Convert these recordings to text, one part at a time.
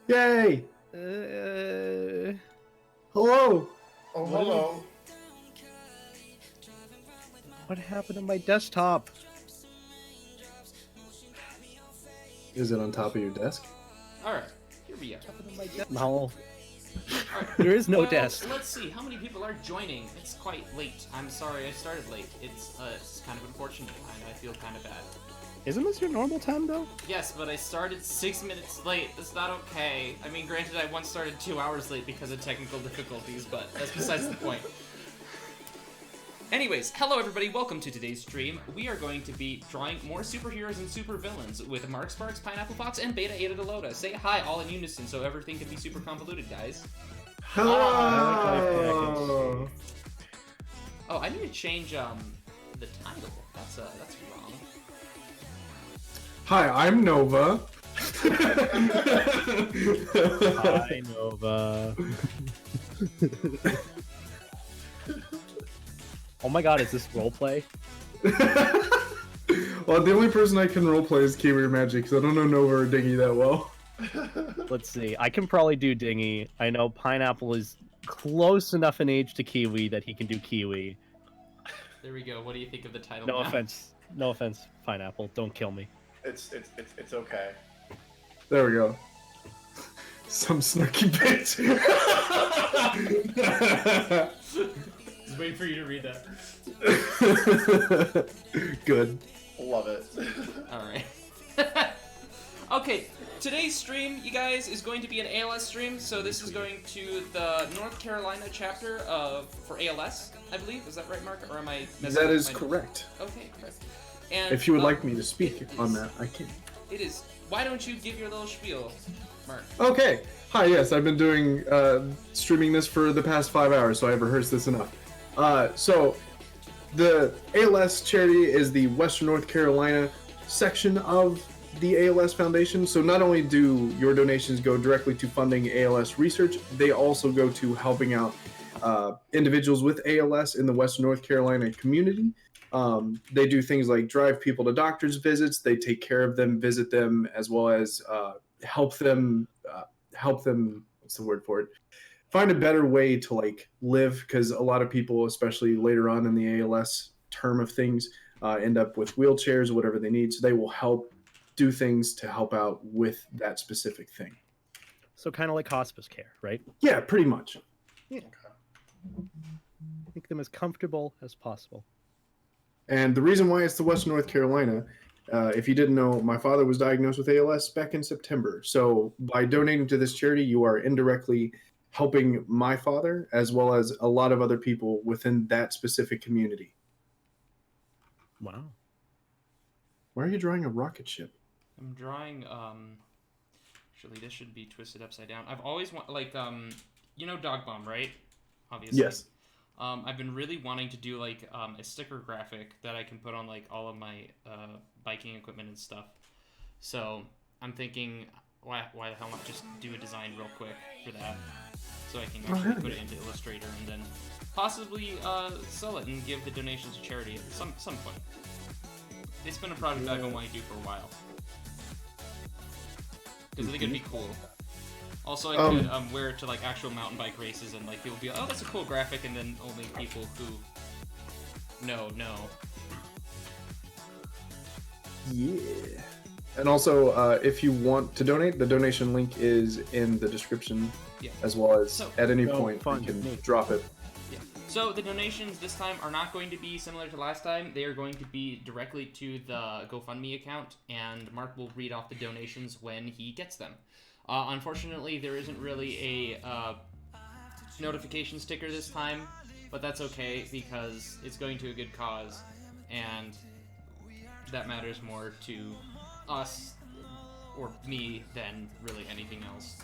Yay! Hello! Oh, hello. What happened to my desktop? Is it on top of your desk? Alright, here we are. No, Alright, there is no well, desk. Let's see, how many people are joining? It's quite late. I'm sorry I started late. It's kind of unfortunate, and I feel kind of bad. Isn't this your normal time, though? Yes, but I started 6 minutes late. That's not okay. I mean, granted, I once started 2 hours late because of technical difficulties, but that's besides the point. Anyways, hello everybody, welcome to today's stream. We are going to be drawing more superheroes and supervillains with Mark Sparks, Pineapple Fox, and BetaEtaDelota. Say hi all in unison so everything can be super convoluted, guys. Hello! Oh, I need to change the title. That's wrong. Hi, I'm Nova. Hi, Nova. Oh my god, is this roleplay? Well, the only person I can roleplay is Kiwi Magic, because I don't know Nova or Dingy that well. Let's see. I can probably do Dingy. I know Pineapple is close enough in age to Kiwi that he can do Kiwi. There we go. What do you think of the title No now? offense. No offense, Pineapple. Don't kill me. It's okay. There we go. Some snarky bitch. Just waiting for you to read that. Good. Love it. Alright. Okay, today's stream, you guys, is going to be an ALS stream, so this is going to the North Carolina chapter for ALS, I believe. Is that right, Mark? Or am I messing That up is my notes? correct. Okay, correct. And, If you would like me to speak it on is- that, I can. It is. Why don't you give your little spiel, Mark? Okay. Hi, yes, I've been doing streaming this for the past 5 hours, so I've rehearsed this enough. So, the ALS charity is the Western North Carolina section of the ALS Foundation. So not only do your donations go directly to funding ALS research, they also go to helping out individuals with ALS in the Western North Carolina community. They do things like drive people to doctor's visits. They take care of them, visit them, as well as help them. What's the word for it? Find a better way to like live, because a lot of people, especially later on in the ALS term of things, end up with wheelchairs or whatever they need. So they will help do things to help out with that specific thing. So kind of like hospice care, right? Yeah, pretty much. Make them as comfortable as possible. And the reason why it's the Western North Carolina, if you didn't know, my father was diagnosed with ALS back in September. So by donating to this charity, you are indirectly helping my father as well as a lot of other people within that specific community. Wow. Why are you drawing a rocket ship? I'm drawing, actually this should be twisted upside down. I've always you know Dog Bomb, right? Obviously. Yes. I've been really wanting to do like a sticker graphic that I can put on like all of my biking equipment and stuff. So I'm thinking, why the hell not just do a design real quick for that, so I can actually put it into Illustrator and then possibly sell it and give the donations to charity at some point. It's been a project I've been wanting to do for a while because I think it'd be cool. Also, I could wear it to like actual mountain bike races, and like people be like, "Oh, that's a cool graphic," and then only people who know. Yeah. And also, if you want to donate, the donation link is in the description, as well as So- at any No point you fun can me. drop it. Yeah. So the donations this time are not going to be similar to last time. They are going to be directly to the GoFundMe account, and Mark will read off the donations when he gets them. Unfortunately, there isn't really a notification sticker this time, but that's okay because it's going to a good cause, and that matters more to us or me than really anything else.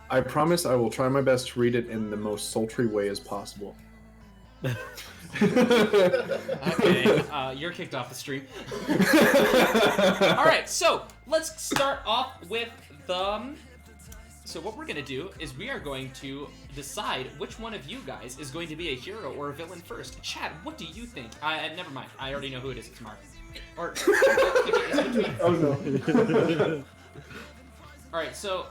I promise I will try my best to read it in the most sultry way as possible. Okay, you're kicked off the stream. Alright, so let's start off with the... So what we're going to do is we are going to decide which one of you guys is going to be a hero or a villain first. Chad, what do you think? Never mind. I already know who it is. It's Mark. Or... okay, it's between... Oh no. Alright, so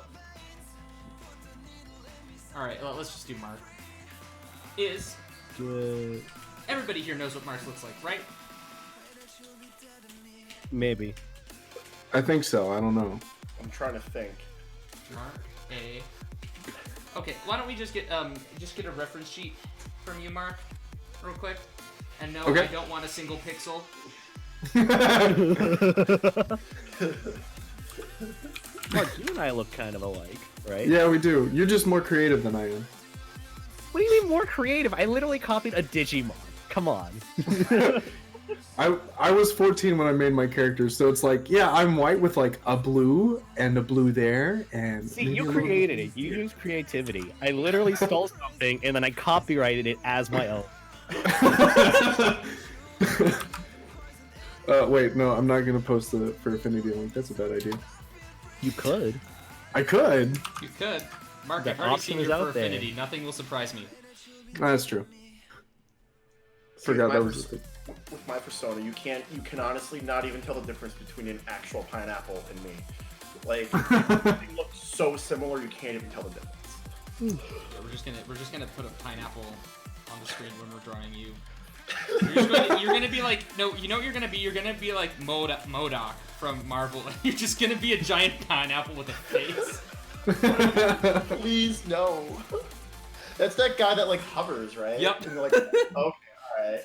Alright, well, let's just do Mark. Is... Everybody here knows what Mark looks like, right? Maybe. I think so. I don't know. I'm trying to think. Mark A. Okay, why don't we just get a reference sheet from you, Mark, real quick? And no, Okay. I don't want a single pixel. Mark, you and I look kind of alike, right? Yeah, we do. You're just more creative than I am. What do you mean more creative? I literally copied a Digimon. Come on. I was 14 when I made my characters, so it's like, yeah, I'm white with like a blue and a blue there, and See, maybe you a little- created it. You used creativity. I literally stole something and then I copyrighted it as my own. Wait, no, I'm not gonna post the for Affinity link. That's a bad idea. You could. I could. You could. Mark, That I've already option seen is your out there. Affinity. Nothing will surprise me. That's true. See, Forgot with that my was just a... with my persona, you can honestly not even tell the difference between an actual pineapple and me. Like, they look so similar, you can't even tell the difference. Yeah, we're just gonna put a pineapple on the screen when we're drawing you. You're gonna be like, no, you know what you're gonna be? You're gonna be like MODOK from Marvel. You're just gonna be a giant pineapple with a face. Please, no. That's that guy that like hovers, right? Yep. And you're like, okay, alright.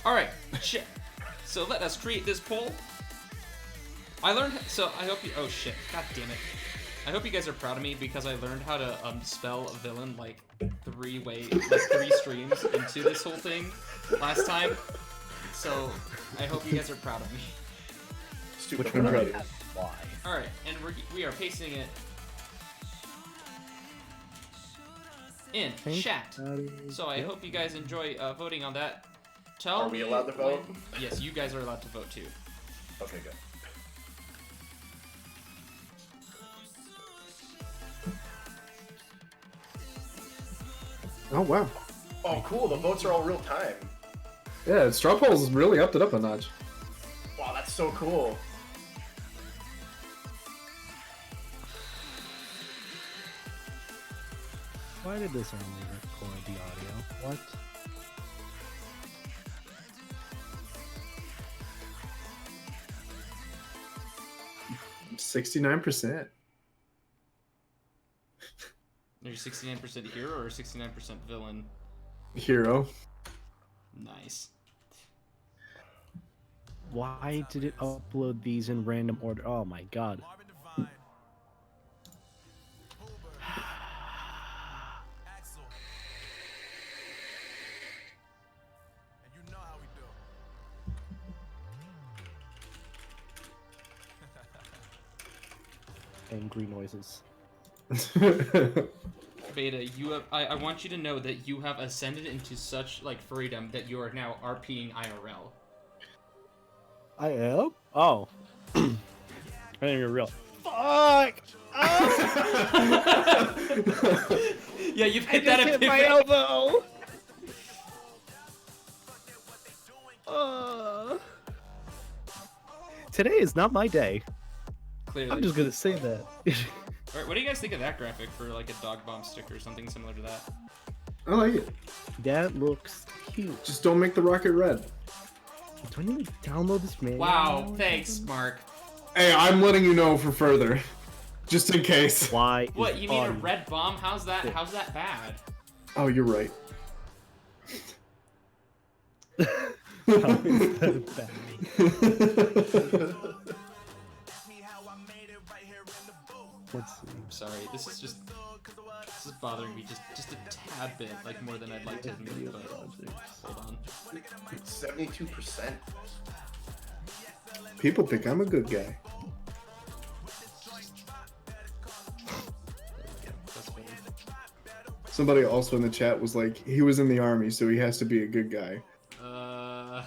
Alright, shit. So let us create this poll. I learned, so I hope you, oh shit, god damn it. I hope you guys are proud of me because I learned how to spell a villain like 3 streams into this whole thing last time. So I hope you guys are proud of me. Stupid. Which one I'm do proud you of have? Why? Alright, and we are pasting it in chat. So I hope you guys enjoy voting on that. Tell Are we me allowed to vote? Yes, you guys are allowed to vote too. Okay, good. Oh wow. Oh, cool. The votes are all real time. Yeah, straw polls really upped it up a notch. Wow, that's so cool. Why did this only record the audio? What? $69%. Are you 69% hero or 69% villain? Hero. Nice. Why did it upload these in random order? Oh my god. Angry noises. Beta, you have, I want you to know that you have ascended into such like freedom that you are now RPing IRL. I am? Oh. I didn't even realize. Fuck! Yeah, you've I hit that just hit pivot. my elbow! Today is not my day. Clearly. I'm just gonna say that. Alright, what do you guys think of that graphic for like a dog bomb sticker or something similar to that? I like it. That looks cute. Just don't make the rocket red. Do I need to download this manual? Wow, thanks, Mark. Hey, I'm letting you know for further. Just in case. Why? What, is you mean a on- red bomb? How's that bad? Oh, you're right. How is that bad? Let's see. I'm sorry, this is bothering me just a tad bit, like more than I'd like to admit, but hold on. 72%. People think I'm a good guy. That's better. Somebody also in the chat was like, he was in the army, so he has to be a good guy. I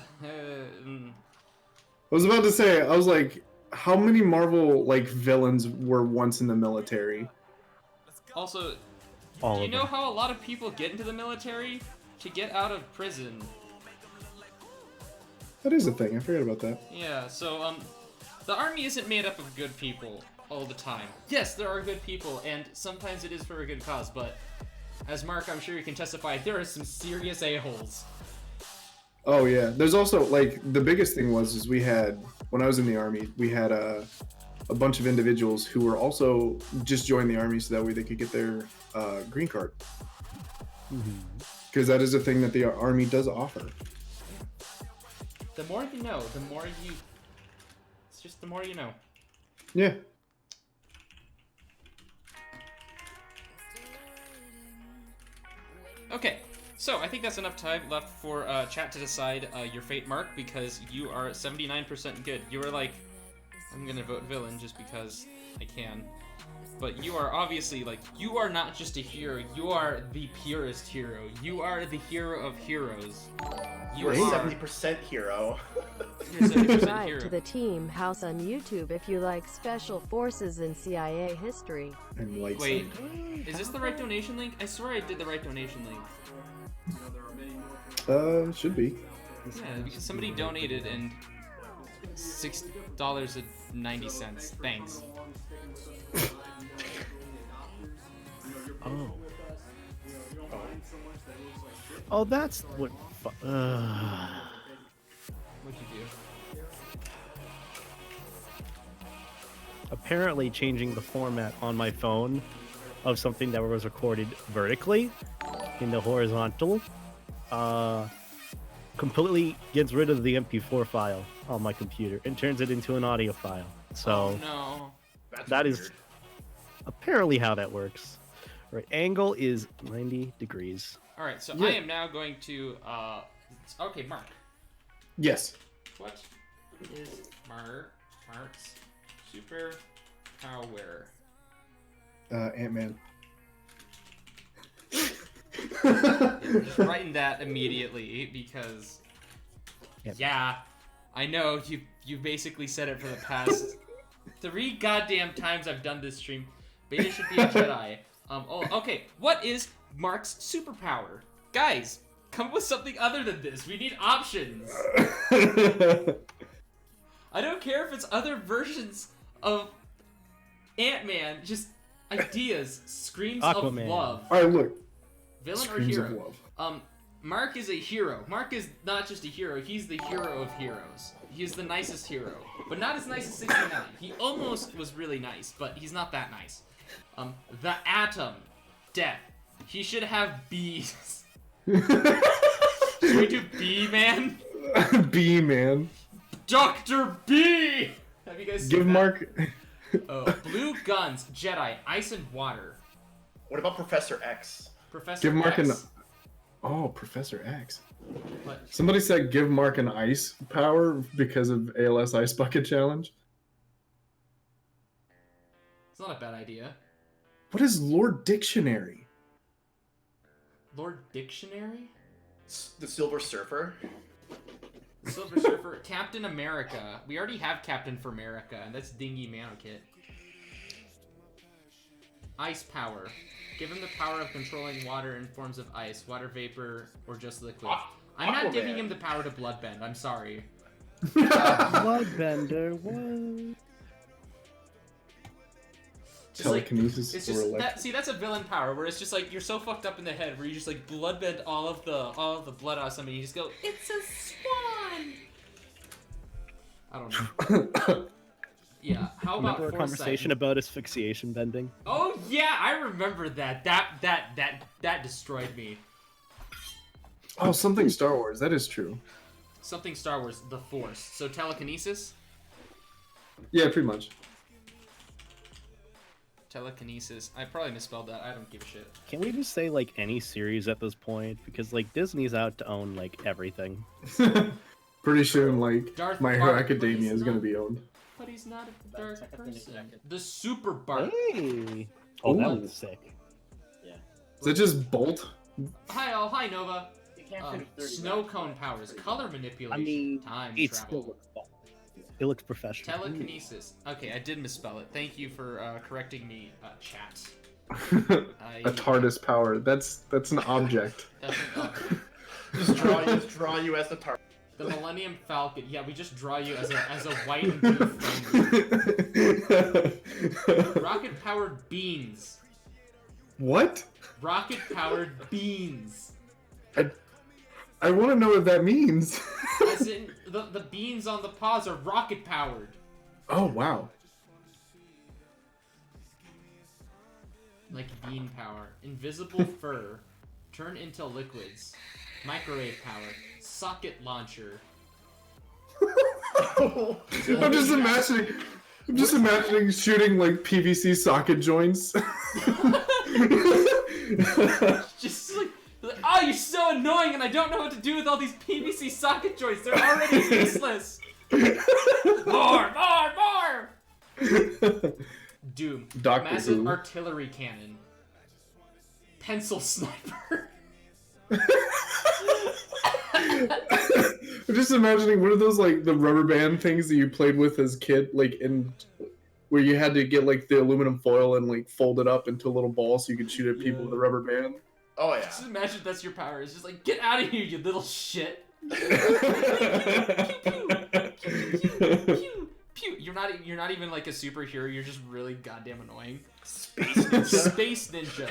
was about to say, I was like, how many Marvel like villains were once in the military? Also, All do you of know them. how a lot of people get into the military? To get out of prison. That is a thing. I forgot about that. Yeah, so, the army isn't made up of good people. all the time. Yes, there are good people, and sometimes it is for a good cause, but as Mark, I'm sure you can testify, there are some serious a-holes. Oh yeah, there's also like the biggest thing is we had when I was in the army, we had a bunch of individuals who were also just joined the army so that way they could get their green card, because that is a thing that the army does offer. The more you know, the more you. It's just the more you know. Yeah. Okay, so I think that's enough time left for chat to decide your fate, Mark, because you are 79% good. You are like, I'm gonna vote villain just because I can. But you are obviously, like, you are not just a hero, you are the purest hero. You are the hero of heroes. You You're are 70% hero. You're 70% Subscribe hero. to the Team House on YouTube if you like special forces and CIA history. And like Wait, is this the right donation link? I swear I did the right donation link. should be. Yeah, because somebody donated and $6.90. Thanks. Oh. Oh, that's what. What'd you do? Apparently, changing the format on my phone of something that was recorded vertically into horizontal completely gets rid of the MP4 file on my computer and turns it into an audio file. So Oh no. that is apparently how that works. Right, angle is 90 degrees. All right, so Yeah. I am now going to. Okay, Mark. Yes. What is Mark's super power? Ant-Man. Just writing that immediately because. Yep. Yeah, I know you basically said it for the past 3 goddamn times I've done this stream. Beta should be a Jedi. Oh, okay. What is Mark's superpower? Guys, come up with something other than this. We need options. I don't care if it's other versions of Ant-Man. Just ideas. Screams Aquaman. of love. All right, look. Villain or Screams of hero? love. Mark is a hero. Mark is not just a hero. He's the hero of heroes. He's the nicest hero, but not as nice as 69. He almost was really nice, but he's not that nice. The Atom, death. He should have bees. Should we do Bee Man? B man. Dr. B! Have you guys seen Give that? Mark. Oh, blue guns, Jedi, ice and water. What about Professor X? Professor Give Mark X. an. Oh, Professor X. What? Somebody said give Mark an ice power because of ALS Ice Bucket Challenge. It's not a bad idea. What is Lord Dictionary? Lord Dictionary? The Silver Surfer? Silver Surfer, Captain America. We already have Captain for America, and that's Dingy Manokit. Ice power. Give him the power of controlling water in forms of ice, water vapor, or just liquid. I'm not Aquaman. giving him the power to bloodbend. I'm sorry. Bloodbender, what? Just like, Telekinesis it's or just electric. that. See, that's a villain power where it's just like you're so fucked up in the head where you just like bloodbend all of the blood out of somebody. You just go, it's a swan. I don't know. Yeah. How about Remember a foresight? conversation about asphyxiation bending? Oh yeah, I remember that. That destroyed me. Oh, something Star Wars. That is true. Something Star Wars, the Force. So telekinesis. Yeah, pretty much. Telekinesis. I probably misspelled that. I don't give a shit. Can we just say like any series at this point? Because like Disney's out to own like everything. Pretty soon, like Darth My Hero Bart, Academia but he's is gonna not- be owned. But he's not a dark person. The Super Bart. Hey! Oh, that Ooh. was sick. Is that just Bolt? Hi all. Hi Nova. Snow cone powers. Color manipulation. I mean, time it still travel. looks it looks professional. Telekinesis. Okay, I did misspell it. Thank you for correcting me, chat. A TARDIS power. That's an object. That's an- Just draw you as the target. The Millennium Falcon. Yeah, we just draw you as a white and blue friend. Rocket-powered beans. What? Rocket-powered beans. I want to know what that means. As in, the beans on the paws are rocket-powered. Oh, wow. Like bean power. Invisible fur. Turn into liquids. Microwave power. Socket launcher. I'm just imagining shooting like PVC socket joints. Just like, oh, you're so annoying, and I don't know what to do with all these PVC socket joints. They're already useless. More. Doom. Doctor Massive Who. artillery cannon. Pencil sniper. I'm just imagining what are those like the rubber band things that you played with as a kid, like in where you had to get like the aluminum foil and like fold it up into a little ball so you could shoot at people with a rubber band. Oh yeah. Just imagine that's your power. It's just like, get out of here, you little shit. Pew. You're not even like a superhero. You're just really goddamn annoying. Space ninja.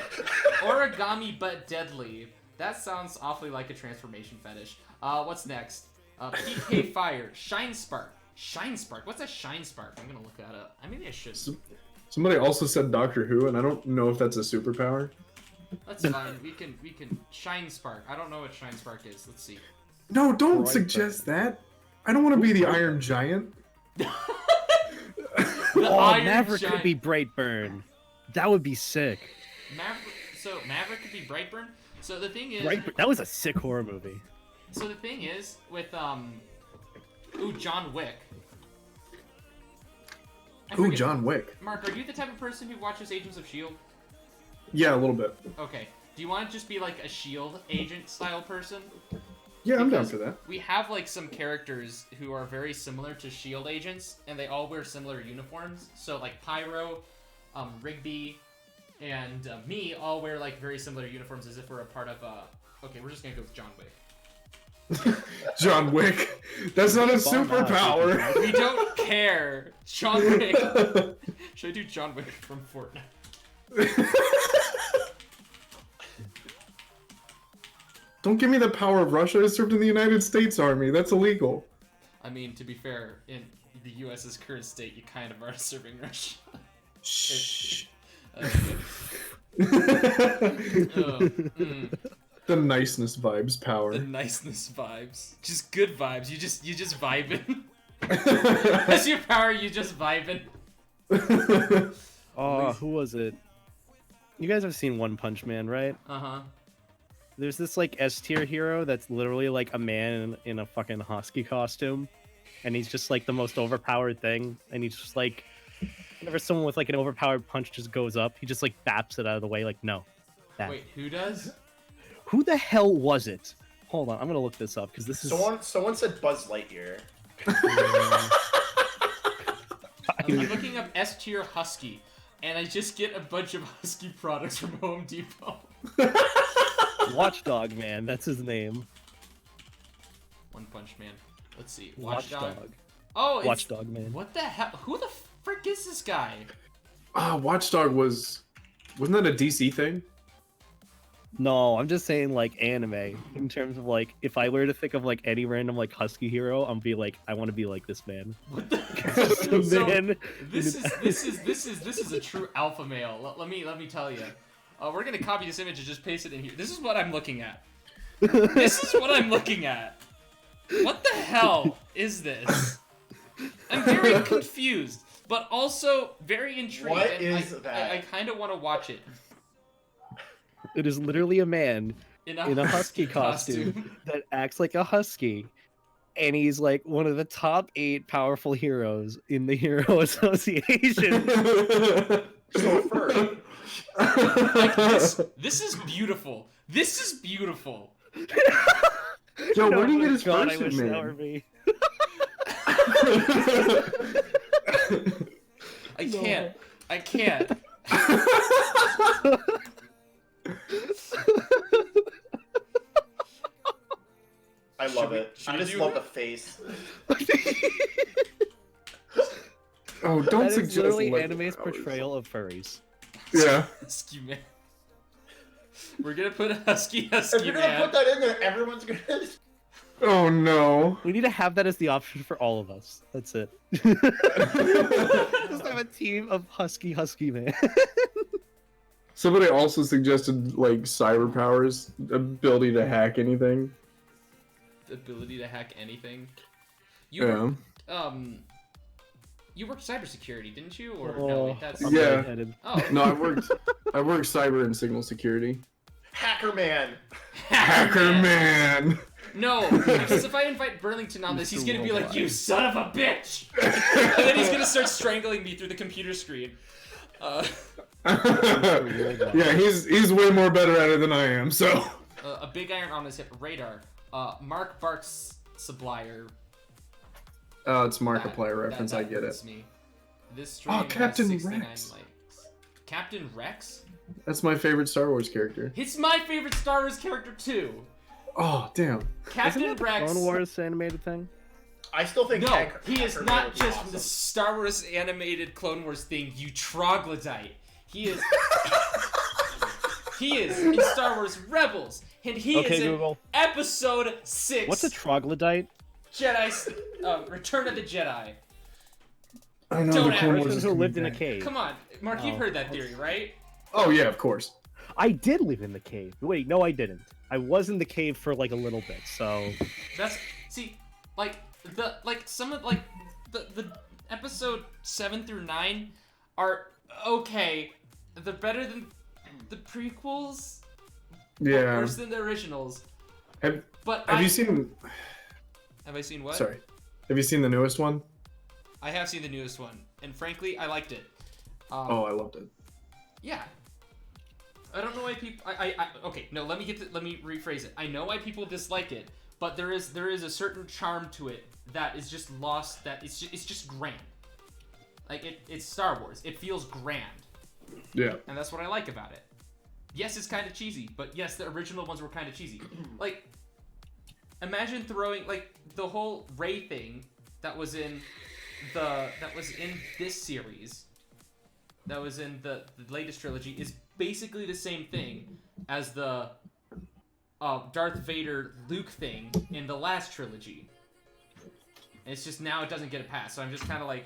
Origami but deadly. That sounds awfully like a transformation fetish. What's next? PK Fire. Shine Spark. Shine Spark. What's a Shine Spark? I'm gonna look that up. Maybe I should. Somebody also said Doctor Who, and I don't know if that's a superpower. That's fine. We can Shine Spark. I don't know what Shine Spark is. Let's see. No, don't suggest that. I don't want to be the Iron Giant. Maverick could be Brightburn. That would be sick. Maverick could be Brightburn. So the thing is, That was a sick horror movie. So the thing is with John Wick. John Wick. Mark, are you the type of person who watches Agents of S.H.I.E.L.D.? Yeah, a little bit. Okay. Do you want to just be like a S.H.I.E.L.D. agent style person? Yeah, I'm down Because for that. we have like some characters who are very similar to S.H.I.E.L.D. agents, and they all wear similar uniforms. So like Pyro, Rigby, and me all wear like very similar uniforms as if we're a part of okay, we're just gonna go with John Wick. John Wick. That's not a superpower. We don't care. John Wick. Should I do John Wick from Fortnite? Don't give me the power of Russia. I served in the United States Army. That's illegal. I mean, to be fair, in the U.S.'s current state, you kind of are serving Russia. Shh. The The niceness vibes power. niceness vibes. Just good vibes. You just vibing. That's your power, you just vibing. Oh, who was it? You guys have seen One Punch Man, right? Uh-huh. There's this like S tier hero that's literally like a man in a fucking husky costume, and he's just like the most overpowered thing. And he's just like, whenever someone with like an overpowered punch just goes up, he just like baps it out of the way, like no. That. Wait, who does? Who the hell was it? Hold on, I'm gonna look this up because this is. Someone said Buzz Lightyear. I'm looking up S tier husky, and I just get a bunch of husky products from Home Depot. Watchdog Man, that's his name. One Punch Man. Let's see. Watchdog. Oh, it's... Watchdog Man. What the hell? Who the frick is this guy? Watchdog wasn't that a DC thing? No, I'm just saying like anime. In terms of like, if I were to think of like any random like husky hero, I'm be like, I want to be like this man. What the? Man. This is a true alpha male. Let me tell you. We're gonna copy this image and just paste it in here. This is what I'm looking at. This is what I'm looking at. What the hell is this? I'm very confused, but also very intrigued. What and is that? I kind of want to watch it. It is literally a man In a husky costume that acts like a husky. And he's like one of the top 8 powerful heroes in the Hero Association. So furry. Like this is beautiful. This is beautiful. Yo, where do you get his God, I person, wish man? that were me. I can't. I love we- it. should I we just do love it? the face. Oh, don't That is suggest literally Lego anime's powers. portrayal of furries. Yeah. Husky man. We're gonna put a husky If you're gonna man. put that in there, everyone's gonna. Oh no. We need to have that as the option for all of us. That's it. Just have a team of husky man. Somebody also suggested like cyber powers, ability to hack anything. The ability to hack anything. You Yeah. you worked cybersecurity, didn't you? Or Oh, no? Wait, that's I'm Yeah. lightheaded. Oh. No, I worked cyber and signal security. Hacker man. Hacker man. No, because if I invite Burlington on this, he's gonna be like, "You son of a bitch," and then he's gonna start strangling me through the computer screen. Yeah, he's way more better at it than I am. So. A big iron on his hip. Radar. Mark Barks Sublier. Oh, it's That- Markiplier reference. that I get it. hurts me. This stream Oh, has Captain 69 Rex. likes. Captain Rex? That's my favorite Star Wars character. It's my favorite Star Wars character too. Oh, damn. Captain Isn't that the Rex. Clone Wars animated thing? I still think No, he is Hacker Man not would be just from the awesome. Star Wars animated Clone Wars thing, you troglodyte. He is. He is in Star Wars Rebels, and he Okay, is in Google. Episode 6. What's a troglodyte? Return of the Jedi. I know Don't the Clone ask. Wars Person is who coming lived in a back. cave. Come on, Mark, you've Oh. heard that theory, right? Oh yeah, of course. I did live in the cave. Wait, no, I didn't. I was in the cave for like a little bit, so That's some of the episode 7 through 9 are okay. They're better than the prequels. Yeah. Worse than the originals. Have But Have you seen? Have I seen what? Sorry. Have you seen the newest one? I have seen the newest one, and frankly, I liked it. Oh, I loved it. Yeah. I don't know why people. Okay, no. Let me rephrase it. I know why people dislike it, but there is a certain charm to it that is just lost. That it's just grand. Like it's Star Wars. It feels grand, Yeah. and that's what I like about it. Yes, it's kind of cheesy, but yes, the original ones were kind of cheesy. Like, imagine throwing like the whole Rey thing that was in this series. That was in the latest trilogy is basically the same thing as the Darth Vader Luke thing in the last trilogy. It's just now it doesn't get a pass, so I'm just kind of like,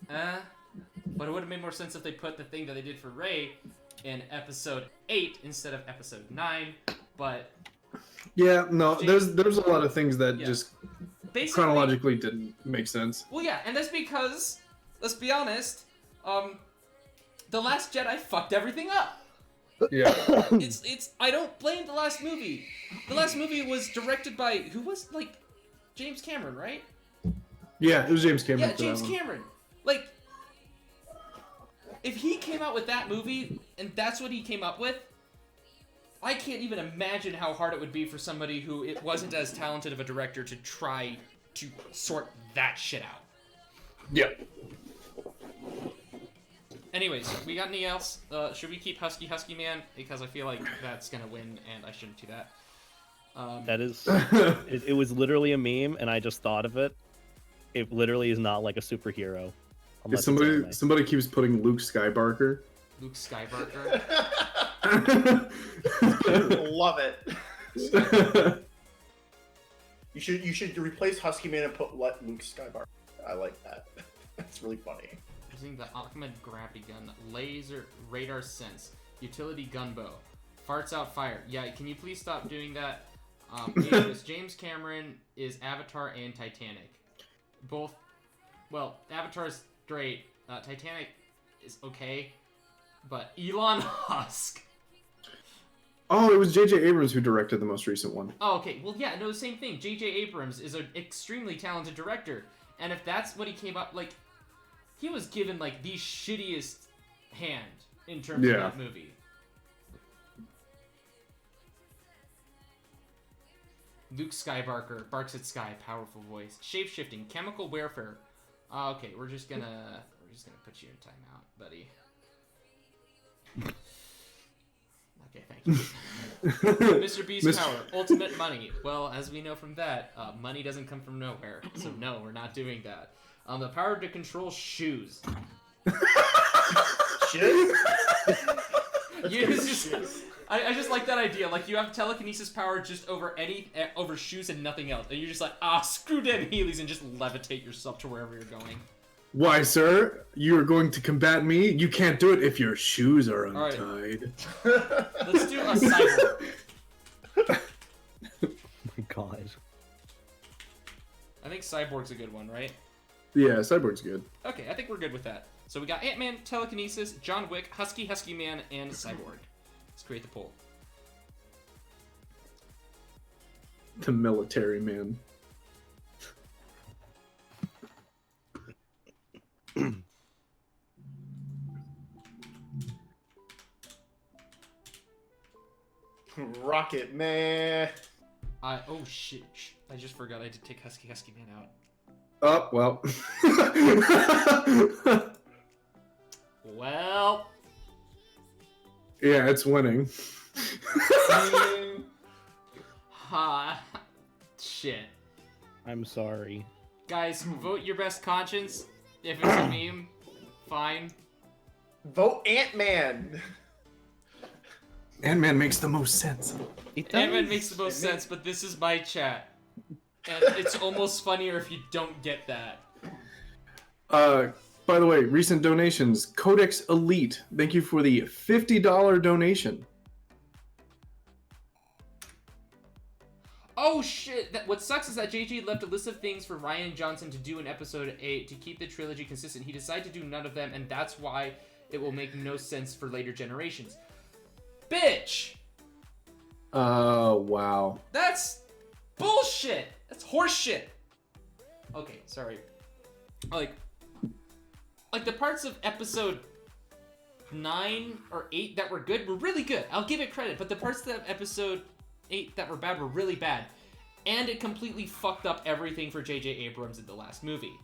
But it would have made more sense if they put the thing that they did for Rey in episode 8 instead of episode 9. But Yeah. No, James- there's a lot of things that Yeah. just basically, chronologically didn't make sense. well, yeah, and that's because, let's be honest, The Last Jedi fucked everything up. Yeah. It's I don't blame the last movie. The last movie was directed by who was like James Cameron, right? Yeah, it was James Cameron. Yeah, for James that one. Cameron. Like if he came out with that movie and that's what he came up with, I can't even imagine how hard it would be for somebody who it wasn't as talented of a director to try to sort that shit out. Yeah. Anyways, we got any else? Should we keep Husky Man? Because I feel like that's gonna win, and I shouldn't do that. that is. It was literally a meme, and I just thought of it. It literally is not like a superhero. Unless it's anime. Somebody keeps putting Luke Skywalker. Luke Skywalker. Love it. You should replace Husky Man and put Luke Skywalker. I like that. That's really funny. Using the Ahmed Gravity Gun, Laser Radar Sense, Utility Gunbow, Farts Out Fire. Yeah, can you please stop doing that? James Cameron is Avatar and Titanic. Both, well, Avatar's great. Titanic is okay, but Elon Musk. Oh, it was J.J. Abrams who directed the most recent one. Oh, okay. Well, yeah, no, same thing. J.J. Abrams is an extremely talented director, and if that's what he came up like, he was given like the shittiest hand in terms of Yeah. that movie. Luke Skywalker, barks at sky, powerful voice, shape-shifting, chemical warfare. Okay, we're just gonna put you in timeout, buddy. Okay, thank you. Mr. Beast Mr. power, ultimate money. Well, as we know from that, money doesn't come from nowhere. So no, we're not doing that. The power to control shoes. Shit. I just like that idea. Like, you have telekinesis power just over over shoes and nothing else. And you're just like, screw them Heelys, and just levitate yourself to wherever you're going. Why, sir? You are going to combat me? You can't do it if your shoes are untied. Let's do a cyborg. Oh my god. I think cyborg's a good one, right? Yeah, Cyborg's good. Okay, I think we're good with that. So we got Ant-Man, telekinesis, John Wick, Husky Man, and Cyborg. Let's create the poll. The military man. Rocket Man. Oh shit! I just forgot I had to take Husky Man out. Oh, well. Well. Yeah, it's winning. Shit. I'm sorry. Guys, vote your best conscience. If it's a meme, fine. Vote Ant-Man. Ant-Man makes the most sense. Ant-Man makes the most sense, but this is my chat. And it's almost funnier if you don't get that. By the way, recent donations. Codex Elite, thank you for the $50 donation. Oh shit! What sucks is that JJ left a list of things for Rian Johnson to do in episode 8 to keep the trilogy consistent. He decided to do none of them, and that's why it will make no sense for later generations. Bitch! Wow. That's bullshit! That's horseshit! Okay, sorry. Like the parts of episode 9 or 8 that were good were really good. I'll give it credit, but the parts of episode 8 that were bad were really bad. And it completely fucked up everything for J.J. Abrams in the last movie.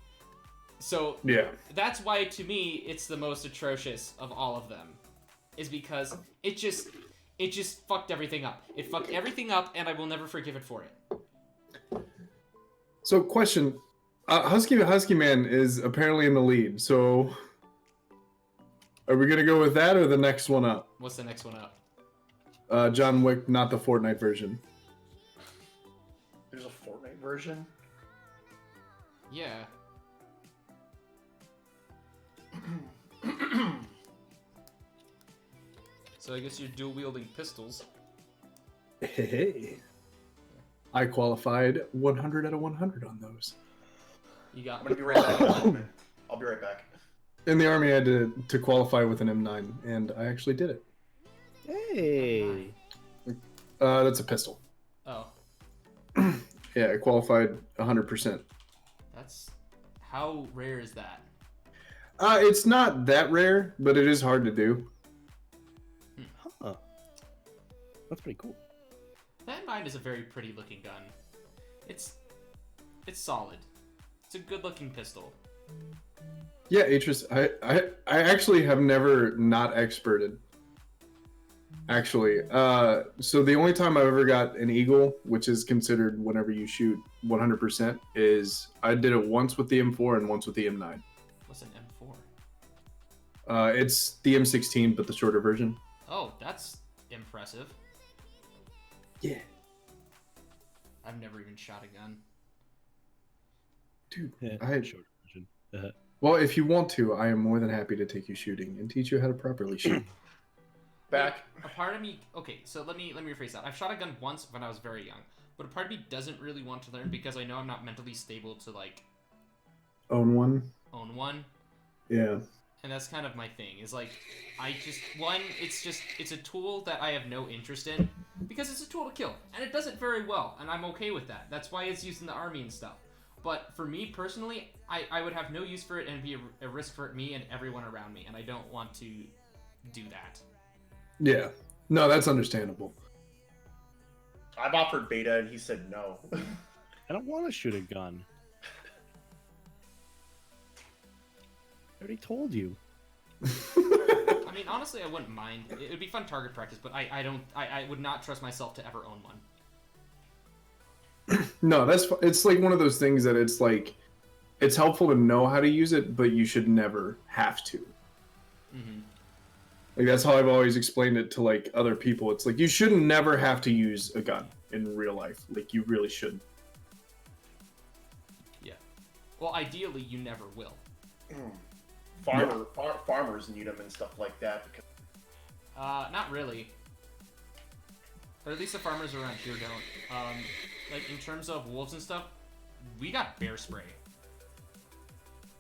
So, Yeah. that's why, to me, it's the most atrocious of all of them. Is because it just fucked everything up. It fucked everything up, and I will never forgive it for it. So, question. Husky Man is apparently in the lead, so... Are we gonna go with that or the next one up? What's the next one up? John Wick, not the Fortnite version. There's a Fortnite version? Yeah. So I guess you're dual-wielding pistols. Hey. I qualified 100 out of 100 on those. You got... I'm gonna be right back. I'll be right back. In the army, I had to qualify with an M9, and I actually did it. Hey. That's a pistol. Oh. Yeah, I qualified 100%. That's... How rare is that? It's not that rare, but it is hard to do. Huh. That's pretty cool. That mine is a very pretty looking gun. It's solid. It's a good looking pistol. Yeah, Atris, I actually have never not experted. Actually, so the only time I've ever got an eagle, which is considered whenever you shoot 100%, is I did it once with the M4 and once with the M9. What's an M4? It's the M16, but the shorter version. Oh, that's impressive. Yeah. I've never even shot a gun. Dude, Yeah, I short version. well, if you want to, I am more than happy to take you shooting and teach you how to properly shoot. Back. A part of me... Okay, so let me rephrase that. I've shot a gun once when I was very young, but a part of me doesn't really want to learn because I know I'm not mentally stable to, like... Own one? Own one. Yeah. And that's kind of my thing, is like, I just... One, it's a tool that I have no interest in, because it's a tool to kill, and it does it very well, and I'm okay with that. That's why it's used in the army and stuff. But for me, personally, I would have no use for it, and it'd be a risk for me and everyone around me, and I don't want to do that. Yeah. No, that's understandable. I've offered Beta and he said no. I don't want to shoot a gun. I already told you. I mean, honestly, I wouldn't mind. It would be fun target practice, but I would not trust myself to ever own one. No, it's like one of those things that it's like it's helpful to know how to use it, but you should never have to. Mm-hmm. Like that's how I've always explained it to like other people. It's like you should never have to use a gun in real life. Like you really shouldn't. Yeah. Well, ideally, you never will. Farmers need them and stuff like that. Because... Not really. Or at least the farmers around here don't. Like in terms of wolves and stuff, we got bear spray.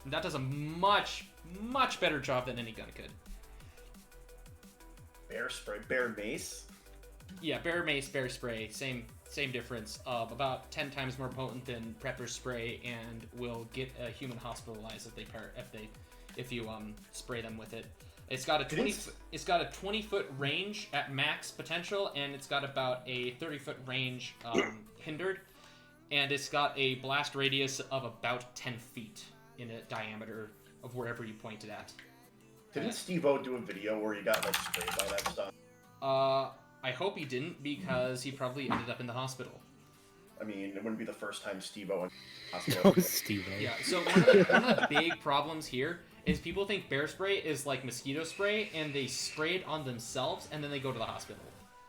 And that does a much better job than any gun could. Bear spray, bear mace. Yeah, bear mace, bear spray, same difference. About 10 times more potent than prepper spray, and will get a human hospitalized if you spray them with it. It's got a 20-foot range at max potential, and it's got about a 30-foot range hindered, and it's got a blast radius of about 10 feet in a diameter of wherever you point it at. Didn't Steve-O do a video where he got like sprayed by that stuff? I hope he didn't, because he probably ended up in the hospital. I mean, it wouldn't be the first time Steve-O in the Oh, hospital. Steve-O. Yeah, so one of the big problems here is people think bear spray is like mosquito spray, and they spray it on themselves, and then they go to the hospital.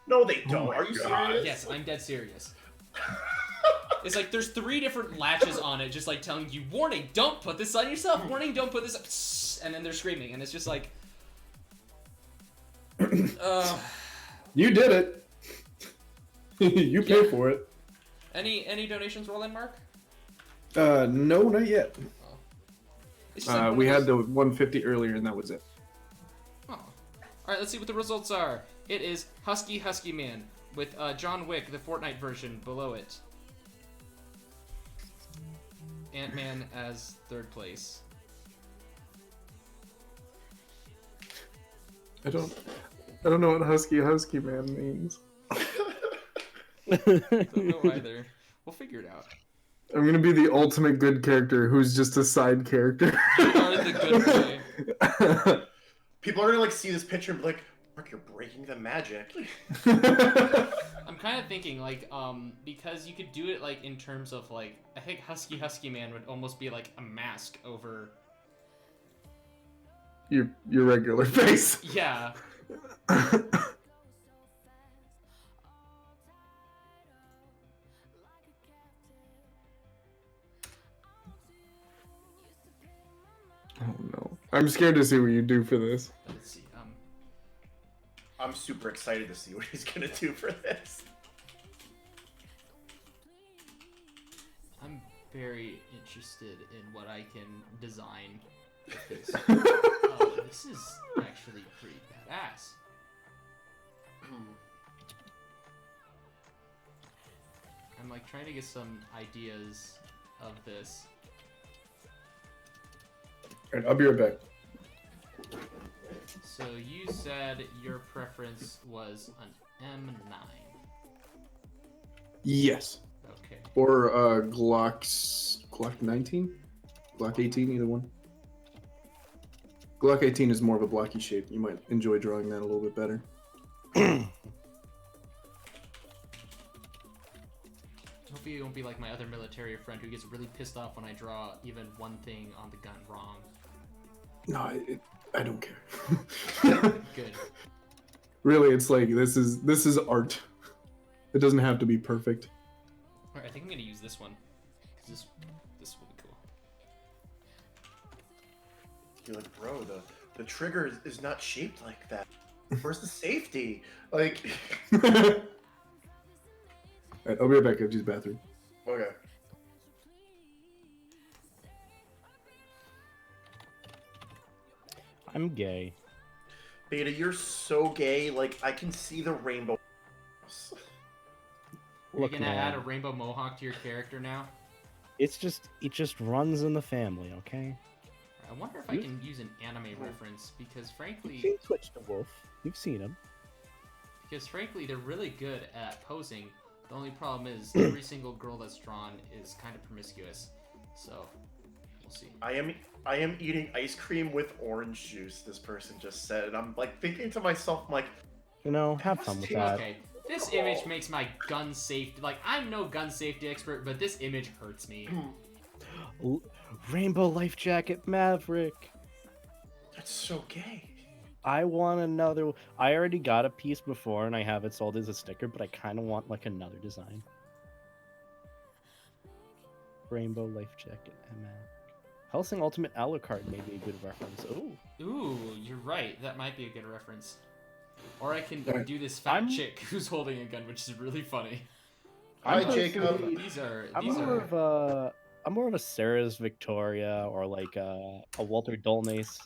No, they don't. my Are you God. serious? Yes, I'm dead serious. It's like there's 3 different latches on it, just like telling you, warning, don't put this on yourself, warning, don't put this up, and then they're screaming, and it's just like... You did it. You pay for it. Any donations roll in, Mark? No, not yet. It's just like one We of had those- the 150 earlier, and that was it. Oh. Alright, let's see what the results are. It is Husky Man, with John Wick, the Fortnite version, below it. Ant-Man as 3rd place. I don't know what husky man means. Don't know either. We'll figure it out. I'm gonna be the ultimate good character who's just a side character. You are the good boy. People are gonna like see this picture and be like, Mark, you're breaking the magic. I'm kind of thinking, like, because you could do it, like, in terms of, like, I think Husky Man would almost be, like, a mask over... your regular face. Yeah. Oh no. I'm scared to see what you do for this. Let's see, I'm super excited to see what he's gonna do for this. I'm very interested in what I can design with this. Oh, this is actually pretty badass. I'm like trying to get some ideas of this. Alright, I'll be right back. So you said your preference was an M9. Yes. Okay. Or Glock 19? Glock 18, either one. Glock 18 is more of a blocky shape. You might enjoy drawing that a little bit better. Hopefully you won't be like my other military friend who gets really pissed off when I draw even one thing on the gun wrong. No, I don't care. Good. Really, it's like this is art. It doesn't have to be perfect. Alright, I think I'm gonna use this one. 'Cause this will be cool. You're like, bro, the trigger is not shaped like that. Where's the safety? Like, Alright, I'll be right back. I'll use the bathroom. okay. I'm gay. Beta, you're so gay. Like, I can see the rainbow. You're Look, gonna man, add a rainbow mohawk to your character now? it just runs in the family, okay? I wonder if I can use an anime reference because You've frankly, seen Twitch the Wolf. You've seen him. they're really good at posing. The only problem is every single girl that's drawn is kind of promiscuous. So we'll We'll see. I am eating ice cream with orange juice. This person just said, and I'm like thinking to myself, I'm like, You know, have fun with that. Okay, this image makes my gun safety. Like, I'm no gun safety expert, but this image hurts me. Rainbow life jacket Maverick. that's so gay. I want another. I already got a piece before, and I have it sold as a sticker, but I kind of want like another design. Rainbow life jacket Maverick. Helsing Ultimate Alucard may be a good reference. Oh, Ooh, you're right. That might be a good reference. Or I can Alright. do this fat chick who's holding a gun, which is really funny. Hi, I'm Jacob. These are. I'm more of a Sarah's Victoria or like a Walter Dolnace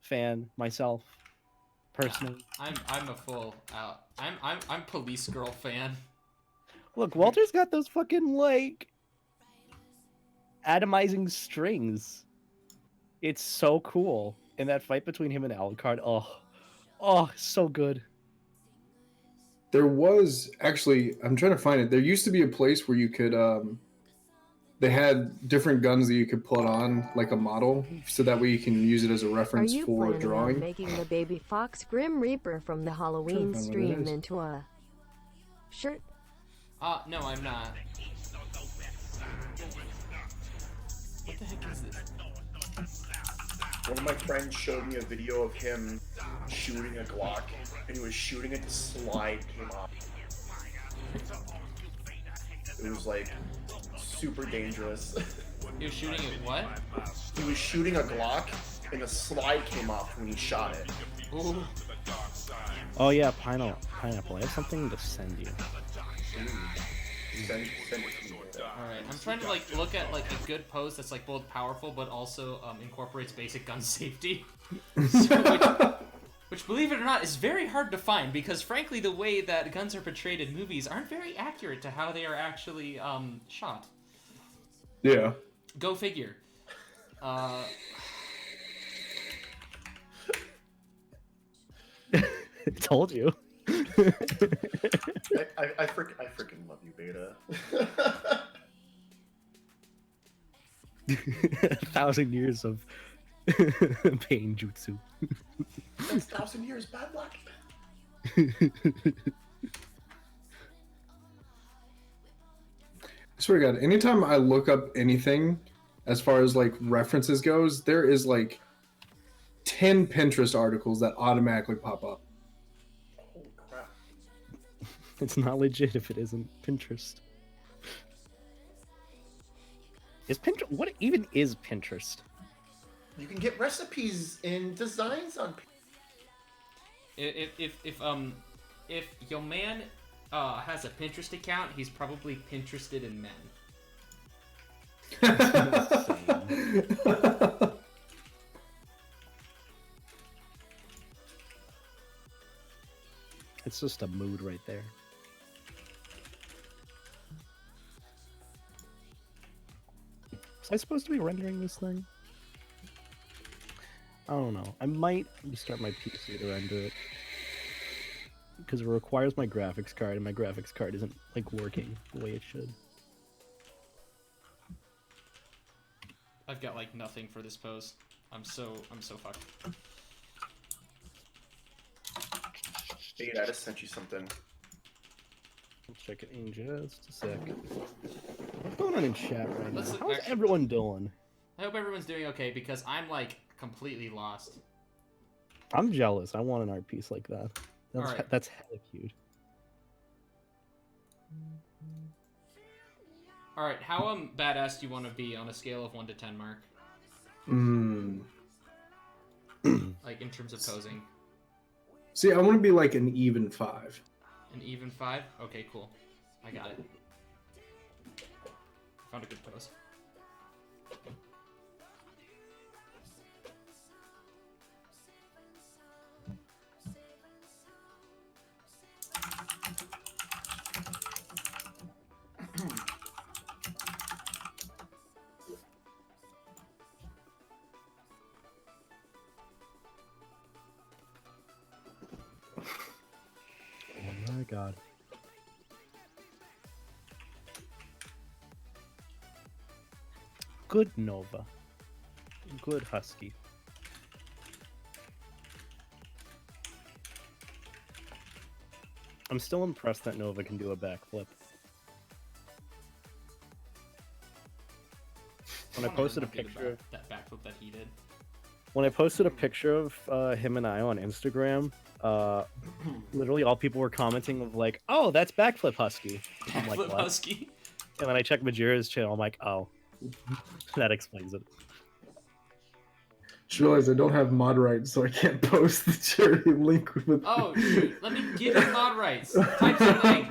fan myself, personally. I'm a full out. I'm police girl fan. Look, Walter's got those fucking like atomizing strings. It's so cool. And that fight between him and Alucard, oh, so good. There was actually, I'm trying to find it. There used to be a place where you could, they had different guns that you could put on like a model, so that way you can use it as a Are reference you for planning on drawing. making the baby fox Grim Reaper from the Halloween find what it stream is. into a shirt? No, I'm not. What the heck is this? One of my friends showed me a video of him shooting a Glock, and he was shooting it, the slide came off. It was like super dangerous. He was shooting at what? He was shooting a Glock, and the slide came off when he shot it. Ooh. Oh yeah, pineapple. I have something to send you. Send it to me. Alright, I'm trying to like look at like a good pose that's like both powerful but also incorporates basic gun safety. Which, believe it or not, is very hard to find because frankly the way that guns are portrayed in movies aren't very accurate to how they are actually shot. Yeah. Go figure. Told you. I freaking love you, Beta. 1,000 years of pain jutsu. That's 1,000 years bad luck. I swear to God, anytime I look up anything as far as like references goes, there is like 10 Pinterest articles that automatically pop up. Holy crap. It's not legit if it isn't Pinterest. Is Pinterest? What even is Pinterest? You can get recipes and designs on. If your man has a Pinterest account, he's probably Pinterested in men. It's just a mood right there. Was I supposed to be rendering this thing? I don't know. I might restart my PC to render it. Because it requires my graphics card, and my graphics card isn't, like, working the way it should. I've got like nothing for this pose. I'm so fucked. Beta, I just sent you something. I'll check it in just a sec. What's going on in chat right Let's now? look How's back- everyone doing? I hope everyone's doing okay because I'm like completely lost. I'm jealous. I want an art piece like that. That's, Alright. that's hella cute. All right, how badass do you want to be on a scale of 1 to 10, Mark? Like in terms of posing, See, I want to be like an even 5. an even 5. Okay, cool. I got it. Found a good pose. Oh my god. Good Nova. good husky. I'm still impressed that Nova can do a backflip. When I posted a picture of that backflip that he did. when I posted a picture of him and I on Instagram, literally all people were commenting of like, "Oh, that's backflip husky." I'm like, Backflip "What?" husky. And then I checked Majira's channel. I'm like, "Oh, that explains it." Just realized I don't have mod rights, so I can't post the charity link with. Oh shoot! Let me give you mod rights. Type something.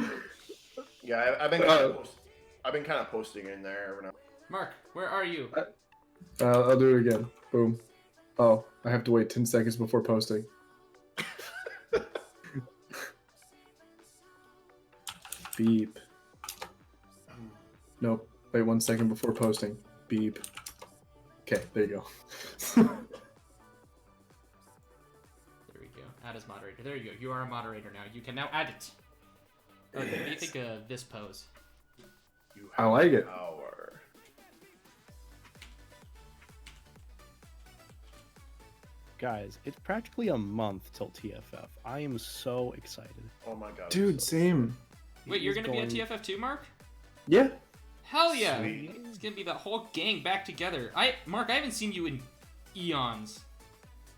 Yeah, I've been kind of posting in there every now. Mark, where are you? I'll do it again. Boom. Oh, I have to wait 10 seconds before posting. Beep. Nope. Wait 1 second before posting. Beep. Okay, there you go. There we go. Add as moderator. There you go. You are a moderator now. You can now add it. Okay, what do you think of this pose? You I like it. Power. Guys, it's practically a month till TFF. I am so excited. Oh my god. Dude, same. Wait, you're He's gonna be going- at TFF too, Mark? Yeah. Hell yeah! Sweet. It's gonna be that whole gang back together. Mark, I haven't seen you in eons.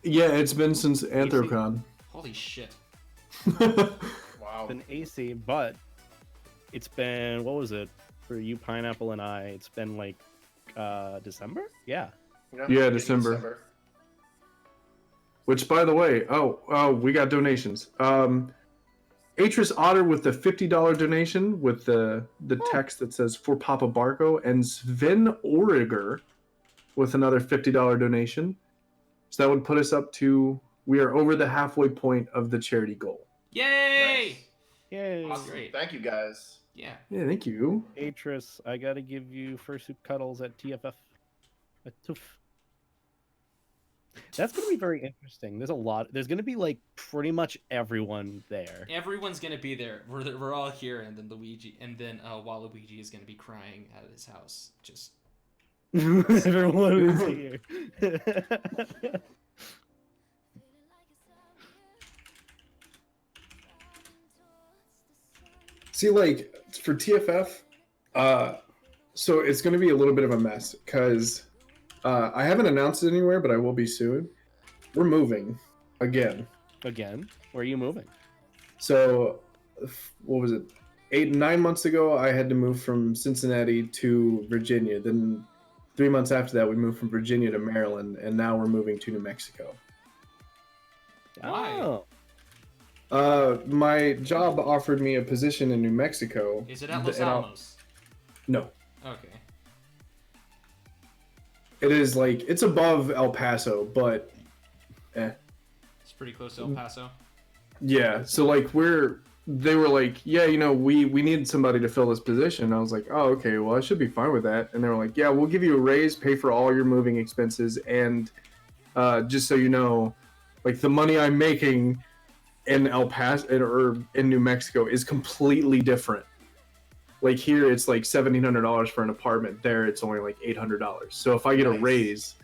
Yeah, it's been since Anthrocon. Holy shit. Wow. It's been AC, but it's been, what was it? For you, Pineapple, and I, it's been like December? Yeah. Yeah, December. Which, by the way, we got donations. Atris Otter with the $50 donation with the text that says for Papa Barco, and Sven Origer with another $50 donation. So that would put us up to, we are over the halfway point of the charity goal. Yay! Yay. Awesome. Great. Thank you guys. Yeah. Yeah, thank you. Atris, I gotta give you fursuit cuddles at TFF. A toof. That's gonna be very interesting. There's gonna be like pretty much everyone there. Everyone's gonna be there. We're all here, and then Luigi, and then Waluigi is gonna be crying at his house. Just Everyone is here. See, like, for TFF, so it's going to be a little bit of a mess, because I haven't announced it anywhere, but I will be soon. We're moving again. Again? Where are you moving? So, what was it? 9 months ago, I had to move from Cincinnati to Virginia. Then 3 months after that, we moved from Virginia to Maryland, and now we're moving to New Mexico. Why? Oh. My job offered me a position in New Mexico. Is it at Los and Alamos? No. Okay. It is like, it's above El Paso, but It's pretty close to El Paso. yeah. So like they were like, yeah, we need somebody to fill this position. I was like, oh, okay, well, I should be fine with that. And they were like, yeah, we'll give you a raise, pay for all your moving expenses, and just so you know, like the money I'm making in El Paso or in New Mexico is completely different. Like here, it's like $1,700 for an apartment. There, it's only like $800. So if I get a raise,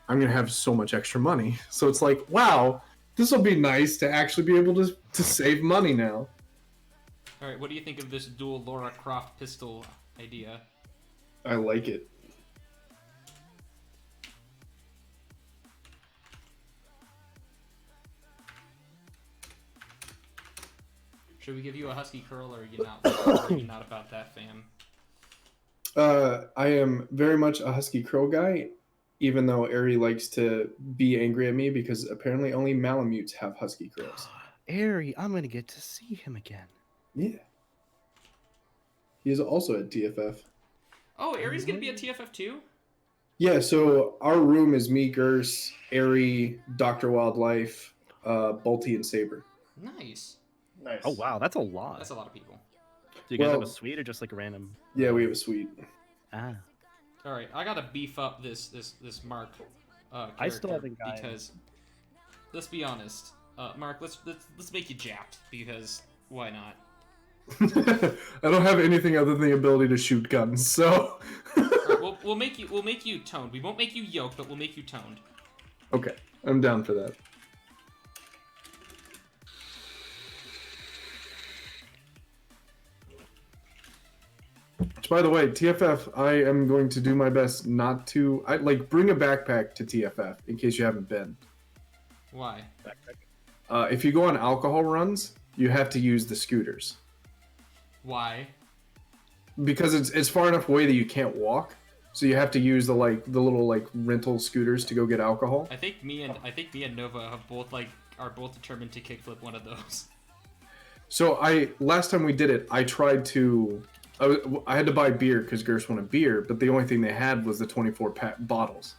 I'm gonna have so much extra money. So it's like, wow, this will be nice to actually be able to save money now. All right. What do you think of this dual Lara Croft pistol idea? I like it. Should we give you a husky curl, or are you not? Are you not about that, fam? I am very much a husky curl guy, even though Ari likes to be angry at me because apparently only Malamutes have husky curls. Ari, I'm gonna get to see him again. Yeah. He is also at TFF. Oh, Aries gonna be at TFF too? Yeah, so our room is me, Gers, Ari, Dr. Wildlife, Bolty, and Saber. Nice. Nice. Oh wow, that's a lot. That's a lot of people. Do you guys have Well- a suite or just like a random? Yeah, we have a suite. Ah. All right, I gotta beef up this Mark. I still character haven't got it. because let's be honest, Mark. Let's make you jacked because why not? I don't have anything other than the ability to shoot guns, so. All right, we'll make you toned. We won't make you yoked, but we'll make you toned. Okay, I'm down for that. Which, by the way, TFF, I am going to do my best not to. Bring a backpack to TFF in case you haven't been. Why? If you go on alcohol runs, you have to use the scooters Why? because it's far enough away that you can't walk. So you have to use the little rental scooters to go get alcohol. I think me and Nova have are both determined to kickflip one of those. So last time we did it, I tried to. I had to buy beer because Gerst wanted beer, but the only thing they had was the 24-pack bottles.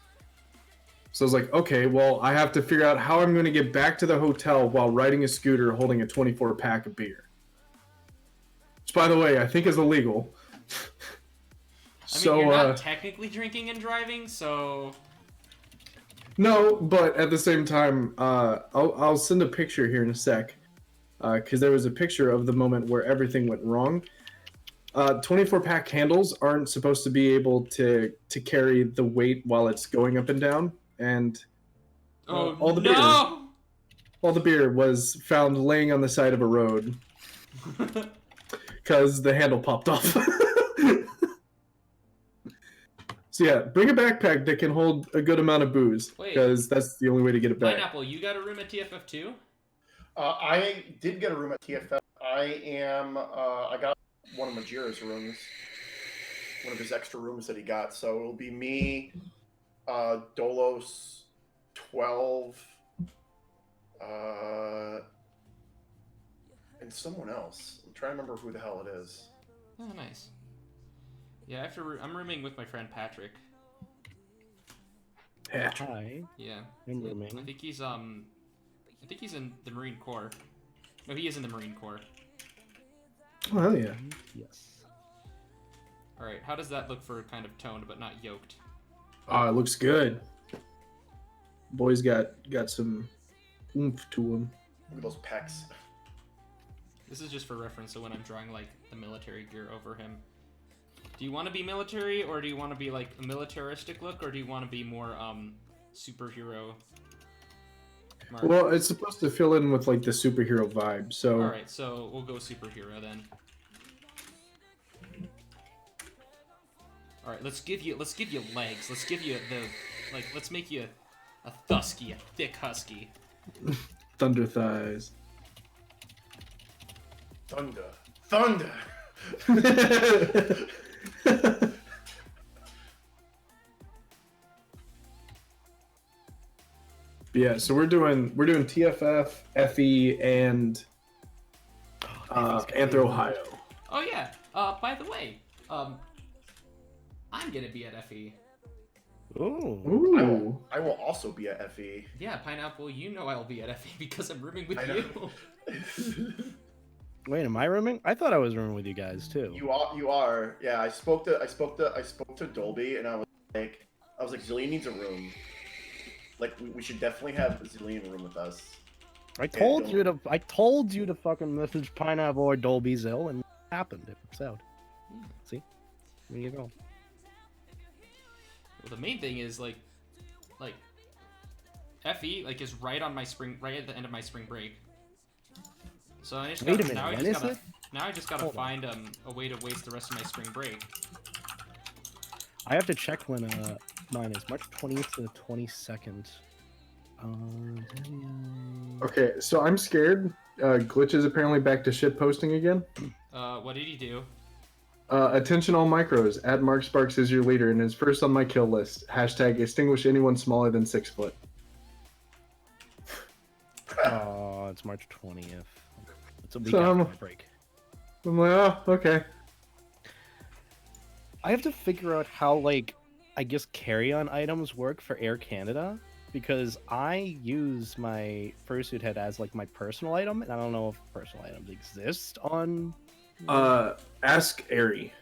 So I was like, okay, well, I have to figure out how I'm going to get back to the hotel while riding a scooter holding a 24-pack of beer. Which, by the way, I think is illegal. I mean, you're not technically drinking and driving, so... No, but at the same time, I'll send a picture here in a sec. Because there was a picture of the moment where everything went wrong. 24-pack handles aren't supposed to be able to carry the weight while it's going up and down. And all the beer was found laying on the side of a road because the handle popped off. So yeah, bring a backpack that can hold a good amount of booze because that's the only way to get it back. Pineapple, you got a room at TFF too? I did get a room at TFF. I got one of Majira's rooms, one of his extra rooms that he got. So it'll be me, Dolos, 12, and someone else. I'm trying to remember who the hell it is. Oh, nice. Yeah, I'm rooming with my friend Patrick. Hi. Yeah. I'm rooming. I think he's in the Marine Corps. No, he is in the Marine Corps. Oh, hell yeah. Yes. Alright, how does that look for kind of toned but not yoked? Oh, it looks good. Boy's got some oomph to him. Look at those pecs. This is just for reference, so when I'm drawing like the military gear over him. Do you want to be military, or do you want to be like a militaristic look, or do you want to be more superhero? Mark? Well, it's supposed to fill in with like the superhero vibe, so... Alright, so we'll go superhero then. Alright, let's give you legs. Let's give you let's make you a thusky, a thick husky. Thunder thighs. Thunder! Yeah, so we're doing TFF, FE, and Anthro Ohio. Oh yeah. By the way, I'm gonna be at FE. Ooh. I will also be at FE. Yeah, Pineapple, you know I'll be at FE because I'm rooming with you. Wait, am I rooming? I thought I was rooming with you guys too. You are. Yeah, I spoke to Dolby, and I was like, Zillion needs a room. Like, we should definitely have Zillion room with us. I told you to fucking message Pineapple or Dolby Zill, and it happened. It works out. See, there you go. Well, the main thing is like FE is right at the end of my spring break. So I just Wait a minute, now I just gotta find a way to waste the rest of my spring break. I have to check when mine is March 20th to the 22nd. Okay, so I'm scared. Glitch is apparently back to shit posting again. What did he do? Attention all micros. At Mark Sparks is your leader and is first on my kill list. Hashtag extinguish anyone smaller than 6 foot. Oh, it's March 20th. It's a week So, after my break. I'm like, oh, okay. I have to figure out how, I guess carry-on items work for Air Canada, because I use my fursuit head as, my personal item, and I don't know if personal items exist on... Ask Airy.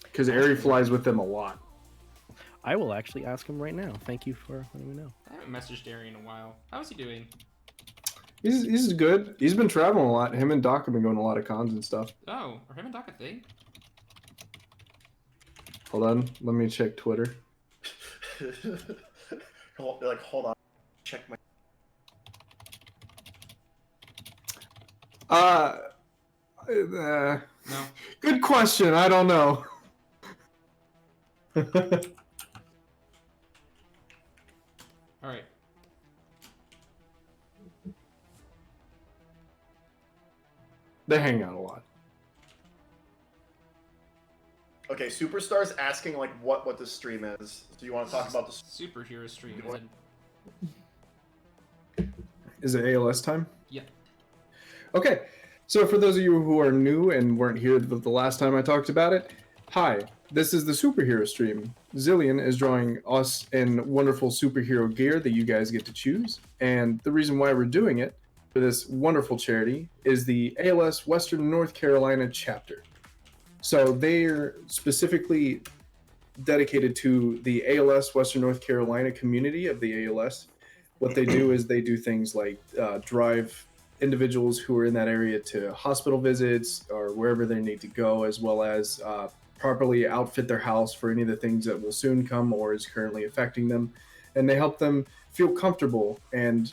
Because Airy flies with them a lot. I will actually ask him right now. Thank you for letting me know. I haven't messaged Derry in a while. How's he doing? He's good. He's been traveling a lot. Him and Doc have been going to a lot of cons and stuff. Oh, are him and Doc a thing? Hold on, let me check Twitter. Hold on, check my. No. No. Good question. I don't know. All right. They hang out a lot. Okay, Superstar's asking like what this stream is. Do you want to talk about the superhero stream? What? Is it ALS time? Yeah. Okay. So for those of you who are new and weren't here the last time I talked about it, hi. This is the superhero stream. Zillion is drawing us in wonderful superhero gear that you guys get to choose. And the reason why we're doing it for this wonderful charity is the ALS Western North Carolina chapter. So they're specifically dedicated to the ALS Western North Carolina community of the ALS. What they do is they do things like drive individuals who are in that area to hospital visits or wherever they need to go, as well as properly outfit their house for any of the things that will soon come or is currently affecting them. And they help them feel comfortable and,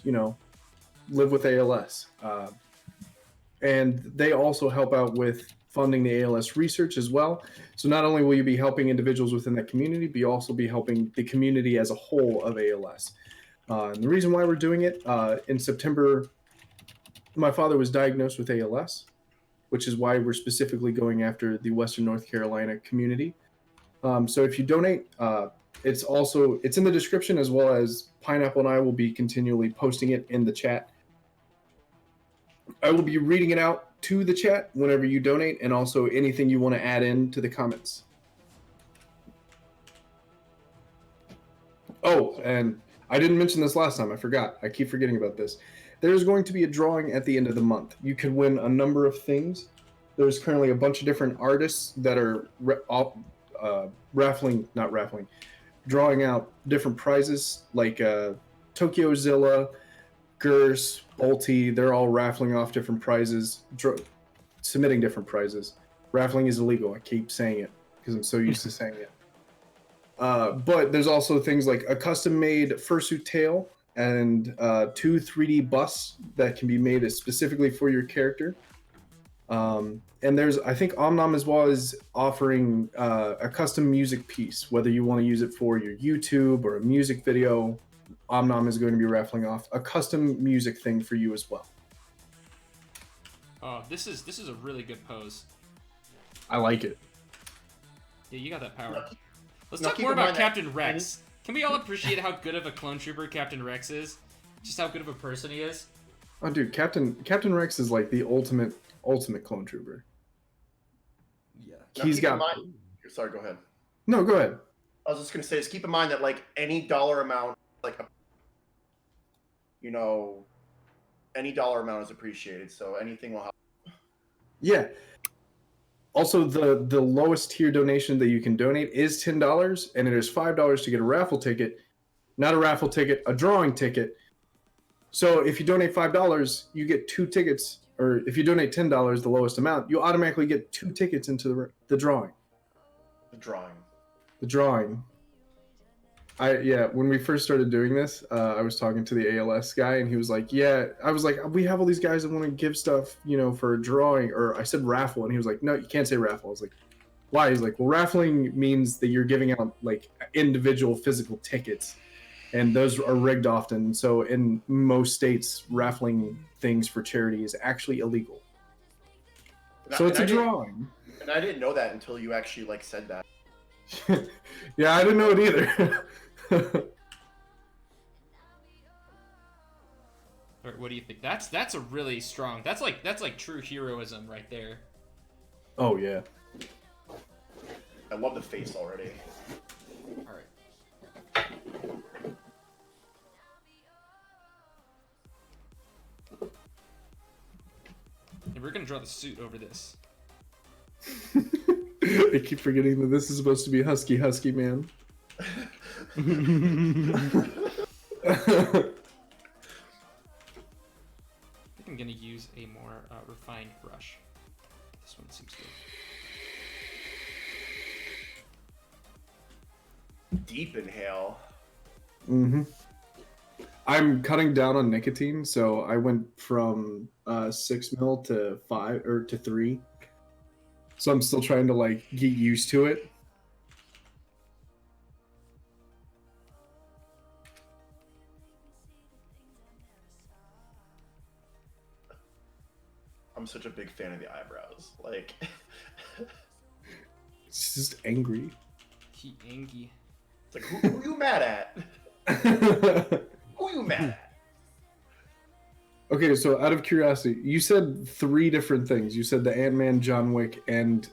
live with ALS. And they also help out with funding the ALS research as well. So not only will you be helping individuals within that community, but you also be helping the community as a whole of ALS. And the reason why we're doing it, in September, my father was diagnosed with ALS, which is why we're specifically going after the Western North Carolina community. So if you donate, it's in the description, as well as Pineapple and I will be continually posting it in the chat. I will be reading it out to the chat whenever you donate, and also anything you want to add in to the comments. Oh, and I didn't mention this last time. I forgot. I keep forgetting about this. There's going to be a drawing at the end of the month. You can win a number of things. There's currently a bunch of different artists that are drawing out different prizes, like Tokyo Zilla, Gers, Bolty. They're all raffling off different prizes, submitting different prizes. Raffling is illegal. I keep saying it because I'm so used to saying it. But there's also things like a custom-made fursuit tail and 2 3D busts that can be made specifically for your character. And I think Omnom as well is offering a custom music piece, whether you want to use it for your YouTube or a music video. Omnom is going to be raffling off a custom music thing for you as well. Oh, this is a really good pose. I like it. Yeah, you got that power. Let's Now talk keep more in about mind that- Captain Rex. Can we all appreciate how good of a clone trooper Captain Rex is? Just how good of a person he is? Oh, dude, Captain Rex is like the ultimate clone trooper. Yeah. Now He's keep in got. mind- Sorry, go ahead. No, go ahead. I was just gonna say is keep in mind that like any dollar amount, any dollar amount is appreciated. So anything will help. Yeah. Also, the lowest tier donation that you can donate is $10, and it is $5 to get a raffle ticket. Not a raffle ticket, a drawing ticket. So if you donate $5, you get 2 tickets, or if you donate $10, the lowest amount, you automatically get 2 tickets into the drawing. The drawing. The drawing. When we first started doing this, I was talking to the ALS guy, and he was like, I was like, we have all these guys that want to give stuff, for a drawing, or I said raffle, and he was like, no, you can't say raffle. I was like, why? He's like, well, raffling means that you're giving out like individual physical tickets, and those are rigged often. So in most states, raffling things for charity is actually illegal. So it's a drawing. And I didn't know that until you actually said that. Yeah, I didn't know it either. What do you think? That's a really strong. That's like true heroism right there. Oh yeah. I love the face already. All right. And we're gonna draw the suit over this. I keep forgetting that this is supposed to be husky man. I think I'm gonna use a more refined brush. This one seems good. deep inhale. Mm-hmm. I'm cutting down on nicotine, so I went from 6 mil to 5 or to 3. So I'm still trying to like get used to it. I'm such a big fan of the eyebrows. Like, It's just angry. He angry. it's like, who you mad at? Who you mad at? Okay, so out of curiosity, you said 3 different things. You said the Ant-Man, John Wick, and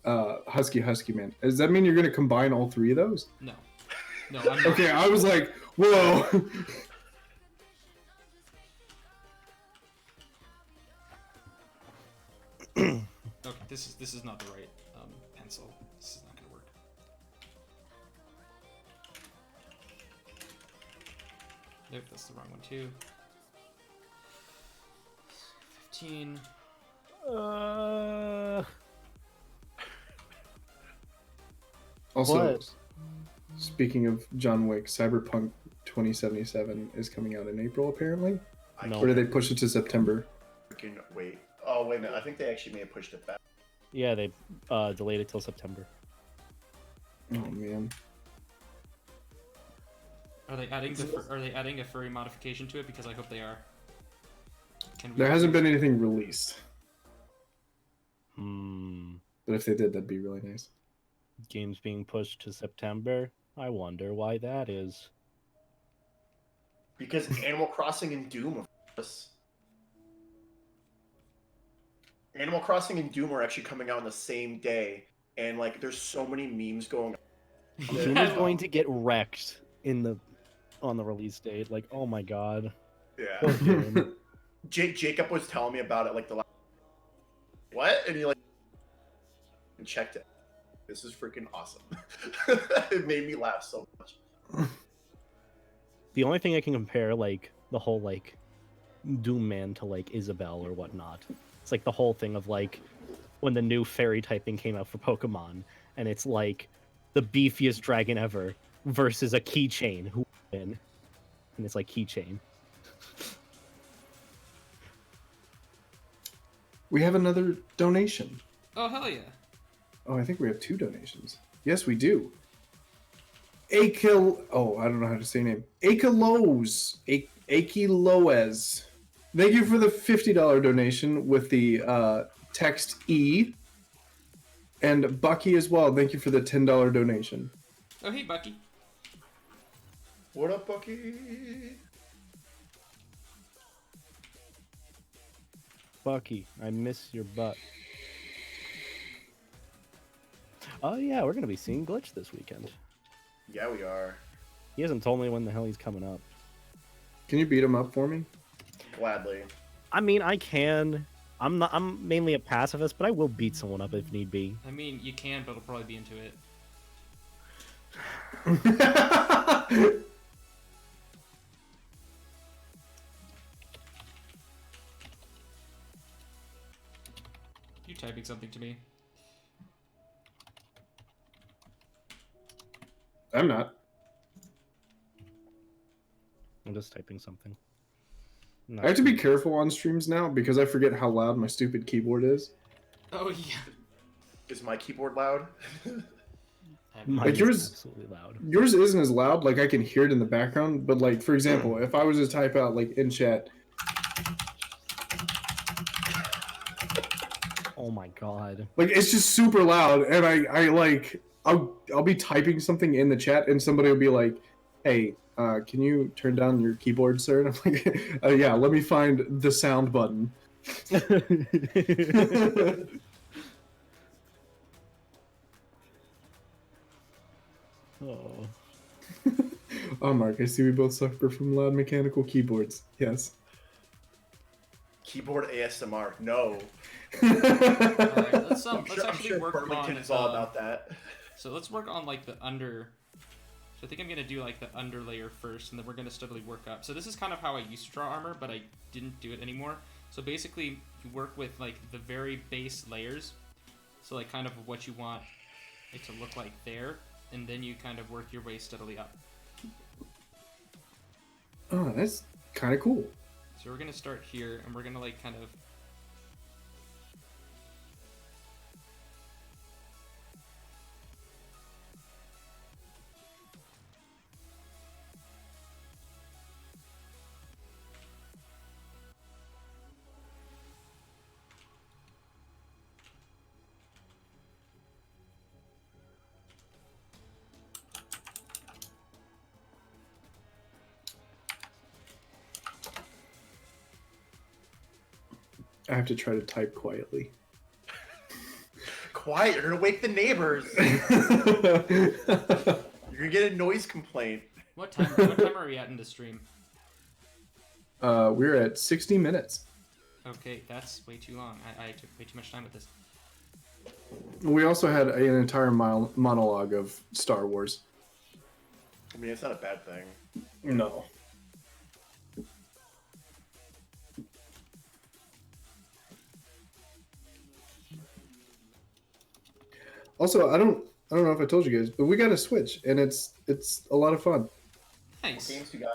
Husky Man. Does that mean you're going to combine all 3 of those? No, I'm not. Okay, I was like, whoa. Okay, this is not the right pencil. This is not gonna work. Nope, that's the wrong one too. 15. Also, What? speaking of John Wick, Cyberpunk 2077 is coming out in April, apparently. No. Or did they push it to September? Freaking wait. Oh, wait a minute. I think they actually may have pushed it back. Yeah, they delayed it till September. Oh, man. Are they adding a furry modification to it? Because I hope they are. There hasn't been anything released. Hmm. But if they did, that'd be really nice. Games being pushed to September. I wonder why that is. Because Animal Crossing and Doom, of course. Animal Crossing and Doom are actually coming out on the same day, and like, there's so many memes going on. Doom is going to get wrecked on the release date. Like, oh my god. Poor Yeah. Doom. Jacob was telling me about it like the last. What? And he like checked it. This is freaking awesome. It made me laugh so much. The only thing I can compare, like, the whole, like, Doom Man to, like, Isabelle or whatnot. It's like the whole thing of, like, when the new fairy typing came out for Pokemon, and it's like the beefiest dragon ever versus a keychain who win. And it's like keychain. We have another donation. Oh hell yeah! Oh, I think we have 2 donations. Yes, we do. Oh, I don't know how to say your name. Akiloes. Akiloes. Thank you for the $50 donation with the text E. And Bucky as well. Thank you for the $10 donation. Oh hey Bucky. What up, Bucky? Bucky, I miss your butt. Oh yeah, we're gonna be seeing Glitch this weekend. Yeah, we are. He hasn't told me when the hell he's coming up. Can you beat him up for me? Gladly. I mean, I can. I'm mainly a pacifist, but I will beat someone up if need be. I mean, you can, but I'll probably be into it. You typing something to me? I'm not. I'm just typing something. I have to be careful on streams now because I forget how loud my stupid keyboard is. Oh yeah. Is my keyboard loud? Mine Like is yours- absolutely loud. Yours isn't as loud, like I can hear it in the background, but like, for example, if I was to type out like in chat, Oh my god. like it's just super loud, and I like I'll be typing something in the chat, and somebody will be like, "Hey, can you turn down your keyboard, sir?" And I'm like, "Yeah, let me find the sound button." Oh. Oh, Mark, I see we both suffer from loud mechanical keyboards. Yes. Keyboard ASMR. No. Alright, let's I'm actually sure work Burlington on. is all about that. So let's work on like the under. So I think I'm gonna do like the under layer first, and then we're gonna steadily work up. So this is kind of how I used to draw armor, but I didn't do it anymore. So basically, you work with like the very base layers. So like kind of what you want it to look like there, and then you kind of work your way steadily up. Oh, that's kind of cool. So we're gonna start here, and we're gonna like kind of. I have to try to type quietly. Quiet, you're gonna wake the neighbors. You're gonna get a noise complaint. What time? What time are we at in the stream? We're at 60 minutes. Okay, that's way too long. I took way too much time with this. We also had an entire monologue of Star Wars. I mean, it's not a bad thing. No. Also, I don't know if I told you guys, but we got a Switch, and it's a lot of fun. Nice. What games you got?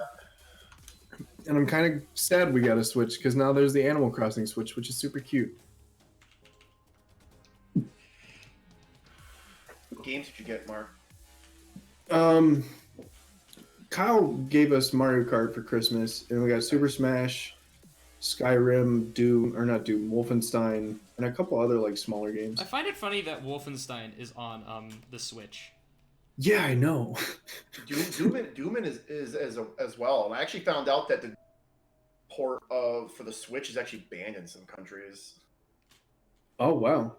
And I'm kind of sad we got a Switch because now there's the Animal Crossing Switch, which is super cute. What games did you get, Mark? Kyle gave us Mario Kart for Christmas, and we got Super Smash, Skyrim, Doom, or not Doom, Wolfenstein, and a couple other like smaller games. I find it funny that Wolfenstein is on the Switch. Yeah, I know. Doom is as well. And I actually found out that the port for the Switch is actually banned in some countries. Oh wow.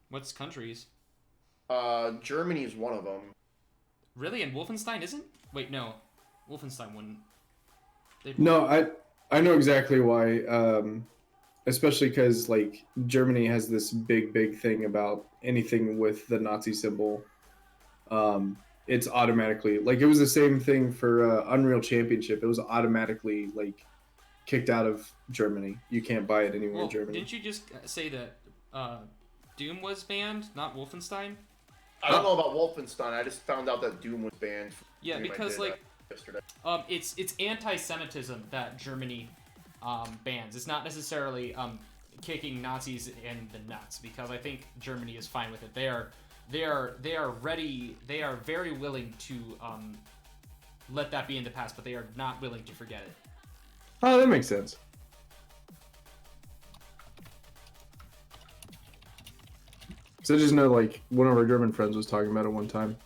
What's countries? Germany is one of them. Really? And Wolfenstein isn't? Wait, no. Wolfenstein wouldn't. No, I know exactly why. Especially because like Germany has this big thing about anything with the Nazi symbol. It's automatically like it was the same thing for Unreal Championship. It was automatically like kicked out of Germany. You can't buy it anywhere in Germany. Didn't you just say that Doom was banned, not Wolfenstein? I don't know about Wolfenstein. I just found out that Doom was banned. Yeah, because like yesterday. It's anti-Semitism that Germany bans. It's not necessarily kicking Nazis in the nuts, because I think Germany is fine with it. They are ready. They are very willing to let that be in the past, but they are not willing to forget it. Oh, that makes sense. So I just know like one of our German friends was talking about it one time.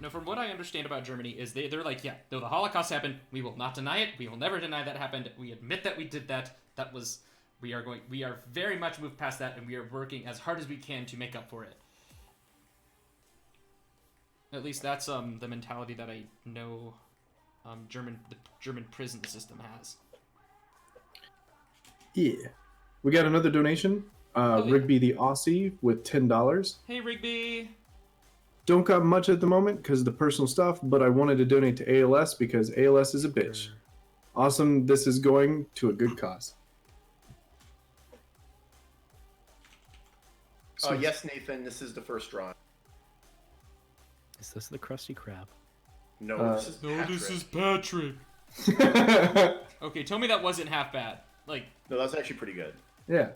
No, from what I understand about Germany is they're like, yeah, though the Holocaust happened, we will not deny it. We will never deny that happened. We admit that we did that. That was, we are very much moved past that, and we are working as hard as we can to make up for it. At least that's the mentality that I know the German prison system has. Yeah. We got another donation. Rigby the Aussie with $10. Hey, Rigby. Don't got much at the moment because of the personal stuff, but I wanted to donate to ALS because ALS is a bitch. Awesome. This is going to a good cause. Yes, Nathan, this is the first drawing. Is this the Krusty Krab? No, this is Patrick. Patrick. Okay, tell me that wasn't half bad. Like, No, that's actually pretty good. Yeah.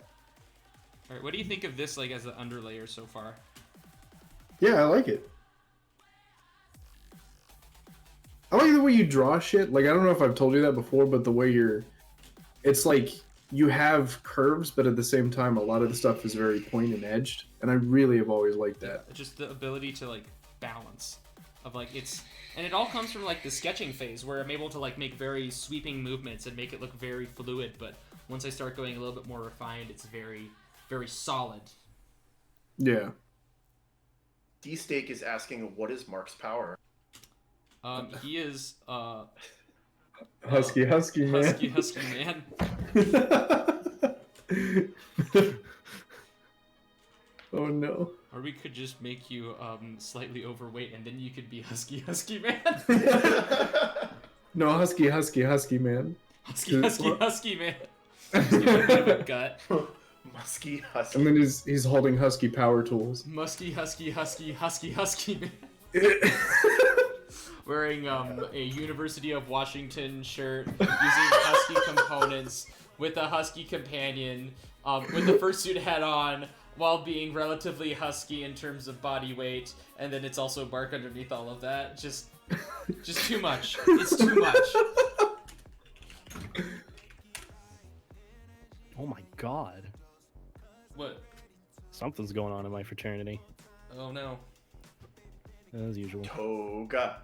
all right, what do you think of this, like, as an underlayer so far? Yeah, I like it. I like the way you draw shit. Like, I don't know if I've told you that before, but the way it's like you have curves, but at the same time, a lot of the stuff is very point and edged. And I really have always liked that. Yeah, just the ability to, like, balance. Of, like, and it all comes from, like, the sketching phase, where I'm able to, like, make very sweeping movements and make it look very fluid, but once I start going a little bit more refined, it's very, very solid. Yeah. D-Steak is asking, what is Mark's power? He is, Husky man. Husky man. Oh no. Or we could just make you, slightly overweight, and then you could be Husky man. No, Husky man. Husky man. Just give a bit of a gut. Musky husky. And then he's holding husky power tools. Musky, husky, man. Wearing a University of Washington shirt, using husky components, with a husky companion, with the fursuit hat on, while being relatively husky in terms of body weight, and then it's also Mark underneath all of that. Just too much. It's too much. Oh my god. What? Something's going on in my fraternity. Oh no. As usual. Toga.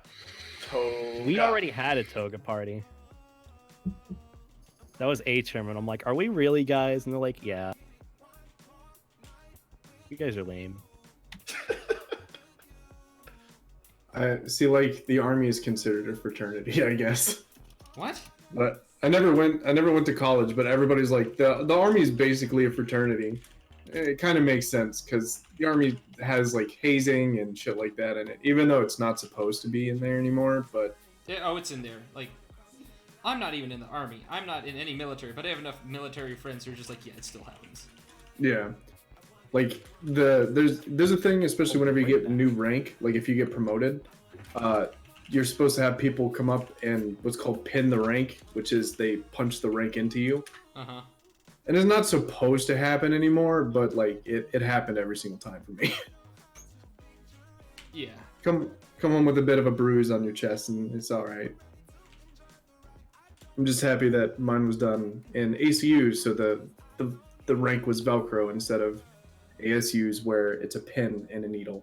We already had a toga party. That was a term, and I'm like, are we really, guys? And they're like, yeah. You guys are lame. I see, like, the army is considered a fraternity, I guess. What? But I never went to college, but everybody's like, the army is basically a fraternity. It kind of makes sense because the army has like hazing and shit like that in it, even though it's not supposed to be in there anymore. But Yeah, oh, it's in there. Like, I'm not even in the army. I'm not in any military, but I have enough military friends who are just like, yeah, it still happens. yeah, like there's a thing, especially whenever you get a new rank, like if you get promoted, you're supposed to have people come up and what's called pin the rank, which is they punch the rank into you. Uh-huh. And it's not supposed to happen anymore, but like it happened every single time for me. Yeah. Come home with a bit of a bruise on your chest, and it's all right. I'm just happy that mine was done in ACUs, so the rank was Velcro instead of ASUs, where it's a pin and a needle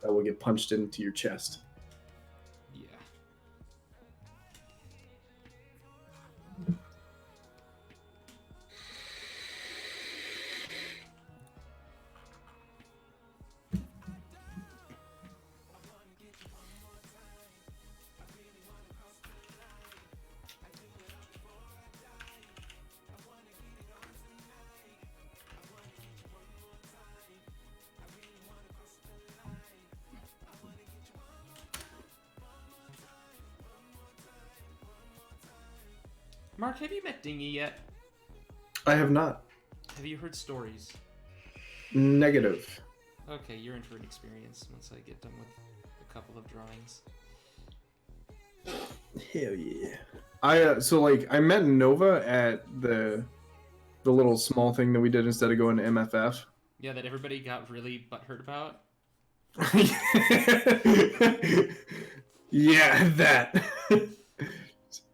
that will get punched into your chest. Yeah. Mark, have you met Dingy yet? I have not. Have you heard stories? Negative. Okay, you're in for an experience once I get done with a couple of drawings. Hell yeah. I met Nova at the little small thing that we did instead of going to MFF. Yeah, that everybody got really butthurt about. Yeah, that.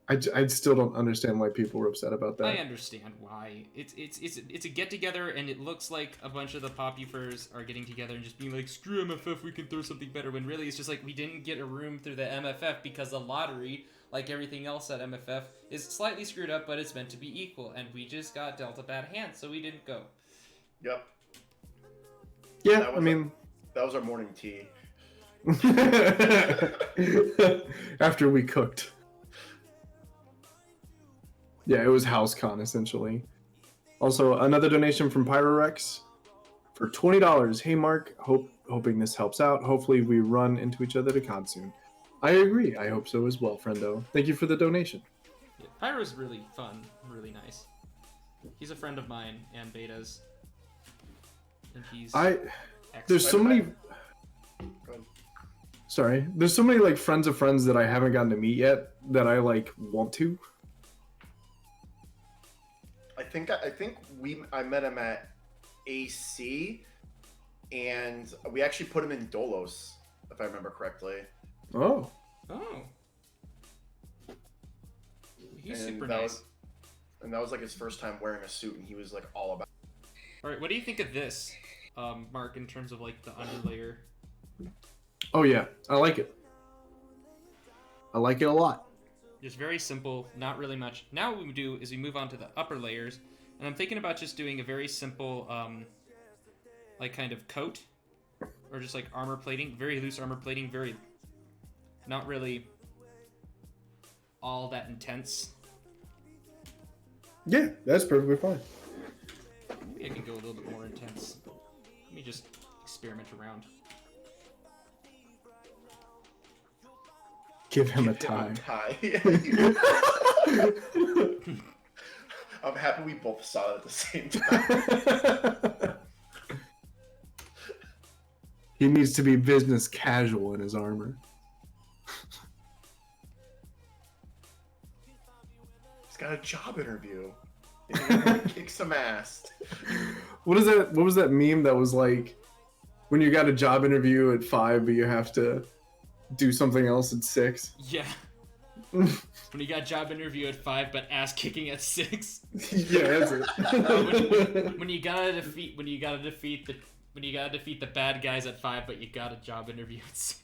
I still don't understand why people were upset about that. I understand why. It's a get together, and it looks like a bunch of the Popufers are getting together and just being like, screw MFF, we can throw something better. When really it's just like we didn't get a room through the MFF because the lottery, like everything else at MFF, is slightly screwed up, but it's meant to be equal, and we just got dealt a bad hand, so we didn't go. Yep. Yeah, That was our morning tea. after we cooked. Yeah, it was HouseCon essentially. Also, another donation from Pyrorex for $20. Hey Mark, hoping this helps out. Hopefully we run into each other at a con soon. I agree. I hope so as well, friendo. Thank you for the donation. Yeah, Pyro's really fun, really nice. He's a friend of mine and Beta's. And he's there's so many Go ahead. Sorry. There's so many like friends of friends that I haven't gotten to meet yet that I like want to. I think I met him at AC, and we actually put him in Dolos, if I remember correctly. Oh. Oh. He's And super that nice. that was like his first time wearing a suit, and he was like all about. Alright, what do you think of this, Mark, in terms of like the underlayer? Oh yeah, I like it. I like it a lot. Just very simple, not really much. Now what we do is we move on to the upper layers, and I'm thinking about just doing a very simple, like kind of coat, or just like armor plating, very loose armor plating, very, not really all that intense. Yeah, that's perfectly fine. Maybe I can go a little bit more intense. Let me just experiment around. Give him a tie. Tie. I'm happy we both saw it at the same time. He needs to be business casual in his armor. He's got a job interview. He's gonna kick some ass. What is that? What was that meme that was like when you got a job interview at 5, but you have to do something else at 6? Yeah. When you got job interview at 5, but ass kicking at 6. Yeah, that's it. When you gotta defeat the bad guys at 5, but you got a job interview at 6.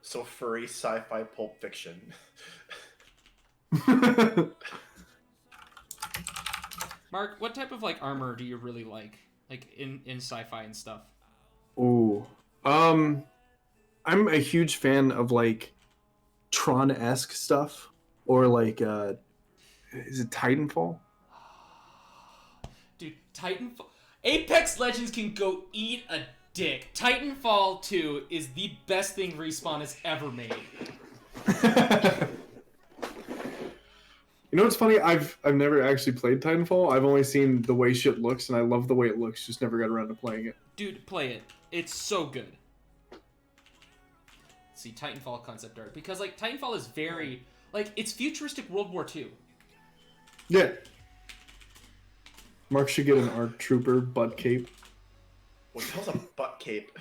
So furry sci-fi Pulp Fiction. Mark, what type of like armor do you really like in sci-fi and stuff? Ooh. I'm a huge fan of like Tron-esque stuff, or like is it Titanfall? Dude, Titanfall. Apex Legends can go eat a dick. Titanfall 2 is the best thing Respawn has ever made. You know what's funny? I've never actually played Titanfall. I've only seen the way shit looks, and I love the way it looks. Just never got around to playing it. Dude, play it. It's so good. See, Titanfall concept art. Because, like, Titanfall is very... Like, it's futuristic World War II. Yeah. Mark should get an ARC Trooper butt cape. What the hell's a butt cape?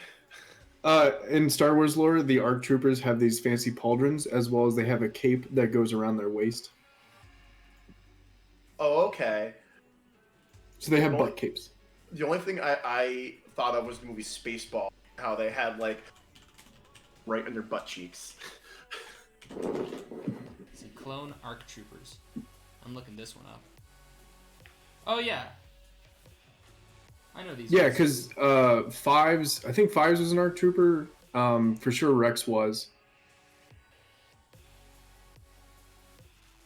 In Star Wars lore, the ARC Troopers have these fancy pauldrons, as well as they have a cape that goes around their waist. Oh, okay. So they have butt capes. The only thing I thought of was the movie Spaceball. How they had, like, right in their butt cheeks. See, clone ARC Troopers. I'm looking this one up. Oh, yeah. I know these Yeah, guys. because Fives, I think Fives was an ARC Trooper. For sure Rex was.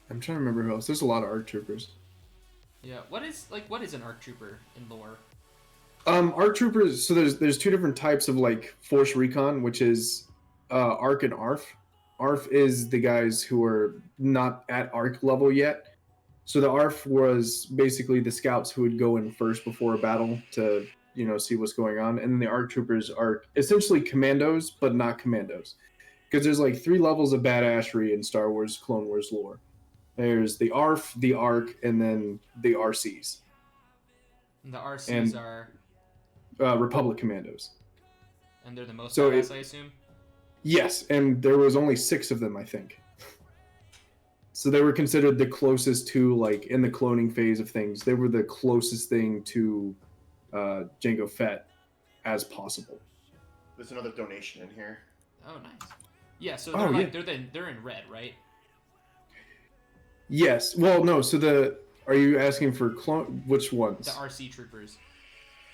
I'm trying to remember who else. There's a lot of ARC Troopers. Yeah, what is an ARC Trooper in lore? ARC Troopers, so there's two different types of like Force Recon, which is ARC and ARF. ARF is the guys who are not at ARC level yet. So the ARF was basically the scouts who would go in first before a battle to, see what's going on. And then the ARC Troopers are essentially commandos, but not commandos. Because there's like 3 levels of badassery in Star Wars Clone Wars lore. There's the ARF, the ARC, and then the RCs. The RCs are... Republic Commandos. And they're the most So badass, I assume? Yes, and there was only 6 of them, I think. So they were considered the closest to, like, in the cloning phase of things, they were the closest thing to Jango Fett as possible. There's another donation in here. Oh, nice. Yeah, so they're they're in red, right? Yes. Well, no. So are you asking for which ones? The RC Troopers.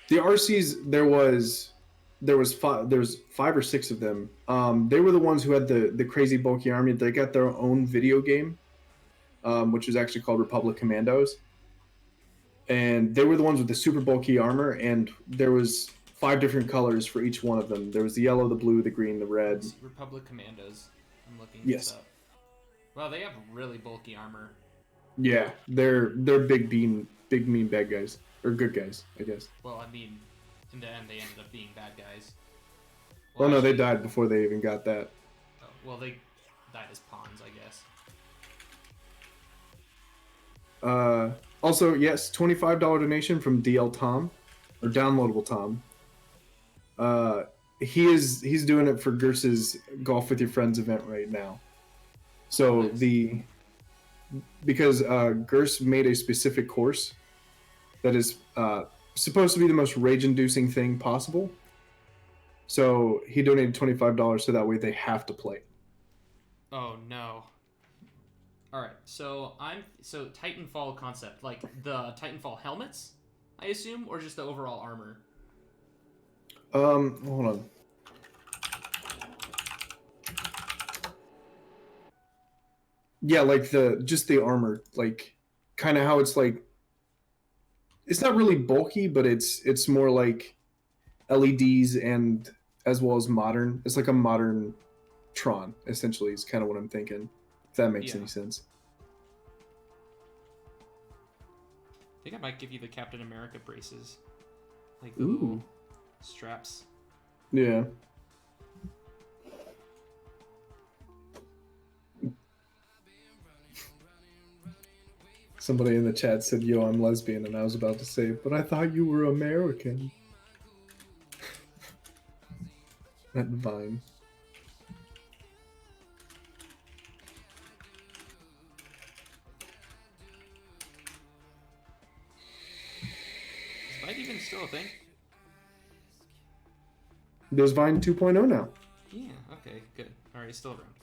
The RCs, there was 5 or 6 of them. They were the ones who had the crazy bulky army. They got their own video game, which was actually called Republic Commandos. And they were the ones with the super bulky armor, and there was 5 different colors for each one of them. There was the yellow, the blue, the green, the red. Republic Commandos. I'm looking Yes. this up. Wow, they have really bulky armor. Yeah, they're big mean bad guys, or good guys, I guess. Well, I mean, in the end, they ended up being bad guys. Well, no, they actually- died before they even got that. Oh, well, they died as pawns, I guess. Also, yes, $25 donation from DL Tom, or Downloadable Tom. He's doing it for Gerse's Golf with Your Friends event right now. So Nice. because Gerse made a specific course that is supposed to be the most rage-inducing thing possible. So he donated $25 so that way they have to play. Oh no. All right, so Titanfall concept, like the Titanfall helmets, I assume, or just the overall armor. Hold on. Yeah, like just the armor, like kind of how it's like. It's not really bulky, but it's more like LEDs and as well as modern. It's like a modern Tron, essentially, is kind of what I'm thinking. If that makes Yeah. any sense. I think I might give you the Captain America braces. Like Ooh. little straps. Yeah. Somebody in the chat said, "Yo, I'm lesbian," and I was about to say, "But I thought you were American." That Vine. Is Vine even still a thing? There's Vine 2.0 now. Yeah, okay, good. Alright, it's still around.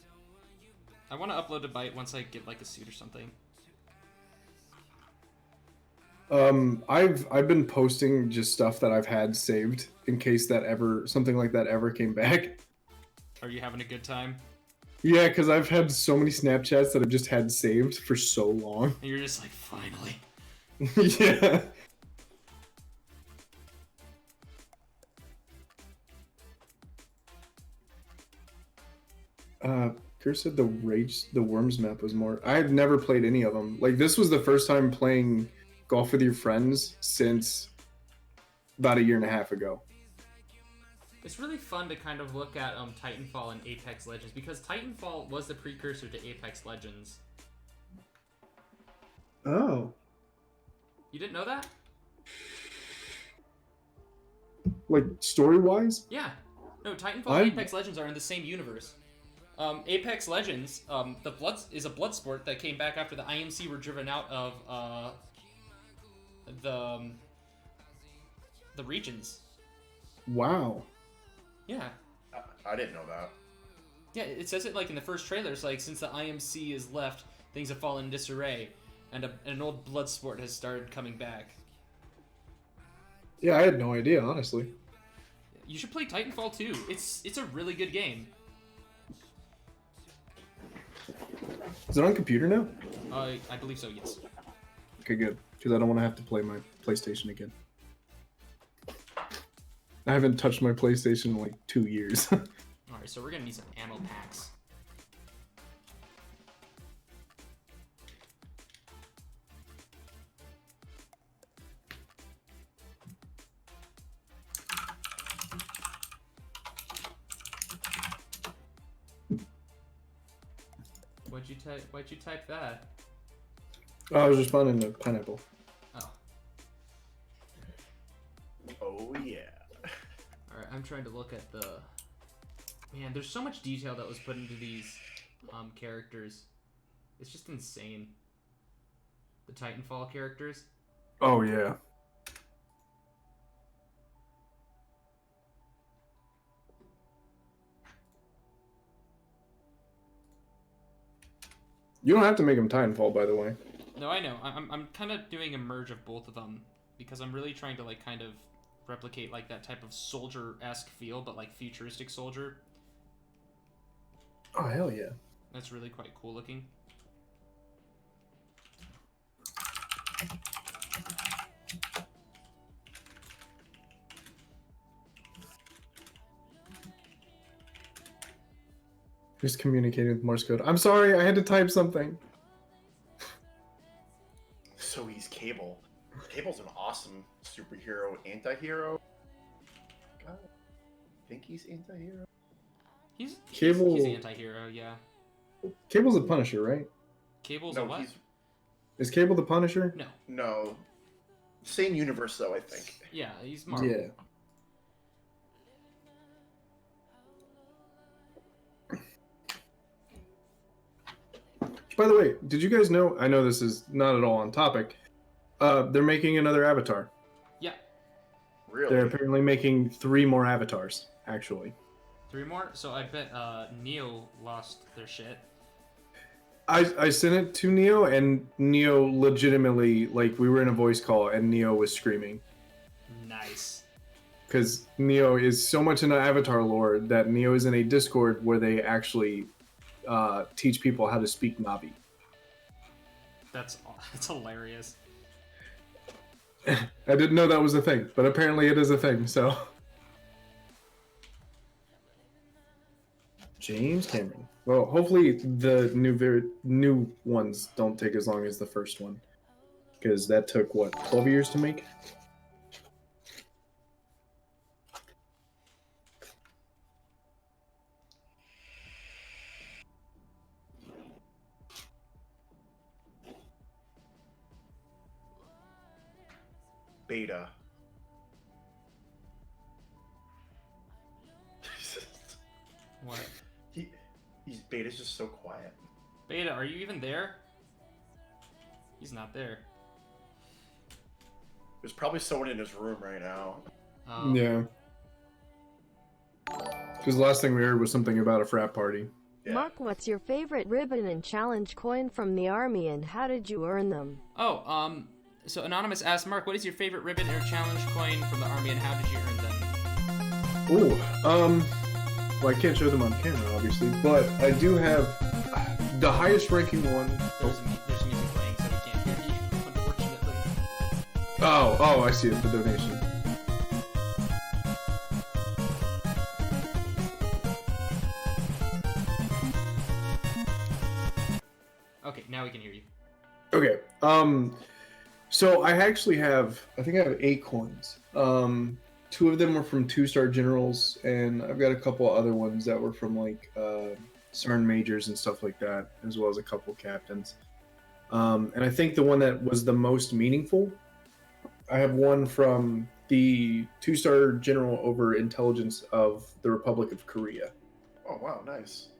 I want to upload a Byte once I get like a suit or something. I've been posting just stuff that I've had saved in case that ever something like that ever came back. Are you having a good time? Yeah, because I've had so many Snapchats that I've just had saved for so long. And you're just like, finally. Yeah. Chris said the Worms map was more. I had never played any of them. Like this was the first time playing golf with your friends since about a year and a half ago. It's really fun to kind of look at Titanfall and Apex Legends because Titanfall was the precursor to Apex Legends. Oh. You didn't know that? Like story wise? Yeah. No, Titanfall and Apex Legends are in the same universe. Apex Legends, is a blood sport that came back after the IMC were driven out of the regions. Wow. Yeah. I didn't know that. Yeah, it says it like in the first trailer. It's like since the IMC is left, things have fallen in disarray, and an old blood sport has started coming back. Yeah, I had no idea, honestly. You should play Titanfall 2. It's a really good game. Is it on computer now? I believe so, yes. Okay, good. Because I don't want to have to play my PlayStation again. I haven't touched my PlayStation in like 2 years. Alright, so we're gonna need some ammo packs. Why'd you type that? I was responding to Pineapple. Oh. Oh yeah. Alright, I'm trying to look at the... Man, there's so much detail that was put into these characters. It's just insane. The Titanfall characters. Oh, yeah. You don't have to make them Titanfall, by the way. No, I know. I'm kind of doing a merge of both of them because I'm really trying to like kind of replicate like that type of soldier-esque feel, but like futuristic soldier. Oh, hell yeah. That's really quite cool looking. Just communicating with Morse code. I'm sorry, I had to type something. So he's Cable. Cable's an awesome superhero, anti-hero. God, I think he's anti-hero. He's Cable- he's anti-hero, yeah. Cable's a Punisher, right? Cable's No, a what? he's Is Cable the Punisher? No. no. Same universe though, I think. Yeah, he's Marvel. Yeah. By the way, did you guys know? I know this is not at all on topic. They're making another Avatar. Yeah. Really? They're apparently making 3 more Avatars, actually. 3 more? So I bet Neo lost their shit. I sent it to Neo, and Neo legitimately, like, we were in a voice call, and Neo was screaming. Nice. Because Neo is so much into Avatar lore that Neo is in a Discord where they actually teach people how to speak Navi. That's hilarious. I didn't know that was a thing, but apparently it is a thing, so... James Cameron. Well, hopefully the new ones don't take as long as the first one, because that took what 12 years to make. Beta. What? Beta's just so quiet. Beta, are you even there? He's not there. There's probably someone in his room right now. Yeah. Because the last thing we heard was something about a frat party. Yeah. Mark, what's your favorite ribbon and challenge coin from the army, and how did you earn them? Oh, so Anonymous asked, Mark, what is your favorite ribbon or challenge coin from the army, and how did you earn them? Ooh, well, I can't show them on camera, obviously, but I do have the highest ranking one. There's music playing, so we can't hear you, unfortunately. Oh, I see it, the donation. Okay, now we can hear you. Okay, so I actually have, I think I have 8 coins. 2 of them were from 2-star generals, and I've got a couple other ones that were from like CERN majors and stuff like that, as well as a couple captains. And I think the one that was the most meaningful, I have one from the 2-star general over intelligence of the Republic of Korea. Oh wow, nice.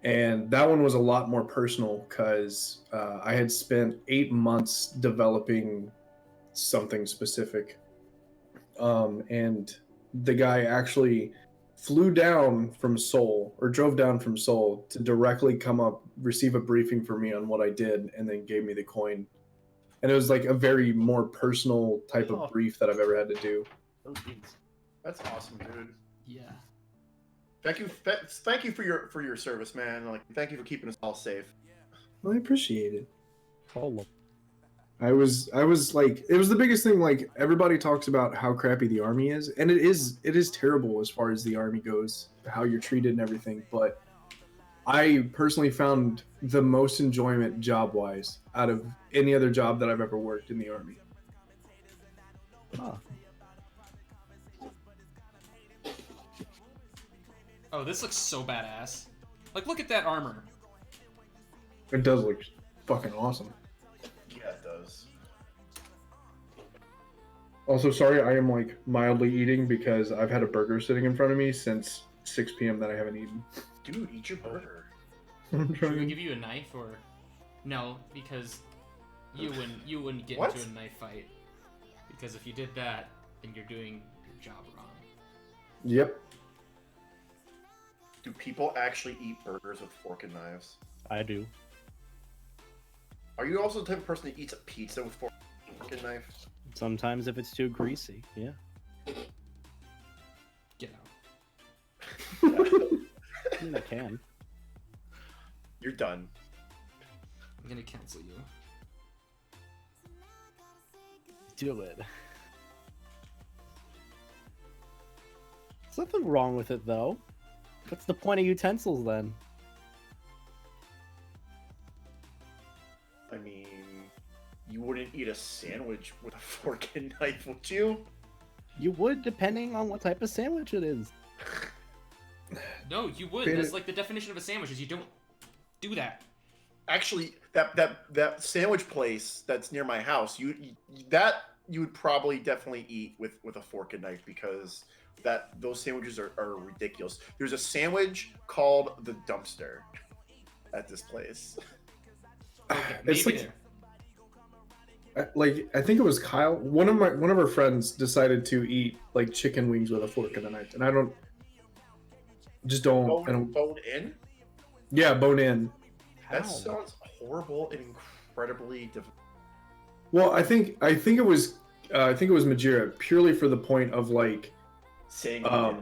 And that one was a lot more personal because I had spent 8 months developing something specific. And the guy actually flew down from Seoul, or drove down from Seoul, to directly come up, receive a briefing for me on what I did, and then gave me the coin. And it was like a very more personal type of brief that I've ever had to do. That's awesome, dude. Yeah. Thank you for your service, man. Like, thank you for keeping us all safe. Well, I appreciate it. Oh, I was like, it was the biggest thing. Like, everybody talks about how crappy the army is, and it is terrible as far as the army goes, how you're treated and everything. But I personally found the most enjoyment job-wise out of any other job that I've ever worked in the army. huh. Oh, this looks so badass. Like, look at that armor. It does look fucking awesome. Yeah, it does. Also, sorry, I am like mildly eating because I've had a burger sitting in front of me since 6 p.m. that I haven't eaten. Dude, eat your burger. I'm Should we trying. give you a knife, or no? Because you wouldn't get What? into a knife fight. Because if you did that, then you're doing your job wrong. Yep. Do people actually eat burgers with fork and knives? I do. Are you also the type of person that eats a pizza with fork and knife? Sometimes if it's too greasy, yeah. Get out. I mean, I can. You're done. I'm gonna cancel you. Do it. There's nothing wrong with it, though. What's the point of utensils, then? I mean, you wouldn't eat a sandwich with a fork and knife, would you? You would, depending on what type of sandwich it is. No, you would. Beta- That's like the definition of a sandwich. Is you don't do that. Actually, that sandwich place that's near my house, you would probably definitely eat with a fork and knife, because those sandwiches are ridiculous. There's a sandwich called the dumpster at this place. Okay, It's maybe like- there. I think it was Kyle. One of our friends decided to eat like chicken wings with a fork and a knife, and I don't. Bone in? Yeah, bone in. That How? sounds horrible and incredibly difficult. Well, I think it was Majira, purely for the point of like, Saying well,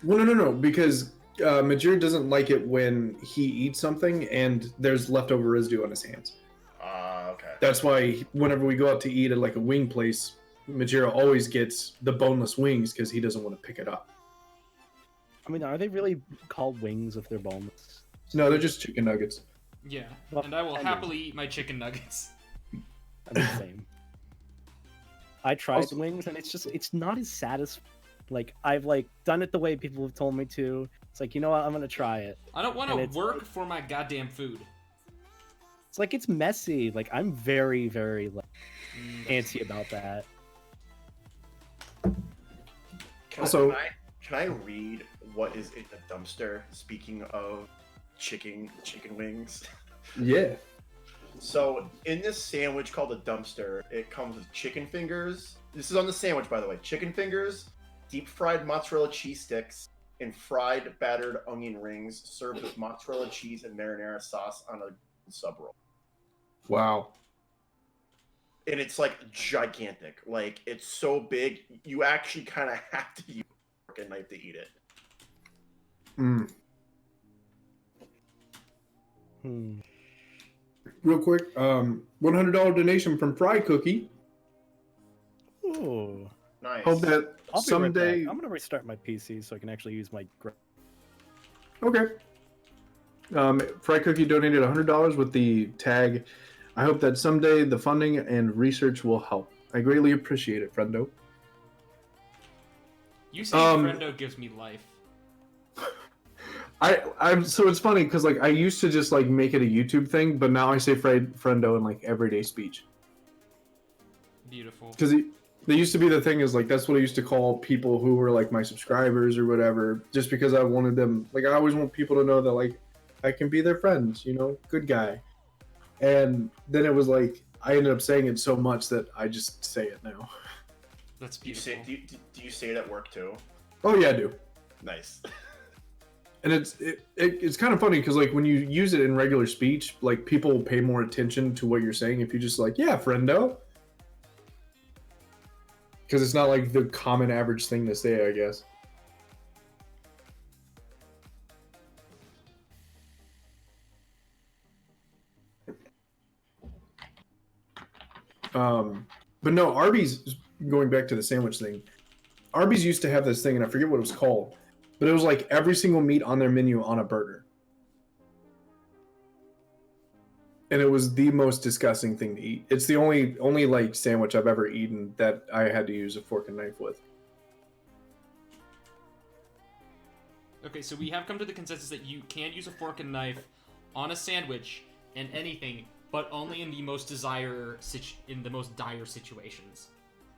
no, because Majira doesn't like it when he eats something and there's leftover residue on his hands. Okay. That's why whenever we go out to eat at like a wing place, Majira always gets the boneless wings because he doesn't want to pick it up. mean, are they really called wings if they're boneless? No, they're just chicken nuggets. Yeah, Well, and I will I mean- happily eat my chicken nuggets. I'm the same. I tried Also- wings, and it's not as satisfying. Like, I've like done it the way people have told me to. It's like, you know what, I'm gonna try it. I don't want And to it's work like- for my goddamn food. It's like it's messy. Like, I'm very, very like, That's- antsy about that. Also- can I read what is in the dumpster? Speaking of chicken wings. Yeah. So in this sandwich called a dumpster, it comes with chicken fingers. This is on the sandwich, by the way. Chicken fingers, deep fried mozzarella cheese sticks, and fried battered onion rings served with mozzarella cheese and marinara sauce on a sub roll. Wow. And it's like gigantic. Like it's so big, you actually kind of have to use a fork and knife to eat it. Mm. Hmm. Real quick, $100 donation from Fry Cookie. Ooh. Nice. Hope that I'll be right back. someday. I'm gonna restart my PC so I can actually use my. Okay. Fry Cookie donated $100 with the tag. I hope that someday the funding and research will help. I greatly appreciate it, friendo. You saying Um, friendo gives me life. I'm so it's funny because like I used to just like make it a YouTube thing, but now I say friendo in like everyday speech Beautiful. because they used to be the thing is like that's what I used to call people who were like my subscribers or whatever, just because I wanted them like I always want people to know that like I can be their friends, you know, good guy. And then it was like I ended up saying it so much that I just say it now. That's Do you beautiful. say do you say it at work too? Oh yeah, I do. Nice. And it's kind of funny because like when you use it in regular speech, like people pay more attention to what you're saying if you just like yeah, friendo. Because it's not like the common average thing to say, I guess. But no, Arby's, going back to the sandwich thing, Arby's used to have this thing, and I forget what it was called, but it was like every single meat on their menu on a burger. And it was the most disgusting thing to eat. It's the only like sandwich I've ever eaten that I had to use a fork and knife with. Okay, so we have come to the consensus that you can use a fork and knife on a sandwich and anything, but only in the most in the most dire situations.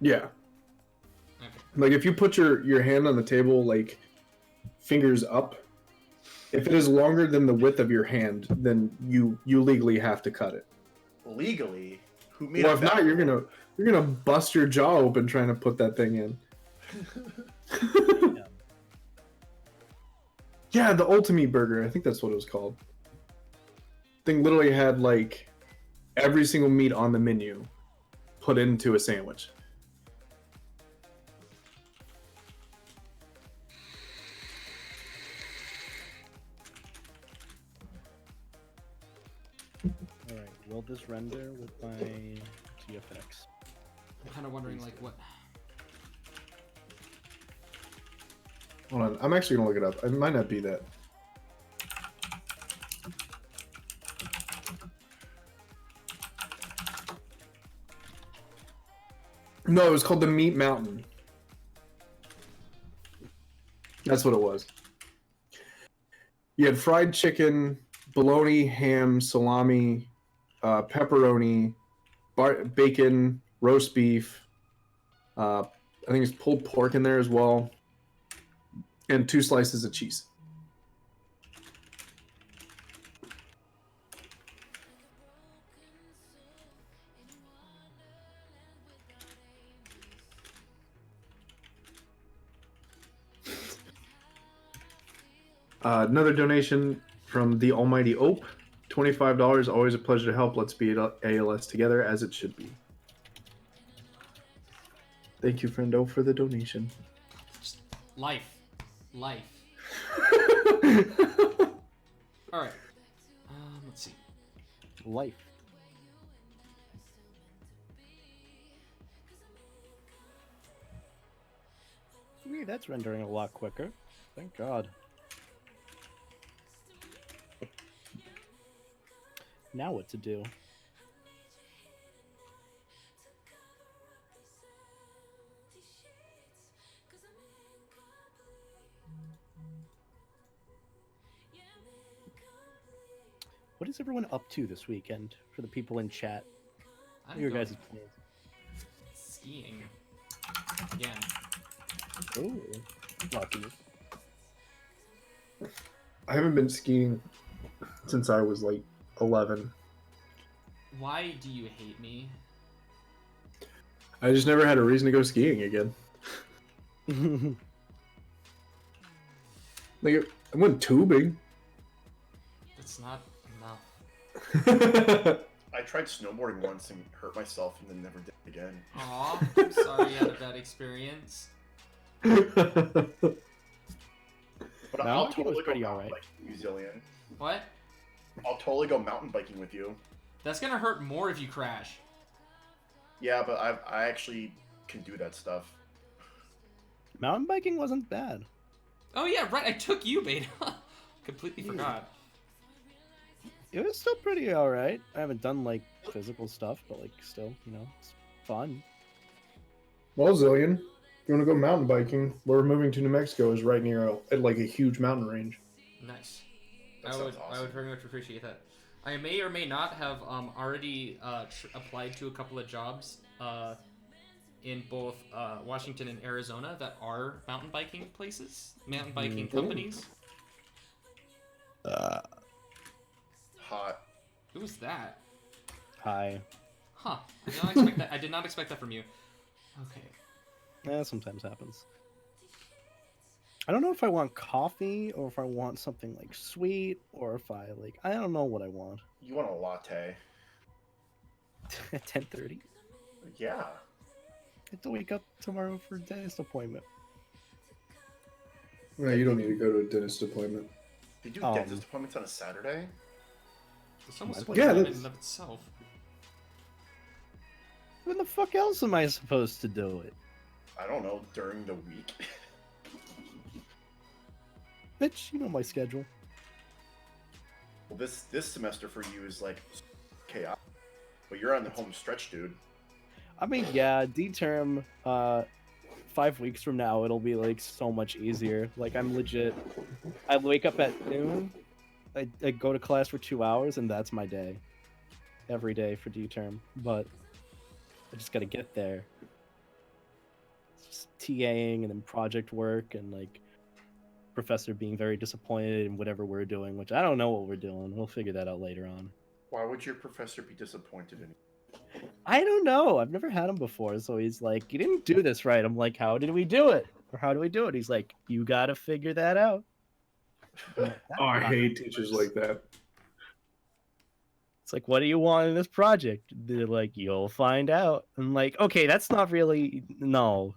Yeah. Okay. Like if you put your hand on the table, like fingers up, if it is longer than the width of your hand, then you legally have to cut it. Legally, who made Well, up if not, that you're rule? gonna bust your jaw open trying to put that thing in. Yeah, the Ultimate Burger. I think that's what it was called. Thing literally had like every single meat on the menu put into a sandwich. All right. Will this render with my TFX? I'm kind of wondering, like, what. Hold on, I'm actually gonna look it up. It might not be that. No, it was called the Meat Mountain. That's what it was. You had fried chicken, bologna, ham, salami, pepperoni, bacon, roast beef. I think it's pulled pork in there as well, and 2 slices of cheese. Another donation from the Almighty Ope, $25. Always a pleasure to help. Let's be ALS together as it should be. Thank you, friendo, for the donation. Just life. Life. Alright. Let's see. Life. That's rendering a lot quicker. Thank God. Now what to do? What is everyone up to this weekend for the people in chat? I'm Your going guys' plans. skiing again. Ooh, lucky. I haven't been skiing since I was like 11. Why do you hate me? I just never had a reason to go skiing again. Like, I went tubing. That's not enough. I tried snowboarding once and hurt myself and then never did it again. Aw, I'm sorry you had a bad experience. But Mountain I'll biking was totally go pretty mountain alright. biking with you, Zillion. What? I'll totally go mountain biking with you. That's gonna hurt more if you crash. Yeah, but I actually can do that stuff. Mountain biking wasn't bad. Oh yeah, right, I took you, Beta. Completely forgot. It was still pretty alright. I haven't done like physical stuff, but like still, it's fun. Well, Zillion, if you want to go mountain biking, we're moving to New Mexico. Is right near like a huge mountain range. Nice. That I sounds would awesome. very much appreciate that. I may or may not have already applied to a couple of jobs in both Washington and Arizona that are mountain biking places, mountain biking companies. Hot. Who was that? Hi. Huh. I did not expect that. I did not expect that from you. Okay. That sometimes happens. I don't know if I want coffee or if I want something like sweet or if I don't know what I want. You want a latte? At 10:30. Yeah. I have to wake up tomorrow for a dentist appointment. No, you don't need to go to a dentist appointment. They do Um, dentist appointments on a Saturday? It's almost a Yeah, crime in that's- and of itself. When the fuck else am I supposed to do it? I don't know, during the week. Bitch, you know my schedule. Well, this semester for you is like chaos. But you're on the home stretch, dude. I mean, yeah, D term, 5 weeks from now, it'll be like so much easier. Like, I'm legit. I wake up at noon, I go to class for 2 hours, and that's my day. Every day for D term. But I just gotta get there. It's just TAing and then project work and like professor being very disappointed in whatever we're doing, which I don't know what we're doing. We'll figure that out later on. Why would your professor be disappointed in you? I don't know. I've never had him before, so he's like, "You didn't do this right." I'm like, "How did we do it? Or how do we do it?" He's like, "You gotta figure that out." I'm like, "That's Oh, I not hate how it teachers works." like that. It's like, "What do you want in this project?" They're like, "You'll find out." I'm like, "Okay, that's not really. No.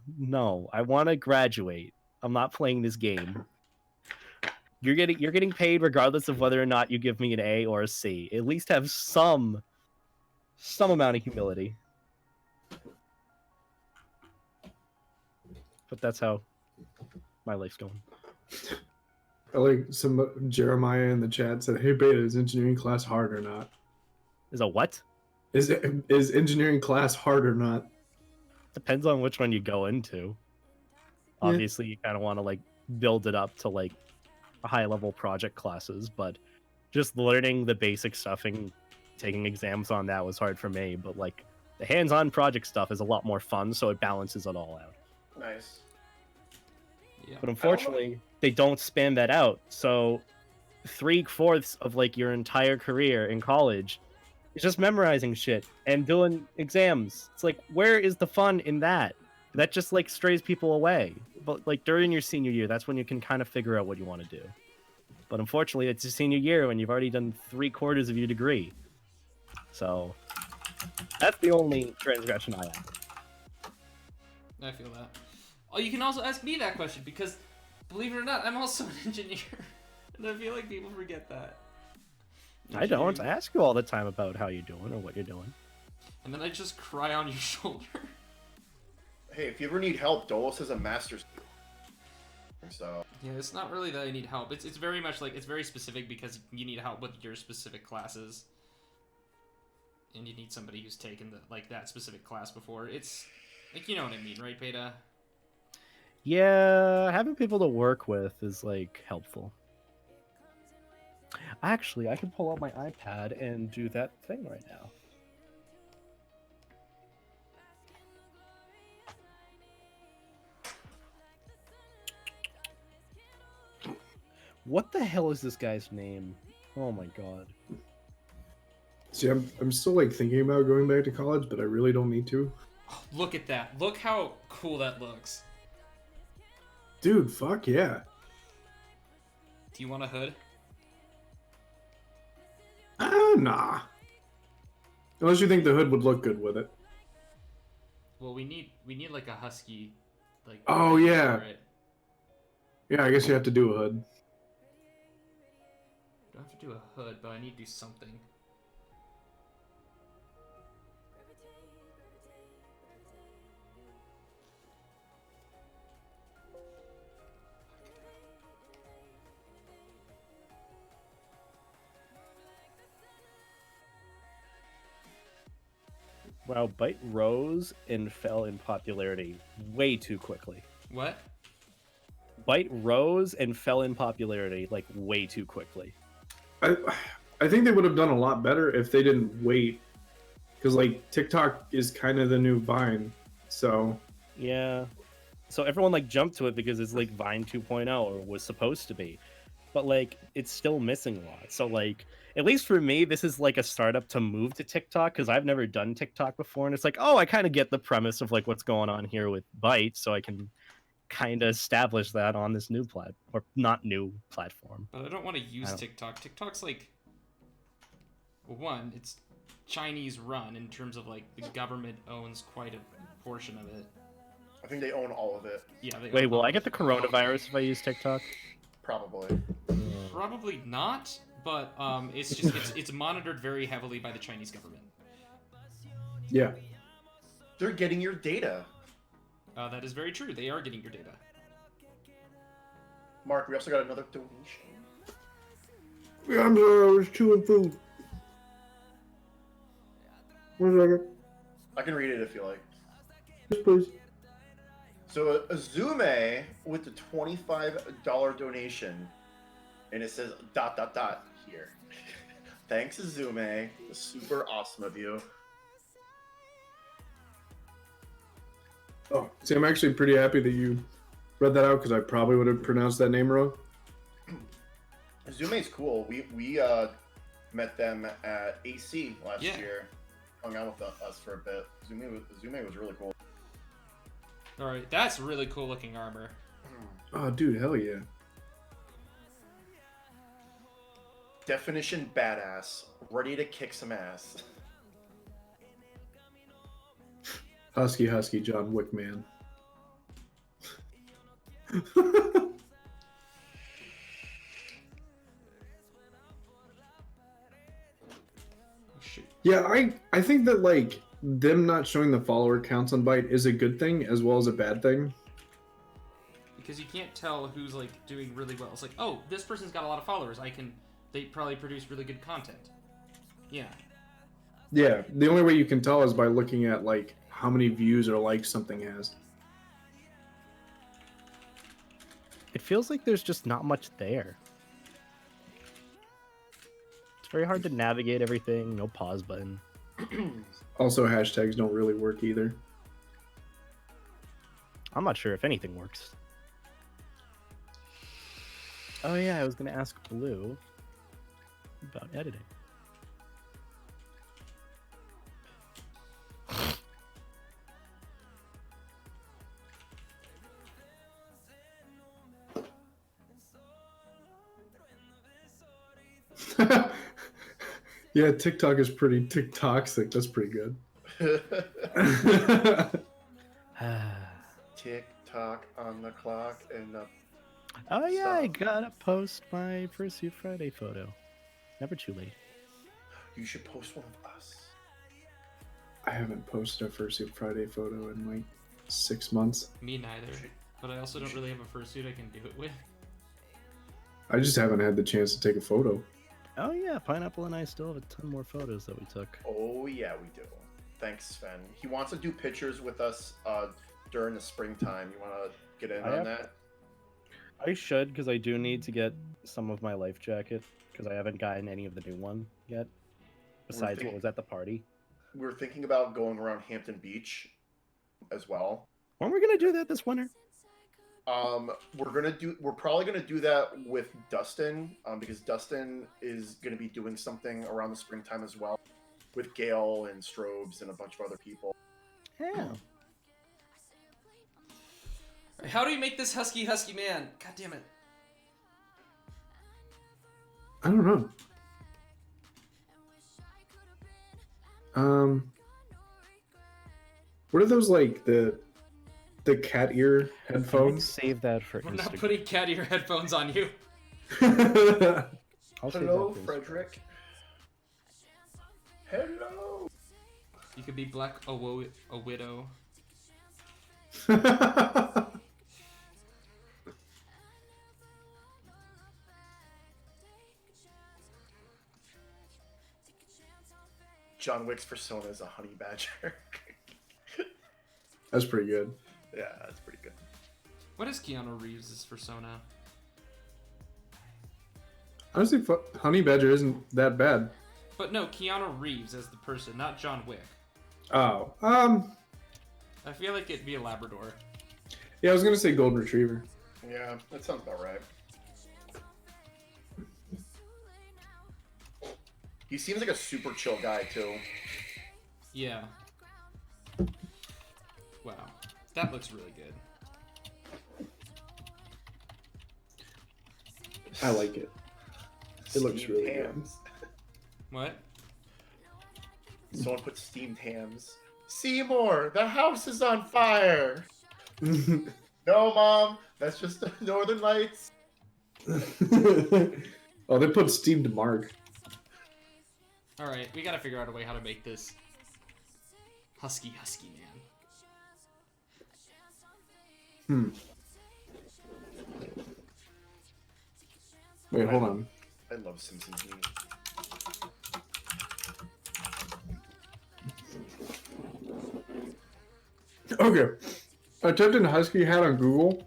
I want to graduate. I'm not playing this game. You're getting paid regardless of whether or not you give me an A or a C. At least have some amount of humility." But that's how my life's going. I like some Jeremiah in the chat said, "Hey Beta, is engineering class hard or not? Is a what? Is engineering class hard or not?" Depends on which one you go into. Yeah. Obviously, you kind of want to like build it up to like high level project classes, but just learning the basic stuff and taking exams on that was hard for me. But like the hands-on project stuff is a lot more fun, so it balances it all out. Nice. Yeah. But unfortunately, they don't span that out. So 3/4 of like your entire career in college is just memorizing shit and doing exams. It's like, where is the fun in that? That just like strays people away. But like during your senior year, that's when you can kind of figure out what you want to do. But unfortunately, it's your senior year when you've already done 3/4 of your degree. So that's the only transgression I have. I feel that. Oh, you can also ask me that question because, believe it or not, I'm also an engineer, and I feel like people forget that. I don't. I Engineering. ask you all the time about how you're doing or what you're doing. And then I just cry on your shoulder. Hey, if you ever need help, Dolos has a master's. So Yeah, it's not really that I need help. It's very much like it's very specific because you need help with your specific classes. and you need somebody who's taken that specific class before. It's like, you know what I mean, right, Beta? Yeah, having people to work with is like helpful. Actually, I can pull out my iPad and do that thing right now. What the hell is this guy's name? Oh my god. See, I'm still like thinking about going back to college, but I really don't need to. Oh, look at that. Look how cool that looks. Dude, fuck yeah. Do you want a hood? Nah. Unless you think the hood would look good with it. Well, we need like a husky, like. Oh, yeah. Right. Yeah, I guess you have to do a hood. I don't have to do a hood, but I need to do something. Wow, Byte rose and fell in popularity way too quickly. What? Byte rose and fell in popularity like way too quickly. I think they would have done a lot better if they didn't wait, because like TikTok is kind of the new Vine, so Yeah. So everyone like jumped to it because it's like Vine 2.0 or was supposed to be. But like it's still missing a lot. So like at least for me, this is like a startup to move to TikTok because I've never done TikTok before, and it's like, oh, I kind of get the premise of like what's going on here with Byte, so I can kind of establish that on this new or not new platform. But I don't want to use TikTok. TikTok's like, well, one, it's Chinese run in terms of like the government owns quite a portion of it. I think they own all of it. Yeah. Wait, will I get the coronavirus if I use TikTok? Probably. Probably not, but it's just it's monitored very heavily by the Chinese government. yeah. They're getting your data. That is very true. They are getting your data. Mark, we also got another donation. Yeah, I'm sorry, I was chewing food. 1 second. I can read it if you like. Yes, please. So Azume with the $25 donation, and it says ... here. Thanks, Azume. Super awesome of you. Oh, see, I'm actually pretty happy that you read that out because I probably would have pronounced that name wrong. Azume's cool. We met them at AC last year. Hung out with us for a bit. Azume was really cool. All right, that's really cool looking armor. Oh, dude, hell yeah. Definition badass. Ready to kick some ass. Husky, John Wick, man. Yeah, I think that like them not showing the follower counts on Byte is a good thing as well as a bad thing. Because you can't tell who's like doing really well. It's like, oh, this person's got a lot of followers. They probably produce really good content. Yeah. Yeah, the only way you can tell is by looking at like how many views or likes something has. It feels like there's just not much there. It's very hard to navigate everything, no pause button. Also, hashtags don't really work either. I'm not sure if anything works. Oh yeah, I was gonna ask Blue about editing. Yeah, TikTok is pretty TikToxic. That's pretty good. TikTok on the clock and the Oh yeah, I stuff. gotta post my Fursuit Friday photo. Never too late. You should post one of us. I haven't posted a Fursuit Friday photo in like 6 months. Me neither. But I also don't really have a fursuit I can do it with. I just haven't had the chance to take a photo. Oh yeah, Pineapple and I still have a ton more photos that we took. Oh yeah, we do. Thanks, Sven. He wants to do pictures with us during the springtime. You want to get in on that? I should, because I do need to get some of my life jacket, because I haven't gotten any of the new one yet. Besides what was at the party. We're thinking about going around Hampton Beach as well. When are we gonna do that this winter? We're probably gonna do that with Dustin, because Dustin is gonna be doing something around the springtime as well, with Gail and Strobes and a bunch of other people. Yeah. How do you make this husky man? God damn it. I don't know. What are those, like, the cat ear headphones? Save that for We're Instagram. not putting cat ear headphones on you. I'll save Hello, that for Instagram. Frederick. Hello. You could be Black a Widow. John Wick's persona is a honey badger. That's pretty good. Yeah, that's pretty good. What is Keanu Reeves' persona? Honestly, Honey Badger isn't that bad. But no, Keanu Reeves as the person, not John Wick. Oh, I feel like it'd be a Labrador. yeah, I was gonna say Golden Retriever. Yeah, that sounds about right. He seems like a super chill guy too. Yeah. Wow. That looks really good. I like it. It looks Steamed really hams. What? Someone put steamed hams. Seymour, the house is on fire. good. No, Mom, that's just the Northern Lights. Oh, they put steamed Mark. Alright, we gotta figure out a way how to make this husky man. Wait, hold on. I love Simpsons memes. Okay. I typed in husky hat on Google,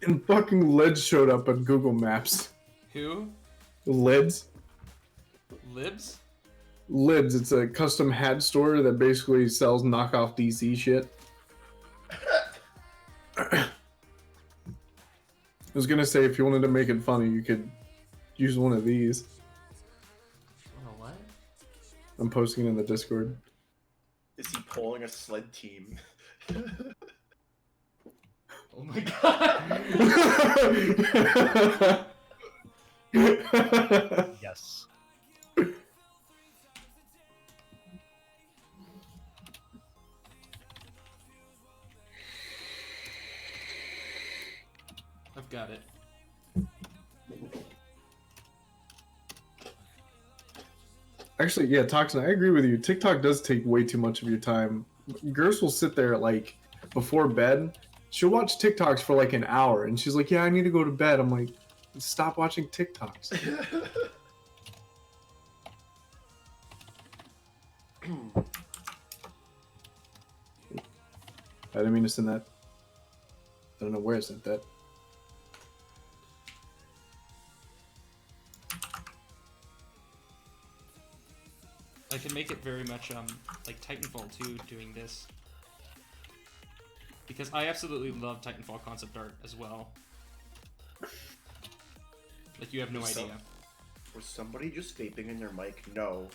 and fucking Lids showed up on Google Maps. Who? Lids? Libs? Lids. It's a custom hat store that basically sells knockoff DC shit. I was gonna say, if you wanted to make it funny, you could use one of these. Oh, what? I'm posting it in the Discord. Is he pulling a sled team? Oh my god! Yes. I've got it. Actually, yeah, Toxin, I agree with you. TikTok does take way too much of your time. Girls will sit there, like, before bed. She'll watch TikToks for, like, an hour, and she's like, yeah, I need to go to bed. I'm like, stop watching TikToks. I didn't mean to send that. I don't know where I sent that. I can make it very much like Titanfall 2 doing this. Because I absolutely love Titanfall concept art as well. Like, you have no idea. Was somebody just vaping in their mic? No.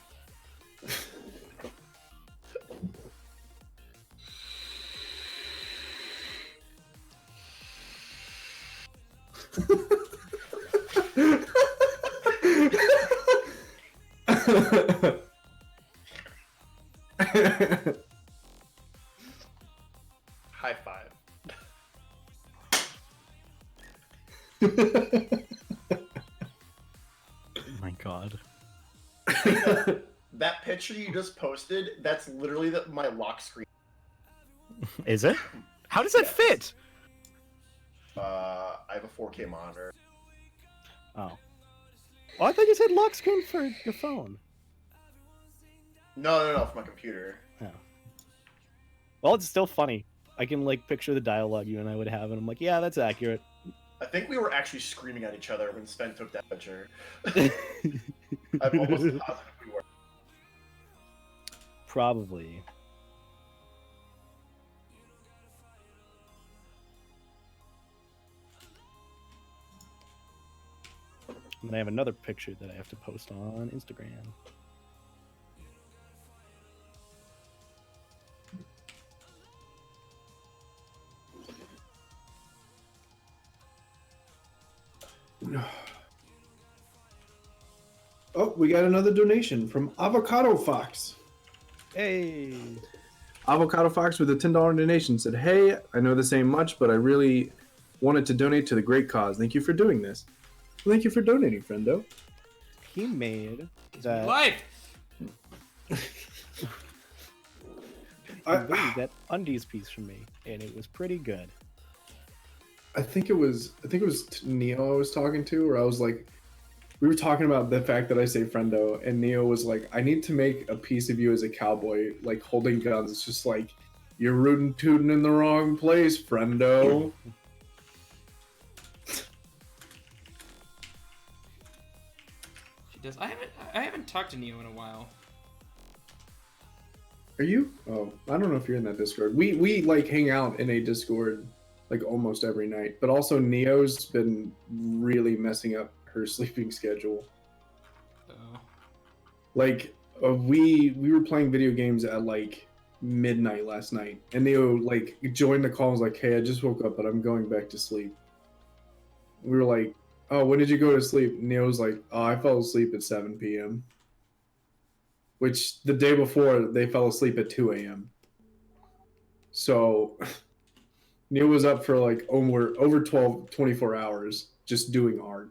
High five. Oh my god. That picture you just posted, that's literally my lock screen. Is it? How does that Yes. fit? I have a 4K monitor. Oh. Oh, I thought you said lock screen for your phone. No, for my computer. Oh. Well, it's still funny. I can like picture the dialogue you and I would have, and I'm like, yeah, that's accurate. I think we were actually screaming at each other when Sven took that picture. I'm almost positive we were. Probably. And then I have another picture that I have to post on Instagram. Oh, we got another donation from Avocado Fox. Hey! Avocado Fox with a $10 donation said, "Hey, I know this ain't much, but I really wanted to donate to the great cause. Thank you for doing this." Well, thank you for donating, friendo. He made Life. that undies piece from me, and it was pretty good. I think it was Neo I was talking to, or I was like, we were talking about the fact that I say friendo, and Neo was like, I need to make a piece of you as a cowboy, like holding guns. It's just like, you're rootin' tootin' in the wrong place, friendo. She does. I haven't talked to Neo in a while. Are you? Oh, I don't know if you're in that Discord. We like hang out in a Discord like almost every night, but also Neo's been really messing up her sleeping schedule. Oh. Like we were playing video games at like midnight last night, and Neo like joined the call and was like, "Hey, I just woke up, but I'm going back to sleep." We were like, "Oh, when did you go to sleep?" Neo was like, "Oh, I fell asleep at 7 p.m." Which the day before they fell asleep at 2 a.m. So Neil was up for like over 24 hours just doing art.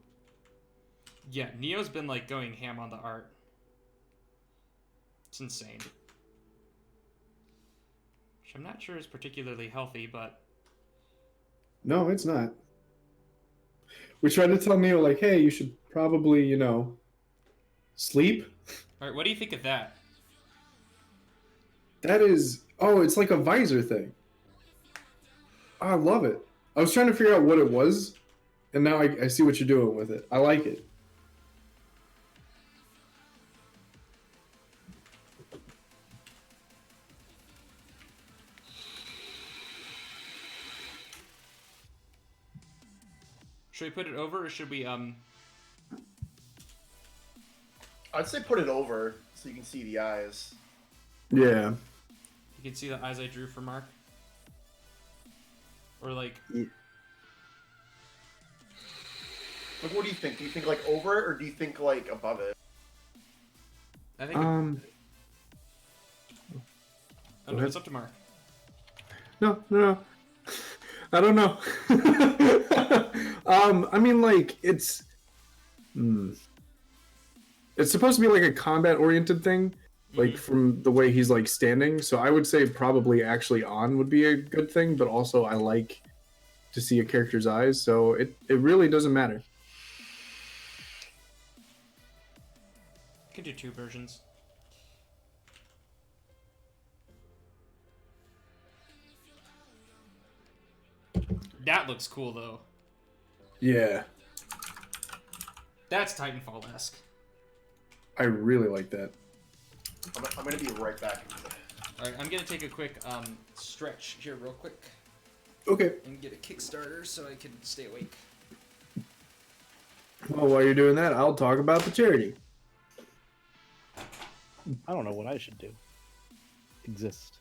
Yeah, Neo's been like going ham on the art. It's insane. Which I'm not sure is particularly healthy, but No, it's not. We tried to tell Neil like, hey, you should probably, sleep. all right, what do you think of that? That is, it's like a visor thing. I love it. I was trying to figure out what it was, and now I see what you're doing with it. I like it. Should we put it over, or should we I'd say put it over so you can see the eyes. Yeah. You can see the eyes I drew for Mark? Or like... Yeah. Like, what do you think? Do you think like over it, or do you think like above it? I think... Oh, no, it's up to Mark. No. I don't know. I mean, like, it's supposed to be like a combat-oriented thing, like from the way he's like standing. So I would say probably actually on would be a good thing, but also I like to see a character's eyes, so it really doesn't matter. You can do two versions. That looks cool, though. Yeah, That's Titanfall-esque. I really like that. I'm gonna be right back. Alright, I'm gonna take a quick stretch here real quick. Okay. And get a Kickstarter so I can stay awake. Well, while you're doing that, I'll talk about the charity. I don't know what I should do. Exist.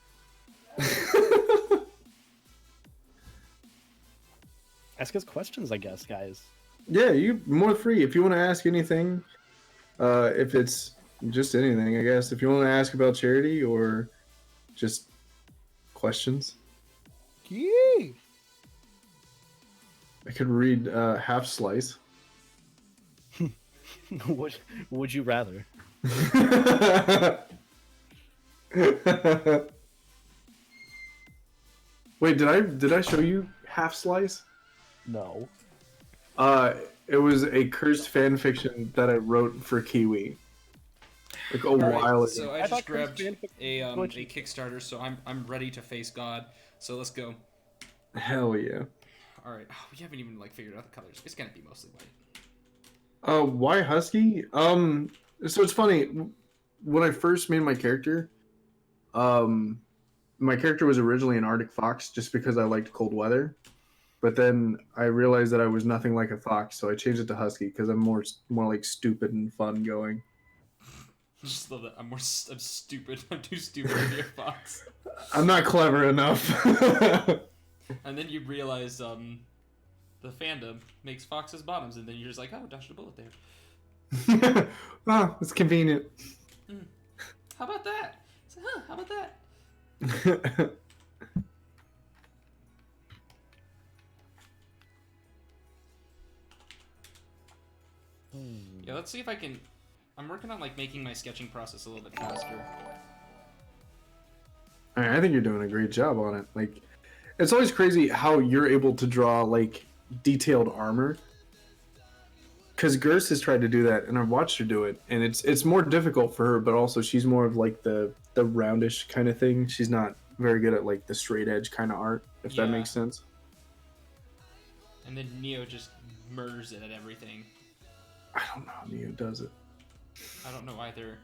Ask us questions, I guess, guys. Yeah, you more free if you want to ask anything. If it's just anything, I guess. If you want to ask about charity or just questions. Yee! I could read Half Slice. Would you rather? Wait, did I show you Half Slice? No. It was a cursed fan fiction that I wrote for Kiwi. Like a while ago. So I I just thought grabbed Chris Fanfic a was glitchy. Kickstarter, so I'm ready to face God. So let's go. Hell yeah. All right. Oh, we haven't even like figured out the colors. It's gonna be mostly white. Why Husky? So it's funny. When I first made my character was originally an Arctic fox just because I liked cold weather. But then I realized that I was nothing like a fox, so I changed it to Husky because I'm more like stupid and fun going. I just love that. I'm stupid. I'm too stupid to be a fox. I'm not clever enough. And then you realize the fandom makes foxes bottoms, and then you're just like, oh, dodged a bullet there. Ah, it's convenient. How about that? So, how about that? Yeah, let's see if I can. I'm working on like making my sketching process a little bit faster. I think you're doing a great job on it. Like, it's always crazy how you're able to draw like detailed armor. Because Gerst has tried to do that, and I've watched her do it, and it's more difficult for her. But also, she's more of like the roundish kind of thing. She's not very good at like the straight edge kind of art, if that Yeah. makes sense. And then Neo just murders it at everything. I don't know how Neo does it. I don't know either.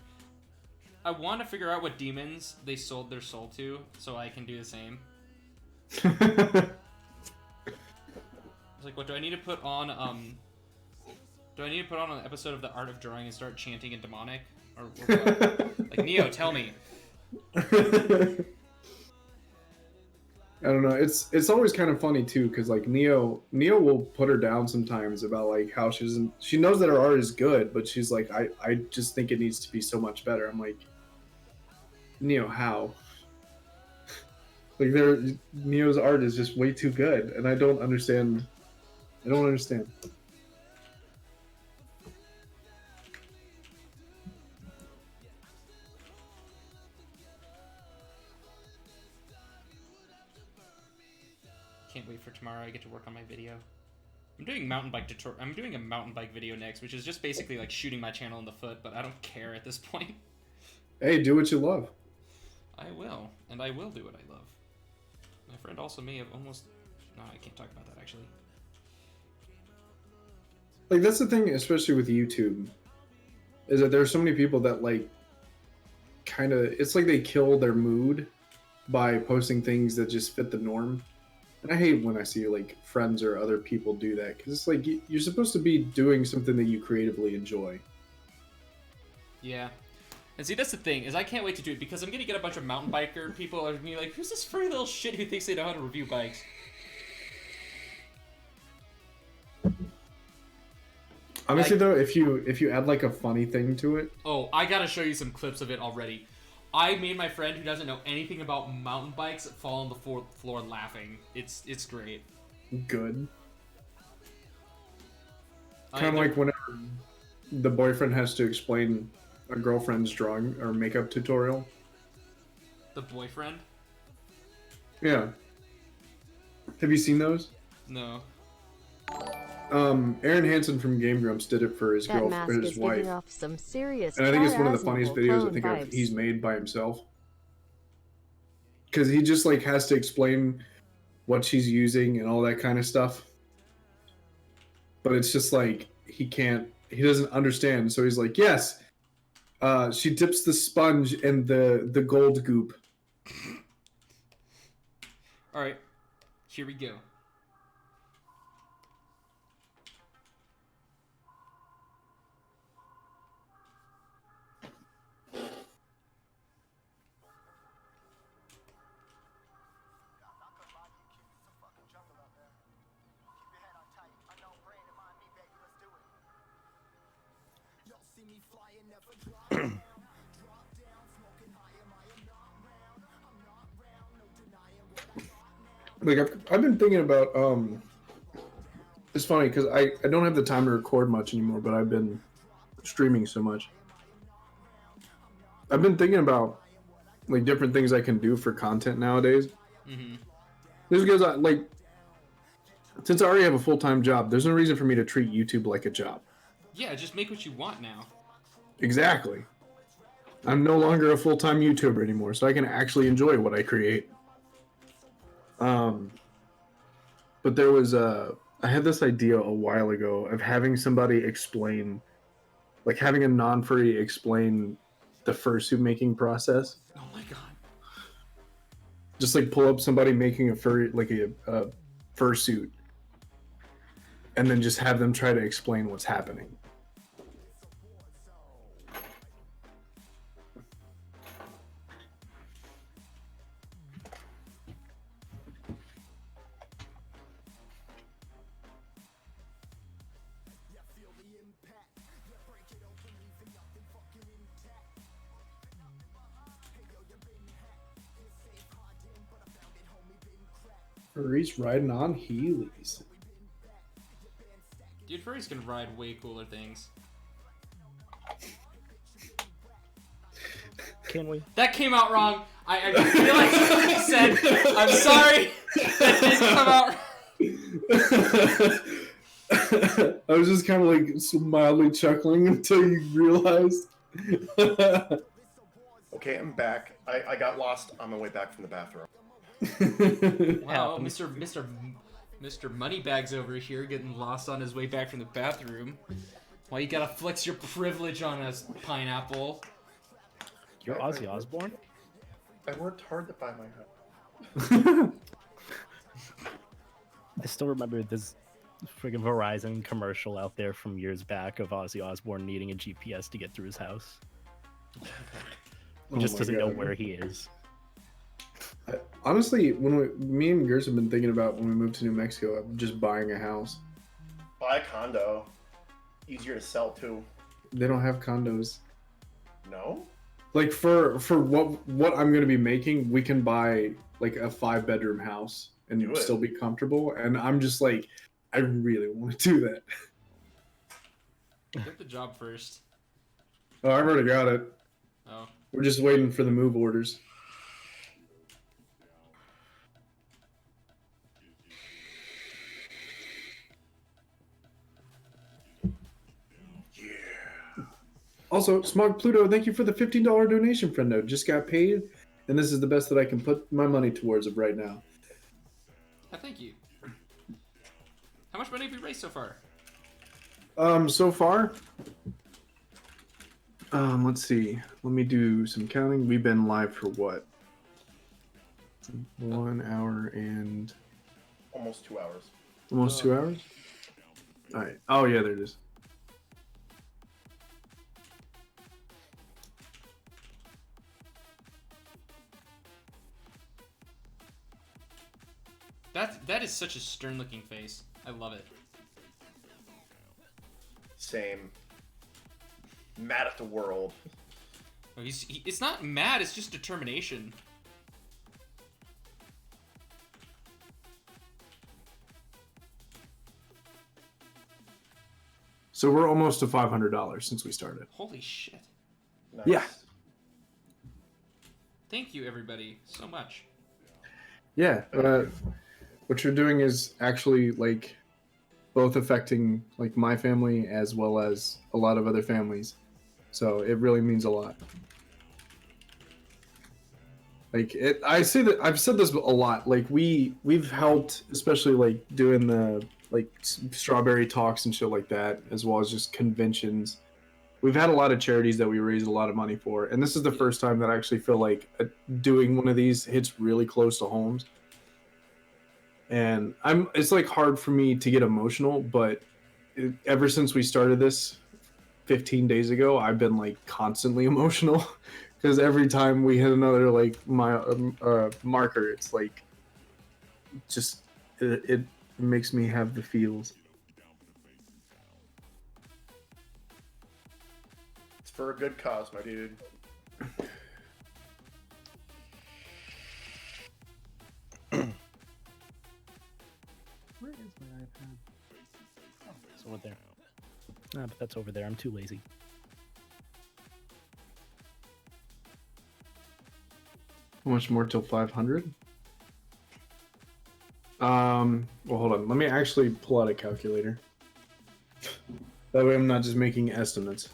I want to figure out what demons they sold their soul to, so I can do the same. It's like, what do I need to put on? Do I need to put on an episode of The Art of Drawing and start chanting in demonic, or what? Like Neo, tell me. I don't know. It's always kind of funny too, because like Neo will put her down sometimes about like how she knows that her art is good, but she's like, I just think it needs to be so much better. I'm like, Neo, how? Like Neo's art is just way too good, and I don't understand. Can't wait for tomorrow. I get to work on my video. I'm doing mountain bike tutorial. I'm doing a mountain bike video next, which is just basically like shooting my channel in the foot, but I don't care at this point. Hey, do what you love. I will, and I will do what I love. My friend also may have almost. No, I can't talk about that actually. Like that's the thing, especially with YouTube, is that there are so many people that like kind of it's like they kill their mood by posting things that just fit the norm. And I hate when I see like friends or other people do that, because it's like you're supposed to be doing something that you creatively enjoy. Yeah. And see, that's the thing, is I can't wait to do it, because I'm gonna get a bunch of mountain biker people are gonna be like, who's this furry little shit who thinks they know how to review bikes? Honestly, Like- though, if you add like a funny thing to it, Oh, I gotta show you some clips of it already. I made my friend who doesn't know anything about mountain bikes fall on the floor laughing. It's great. good. I- Kind of like whenever the boyfriend has to explain a girlfriend's drawing or makeup tutorial. The boyfriend? Yeah. Have you seen those? No. Aaron Hansen from Game Grumps did it for his That girl, mask for his is wife, giving off some serious and I think it's one of the funniest videos I clone think vibes. he's made by himself. Because he just like has to explain what she's using and all that kind of stuff, but it's just like he doesn't understand. So he's like, yes, she dips the sponge in the gold goop. All right. Here we go. Like I've been thinking about it's funny because I don't have the time to record much anymore, but I've been streaming so much. I've been thinking about like different things I can do for content nowadays. Mm-hmm. This is because I like Since I already have a full-time job, there's no reason for me to treat YouTube like a job. Yeah, just make what you want now. Exactly. I'm no longer a full-time YouTuber anymore, so I can actually enjoy what I create. But there was I had this idea a while ago of having somebody explain, like having a non-furry explain the fursuit making process. Oh my god. Just like pull up somebody making a furry, like a fursuit, and then just have them try to explain what's happening. Furries riding on Heelys. Dude, furries can ride way cooler things. Can we? That came out wrong. I feel like I said, I'm sorry. That didn't come out. I was just kind of like mildly chuckling until you realized. Okay, I'm back. I got lost on my way back from the bathroom. Wow, Mr. Moneybags over here getting lost on his way back from the bathroom. Why you gotta flex your privilege on us, Pineapple? You're Ozzy Osbourne? I worked hard to buy my house. I still remember this friggin' Verizon commercial out there from years back of Ozzy Osbourne needing a GPS to get through his house. He just doesn't know where he is. Honestly, me and Gers have been thinking about when we moved to New Mexico, just buying a house. Buy a condo. Easier to sell too. They don't have condos. No? Like for what I'm gonna be making, we can buy like a 5-bedroom house and Do it. still be comfortable. And I'm just like, I really want to do that. Get the job first. Oh, I've already got it. Oh. We're just waiting for the move orders. Also, Smog Pluto, thank you for the $15 donation, friendo. Just got paid, and this is the best that I can put my money towards it right now. Thank you. How much money have we raised so far? So far, let's see. Let me do some counting. We've been live for what? 1 hour and Almost 2 hours. almost 2 hours. All right. Oh yeah, there it is. That is such a stern-looking face. I love it. Same. Mad at the world. Oh, it's not mad. It's just determination. So we're almost to $500 since we started. Holy shit! Nice. Yeah. Thank you, everybody, so much. Yeah. What you're doing is actually like both affecting like my family as well as a lot of other families. So it really means a lot. Like I've said this a lot. Like we've helped, especially like doing the like strawberry talks and shit like that, as well as just conventions. We've had a lot of charities that we raised a lot of money for, and this is the first time that I actually feel like doing one of these hits really close to homes. And it's like hard for me to get emotional, but ever since we started this 15 days ago, I've been like constantly emotional because every time we hit another like marker, it's like just it makes me have the feels. It's for a good cause, my dude. Where is my iPad? Oh, it's over there. Ah, but that's over there. I'm too lazy. How much more till 500? Well, hold on. Let me actually pull out a calculator. That way I'm not just making estimates.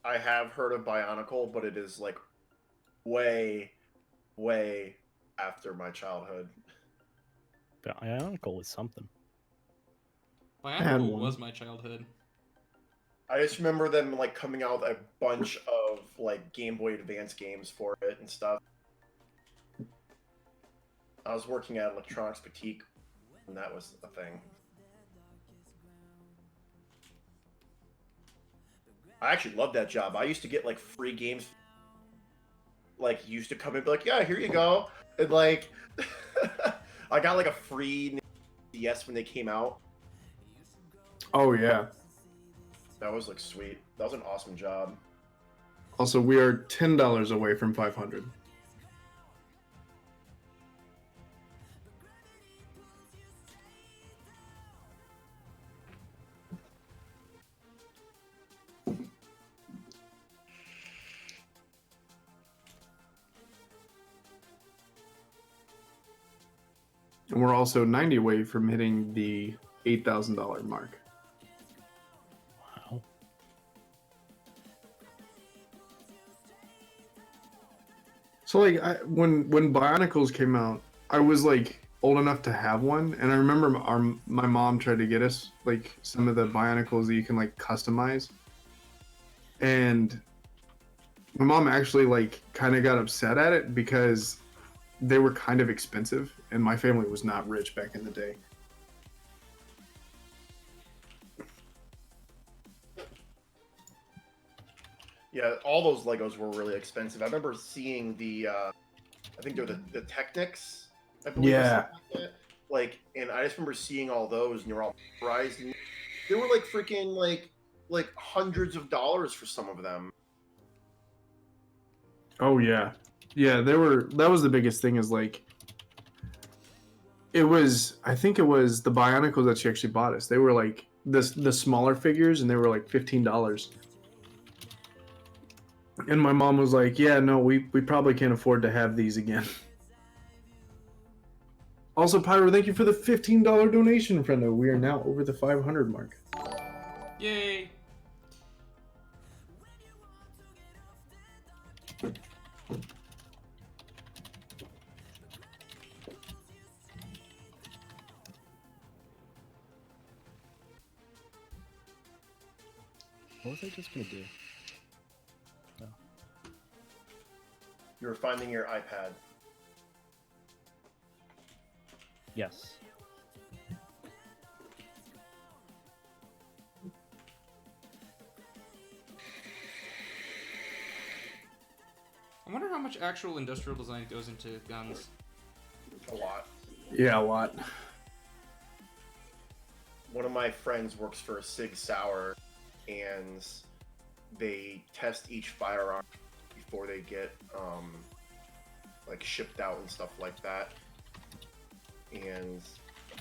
I have heard of Bionicle, but it is like way, way after my childhood. Bionicle was something. had Bionicle one. was my childhood. I just remember them like coming out with a bunch of like Game Boy Advance games for it and stuff. I was working at Electronics Boutique when that was a thing. I actually loved that job. I used to get like free games. Like used to come in and be like, yeah, here you go. And like I got like a free DS when they came out. Oh yeah. That was like sweet. That was an awesome job. Also, we are $10 away from 500. And we're also 90 away from hitting the $8,000 mark. Wow. So like when Bionicles came out, I was like old enough to have one, and I remember my mom tried to get us like some of the Bionicles that you can like customize, and my mom actually like kind of got upset at it because they were kind of expensive, and my family was not rich back in the day. Yeah, all those Legos were really expensive. I remember seeing the, I think they're the Technics, I believe. Or Yeah. something like that. Like, and I just remember seeing all those, and they were all priced. And they were like freaking like hundreds of dollars for some of them. Oh yeah, yeah. They were. That was the biggest thing. Is like, it was. I think it was the Bionicles that she actually bought us. They were like the smaller figures, and they were like $15. And my mom was like, "Yeah, no, we probably can't afford to have these again." Also, Pyro, thank you for the $15 donation, friendo. We are now over the 500 mark. Yay! What was I just gonna do? You were finding your iPad. Yes. I wonder how much actual industrial design goes into guns. A lot. Yeah, a lot. One of my friends works for Sig Sauer, and they test each firearm before they get like shipped out and stuff like that. And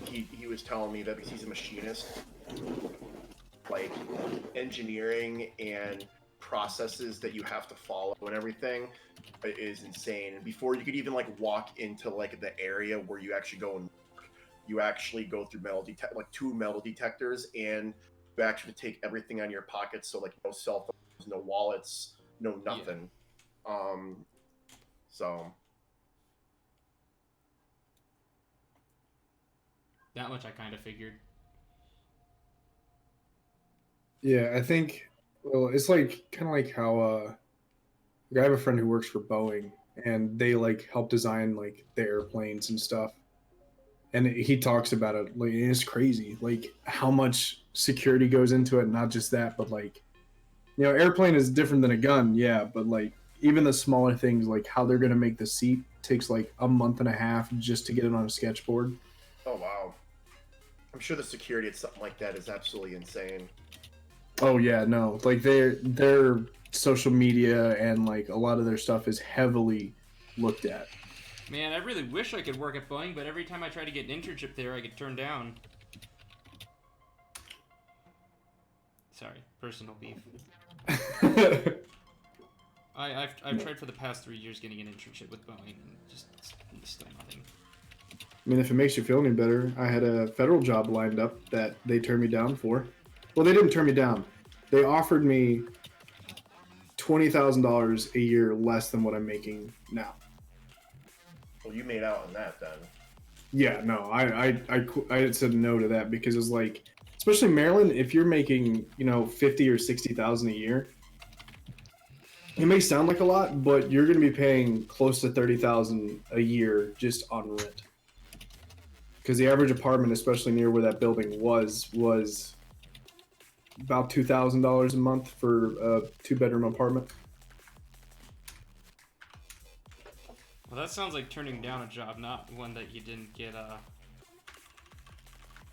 he was telling me that because he's a machinist, like engineering and processes that you have to follow and everything is insane. And before you could even like walk into like the area where you actually go and work, you actually go through like 2 metal detectors, and you actually take everything out of your pockets. So like no cell phones, no wallets, no nothing. So That much I kind of figured. Yeah, I think. Well, it's like kind of like how I have a friend who works for Boeing, and they like help design like the airplanes and stuff. And he talks about it, like it's crazy, like how much security goes into it. Not just that, but like, airplane is different than a gun, yeah, but like even the smaller things, like how they're gonna make the seat, takes like a month and a half just to get it on a sketchboard. oh wow. I'm sure the security at something like that is absolutely insane. Oh yeah, no, like their social media and like a lot of their stuff is heavily looked at. Man, I really wish I could work at Boeing, but every time I try to get an internship there, I get turned down. Sorry, personal beef. I've tried for the past 3 years getting an internship with Boeing, and just still nothing. I mean, if it makes you feel any better, I had a federal job lined up that they turned me down for. Well, they didn't turn me down. They offered me $20,000 a year less than what I'm making now. Well, you made out on that then. Yeah, no, I said no to that because it's like, especially Maryland, if you're making 50 or 60,000 a year, it may sound like a lot, but you're going to be paying close to 30,000 a year just on rent. Because the average apartment, especially near where that building was about $2,000 a month for a 2-bedroom apartment. Well, that sounds like turning down a job, not one that you didn't get.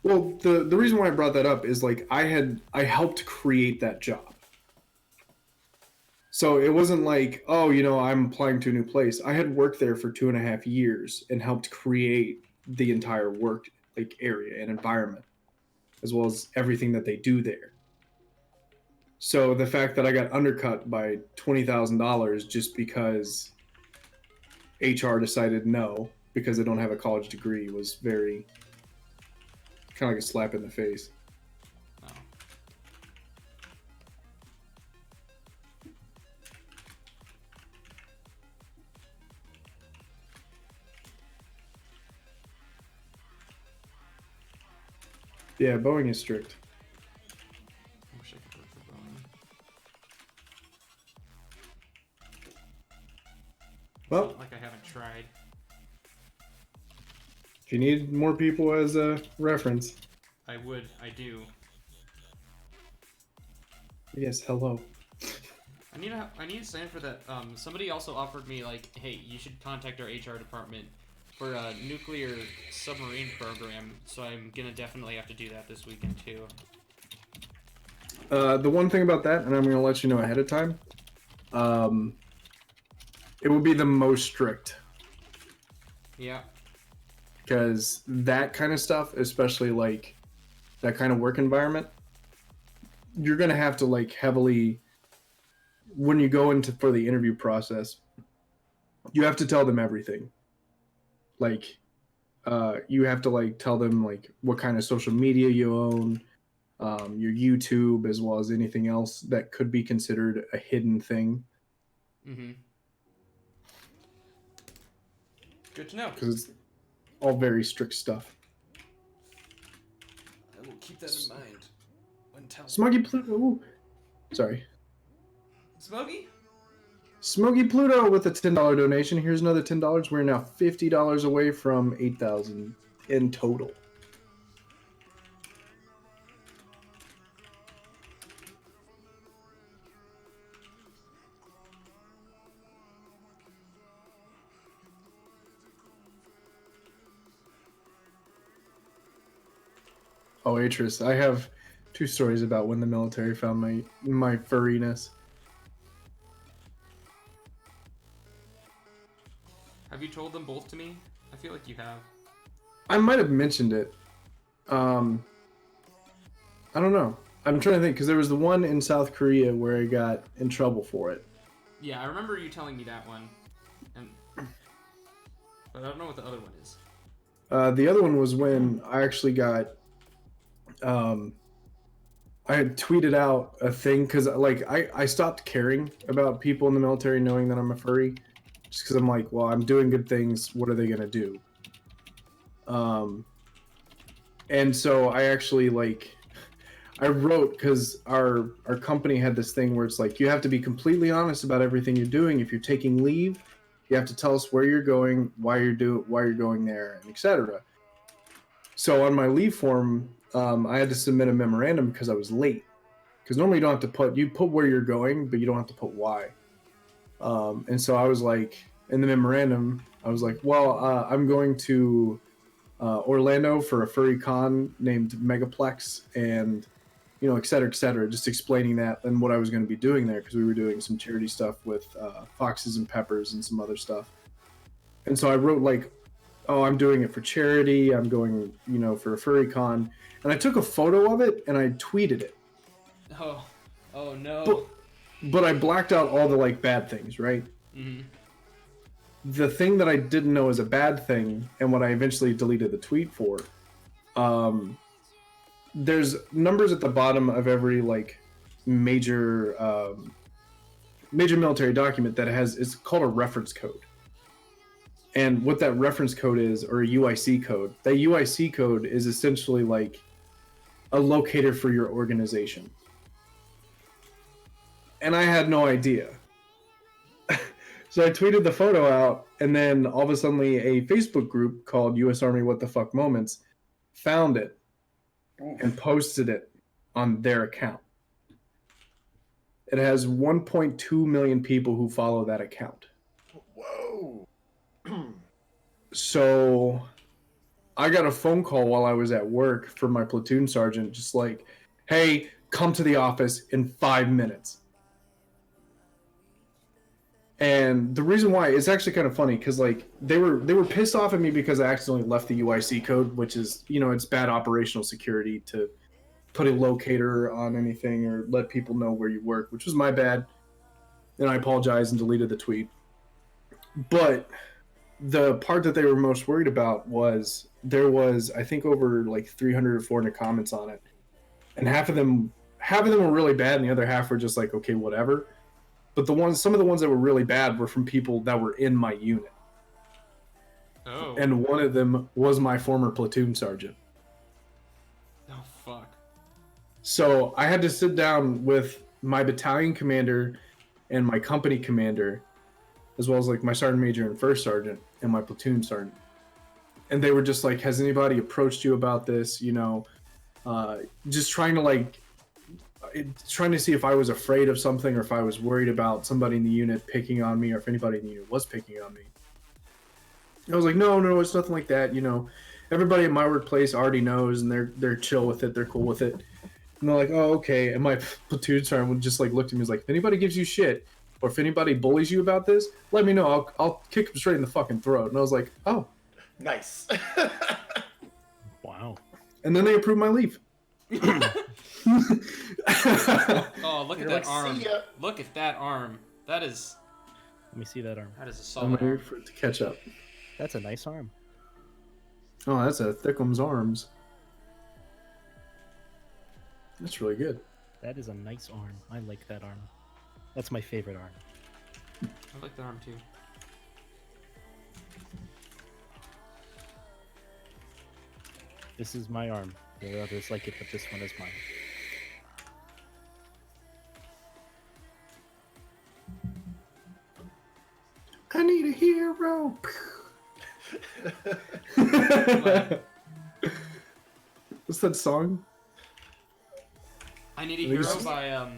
Well, the reason why I brought that up is like I helped create that job. So it wasn't like, oh, I'm applying to a new place. I had worked there for 2.5 years and helped create the entire work area and environment, as well as everything that they do there. So the fact that I got undercut by $20,000 just because HR decided no because I don't have a college degree was very kind of like a slap in the face. Oh. Yeah, Boeing is strict. I wish I could work for Boeing. Well, It's not like I haven't tried. if you need more people as a reference, I do. yes, hello. I need to sign up for that. Somebody also offered me hey, you should contact our HR department for a nuclear submarine program. So I'm gonna definitely have to do that this weekend too. The one thing about that, and I'm going to let you know ahead of time, it will be the most strict. Yeah. Because that kind of stuff, especially that kind of work environment, you're going to have to heavily, when you go for the interview process, you have to tell them everything. You have to tell them what kind of social media you own, your YouTube, as well as anything else that could be considered a hidden thing. Mm-hmm. Good to know. Because it's all very strict stuff. I will keep that in mind when telling. Smuggy Pluto. Ooh. Sorry. Smokey? Smokey Pluto with a $10 donation. Here's another $10. We're now $50 away from 8,000 in total. Oh, Atris, I have 2 stories about when the military found my furriness. Have you told them both to me? I feel like you have. I might have mentioned it. I don't know. I'm trying to think because there was the one in South Korea where I got in trouble for it. Yeah, I remember you telling me that one, but I don't know what the other one is. The other one was when I actually got. I had tweeted out a thing because I stopped caring about people in the military knowing that I'm a furry, just because I'm like, well, I'm doing good things. What are they gonna do? And so I actually I wrote because our company had this thing where it's you have to be completely honest about everything you're doing. If you're taking leave, you have to tell us where you're going, why you're going there, and etc. So on my leave form, I had to submit a memorandum because I was late. Because normally you don't have to you put where you're going, but you don't have to put why. And so I was in the memorandum, I was well, I'm going to Orlando for a furry con named Megaplex, and et cetera, just explaining that and what I was going to be doing there because we were doing some charity stuff with Foxes and Peppers and some other stuff. And so I wrote like, oh, I'm doing it for charity. I'm going, for a furry con. And I took a photo of it and I tweeted it. Oh no. But I blacked out all the like bad things, right? Mm-hmm. The thing that I didn't know is a bad thing, and what I eventually deleted the tweet for, there's numbers at the bottom of every like major military document that it's called a reference code. And what that reference code is, or a UIC code, that UIC code is essentially like a locator for your organization. And I had no idea. So I tweeted the photo out, and then all of a sudden a Facebook group called US Army What the Fuck Moments found it and posted it on their account. It has 1.2 million people who follow that account. Whoa. So I got a phone call while I was at work from my platoon sergeant, just like, hey, come to the office in 5 minutes. And the reason why, it's actually kind of funny, because like they were pissed off at me because I accidentally left the UIC code, which is, it's bad operational security to put a locator on anything or let people know where you work, which was my bad. And I apologized and deleted the tweet. But the part that they were most worried about was there was, I think, over like 300 or 400 comments on it. And half of them were really bad and the other half were just like, okay, whatever. But some of the ones that were really bad were from people that were in my unit. Oh. And one of them was my former platoon sergeant. Oh, fuck. So I had to sit down with my battalion commander and my company commander, as well as like my sergeant major and first sergeant and my platoon sergeant. And they were just like, has anybody approached you about this? Just trying to see if I was afraid of something or if I was worried about somebody in the unit picking on me or if anybody in the unit was picking on me. I was like, no, it's nothing like that. Everybody at my workplace already knows and they're chill with it. They're cool with it. And they're like, oh, okay. And my platoon sergeant would just like look at me and was like, if anybody gives you shit or if anybody bullies you about this, let me know. I'll kick them straight in the fucking throat. And I was like, oh. Nice. Wow. And then they approved my leave. Oh, look at that arm. Look at that arm. That is... Let me see that arm. That is a I'm solid ready arm. for it to catch up. That's a nice arm. Oh, that's a Thickums arms. That's really good. That is a nice arm. I like that arm. That's my favorite arm. I like that arm too. This is my arm. There are others like it, but this one is mine. I need a hero. What's that song? I Need a I think Hero it's- by oh,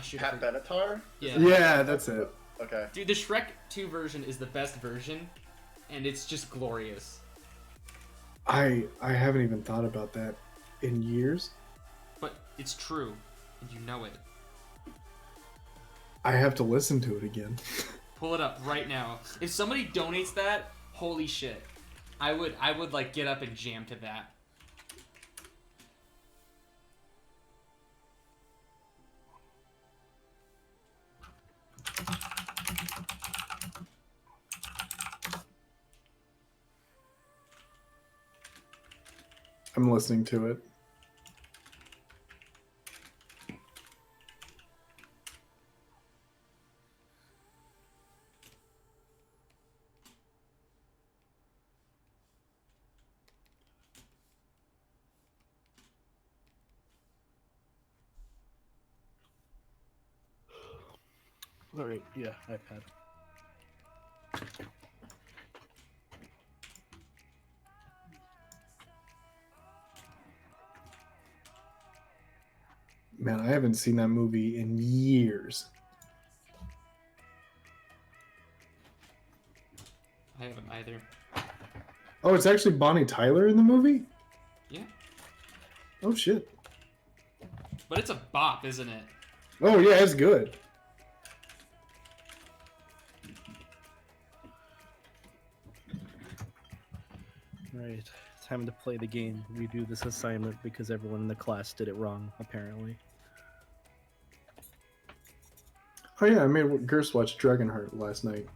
shoot, I Pat forgot. Benatar? Yeah. Yeah, that's it. Okay. Dude, the Shrek 2 version is the best version, and it's just glorious. I haven't even thought about that in years. But it's true, and you know it. I have to listen to it again. Pull it up right now. If somebody donates that, holy shit. I would like get up and jam to that. I'm listening to it. Alright, yeah, iPad. Man, I haven't seen that movie in years. I haven't either. Oh, it's actually Bonnie Tyler in the movie? Yeah. Oh, shit. But it's a bop, isn't it? Oh, yeah, it's good. Right. Time to play the game. We do this assignment because everyone in the class did it wrong, apparently. Oh yeah, I made Gerst watch Dragonheart last night.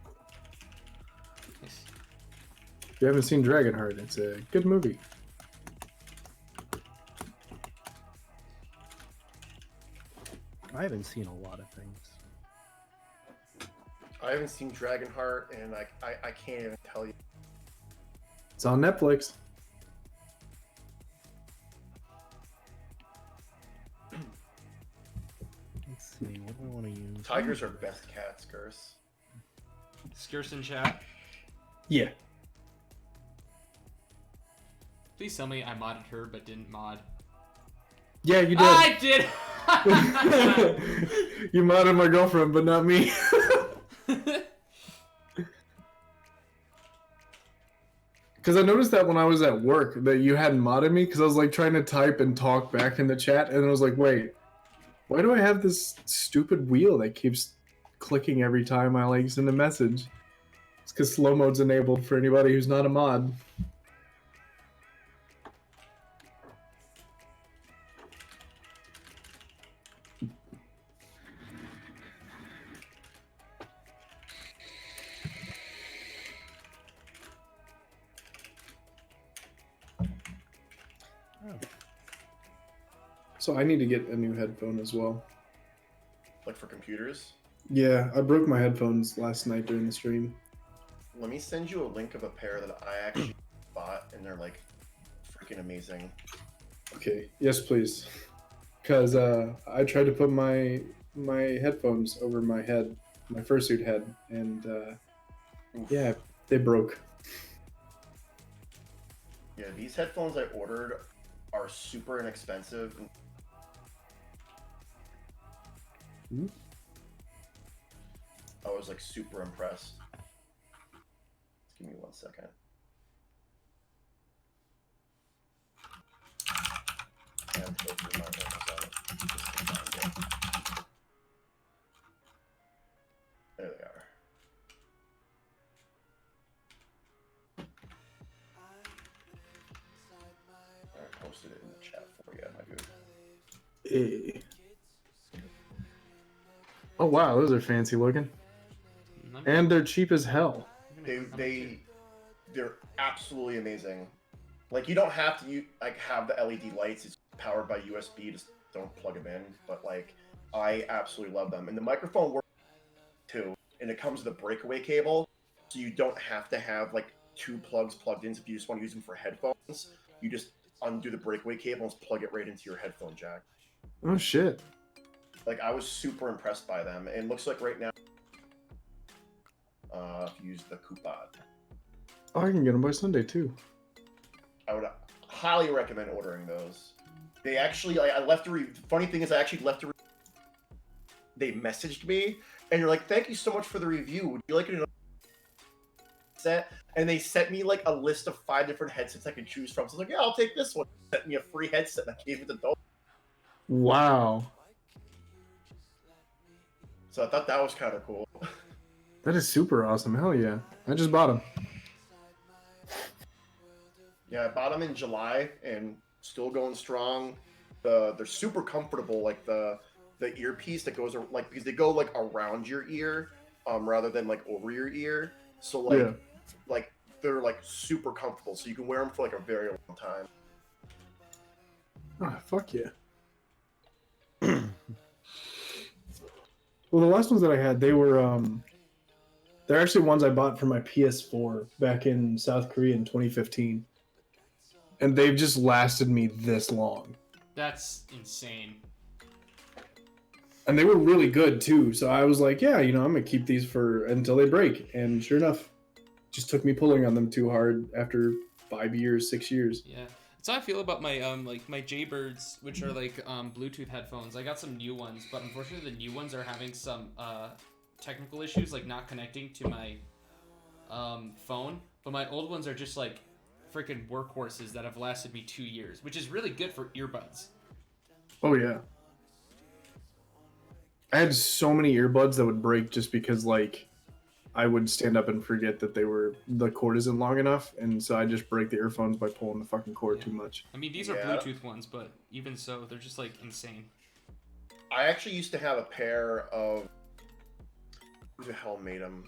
Nice. If you haven't seen Dragonheart, it's a good movie. I haven't seen a lot of things. I haven't seen Dragonheart, and I can't even tell you. It's on Netflix. Let's see, what do I want to use? Tigers are best cats, Curse. Skirts in chat. Yeah. Please tell me I modded her but didn't mod. Yeah, you did. I did! You modded my girlfriend, but not me. Because I noticed that when I was at work that you hadn't modded me because I was like trying to type and talk back in the chat, and I was like, wait, why do I have this stupid wheel that keeps clicking every time I like send a message? It's because slow mode's enabled for anybody who's not a mod. So I need to get a new headphone as well. Like for computers. Yeah, I broke my headphones last night during the stream. Let me send you a link of a pair that I actually bought, and they're like freaking amazing. Okay, yes please. Because I tried to put my headphones over my head, my fursuit head, and yeah, they broke. Yeah, these headphones I ordered are super inexpensive. Hmm? I was like super impressed. Just give me 1 second. I have to go through my Amazon just to find it. There they are. I posted it in the chat for you, my dude. Eh. Oh wow, those are fancy looking. And they're cheap as hell. They're absolutely amazing. Like, you don't have to have the LED lights. It's powered by USB. Just don't plug them in. But like, I absolutely love them. And the microphone works too. And it comes with a breakaway cable, so you don't have to have like 2 plugs plugged in. So if you just want to use them for headphones, you just undo the breakaway cable and just plug it right into your headphone jack. Oh shit. Like, I was super impressed by them. And it looks like right now, if you use the coupon, Oh, I can get them by Sunday too. I would highly recommend ordering those. They actually, I left a review. Funny thing is, I actually left a review. They messaged me, and you're like, "Thank you so much for the review. Would you like it set?" And they sent me like a list of 5 different headsets I could choose from. So I was like, "Yeah, I'll take this one." They sent me a free headset, and I gave it to Dope. Wow. So I thought that was kind of cool. That is super awesome. Hell yeah. I just bought them. Yeah, I bought them in July, and still going strong. They're super comfortable. Like the earpiece that goes like, because they go like around your ear, rather than like over your ear. So like, Yeah. like they're like super comfortable. So you can wear them for like a very long time. Oh, fuck yeah. Well, the last ones that I had, they were they're actually ones I bought for my PS4 back in South Korea in 2015. And they've just lasted me this long. That's insane. And they were really good too. So I was like, yeah, I'm gonna keep these for until they break. And sure enough, it just took me pulling on them too hard after 5 years, 6 years. Yeah. That's how I feel about my like my Jaybirds, which are like Bluetooth headphones. I got some new ones, but unfortunately the new ones are having some technical issues, like not connecting to my phone. But my old ones are just like freaking workhorses that have lasted me 2 years, which is really good for earbuds. Oh yeah. I had so many earbuds that would break just because like I would stand up and forget that the cord isn't long enough, and so I just break the earphones by pulling the fucking cord too much. I mean, these are Bluetooth ones, but even so, they're just like insane. I actually used to have a pair of, who the hell made them?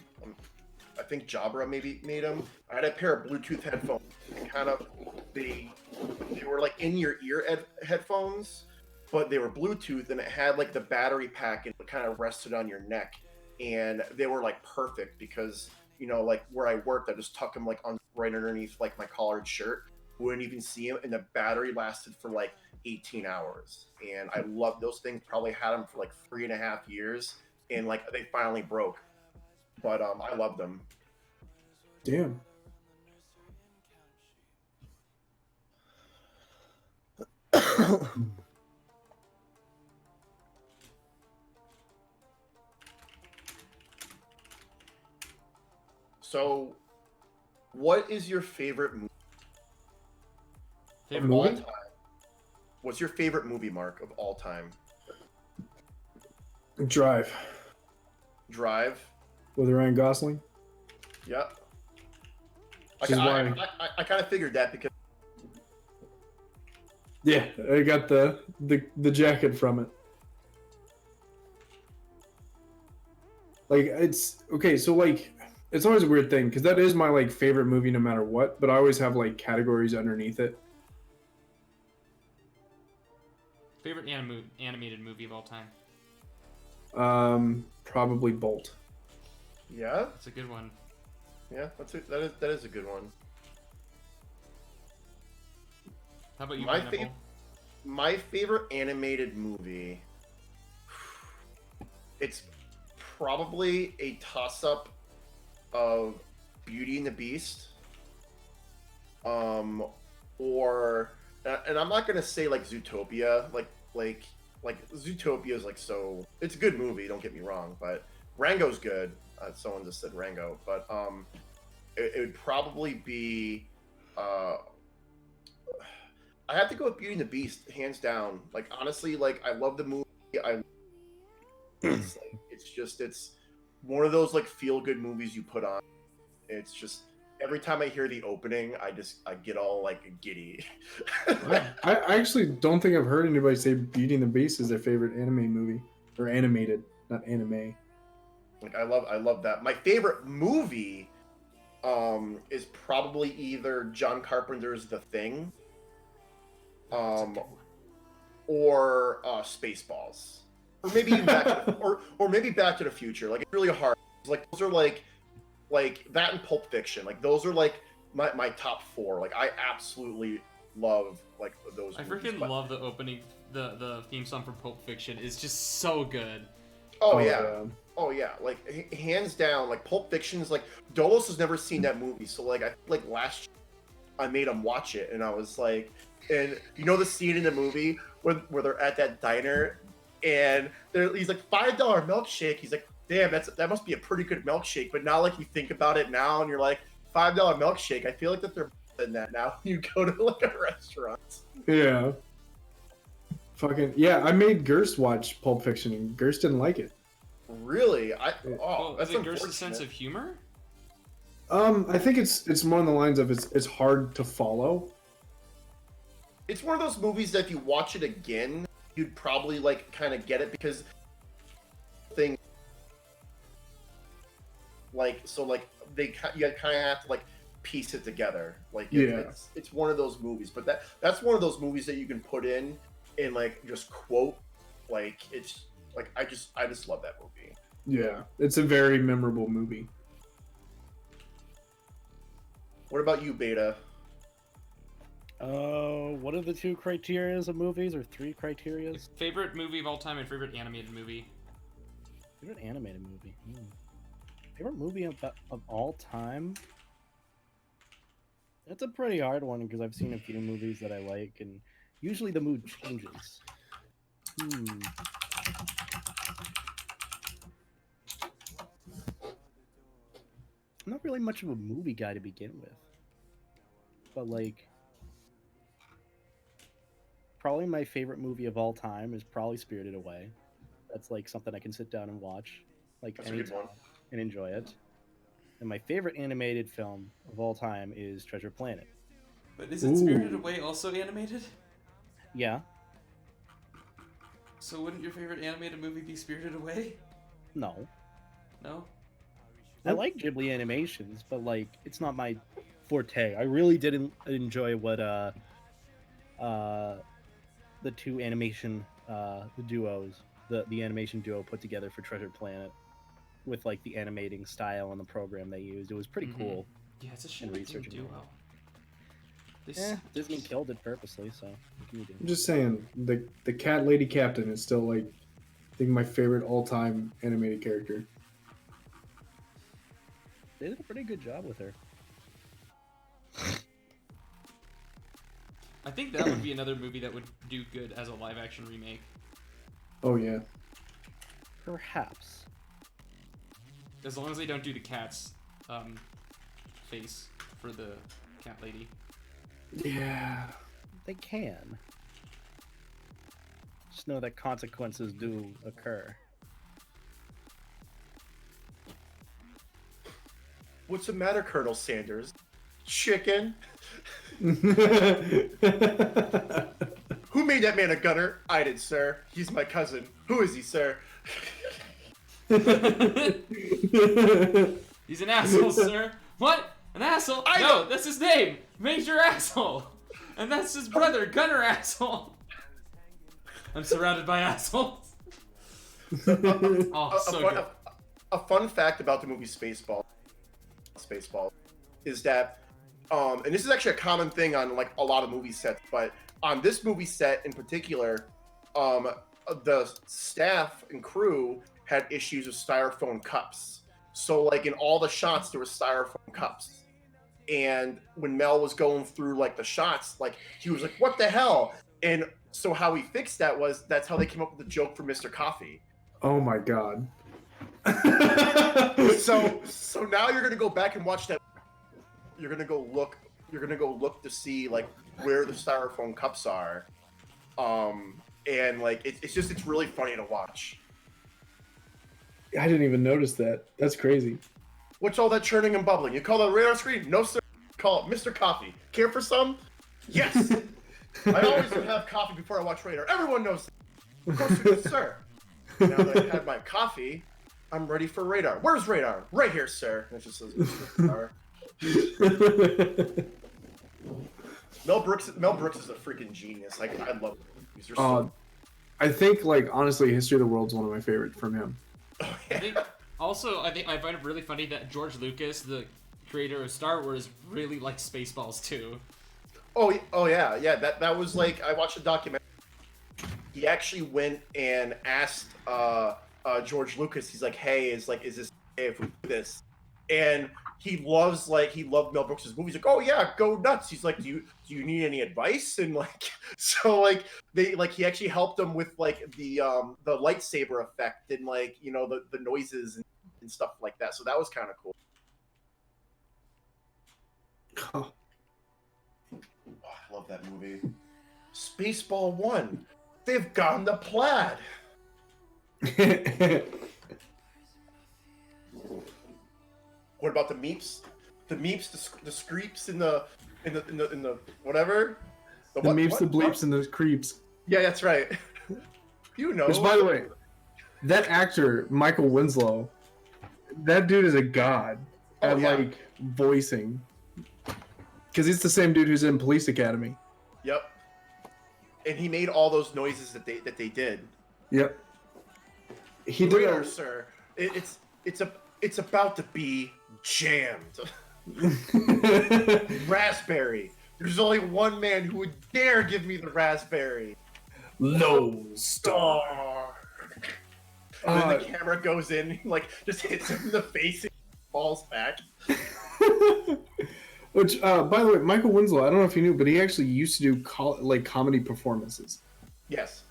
I think Jabra maybe made them. I had a pair of Bluetooth headphones. And kind of they were like in your ear headphones, but they were Bluetooth, and it had like the battery pack, and it kind of rested on your neck, and they were like perfect because like where I worked, I just tuck them like on right underneath like my collared shirt. Wouldn't even see them, and the battery lasted for like 18 hours, and I loved those things. Probably had them for like 3.5 years, and like they finally broke, but I loved them. Damn. So, what is your favorite movie Favorite of all movie? time? What's your favorite movie, Mark, of all time? Drive Drive. with Ryan Gosling. Yep. Which is why. I kind of figured that because Yeah, I got the jacket from it. Like it's okay, so like it's always a weird thing because that is my like favorite movie no matter what, but I always have like categories underneath it. Favorite animated movie of all time. Probably Bolt. yeah, That's a good one. that is a good one. How about you, My Pineapple? My favorite animated movie. It's probably a toss-up of Beauty and the Beast, or and I'm not gonna say like Zootopia, like Zootopia is like so. It's a good movie, don't get me wrong, but Rango's good. Someone just said Rango, but it would probably be. I have to go with Beauty and the Beast, hands down. Like honestly, like I love the movie. It's one of those like feel good movies you put on. It's just every time I hear the opening, I get all like giddy. I actually don't think I've heard anybody say Beauty and the Beast is their favorite anime movie or animated, not anime. Like I love that. My favorite movie is probably either John Carpenter's The Thing or Spaceballs. Or maybe even or maybe Back to the Future. Like it's really hard. Like those are like that and Pulp Fiction. Like those are like my top four. Like I absolutely love like those. I movies. freaking love the opening, the theme song from Pulp Fiction is just so good. Oh yeah. Oh yeah, like hands down, like Pulp Fiction is like Dolos has never seen that movie, so like I like last year I made him watch it, and I was like, and you know the scene in the movie where they're at that diner, and he's like $5 milkshake. He's like, damn, that must be a pretty good milkshake. But now like you think about it now, and you're like $5 milkshake. I feel like that they're than that now. You go to like a restaurant. Yeah. Fucking yeah, I made Gerst watch Pulp Fiction and Gerst didn't like it. Really? Well, That's is it Gerst's unfortunate. sense of humor? I think it's more on the lines of it's hard to follow. It's one of those movies that if you watch it again, you'd probably like kind of get it because thing like so like you kind of have to like piece it together. Like it's one of those movies, but that's one of those movies that you can put in and like just quote like it's like I just love that movie. Yeah, it's a very memorable movie. What about you, Beta? What are the two criterias of movies, or three criterias? Favorite movie of all time and favorite animated movie. Favorite animated movie. Favorite movie of all time? That's a pretty hard one because I've seen a few movies that I like, and usually the mood changes. I'm not really much of a movie guy to begin with, but like, probably my favorite movie of all time is probably Spirited Away. That's like something I can sit down and watch like That's a good anytime one. and enjoy it. And my favorite animated film of all time is Treasure Planet. But isn't Spirited Away also animated? Yeah. So wouldn't your favorite animated movie be Spirited Away? No. No? I like Ghibli animations, but like it's not my forte. I really didn't enjoy what the two animation duos, the animation duo put together for Treasure Planet with like the animating style and the program they used. It was pretty cool. Yeah, it's a shame And it didn't researching do it. well. They Disney killed it purposely, so what can you do? I'm just saying, the Cat Lady Captain is still like, I think my favorite all-time animated character. They did a pretty good job with her. I think that would be another movie that would do good as a live-action remake. Oh yeah. Perhaps. As long as they don't do the cat's face for the cat lady. Yeah. They can. Just know that consequences do occur. What's the matter, Colonel Sanders? Chicken? Who made that man a gunner? I did, sir. He's my cousin. Who is he, sir? He's an asshole, sir. What? An asshole? No, that's his name. Major Asshole. And that's his brother, Gunner Asshole. I'm surrounded by assholes. Oh, so good. A fun fact about the movie Spaceballs is that, and this is actually a common thing on like a lot of movie sets, but on this movie set in particular, the staff and crew had issues with styrofoam cups. So like in all the shots, there were styrofoam cups. And when Mel was going through like the shots, like he was like, "What the hell?" And so how he fixed that was that's how they came up with the joke for Mr. Coffee. Oh my god. So now you're gonna go back and watch that. You're gonna go look to see like where the styrofoam cups are, and like it's really funny to watch. I didn't even notice that. That's crazy. What's all that churning and bubbling? You call that radar screen? No, sir. Call it Mr. Coffee. Care for some? Yes. I always have coffee before I watch radar. Everyone knows that. Of course you do, sir. Now that I've had my coffee, I'm ready for radar. Where's radar? Right here, sir. And it just says radar. Mel Brooks is a freaking genius. Like I love movies. They're so... I think like honestly, History of the World's one of my favorite from him. Oh, yeah. I think I find it really funny that George Lucas, the creator of Star Wars, really likes Spaceballs too. Oh yeah. That was like I watched a documentary. He actually went and asked George Lucas. He's like, "Hey, is this okay if we do this?" And he loved Mel Brooks' movies. Like, "Oh yeah, go nuts." He's like, "Do you need any advice?" And like, so like he actually helped him with like the lightsaber effect and like the noises and stuff like that. So that was kind of cool. Oh. Oh, I love that movie. Spaceball 1. They've gone to plaid. What about the meeps? The meeps, the screeps in the whatever. The meeps, the bleeps, and the creeps. Yeah, that's right. You know. Which, by the way, that actor Michael Winslow, that dude is a god at like voicing. Because he's the same dude who's in Police Academy. Yep. And he made all those noises that they did. Yep. He did. Radar, sir. It's about to be jammed. Raspberry. There's only one man who would dare give me the raspberry. Lone Star. And then the camera goes in, like just hits him in the face and falls back. Which, by the way, Michael Winslow, I don't know if you knew, but he actually used to do comedy performances. Yes.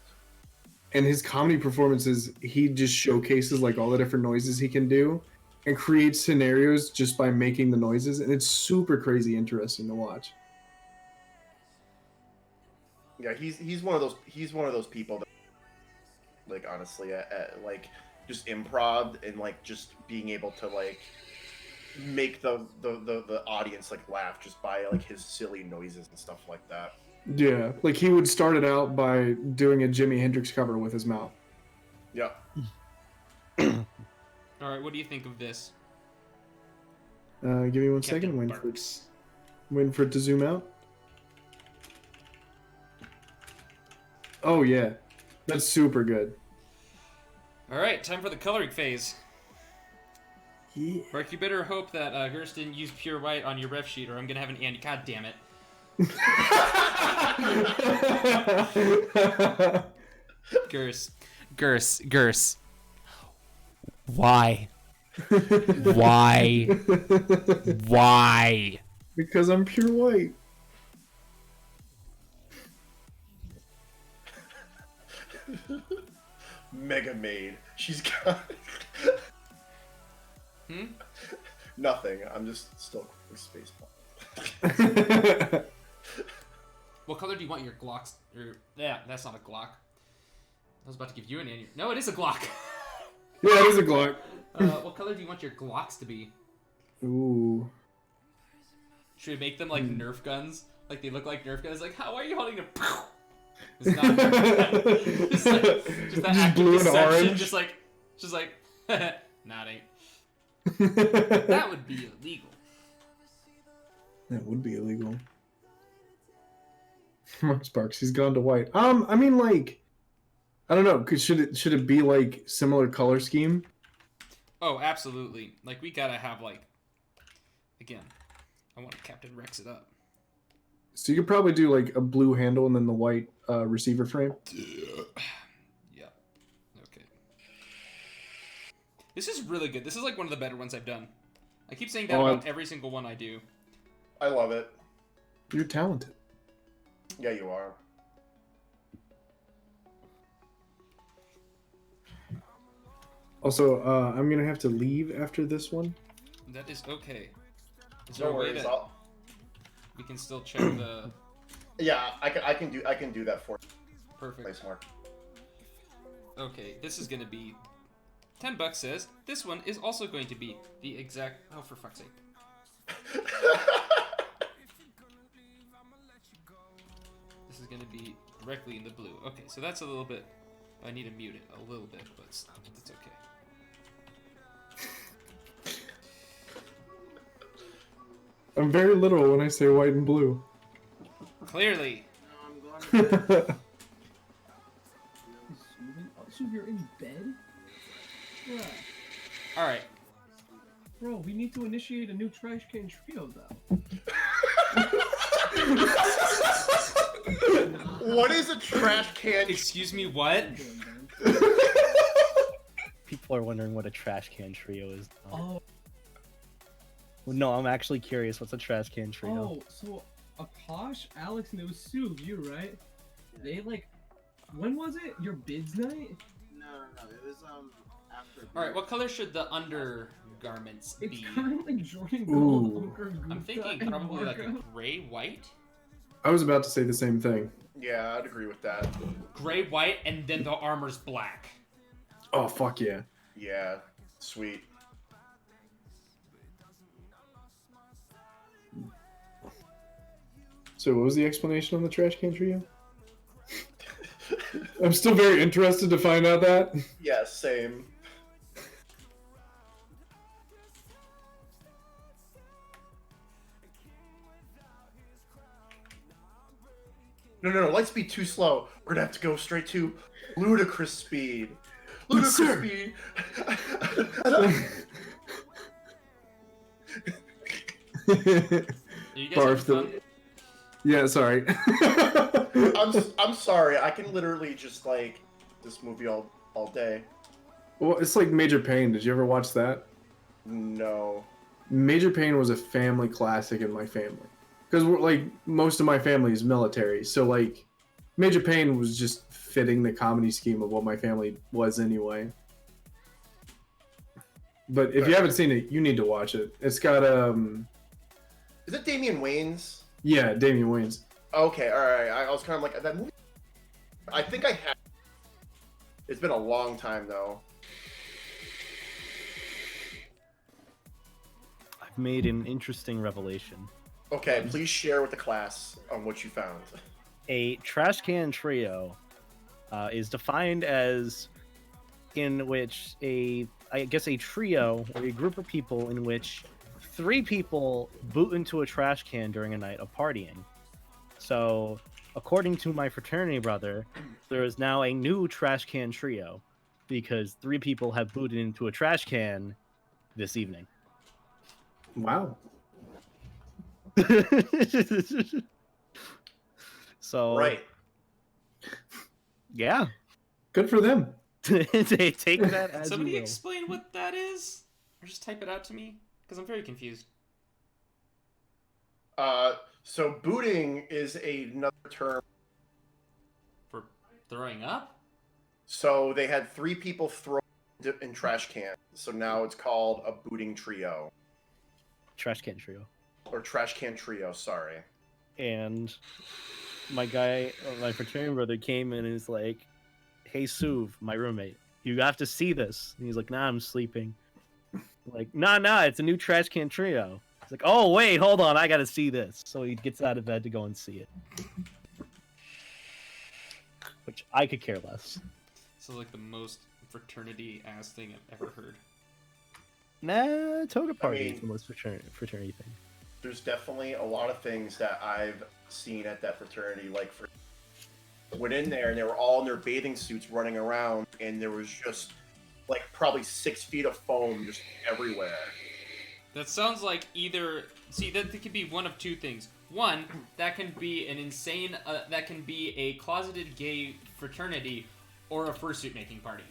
And his comedy performances, he just showcases like all the different noises he can do, and creates scenarios just by making the noises, and it's super crazy interesting to watch. Yeah, he's one of those people that, like, honestly, like just improv and like just being able to like make the audience like laugh just by like his silly noises and stuff like that. Yeah, like he would start it out by doing a Jimi Hendrix cover with his mouth. Yeah. All right, what do you think of this? Give me one Captain second. Barks. Waiting for it to zoom out. Oh yeah, that's super good. All right, time for the coloring phase. Yeah. Mark, you better hope that Gerst didn't use pure white on your ref sheet, or I'm gonna have an Andy. God damn it! Gerst. Why? Why? Because I'm pure white. Mega Maid. She's got. Nothing. I'm just still with Spaceball. What color do you want your Glocks? Yeah, that's not a Glock. I was about to give you an Andy. No, it is a Glock. Yeah, it is a Glock. What color do you want your Glocks to be? Ooh. Should we make them like Nerf guns? Like they look like Nerf guns? Like, how are you holding them? It's not Nerf gun. just that Just act blue of and deception, orange. just like, nah, it ain't. That would be illegal. That would be illegal. Mark Sparks, he's gone to white. I mean, like, I don't know. Should it be like similar color scheme? Oh, absolutely. Like we gotta have like, again, I want to Captain Rex it up. So you could probably do like a blue handle and then the white receiver frame. Yeah. Okay. This is really good. This is like one of the better ones I've done. I keep saying that about every single one I do. I love it. You're talented. Yeah, you are. Also, I'm gonna have to leave after this one. That is okay. Is there No a way worries. that we can still check the Yeah, I can do that for you. perfect? Place Mark. Okay, this is gonna be $10 says this one is also going to be the exact. Oh, for fuck's sake! This is gonna be directly in the blue. Okay, so that's a little bit. I need to mute it a little bit, but it's okay. I'm very literal when I say white and blue. Clearly. So you're in bed? Yeah. All right. Bro, we need to initiate a new trash can trio, though. What is a trash can? Excuse me. What? People are wondering what a trash can trio is. Oh, Well, no, I'm actually curious. What's a trash can trio? so Akash, Alex, and it was Sue, you, right? They when was it? Your bids night? No. It was after. All right. What color should the undergarments It's be? kind of like Jordan Ooh. Gold, Uncle I'm Gupta, thinking and probably like a Marco. gray white. I was about to say the same thing. Yeah, I'd agree with that. Gray white, and then the armor's black. Oh fuck yeah! Yeah, sweet. So what was the explanation on the trash can trio? I'm still very interested to find out that. Yeah, same. No, Lightspeed too slow. We're gonna have to go straight to ludicrous speed. Ludicrous sir. speed. You guys having Barf fun? Yeah, sorry. I'm sorry. I can literally just like this movie all day. Well, it's like Major Payne. Did you ever watch that? No. Major Payne was a family classic in my family. Because like most of my family is military, so like Major Payne was just fitting the comedy scheme of what my family was anyway. But if you haven't seen it, you need to watch it. It's got Is it Damian Wayans? yeah, Damian Wayans. Okay, all right. I was kind of like that movie. I think I have. It's been a long time though. I've made an interesting revelation. Okay, please share with the class on what you found. A trash can trio is defined as in which a trio or a group of people in which 3 people boot into a trash can during a night of partying. So, according to my fraternity brother, there is now a new trash can trio because 3 people have booted into a trash can this evening. Wow. So, Right. yeah. Good for them. They take that as Somebody you will. explain what that is, or just type it out to me, because I'm very confused. So booting is another term. For throwing up? So they had 3 people throw in trash cans. So now it's called a booting trio. Trash can trio. Or trash can trio, sorry. And my fraternity brother came in and is like, "Hey, Suv, my roommate, you have to see this." And he's like, "Nah, I'm sleeping." I'm like, nah, it's a new trash can trio. He's like, "Oh, wait, hold on, I gotta see this." So he gets out of bed to go and see it. Which I could care less. This is like the most fraternity-ass thing I've ever heard. Nah, toga party mean- is the most fraternity thing. There's definitely a lot of things that I've seen at that fraternity. Like, went in there and they were all in their bathing suits running around, and there was just like probably 6 feet of foam just everywhere. That sounds like either... See, that could be one of 2 things. One, that can be an insane... that can be a closeted gay fraternity or a fursuit making party.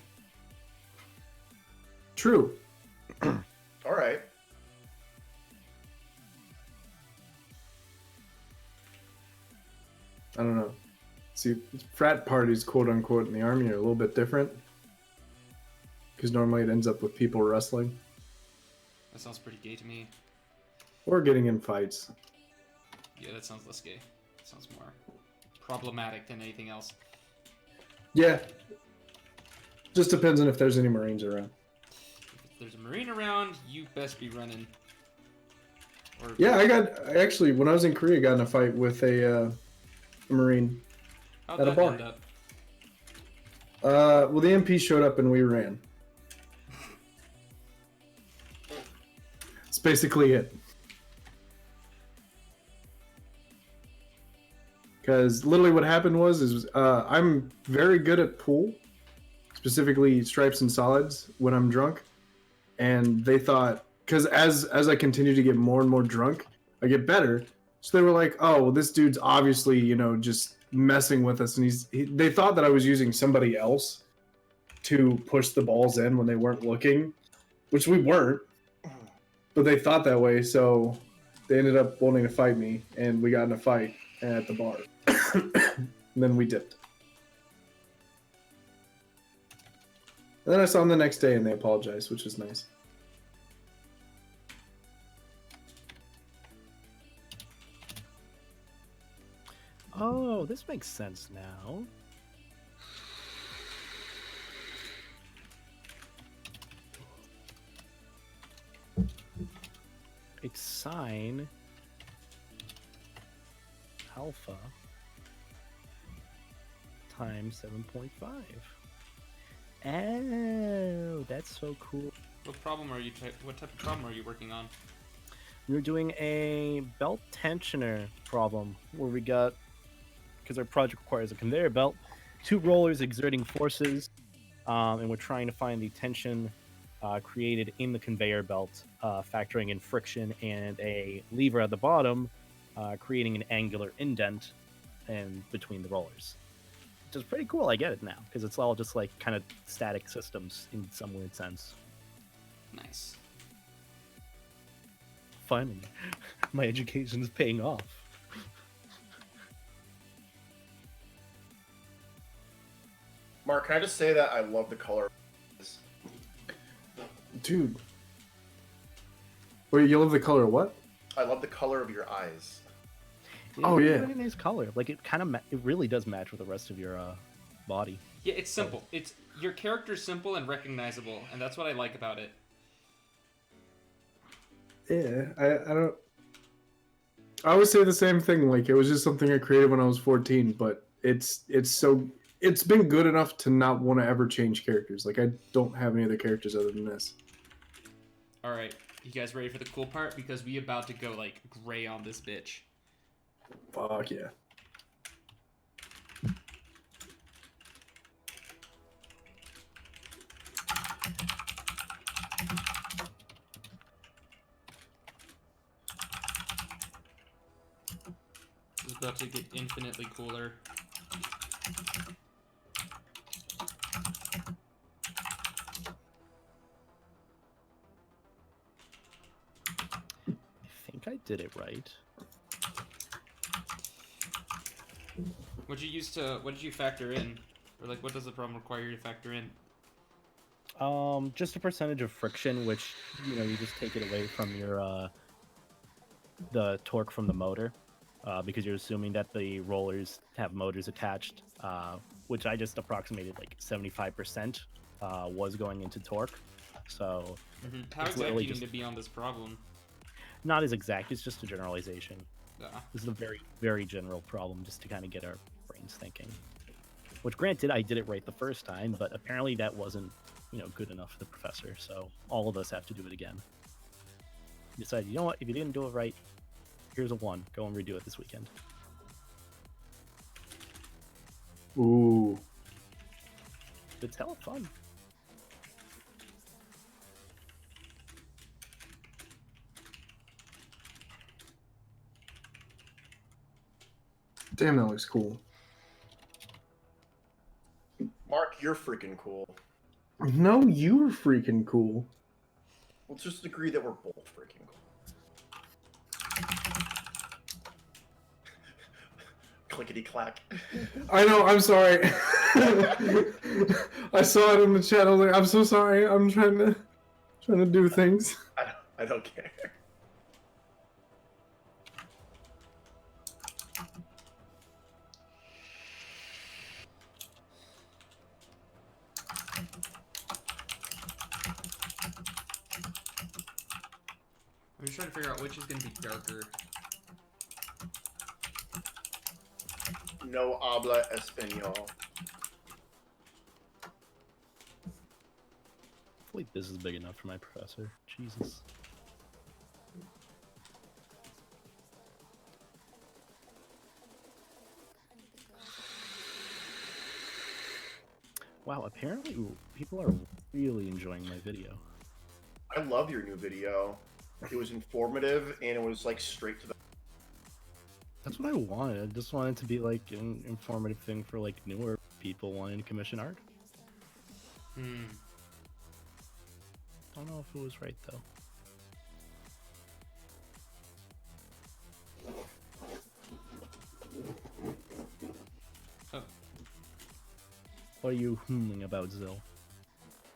True. All right. I don't know. See, frat parties, quote unquote, in the army are a little bit different. Because normally it ends up with people wrestling That sounds pretty gay to me. or getting in fights. Yeah, that sounds less gay. That sounds more problematic than anything else. Yeah. Just depends on if there's any Marines around. If there's a Marine around, you best be running. Or Yeah, I actually, when I was in Korea, got in a fight with a Marine. How'd at a that bar. end up? Well, the MP showed up and we ran. That's basically it. Because literally what happened was I'm very good at pool, specifically stripes and solids when I'm drunk, and they thought, because as I continue to get more and more drunk, I get better. So they were like, "Oh, well, this dude's obviously just messing with us," and they thought that I was using somebody else to push the balls in when they weren't looking, which we weren't, but they thought that way. So they ended up wanting to fight me, and we got in a fight at the bar. And then we dipped. And then I saw them the next day and they apologized, which was nice. Oh, this makes sense now. It's sine alpha times 7.5. Oh, that's so cool. What problem are you? What type of problem are you working on? We were doing a belt tensioner problem where we got, because our project requires a conveyor belt, 2 rollers exerting forces, and we're trying to find the tension created in the conveyor belt, factoring in friction, and a lever at the bottom, creating an angular indent in between the rollers. Which is pretty cool. I get it now, because it's all just like kind of static systems in some weird sense. Nice. Finally, my education is paying off. Mark, can I just say that I love the color? Dude. Wait, you love the color of what? I love the color of your eyes. Oh, It's a yeah. really nice color. Like it kind of, it really does match with the rest of your body. Yeah, it's simple. It's your character's simple and recognizable, and that's what I like about it. Yeah, I don't. I always say the same thing. Like it was just something I created when I was 14, but it's been good enough to not want to ever change characters. Like I don't have any other characters other than this. All right, you guys ready for the cool part? Because we about to go like gray on this bitch. Fuck yeah. This is about to get infinitely cooler. I think I did it right. What did you factor in? Or like what does the problem require you to factor in? Just a percentage of friction, which you just take it away from your the torque from the motor, because you're assuming that the rollers have motors attached, which I just approximated like 75% was going into torque. So How it's exact do literally you need just to be on this problem? not as exact. It's just a generalization. Ah. This is a very, very general problem just to kind of get our brains thinking. Which, granted, I did it right the first time, but apparently that wasn't, good enough for the professor. So all of us have to do it again. Decided, you know what? If you didn't do it right, here's a 1. Go and redo it this weekend. Ooh. It's hella fun. Damn, that looks cool. Mark, you're freaking cool. No, you were freaking cool. Let's just agree that we're both freaking cool. Clickety clack. I know. I'm sorry. I saw it in the chat. I was like, I'm so sorry. I'm trying to do things. I don't care. I'm just trying to figure out which is going to be darker. No habla español. Hopefully this is big enough for my professor. Jesus. Wow, apparently people are really enjoying my video. I love your new video. It was informative and it was like straight to the. That's what I wanted. I just wanted it to be like an informative thing for like newer people wanting to commission art. I don't know if it was right though. Oh, What are you humming about, Zill?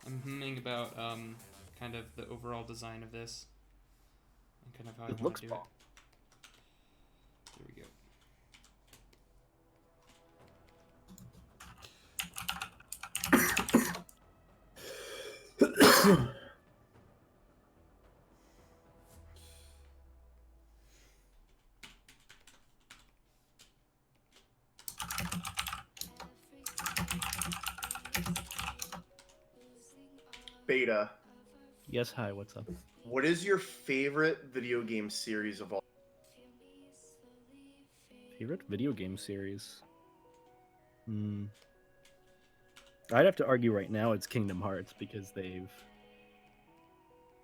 I'm humming about kind of the overall design of this and kind of how I It want looks to do it. bomb. Here we go. Beta. Yes, hi, what's up? What is your favorite video game series of all? Favorite video game series? I'd have to argue right now it's Kingdom Hearts because they've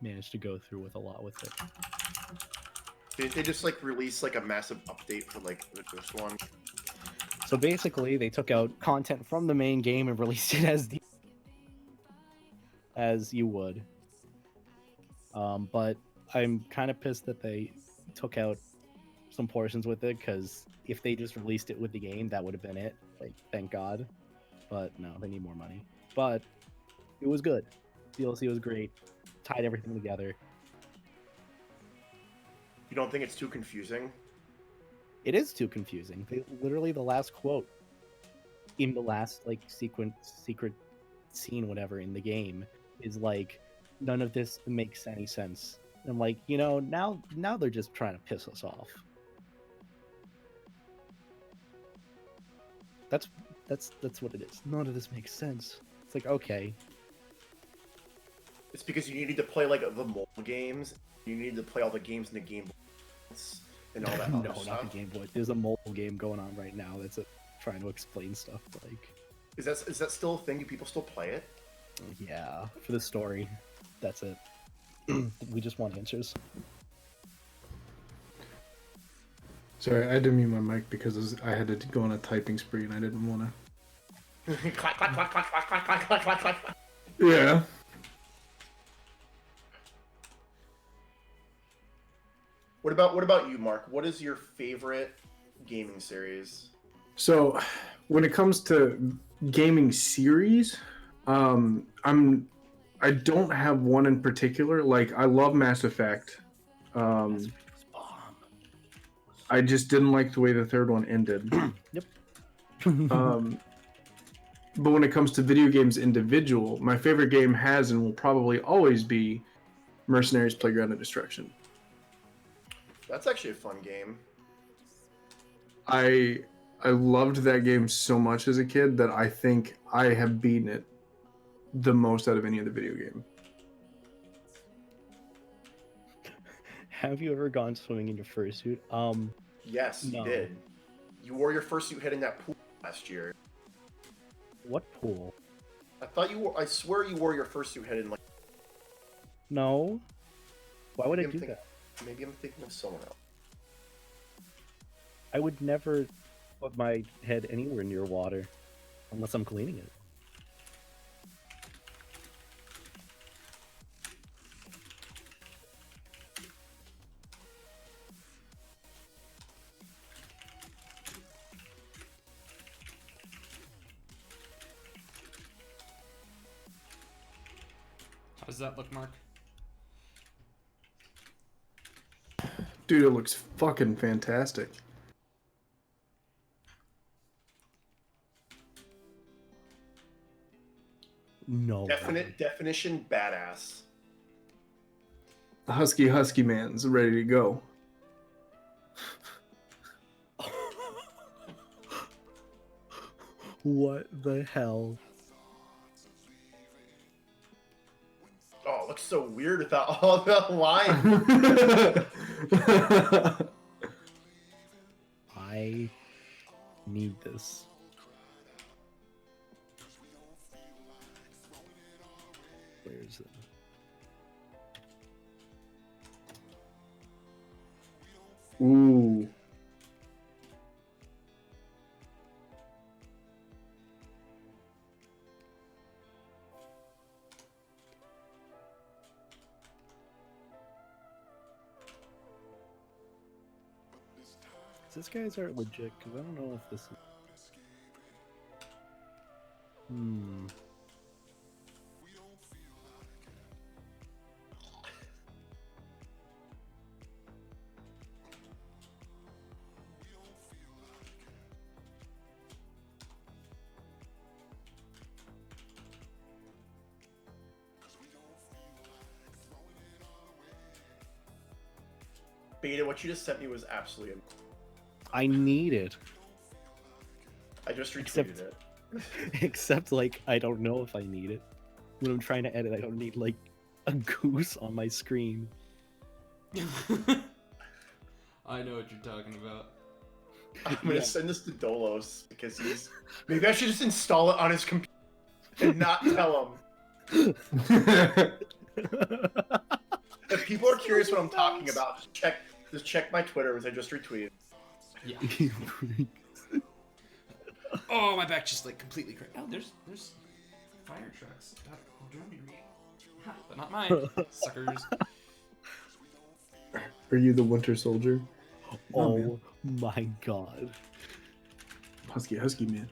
managed to go through with a lot with it. Didn't they just like release like a massive update for like the first one? So basically, they took out content from the main game and released it as you would. But I'm kind of pissed that they took out some portions with it, because if they just released it with the game, that would have been it. Like, thank God. But no, they need more money. But it was good. DLC was great. Tied everything together. You don't think it's too confusing? It is too confusing. Literally, the last quote in the last like secret scene, whatever, in the game is like, none of this makes any sense. I'm like, now they're just trying to piss us off. That's what it is. None of this makes sense. It's like, okay, It's because you needed to play like the mobile games. You needed to play all the games in the Game Boy and all that no, other not stuff. the Game Boy. There's a mobile game going on right now that's trying to explain stuff. Like, Is that still a thing? Do people still play it? yeah, for the story, that's it. We just want answers. Sorry, I had to mute my mic because I had to go on a typing spree and I didn't want Clack, clack, clack, clack, clack, clack, clack, clack, clack, clack. to. Yeah. What about you, Mark? What is your favorite gaming series? So, when it comes to gaming series, I don't have one in particular. Like, I love Mass Effect. I just didn't like the way the third one ended. Yep. But when it comes to video games individual, my favorite game has and will probably always be Mercenaries Playground of Destruction. That's actually a fun game. I loved that game so much as a kid that I think I have beaten it the most out of any other video game. Have you ever gone swimming in your fursuit? Yes, No. you did. You wore your fursuit head in that pool last year. What pool? I swear you wore your fursuit head in like. No. Why would I Maybe do I'm that? Maybe I'm thinking of someone else. I would never put my head anywhere near water unless I'm cleaning it. How does that look, Mark? Dude, it looks fucking fantastic. No. Definition badass. The husky man's ready to go. What the hell? Oh, it looks so weird without all that line. I need this. Where is it? Ooh. This guy's art legit? Because I don't know if this is. Beta, what you just sent me was absolutely. I need it. I just retweeted Except- it. Except, like, I don't know if I need it. When I'm trying to edit, I don't need, like, a goose on my screen. I know what you're talking about. I'm gonna send this to Dolos because he's. Maybe I should just install it on his computer and not tell him. If people are curious what I'm talking about, just check my Twitter, as I just retweeted. Yeah. Oh, my back just like completely cracked. Oh, there's fire trucks. Drone me read. Ha, but not mine, suckers. Are you the Winter Soldier? Oh my god. Husky man.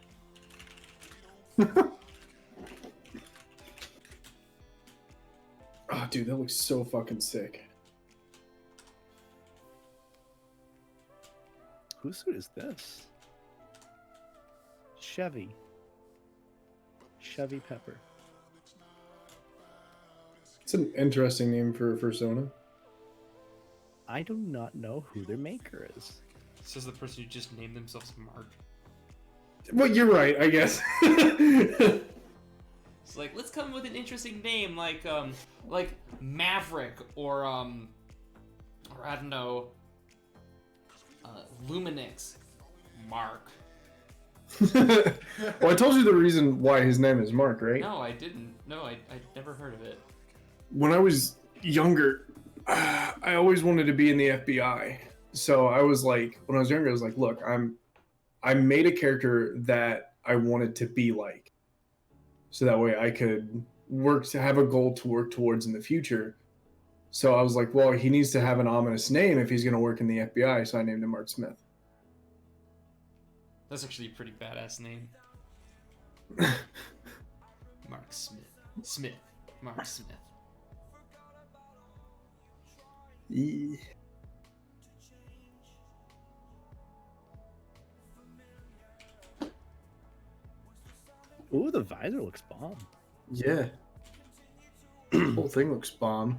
Oh, dude, that looks so fucking sick. Whose suit is this? Chevy Pepper. It's an interesting name for a persona. I do not know who their maker is. This is the person who just named themselves Mark. Well, you're right, I guess. It's like, let's come with an interesting name like Maverick or I don't know, Luminix. Mark. Well, I told you the reason why his name is Mark, right? No, I didn't. No, I never heard of it. When I was younger, I always wanted to be in the FBI. So I was like, when I was younger, I was like, look, I made a character that I wanted to be like. So that way I could work to have a goal to work towards in the future. So I was like, well, he needs to have an ominous name if he's going to work in the FBI. So I named him Mark Smith. That's actually a pretty badass name. Mark Smith. Mark Smith. Yeah. Ooh, the visor looks bomb. Yeah. The whole thing looks bomb.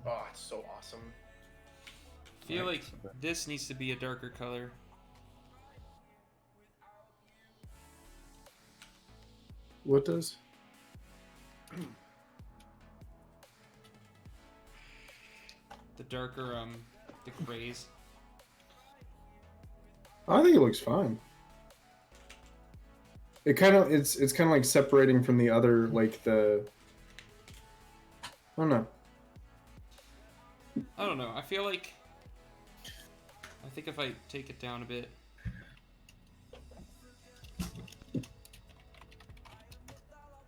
Oh, it's so awesome. I feel like this needs to be a darker color. What does? The darker, the grays. I think it looks fine. It kind of it's kind of like separating from the other, like the. I don't know. I don't know. I feel like. I think if I take it down a bit.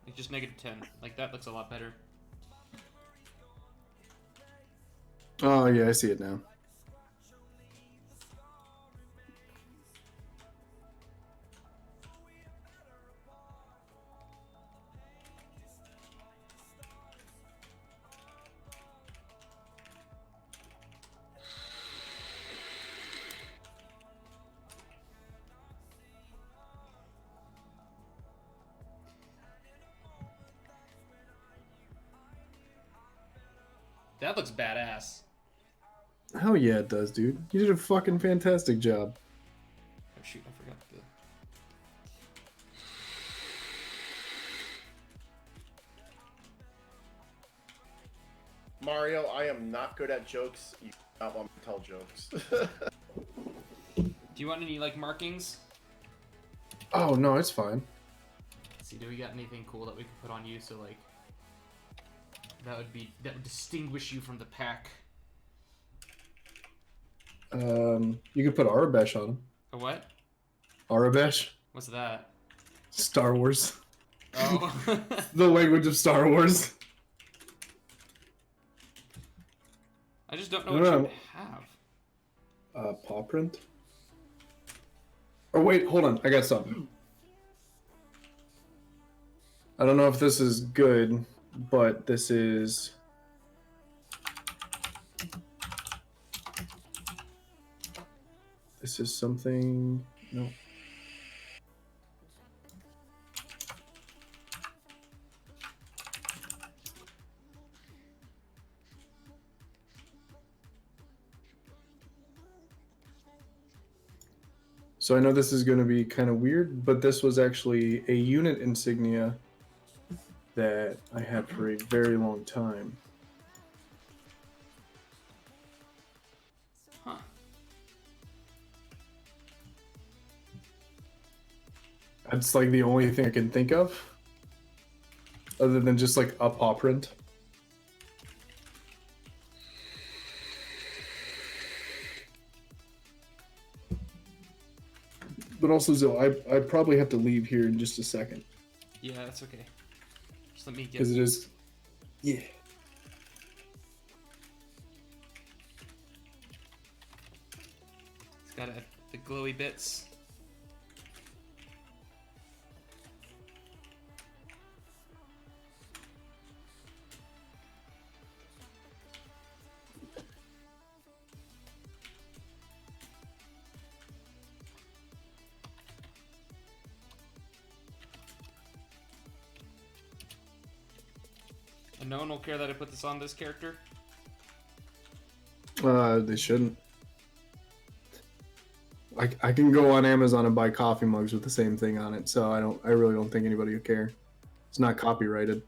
Like just -10. Like that looks a lot better. Oh yeah, I see it now. That looks badass. Hell yeah, it does, dude. You did a fucking fantastic job. Oh shoot, I forgot the... Mario, I am not good at jokes. You do not want me to tell jokes. Do you want any, like, markings? Oh no, it's fine. Let's see, do we got anything cool that we could put on you so, like... that would distinguish you from the pack? You could put Arabesh on him. A what? Arabesh, What's that? Star Wars. Oh. The language of Star Wars. I just don't know I what don't you know. would have. Paw print. Oh wait, hold on. I got something. I don't know if this is good, but this is. This is something. No. So I know this is going to be kind of weird, but this was actually a unit insignia that I had for a very long time. Huh. That's like the only thing I can think of, other than just like a paw print. But also, Zil, I probably have to leave here in just a second. Yeah, that's okay. Just let me get... Because it is... Yeah. It's got the glowy bits. And no one will care that I put this on this character? They shouldn't. I can go on Amazon and buy coffee mugs with the same thing on it, so I really don't think anybody would care. It's not copyrighted.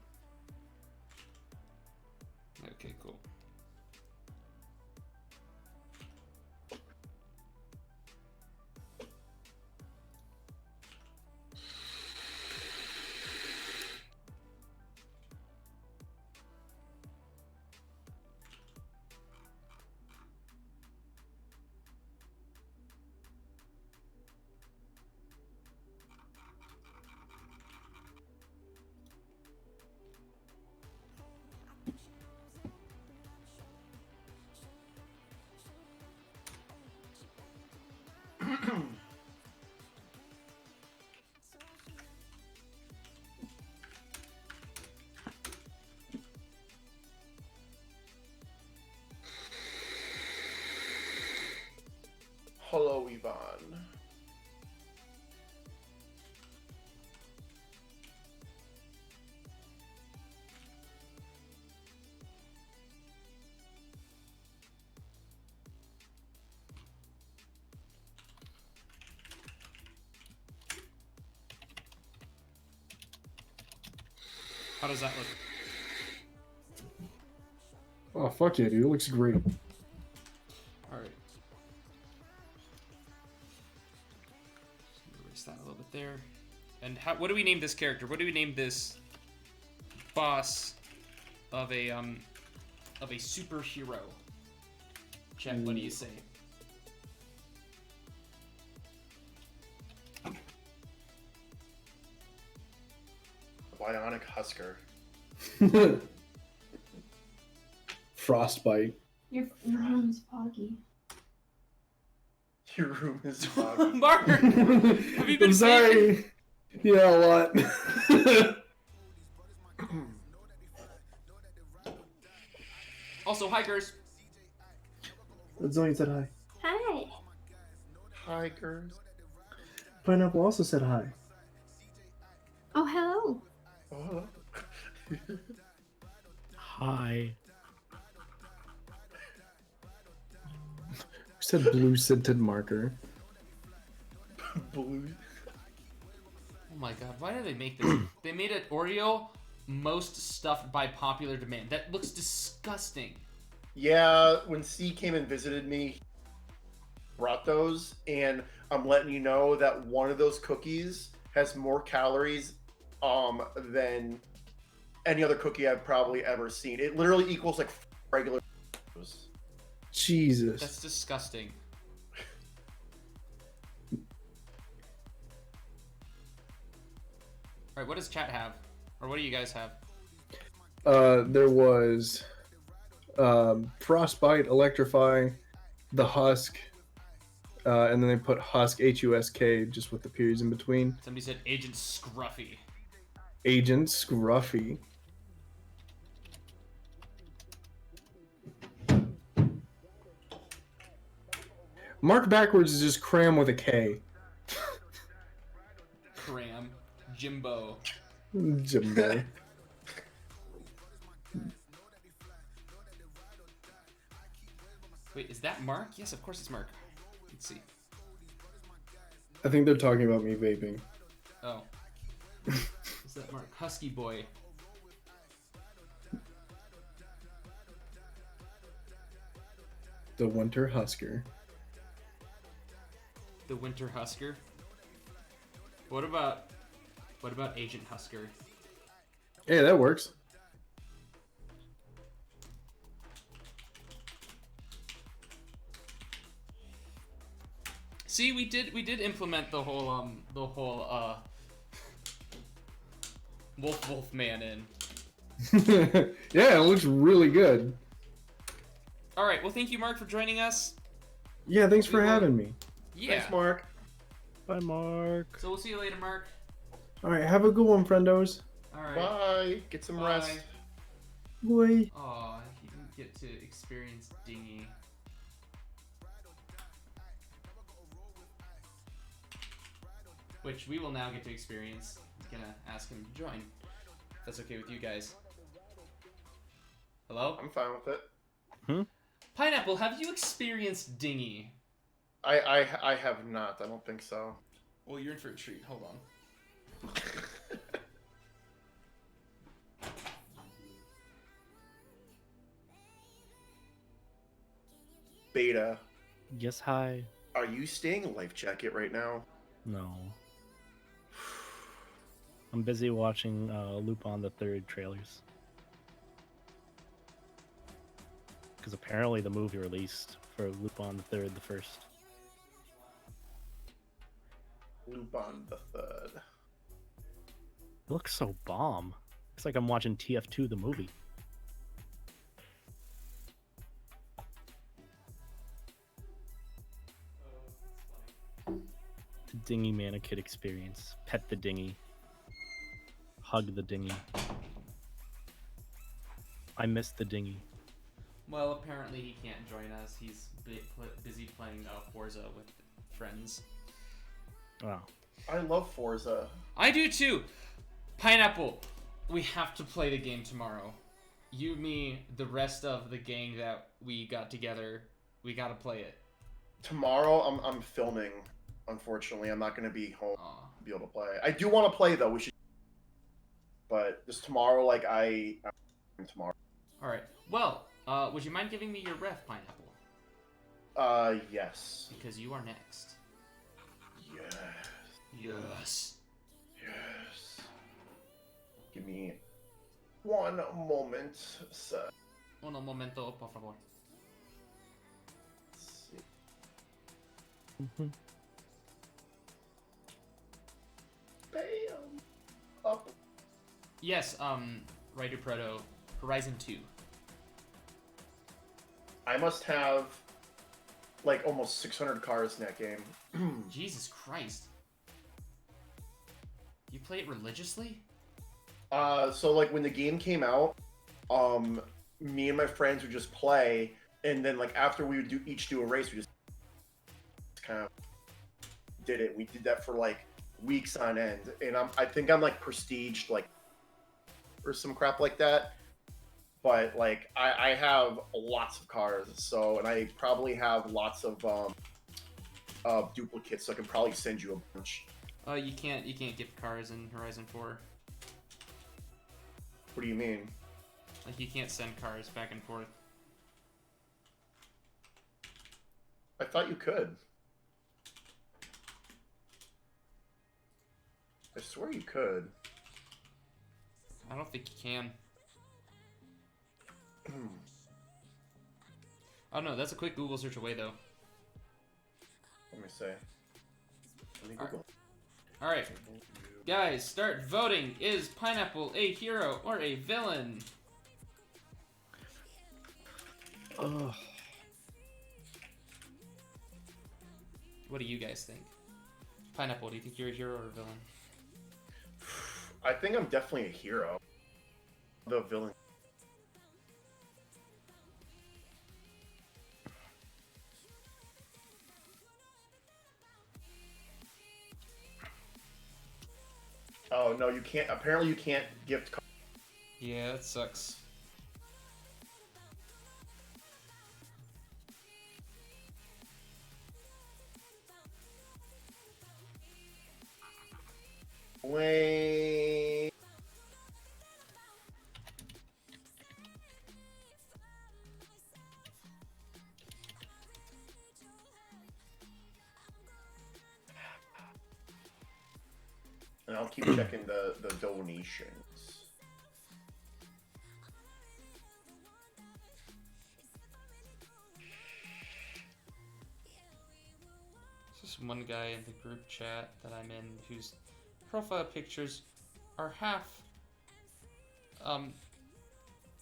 Okay, cool. Hello, Yvonne. How does that look? Oh, fuck yeah, dude. It looks great. Alright. Erase that a little bit there. And what do we name this character? What do we name this boss of a superhero? Chet, what do you say? Bionic Husker. Frostbite. Your room is foggy. Your room is foggy. Mark! Have you been I'm sorry. Yeah, a lot. Also, hikers. Zoe said hi. Hi. Hi, girls. Pineapple also said hi. Oh, hello. Oh. Hi. Who said blue scented marker? Blue. Oh my god, why did they make this? They made it Oreo most stuffed by popular demand. That looks disgusting. Yeah, when C came and visited me, he brought those, and I'm letting you know that one of those cookies has more calories than any other cookie I've probably ever seen. It literally equals like regular. Jesus. That's disgusting. Alright, what does chat have? Or what do you guys have? There was Frostbite, Electrify, the Husk, and then they put Husk, H-U-S-K, just with the periods in between. Somebody said Agent Scruffy. Agent Scruffy. Mark backwards is just cram with a K. Cram. Jimbo. Jimbo. Wait, is that Mark? Yes, of course it's Mark. Let's see. I think they're talking about me vaping. Oh. Is that Mark? Husky boy. The Winter Husker. The Winter Husker. What about Agent Husker? Hey, that works. See, we did implement the whole Wolf Man in. Yeah, it looks really good. All right, well, thank you, Mark, for joining us. Yeah, thanks for We will- having me. Yeah. Thanks, Mark. Bye, Mark. So we'll see you later, Mark. All right, have a good one, friendos. All right. Bye. Get some Bye. rest. Bye. Aw, he didn't get to experience Dingy. Which we will now get to experience. I'm gonna ask him to join. If that's okay with you guys. Hello? I'm fine with it. Pineapple, have you experienced Dingy? I have not. I don't think so. Well, you're in for a treat. Hold on. Beta, Yes, hi. are you staying life jacket right now? No. I'm busy watching Lupin the Third trailers. Because apparently the movie released for Lupin the Third, the first. Lupin the Third. It looks so bomb. It's like I'm watching TF2 the movie. The Dinghy Manakid experience. Pet the dinghy. Hug the dinghy. I miss the dinghy. Well, apparently he can't join us. He's busy playing Forza with friends. Wow. I love Forza. I do too! Pineapple, we have to play the game tomorrow. You, me, the rest of the gang that we got together, we gotta play it. Tomorrow I'm filming. Unfortunately, I'm not gonna be home Aw. to be able to play. I do want to play though. We should. But just tomorrow, like I'm tomorrow. Alright. Well, would you mind giving me your ref, Pineapple? Yes. Because you are next. Yes. Yes. Yes. Give me one moment, sir. Uno momento, por favor. Let's see. Bam. Up. Yes, Rider Proto, Horizon 2. I must have like almost 600 cars in that game. Jesus Christ. You play it religiously? So like when the game came out, me and my friends would just play, and then like after we would each do a race, we just kind of did it. We did that for like weeks on end, and I think I'm like prestiged like or some crap like that. But like I have lots of cars, so and I probably have lots of duplicates, so I can probably send you a bunch. You can't gift cars in Horizon 4. What do you mean? Like, you can't send cars back and forth. I thought you could. I swear you could. I don't think you can. Oh no, that's a quick Google search away though. Let me see. Let me Alright. Google. Alright, guys, start voting. Is Pineapple a hero or a villain? Ugh. What do you guys think? Pineapple, do you think you're a hero or a villain? I think I'm definitely a hero. The villain. Oh no, you can't. Apparently, you can't gift cards. Yeah, that sucks. Wait. And I'll keep checking the donations. There's just one guy in the group chat that I'm in whose profile pictures are half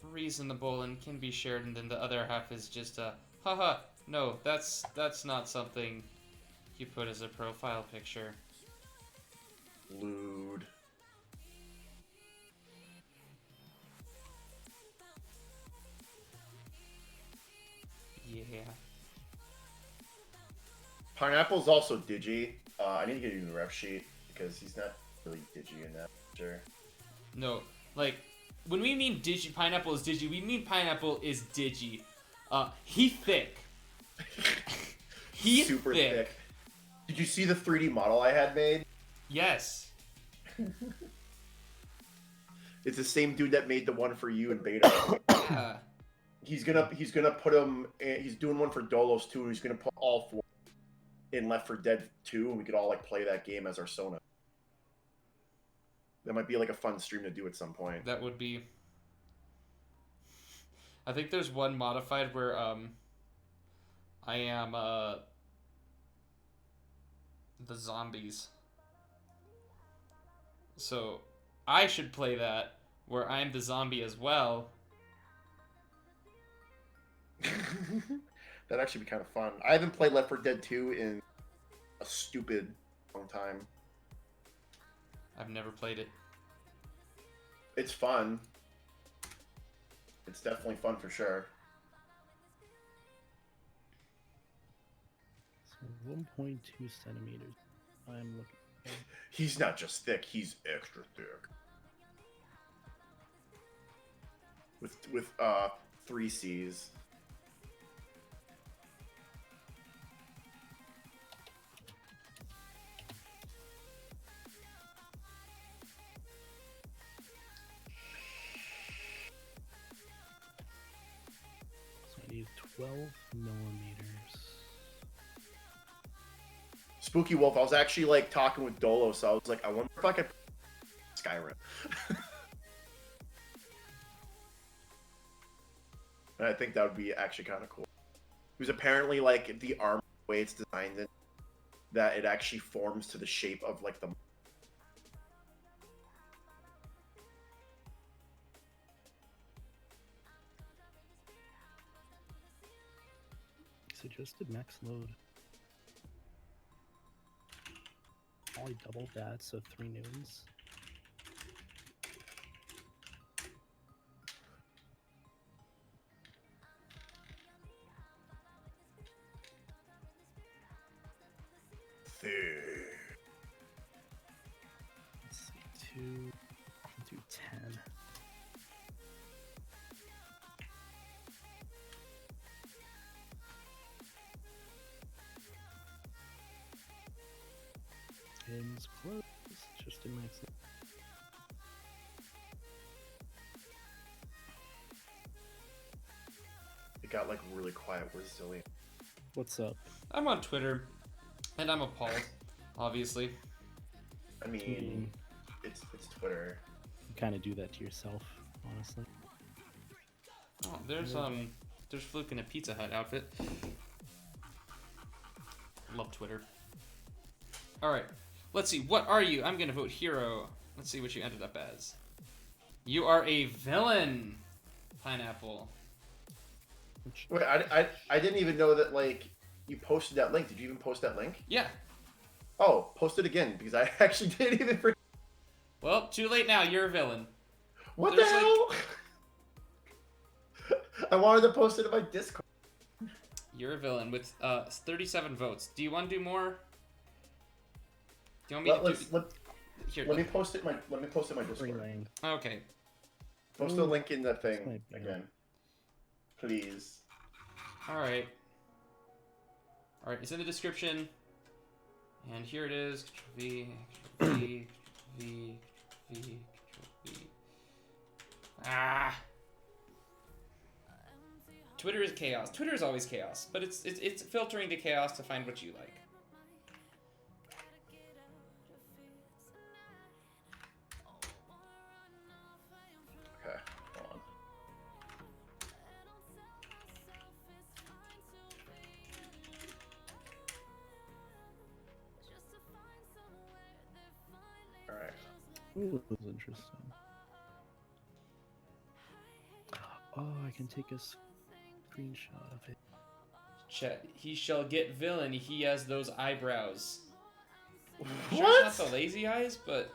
reasonable and can be shared, and then the other half is just a haha, no, that's not something you put as a profile picture. Lewd. Yeah. Pineapple's also Digi. I need to get you a ref sheet because he's not really Digi in that picture. No, like, when we mean digi, pineapple is digi, we mean pineapple is digi. He thick. He Super thick. Did you see the 3D model I had made? Yes. It's the same dude that made the one for you in beta. Yeah. He's gonna put him. He's doing one for Dolos too. He's gonna put all 4 in Left 4 Dead 2, and we could all like play that game as our Sona. That might be like a fun stream to do at some point. That would be. I think there's one modified where I am the zombies. So I should play that where I'm the zombie as well. That'd actually be kind of fun. I haven't played Left 4 Dead 2 in a stupid long time. I've never played it. It's fun. It's definitely fun for sure. So 1.2 centimeters. I'm looking. He's not just thick; he's extra thick. With 3 C's. So I need 12 millimeters. Spooky Wolf. I was actually like talking with Dolo, so I was like, I wonder if I could Skyrim. And I think that would be actually kind of cool. Because apparently, like the armor, the way it's designed, that it actually forms to the shape of like the. Suggested max load. Probably double that, so 3 newtons. Let's see, 2, I'll do 10. Pins close, just a max. It got like really quiet. Where's Zillion? What's up? I'm on Twitter, and I'm appalled, obviously. I mean, it's Twitter. You kind of do that to yourself, honestly. Oh, there's Fluke in a Pizza Hut outfit. Love Twitter. All right, let's see. What are you? I'm gonna vote hero. Let's see what you ended up as. You are a villain, Pineapple. Wait, I didn't even know that like you posted that link. Did you even post that link? Yeah. Oh, post it again because I actually didn't even forget. Well, too late now. You're a villain. What There's, the hell? I wanted to post it in my Discord. You're a villain with 37 votes. Do you want to do more? Do you want me to do? Here, Let me post it in my Discord. Relaying. Okay. Post the link in the thing might be again, please. All right. All right. It's in the description. And here it is. Control V. Control V. Control V. Control V. Control V. Ah. Twitter is chaos. Twitter is always chaos, but it's filtering to chaos to find what you like. Okay, hold on. All right. Ooh, that was interesting. Oh, I can take a screenshot of it. Chat. He shall get villain. He has those eyebrows. What? Sure, it's not the lazy eyes, but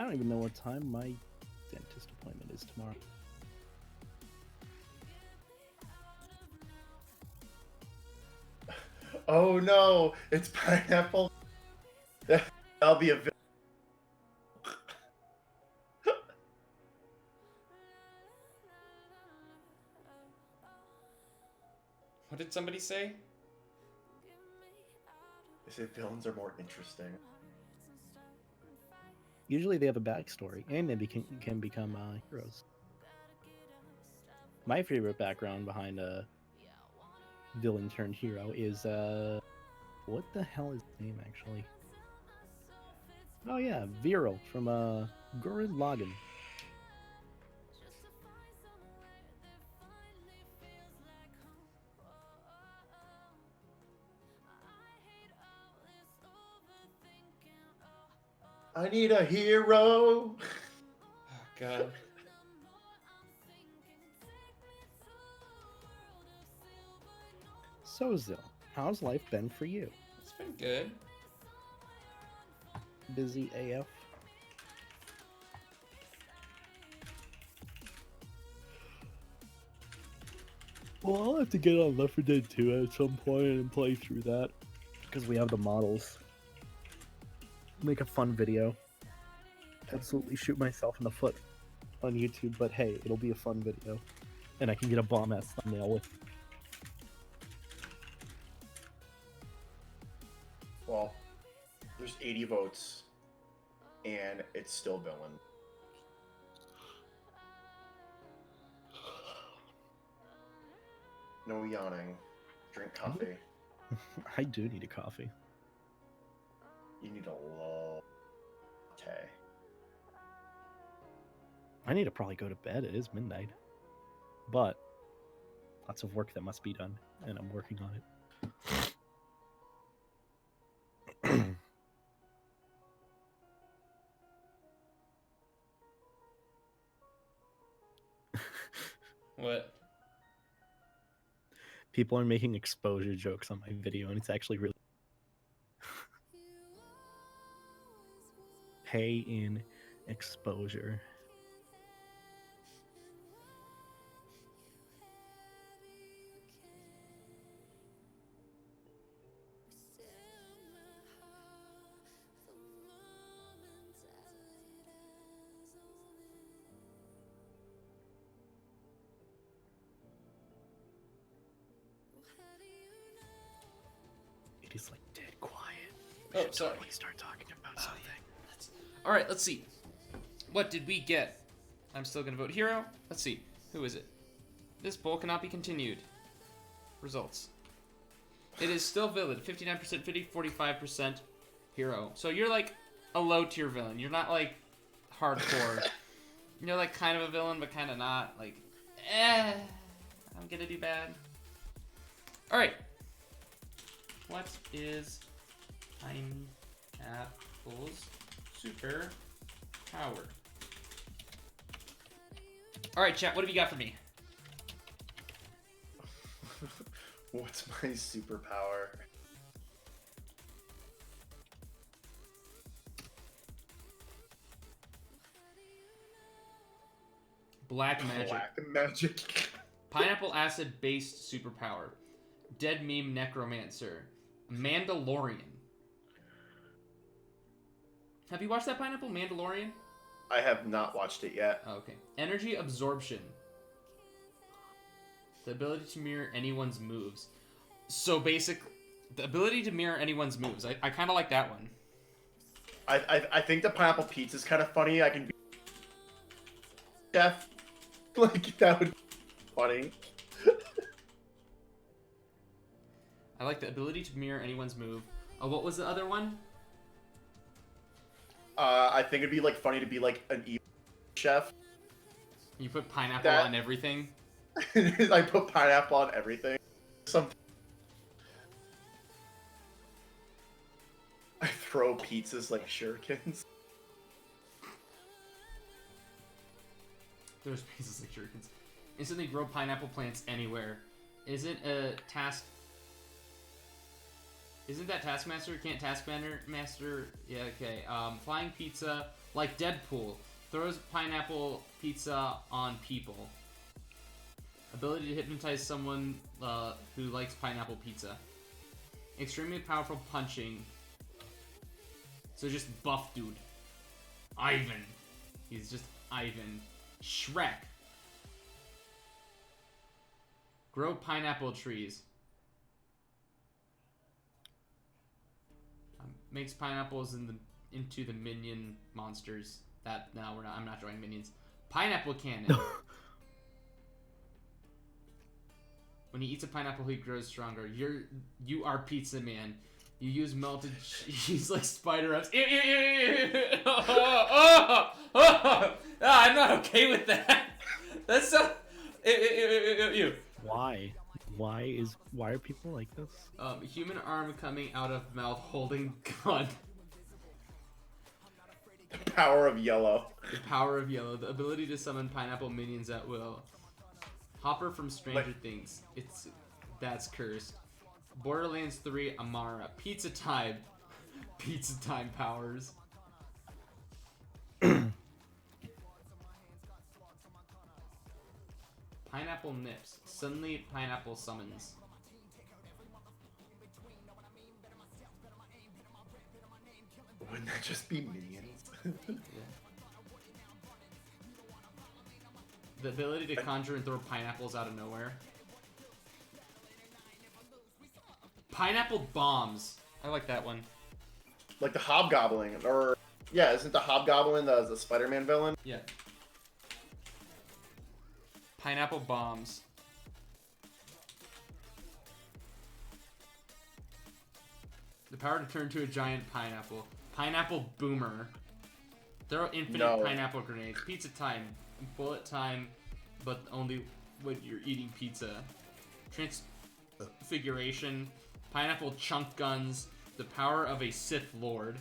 I don't even know what time my dentist appointment is tomorrow. Oh no, it's pineapple. I'll be a villain. What did somebody say? They say villains are more interesting. Usually they have a backstory, and they can become heroes. My favorite background behind a villain turned hero is what the hell is his name actually? Oh yeah, Viral from Gurren Lagann. I need a hero. Oh, God. So Zil, how's life been for you? It's been good. Busy AF. Well, I'll have to get on Left 4 Dead 2 at some point and play through that. Because we have the models. Make a fun video. Absolutely shoot myself in the foot on YouTube, but hey, it'll be a fun video. And I can get a bomb-ass thumbnail with. Well, there's 80 votes, and it's still villain. No yawning. Drink coffee. I do need a coffee. You need a latte. I need to probably go to bed. It is midnight. But lots of work that must be done, and I'm working on it. What? People are making exposure jokes on my video, and it's actually really pay in exposure. It is like dead quiet. We Oh, should sorry. totally start talking about something. All right, let's see. What did we get? I'm still gonna vote hero. Let's see. Who is it? This poll cannot be continued. Results. It is still villain. 59% 50, 45% hero. So you're like a low tier villain. You're not like hardcore. You're like kind of a villain, but kind of not. Like, I'm gonna do bad. All right. What is Pineapple's super power? All right, chat. What have you got for me? What's my superpower? Black magic. Black magic. Pineapple acid based superpower. Dead meme necromancer. Mandalorian. Have you watched that Pineapple Mandalorian? I have not watched it yet. Oh, okay. Energy absorption. The ability to mirror anyone's moves. So basically, the ability to mirror anyone's moves. I kind of like that one. I think the pineapple pizza is kind of funny. I can be chef. Like that would be funny. I like the ability to mirror anyone's move. Oh, what was the other one? I think it'd be like funny to be like an evil chef. You put pineapple That- on everything. I put pineapple on everything. Something. I throw pizzas like shurikens. There's pieces like shurikens. Instantly grow pineapple plants anywhere. Isn't a task Isn't that Taskmaster? Can't Taskmaster? Yeah, okay. Flying pizza, like Deadpool, throws pineapple pizza on people. Ability to hypnotize someone who likes pineapple pizza. Extremely powerful punching. So just buff dude. Ivan. He's just Ivan. Shrek. Grow pineapple trees. Makes pineapples into the minion monsters. I'm not drawing minions. Pineapple cannon. When he eats a pineapple, he grows stronger. You are Pizza Man. You use melted cheese like spider webs. Ew, ew, ew, ew, ew. I'm not okay with that. That's so. Ew, ew, ew, ew, ew. Why? Why are people like this? Human arm coming out of mouth holding gun. The power of yellow. The power of yellow. The ability to summon pineapple minions at will. Hopper from Stranger Things. That's cursed. Borderlands 3 Amara. Pizza time. Pizza time powers. Pineapple nips. Suddenly pineapple summons. Wouldn't that just be minions? Yeah. The ability to conjure and throw pineapples out of nowhere. Pineapple bombs. I like that one. Like the Hobgoblin, or yeah, isn't the Hobgoblin the Spider-Man villain? Yeah. Pineapple bombs. The power to turn to a giant pineapple. Pineapple boomer. Throw infinite pineapple grenades. Pizza time. Bullet time, but only when you're eating pizza. Transfiguration. Pineapple chunk guns. The power of a Sith Lord.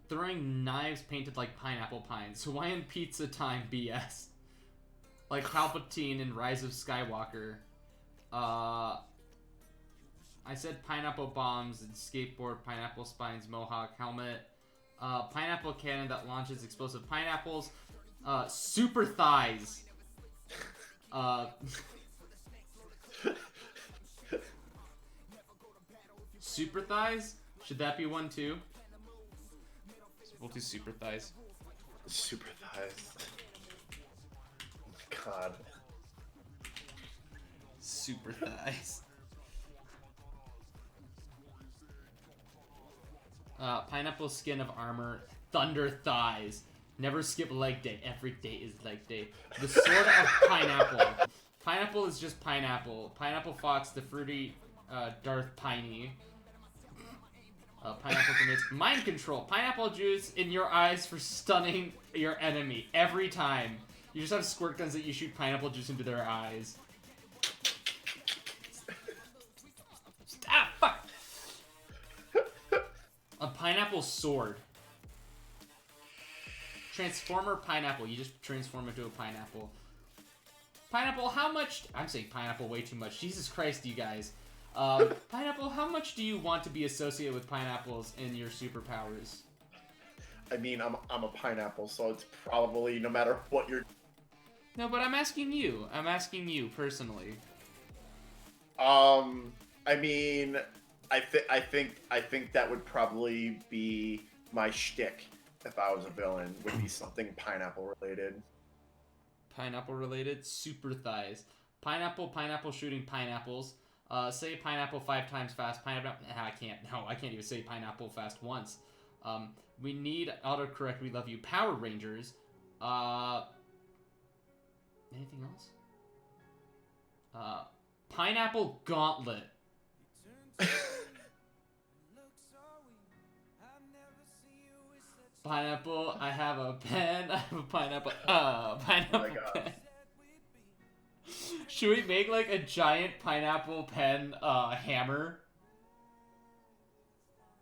Throwing knives painted like pineapple pines. Hawaiian pizza time BS. Like Palpatine in Rise of Skywalker. I said pineapple bombs and skateboard, pineapple spines, mohawk helmet. Pineapple cannon that launches explosive pineapples. Super thighs. Super thighs? Should that be one too? We'll do super thighs. Super thighs. God. Super thighs. Pineapple skin of armor. Thunder thighs. Never skip leg day. Every day is leg day. The sword of pineapple. Pineapple is just pineapple. Pineapple fox, the fruity Darth Piney. Pineapple grenades. Mind control. Pineapple juice in your eyes for stunning your enemy. Every time. You just have squirt guns that you shoot pineapple juice into their eyes. Ah, fuck! A pineapple sword. Transformer pineapple. You just transform into a pineapple. Pineapple, how much... I'm saying pineapple way too much. Jesus Christ, you guys. Pineapple, how much do you want to be associated with pineapples in your superpowers? I mean, I'm a pineapple, so it's probably no matter what you're... No, but I'm asking you. I'm asking you personally. I mean, I think that would probably be my shtick if I was a villain. Would be something pineapple related. Pineapple related? Super thighs. Pineapple shooting pineapples. Say pineapple 5 times fast. Pineapple. I can't even say pineapple fast once. We need autocorrect. We love you. Power Rangers. Anything else? Pineapple gauntlet. Pineapple, I have a pen. I have a pineapple. Pineapple pen. Should we make like a giant pineapple pen hammer?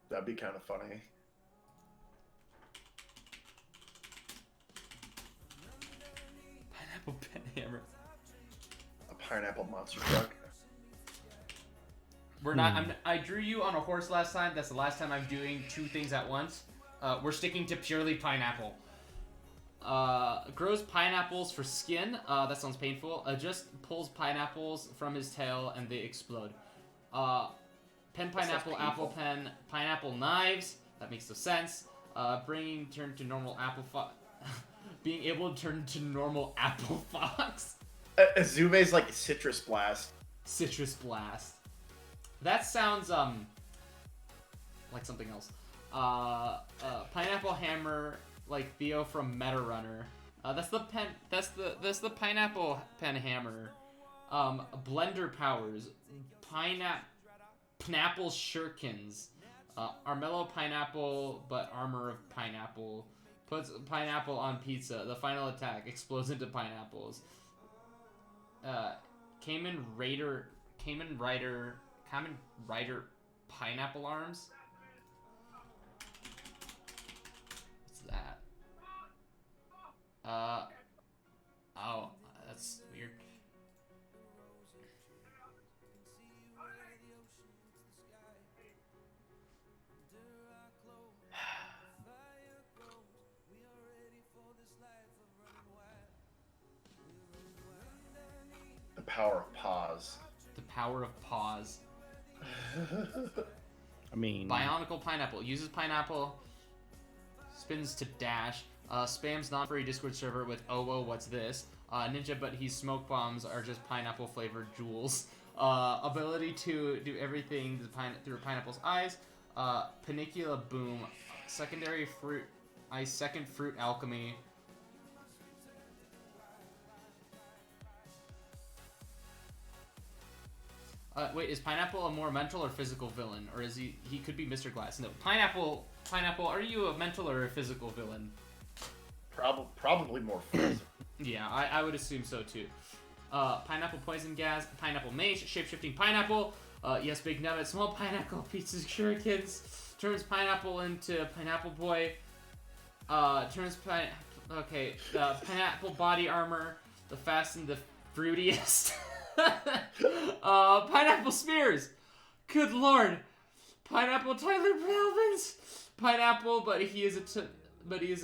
That'd be kind of funny. pineapple pen hammer. A pineapple monster truck. We're not. I drew you on a horse last time. That's the last time I'm doing two things at once. We're sticking to purely pineapple. Grows pineapples for skin. That sounds painful. Just pulls pineapples from his tail and they explode. Pen pineapple, apple pen, pineapple knives. That makes no sense. Bringing turn to normal apple fox. Being able to turn to normal apple fox. Azume's like citrus blast. Citrus blast. That sounds like something else. Pineapple hammer, like Theo from Meta Runner. That's the pen. That's the pineapple pen hammer. Blender powers. Pineapple shurikens. Armello pineapple, but armor of pineapple. Puts pineapple on pizza. The final attack explodes into pineapples. Kamen Rider pineapple arms. What's that? Oh, that's weird. The power of pause. The power of pause. I mean, Bionicle pineapple uses pineapple. Spins to dash. Spams non-free Discord server with "Oh whoa, what's this?" Ninja, but he's smoke bombs are just pineapple flavored jewels. Ability to do everything through pineapple's eyes. Panicula boom. Secondary fruit. Second fruit alchemy. Wait, is Pineapple a more mental or physical villain, or is he could be Mr. Glass? No, Pineapple, are you a mental or a physical villain? Probably more physical. Yeah, I would assume so too. Pineapple poison gas, pineapple mage, shapeshifting pineapple. Yes, big nugget, small pineapple pizzas, shurikens. Turns pineapple into pineapple boy. Pineapple body armor, the fast and the fruitiest. Pineapple smears. Good lord. Pineapple Tyler Belvins. Pineapple, but he is a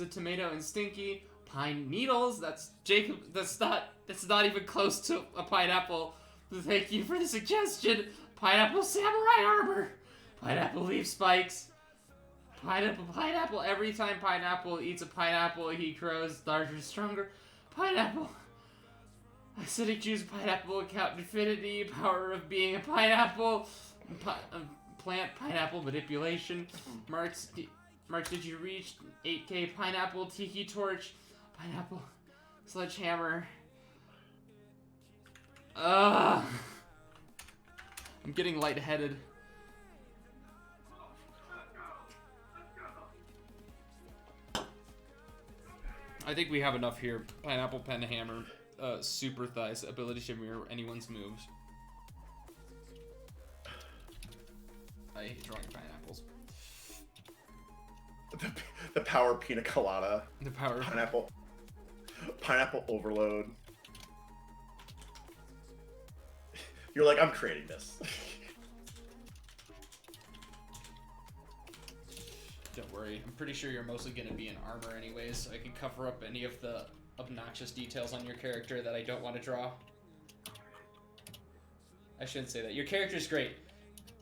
tomato and stinky. Pine needles. That's Jacob. That's not even close to a pineapple. Thank you for the suggestion. Pineapple samurai armor. Pineapple leaf spikes. Pineapple. Every time pineapple eats a pineapple, he grows larger, stronger. Pineapple. Acidic juice, pineapple, account infinity, power of being a pineapple, plant, pineapple, manipulation. Mark, did you reach 8K? Pineapple, tiki torch, pineapple, sledgehammer. I'm getting lightheaded. I think we have enough here. Pineapple, pen, hammer. Super thighs, ability to mirror anyone's moves. I hate drawing pineapples. The power pina colada. The power pineapple overload. You're like, I'm creating this. Don't worry, I'm pretty sure you're mostly gonna be in armor anyways, so I can cover up any of the obnoxious details on your character that I don't want to draw. I shouldn't say that. Your character's great,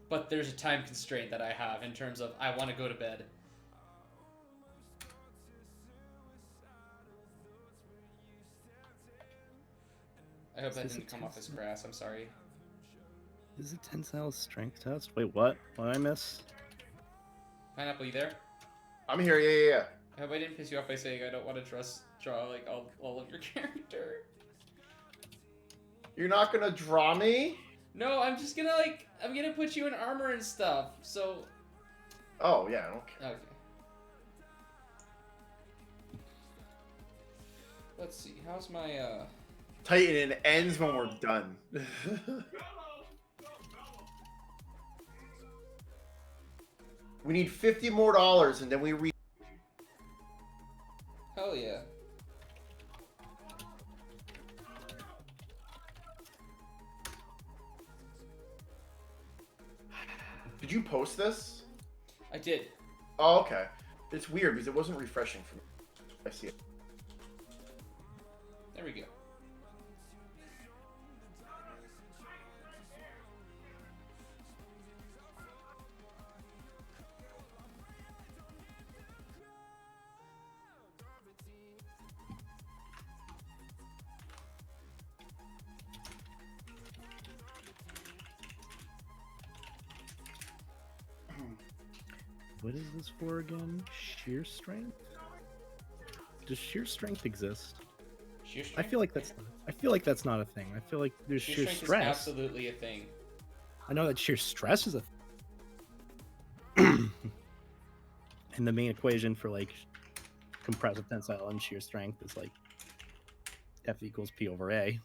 but there's a time constraint that I have in terms of I want to go to bed. I hope that didn't come off as crass. I'm sorry. Is it tensile strength test? Wait, what? What did I miss? Pineapple, you there? I'm here, yeah. I hope I didn't piss you off by saying I don't want to draw like all of your character. You're not gonna draw me? No, I'm just gonna I'm gonna put you in armor and stuff, so... Oh, yeah, okay. Okay. Let's see, how's my, Titan, it ends when we're done. We need $50 more and then we reach. Hell yeah. Did you post this? I did. Oh, okay. It's weird because it wasn't refreshing for me. I see it. There we go. What is this for again? Sheer strength? Does sheer strength exist? Sheer I strength? feel like that's not a thing. I feel like there's Sheer sheer strength is stress. absolutely a thing. I know that sheer stress is a thing. And the main equation for like compressive tensile and sheer strength is like F equals P over A.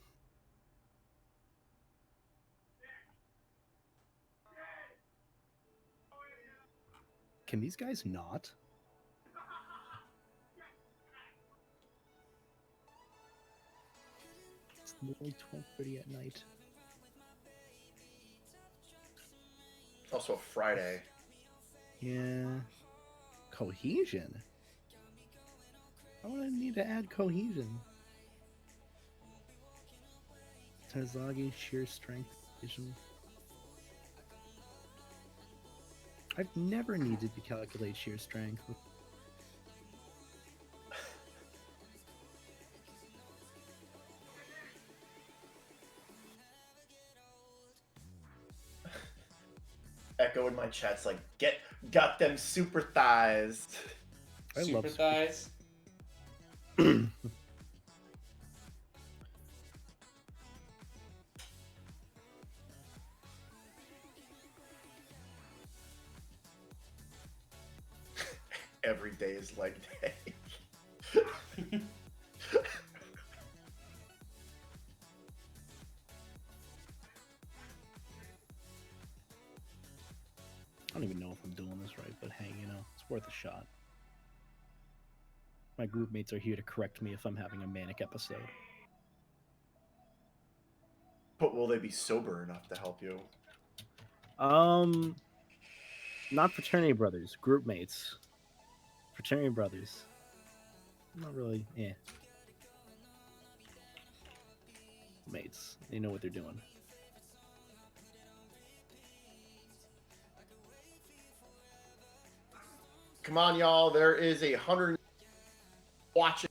Can these guys not? It's literally 12:30 at night. Also Friday. Yeah. Cohesion? Why would I need to add cohesion? Tarazagi, sheer strength, vision. I've never needed to calculate sheer strength. Echo in my chat's like, got them super thighs. I Super love thighs. Every day is leg day. I don't even know if I'm doing this right, but hey, you know, it's worth a shot. My group mates are here to correct me if I'm having a manic episode. But will they be sober enough to help you? Not fraternity brothers, group mates. Fraternity brothers. Not really, mates. They know what they're doing. Come on, y'all. There is 100 watching.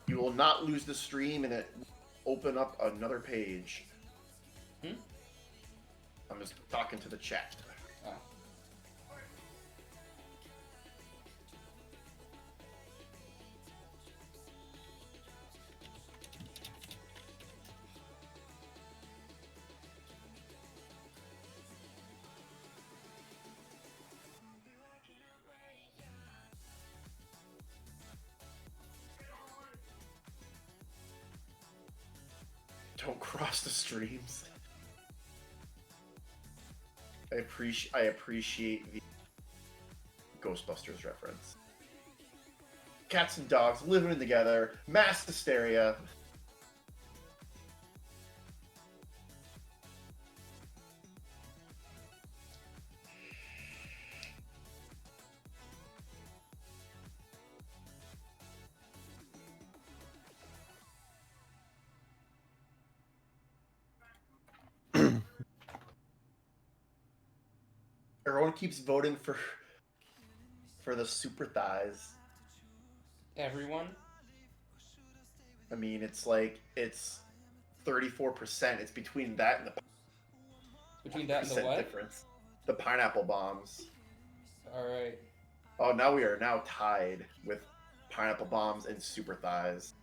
You will not lose the stream and it will open up another page. I'm just talking to the chat. Oh. Don't cross the streams. I appreciate the Ghostbusters reference. Cats and dogs living together, mass hysteria. Everyone keeps voting for the super thighs. Everyone? I mean, it's 34%. It's between that and the Between that and the percent what? difference. The pineapple bombs. Alright. Oh, now we are now tied with pineapple bombs and super thighs.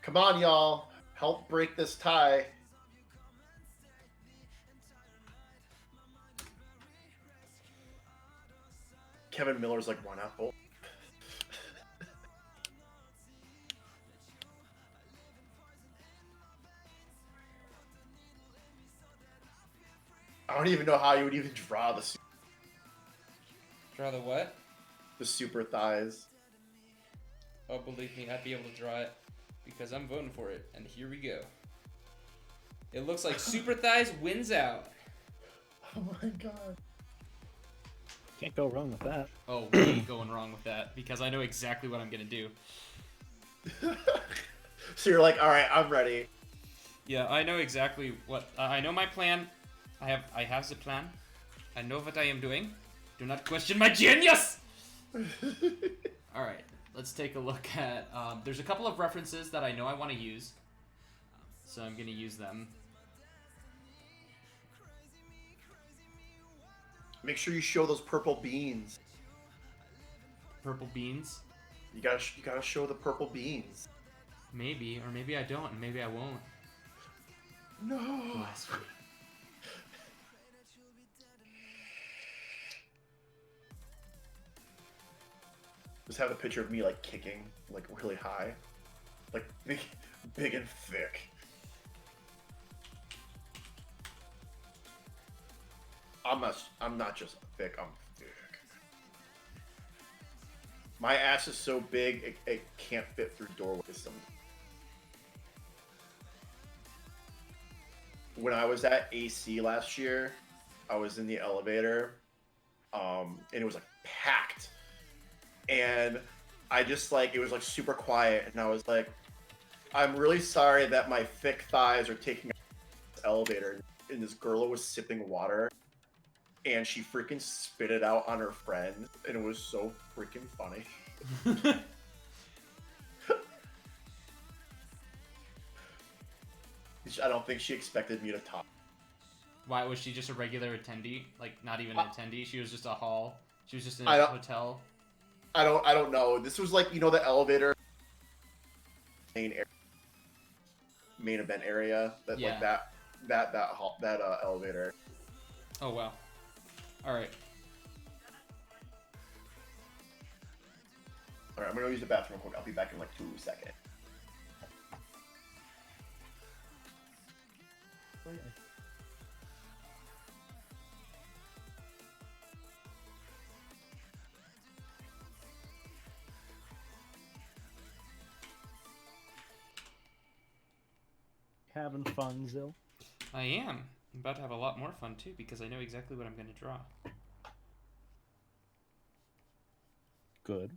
Come on, y'all. Help break this tie. Kevin Miller's like, why not both? I don't even know how you would even draw the Draw the what? The super thighs. Oh, believe me, I'd be able to draw it because I'm voting for it. And here we go. It looks like Super Thighs wins out. Oh my god. Can't go wrong with that. Oh, we ain't going wrong with that because I know exactly what I'm gonna do. So you're like, all right, I'm ready. Yeah, I know exactly what. I know my plan. I have the plan. I know what I am doing. Do not question my genius. All right, let's take a look at. There's a couple of references that I know I want to use, so I'm gonna use them. Make sure you show those purple beans. Purple beans. You gotta show the purple beans. Maybe, or maybe I don't, and maybe I won't. No. Blasphemy. Just have a picture of me like kicking, like really high, like big and thick. I'm not just thick. I'm thick. My ass is so big it can't fit through doorways. When I was at AC last year, I was in the elevator, and it was like packed. And I just like, it was like super quiet, and I was like, I'm really sorry that my thick thighs are taking up this elevator. And this girl was sipping water, and she freaking spit it out on her friend, and it was so freaking funny. I don't think she expected me to talk. Why was she just a regular attendee? Like not even an attendee. She was just a hall. She was just in I a don't- hotel. I don't know. This was like, you know, the elevator main event area, that Yeah. like that elevator. Oh wow. All right. All right, I'm gonna use the bathroom real quick. I'll be back in like 2 seconds. Having fun, Zill. I am. I'm about to have a lot more fun too because I know exactly what I'm going to draw. Good.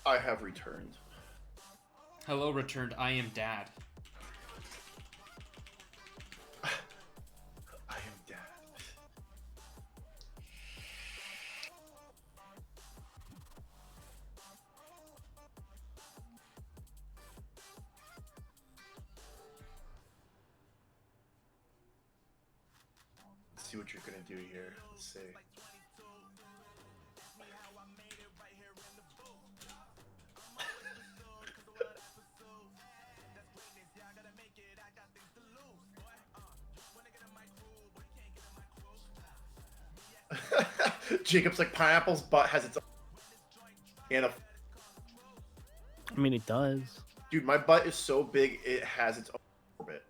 I have returned. Hello, returned. I am dad. I am dead. Let's see what you're gonna do here. Let's see. Jacob's like, pineapple's butt has its own. And I mean, it does. dude, my butt is so big it has its own orbit.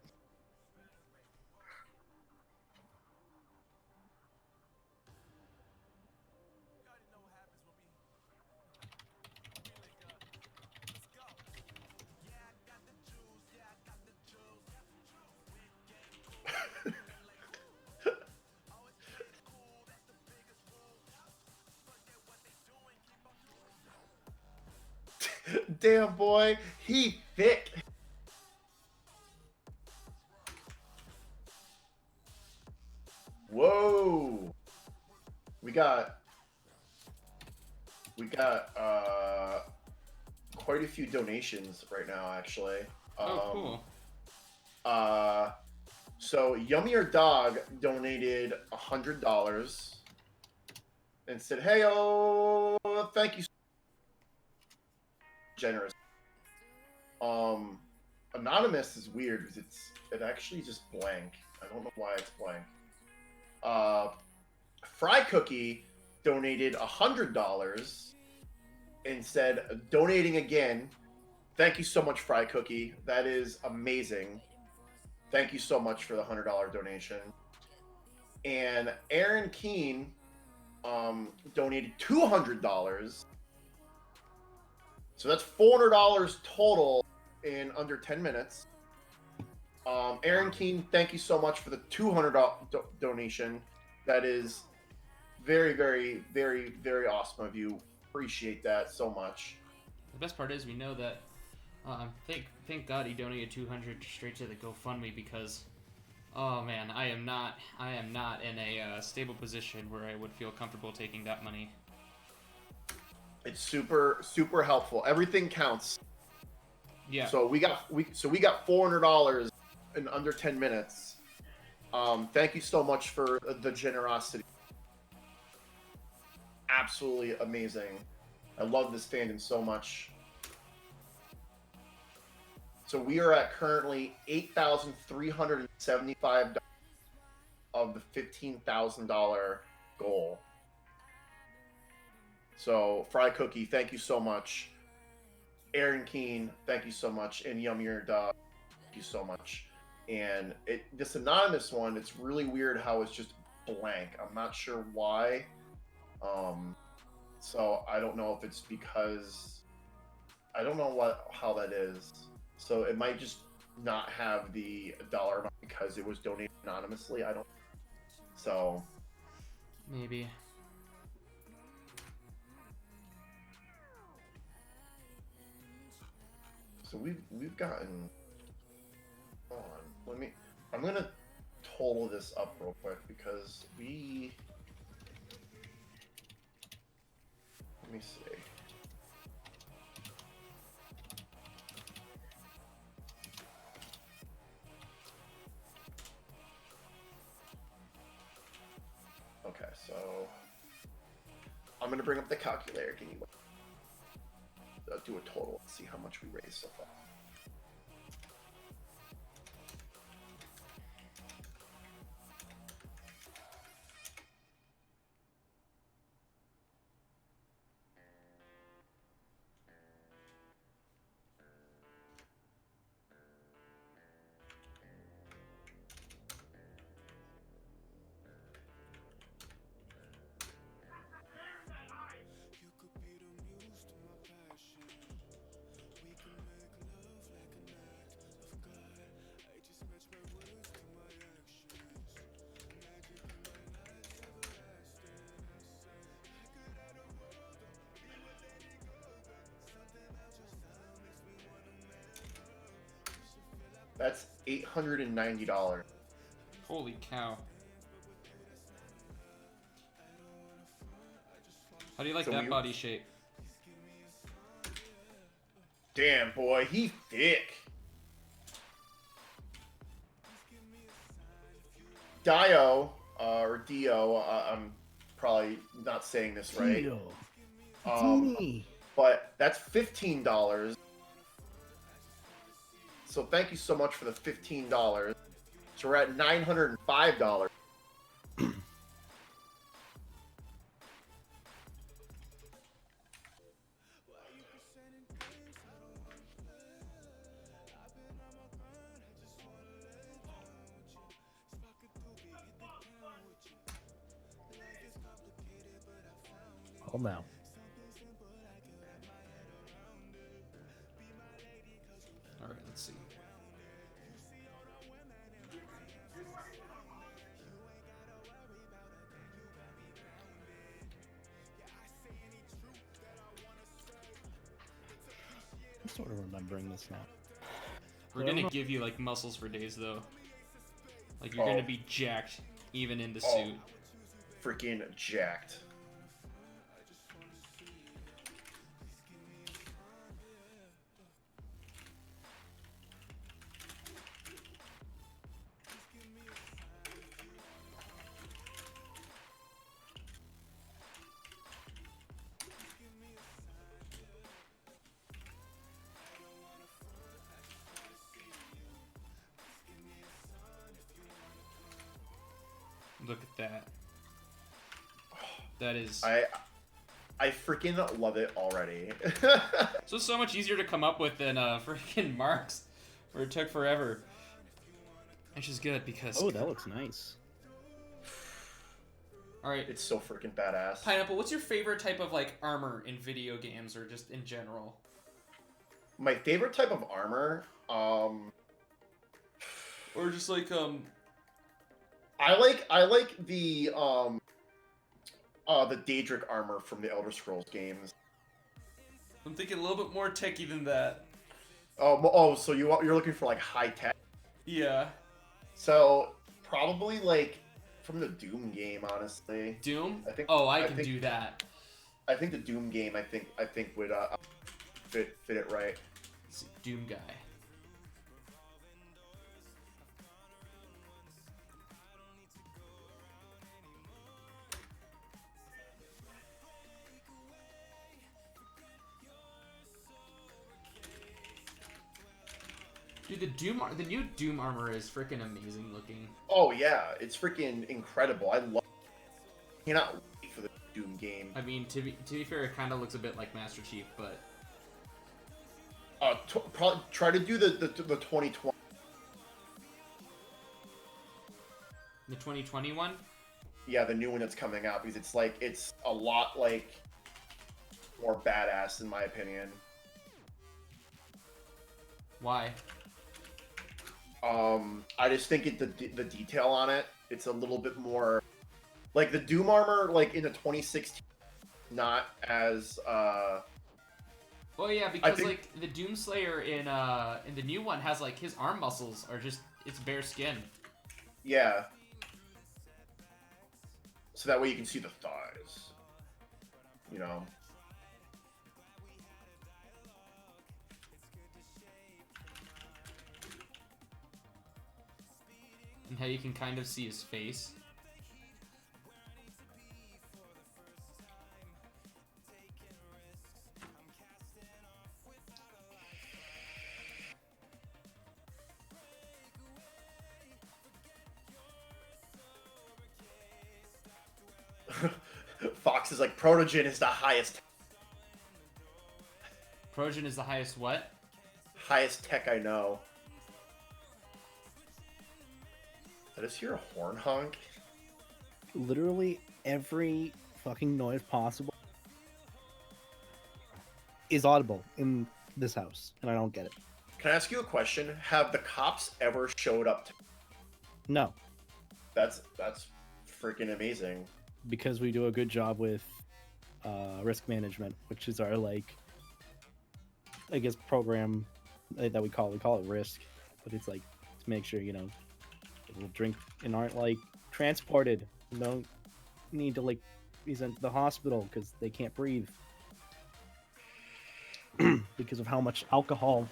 Damn boy, he thick. Whoa. We got quite a few donations right now, actually. Oh, cool. So Yummy or Dog donated $100 and said, "Hey, oh, thank you, generous." Anonymous is weird because it actually just blank. I don't know why it's blank. Fry Cookie donated $100 and said, "Donating again. Thank you so much, Fry Cookie. That is amazing. Thank you so much for the $100 donation." And Aaron Keene donated $200. So that's $400 total in under 10 minutes. Aaron Keene, thank you so much for the $200 donation. That is very, very, very, very awesome of you. Appreciate that so much. The best part is we know that. Thank God he donated 200 straight to the GoFundMe because, oh man, I am not in a stable position where I would feel comfortable taking that money. It's super, super helpful. Everything counts. Yeah. So we got $400 in under 10 minutes. Thank you so much for the generosity. Absolutely amazing. I love this fandom so much. So we are at currently $8,375 of the $15,000 goal. So Fry Cookie, thank you so much. Aaron Keene, thank you so much. And Yummier Dog, thank you so much. And this anonymous one, it's really weird how it's just blank. I'm not sure why. So I don't know if it's because I don't know how that is. So it might just not have the dollar amount because it was donated anonymously. I don't. So Maybe. So we've gotten. Hold on, I'm gonna total this up real quick because we. Let me see. Okay, so I'm gonna bring up the calculator. Can you do a total and see how much we raised so far? That's $890. Holy cow. How do you like So that body shape? Damn, boy, he thick. Dio, or Dio, I'm probably not saying this right. But that's $15. So thank you so much for the $15. So we're at $905. Hold now. All right, let's see. I'm sort of remembering this now. We're gonna give you like muscles for days though. Like you're gonna be jacked. even in the Oh. suit. Freaking jacked. Look at that. That is I freaking love it already. so much easier to come up with than freaking Marks, where it took forever. Which is good because. Oh, that looks nice. All right, It's so freaking badass. Pineapple. What's your favorite type of like armor in video games or just in general? My favorite type of armor, Or just like I like the Daedric armor from the Elder Scrolls games. I'm thinking a little bit more techie than that. So you're looking for like high tech. Yeah. So probably like from the Doom game, honestly. Doom? I think. Oh, I can do that. I think the Doom game. I think would fit it right. Let's see, Doom guy. Dude, the new Doom armor is freaking amazing looking. Oh yeah, it's freaking incredible. I cannot wait for the Doom game. I mean, to be fair, it kind of looks a bit like Master Chief, but Probably try to do the 2020. the 2021. Yeah, the new one that's coming out because it's a lot like more badass in my opinion. Why? I just think the detail on it, it's a little bit more like the Doom armor like in the 2016, not as Well, yeah, because think- like the Doomslayer in the new one has like his arm muscles are just it's bare skin. yeah. So that way you can see the thighs. You know. And how you can kind of see his face. Fox is like Protogen is the highest Progen is the highest what? tech I know. Did I just hear a horn honk? Literally every fucking noise possible is audible in this house, and I don't get it. Can I ask you a question? Have the cops ever showed up? No, That's freaking amazing. because we do a good job with risk management, which is our like, I guess, program that we call it risk, but it's like to make sure people drink and aren't like transported. Don't need to like be sent to the hospital because they can't breathe because of how much alcohol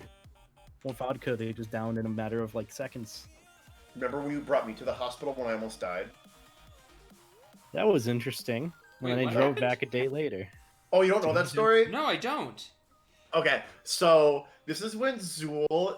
or vodka they just downed in a matter of like seconds. Remember when you brought me to the hospital when I almost died? That was interesting. When Wait, I what drove happened? back a day later. Oh, you don't know that story? No, I don't. Okay, so this is when Zool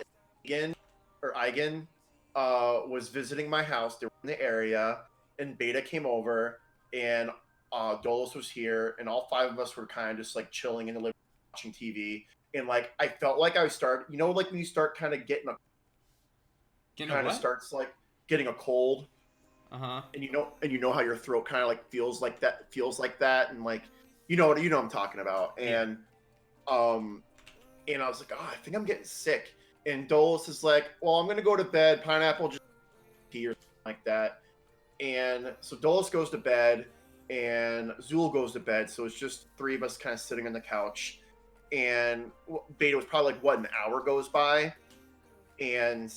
Eigen was visiting my house. They were in the area, and Beta came over, and Dolos was here, and all five of us were kind of just like chilling in the living room watching TV. And like I felt like I started, like when you start kind of getting starts like getting a cold, Uh-huh. and you know how your throat kind of like feels like that, and like you know what I'm talking about, and I was like, oh, I think I'm getting sick, and Dolus is like, well, I'm gonna go to bed. Pineapple just tea or something like that, and so Dolus goes to bed, and Zool goes to bed, so it's just three of us kind of sitting on the couch, and Beta was probably like an hour goes by, and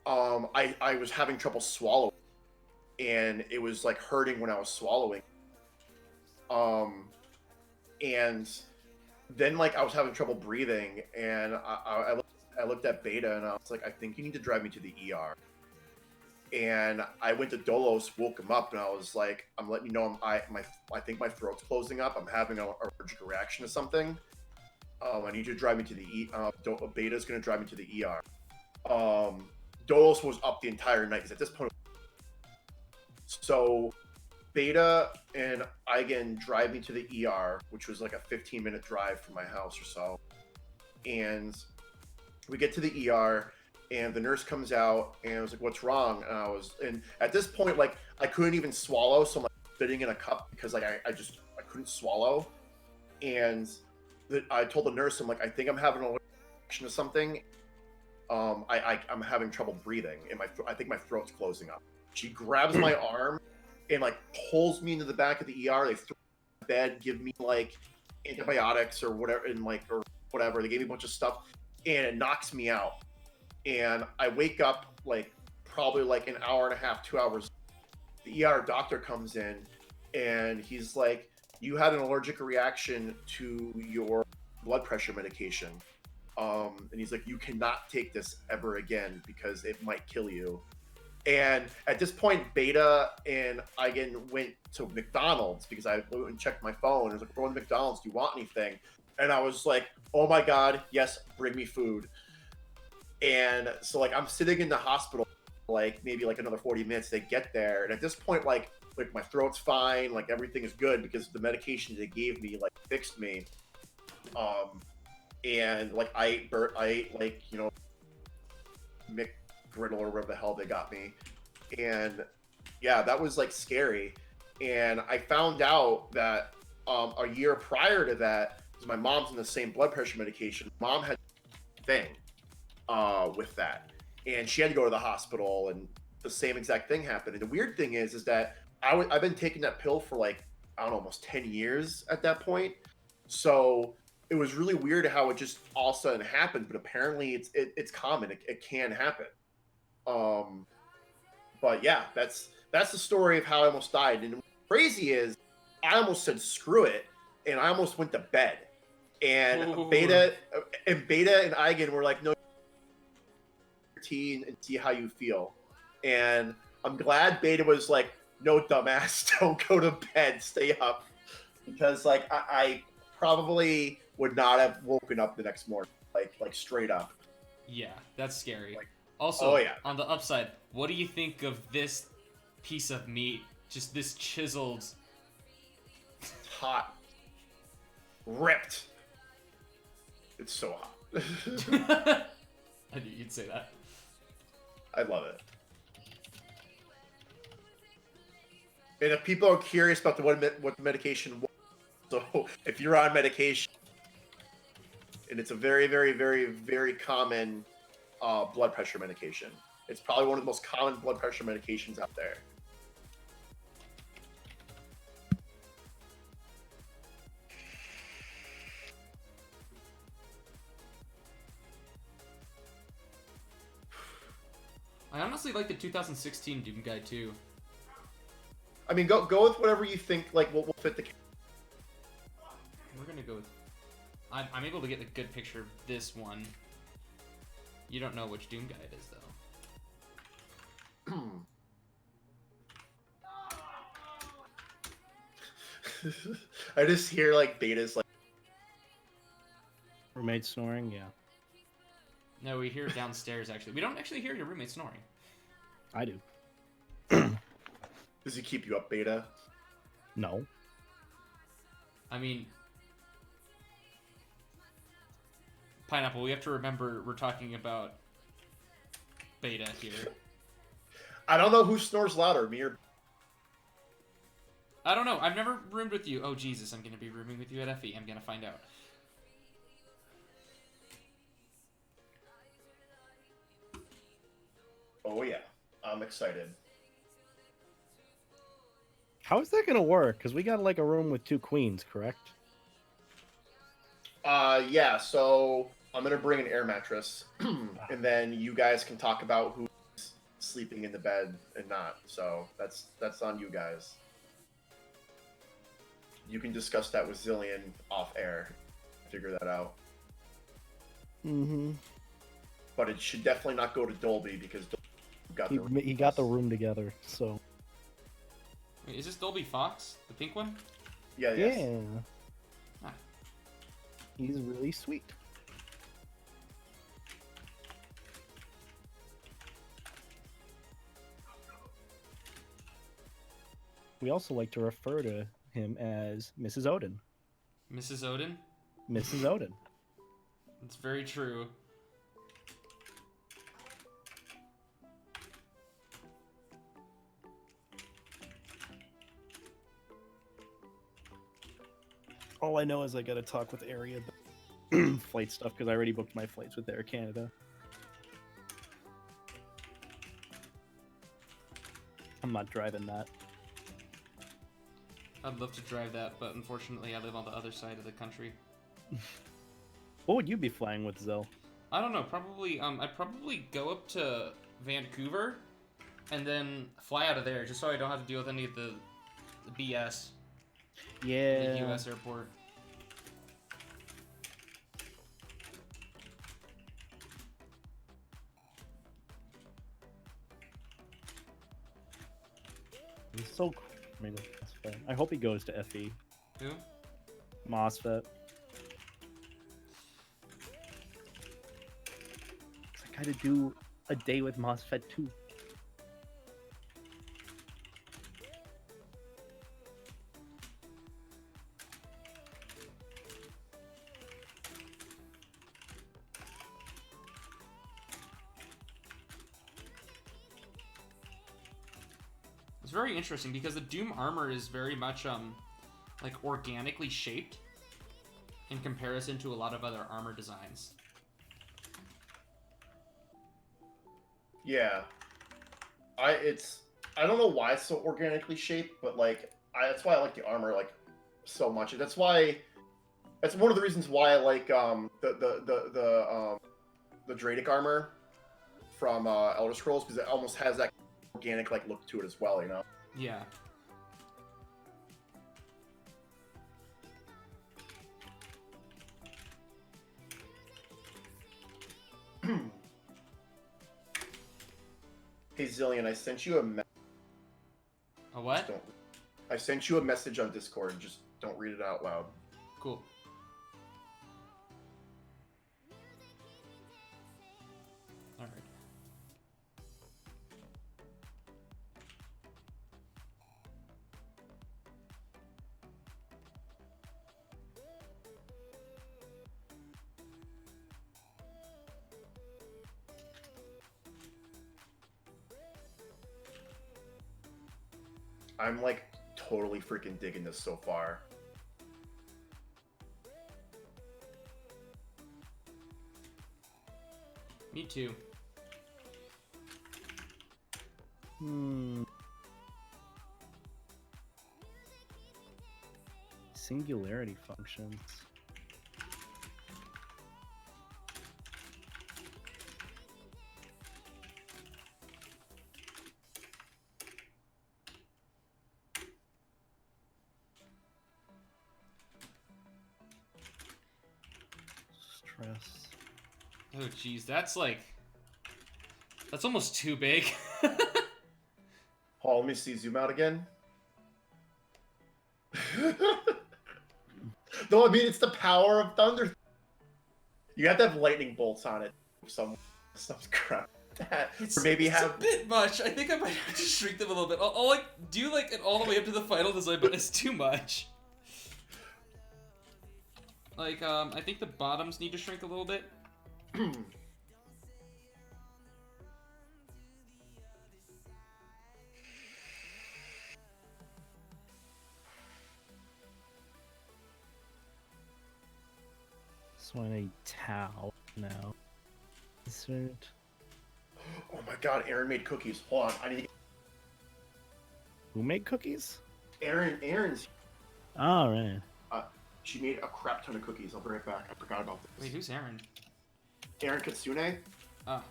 I was having trouble swallowing. and it was like hurting when I was swallowing. And then like I was having trouble breathing, and I looked at Beta and I was like, I think you need to drive me to the ER. And I went to Dolos, woke him up, and I was like, I'm letting you know I think my throat's closing up. I'm having an allergic reaction to something. I need you to drive me to the Beta's gonna drive me to the ER. Dolos was up the entire night because at this point, so Beta and Eigen drive me to the ER, which was like a 15-minute drive from my house or so. And we get to the ER, and the nurse comes out, and I was like, "What's wrong?" And at this point, like I couldn't even swallow, so I'm like spitting in a cup because like I couldn't swallow. And I told the nurse, I'm like, I think I'm having an reaction to something. I'm having trouble breathing, and I think my throat's closing up. She grabs my arm and like pulls me into the back of the ER. They throw me in bed, give me like antibiotics or whatever, and like or whatever. They gave me a bunch of stuff, and it knocks me out. And I wake up like probably like an hour and a half, 2 hours. The ER doctor comes in, and he's like, "You had an allergic reaction to your blood pressure medication." And he's like, "You cannot take this ever again because it might kill you." And at this point, Beta and Eigen went to McDonald's because I went and checked my phone. I was like, "We're going to McDonald's. Do you want anything?" And I was like, "Oh my God, yes, bring me food." And so like I'm sitting in the hospital, like maybe like another 40 minutes. They get there, and at this point, like my throat's fine, like everything is good because the medication they gave me like fixed me. And like I ate like McGriddle or whatever the hell they got me, and yeah, that was like scary. And I found out that a year prior to that, because my mom's on the same blood pressure medication, mom had a thing with that, and she had to go to the hospital, and the same exact thing happened. And the weird thing is that I've been taking that pill for like I don't know, almost 10 years at that point. So it was really weird how it just all of a sudden happened, but apparently it's common. It can happen. But yeah, that's the story of how I almost died. And what's crazy is I almost said screw it, and I almost went to bed. And Ooh. Beta and Eigen were like, "No, tea and see how you feel." And I'm glad Beta was like, "No, dumbass, don't go to bed, stay up," because like I probably would not have woken up the next morning, like straight up. Yeah, that's scary. Also, Oh yeah, on the upside, what do you think of this piece of meat? Just this chiseled. hot, ripped. It's so hot. I knew you'd say that. I love it. And if people are curious about what the medication was, so if you're on medication, and it's a very, very, very, very common blood pressure medication. It's probably one of the most common blood pressure medications out there. I honestly like the 2016 Doom Guy too. I mean, go with whatever you think like will fit the. We're gonna go with. I'm able to get a good picture of this one. You don't know which Doom Guy it is though. I just hear like Beta's like. Roommate snoring, yeah. No, we hear it downstairs actually. We don't actually hear your roommate snoring. I do. Does he keep you up, Beta? No. I mean, Pineapple, we have to remember we're talking about Beta here. I don't know who snores louder, me or. I don't know. I've never roomed with you. Oh, Jesus, I'm going to be rooming with you at FE. I'm going to find out. Oh yeah, I'm excited. How is that gonna work? Because we got like a room with 2 queens, correct? Yeah. So I'm gonna bring an air mattress, and then you guys can talk about who's sleeping in the bed and not. So that's on you guys. You can discuss that with Zillion off air. Figure that out. Mm-hmm. But it should definitely not go to Dolby because Dolby He got the room together, so. Wait, is this Dolby Fox, the pink one? Yeah. Yes. Yeah. Ah. He's really sweet. We also like to refer to him as Mrs. Odin. Mrs. Odin? Mrs. Odin. It's very true. All I know is I gotta talk with Area flight stuff because I already booked my flights with Air Canada. I'm not driving that. I'd love to drive that, but unfortunately I live on the other side of the country. What would you be flying with, Zell? I don't know, probably, I'd probably go up to Vancouver and then fly out of there just so I don't have to deal with any of the BS. Yeah. The US airport. He's so cool. I mean, MOSFET. I hope he goes to FE. Who? MOSFET. I gotta do a day with MOSFET too. It's very interesting because the Doom armor is very much like organically shaped in comparison to a lot of other armor designs. Yeah. I don't know why it's so organically shaped, but like that's why I like the armor like so much. That's one of the reasons why I like the Dradic armor from Elder Scrolls, because it almost has that organic like look to it as well, you know? Yeah. Hey Zillion, I sent you A what? I sent you a message on Discord. Just don't read it out loud. Cool. Alright. I'm like totally freaking digging this so far. Me too. Singularity functions. Stress. Oh jeez, that's almost too big. Paul, let me see. Zoom out again. Though, I mean, it's the power of thunder. You have to have lightning bolts on it. Some crap. It's, or maybe it's have a bit much. I think I might have to shrink them a little bit. I'll like do like it all the way up to the final design, but it's too much. Like I think the bottoms need to shrink a little bit. So I need towel now. Insert. Oh my god, Aaron made cookies. Hold on, I need to... Who made cookies? Aaron's... All right. She made a crap ton of cookies. I'll bring it back. I forgot about this. Wait, who's Aaron? Aaron Katsune? Ah.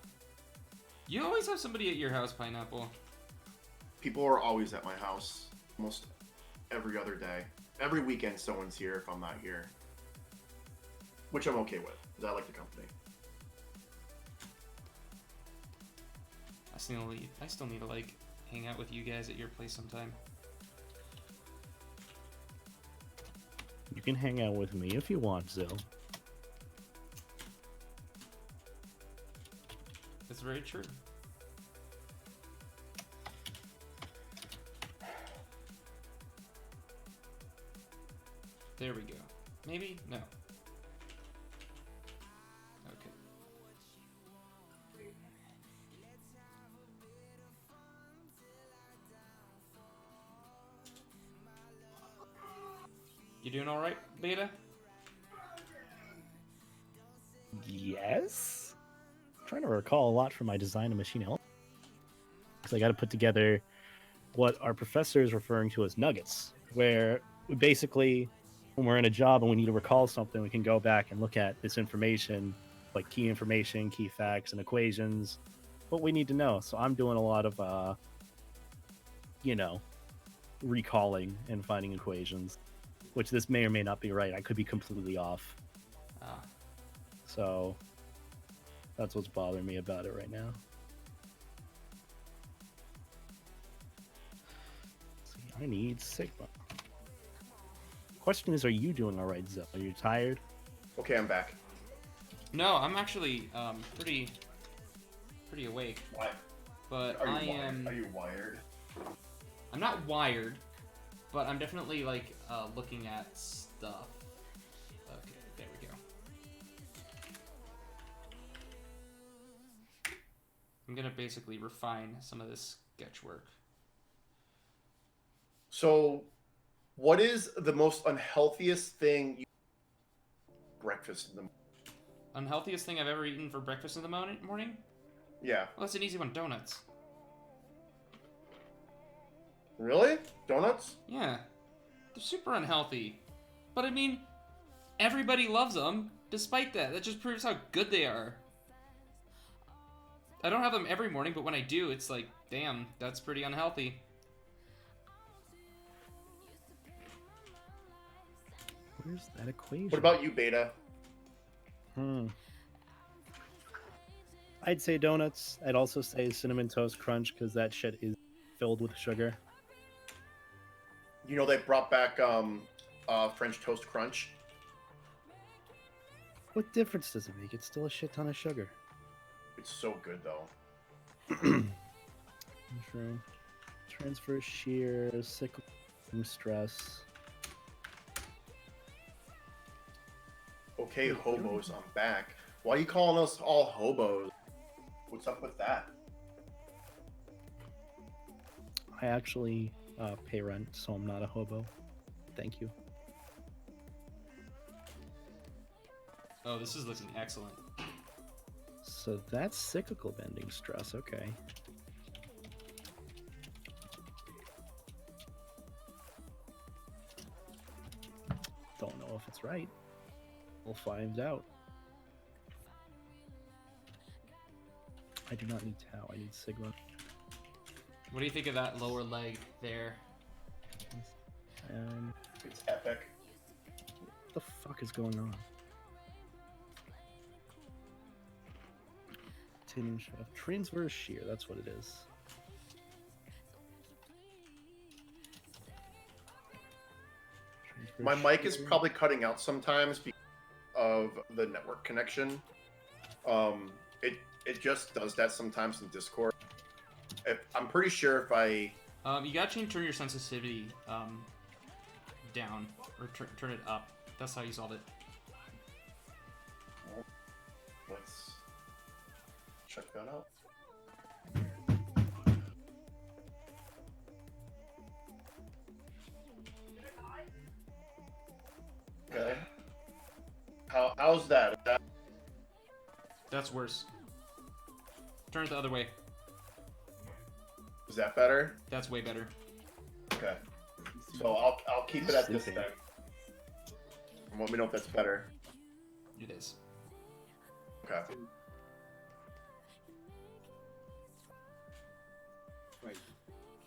You always have somebody at your house, Pineapple. People are always at my house, almost every other day. Every weekend, someone's here if I'm not here, which I'm okay with, because I like the company. I still need to like hang out with you guys at your place sometime. You can hang out with me if you want, Zill. That's very true. There we go. Maybe? No. Okay. You doing alright, Beta? Yes? I'm trying to recall a lot from my design of machine element. Because I got to put together what our professor is referring to as nuggets, where we basically, when we're in a job and we need to recall something, we can go back and look at this information, like key information, key facts, and equations, what we need to know. So I'm doing a lot of, recalling and finding equations, which this may or may not be right. I could be completely off. Ah. So that's what's bothering me about it right now. See, I need Sigma. Question is, are you doing all right, Zell? Are you tired? Okay, I'm back. No, I'm actually pretty awake. Why? But Are you I wired? am. Are you wired? I'm not wired, but I'm definitely like looking at stuff. Okay, there we go. I'm gonna basically refine some of this sketch work. So, what is the most unhealthiest thing you breakfast in the morning? Unhealthiest thing I've ever eaten for breakfast in the morning? Yeah. Well, that's an easy one. Donuts. Really? Donuts? Yeah, they're super unhealthy. But I mean, everybody loves them. Despite that, that just proves how good they are. I don't have them every morning, but when I do, it's like, damn, that's pretty unhealthy. Where's that equation? What about you, Beta? I'd say donuts. I'd also say Cinnamon Toast Crunch, because that shit is filled with sugar. You know they brought back French Toast Crunch. What difference does it make? It's still a shit ton of sugar. It's so good though. True. Transfer shear, cycle stress. Okay, hobos, I'm back. Why are you calling us all hobos? What's up with that? I actually pay rent, so I'm not a hobo. Thank you. Oh, this is looking excellent. So that's cyclical bending stress, okay. Don't know if it's right. We'll find out. I do not need tau, I need sigma. What do you think of that lower leg there? And It's epic. what the fuck is going on? Tinge of transverse shear, that's what it is. My Transverse mic is shear. probably cutting out sometimes because of the network connection. It just does that sometimes in Discord. I'm pretty sure if I You gotta turn your sensitivity down or turn it up. That's how you solve it. let's check that out. Okay. How's that? That's worse. Turn it the other way. Is that better? That's way better. Okay. So I'll keep it at this Sleeping. then. And let me know if that's better. It is. Okay. Right.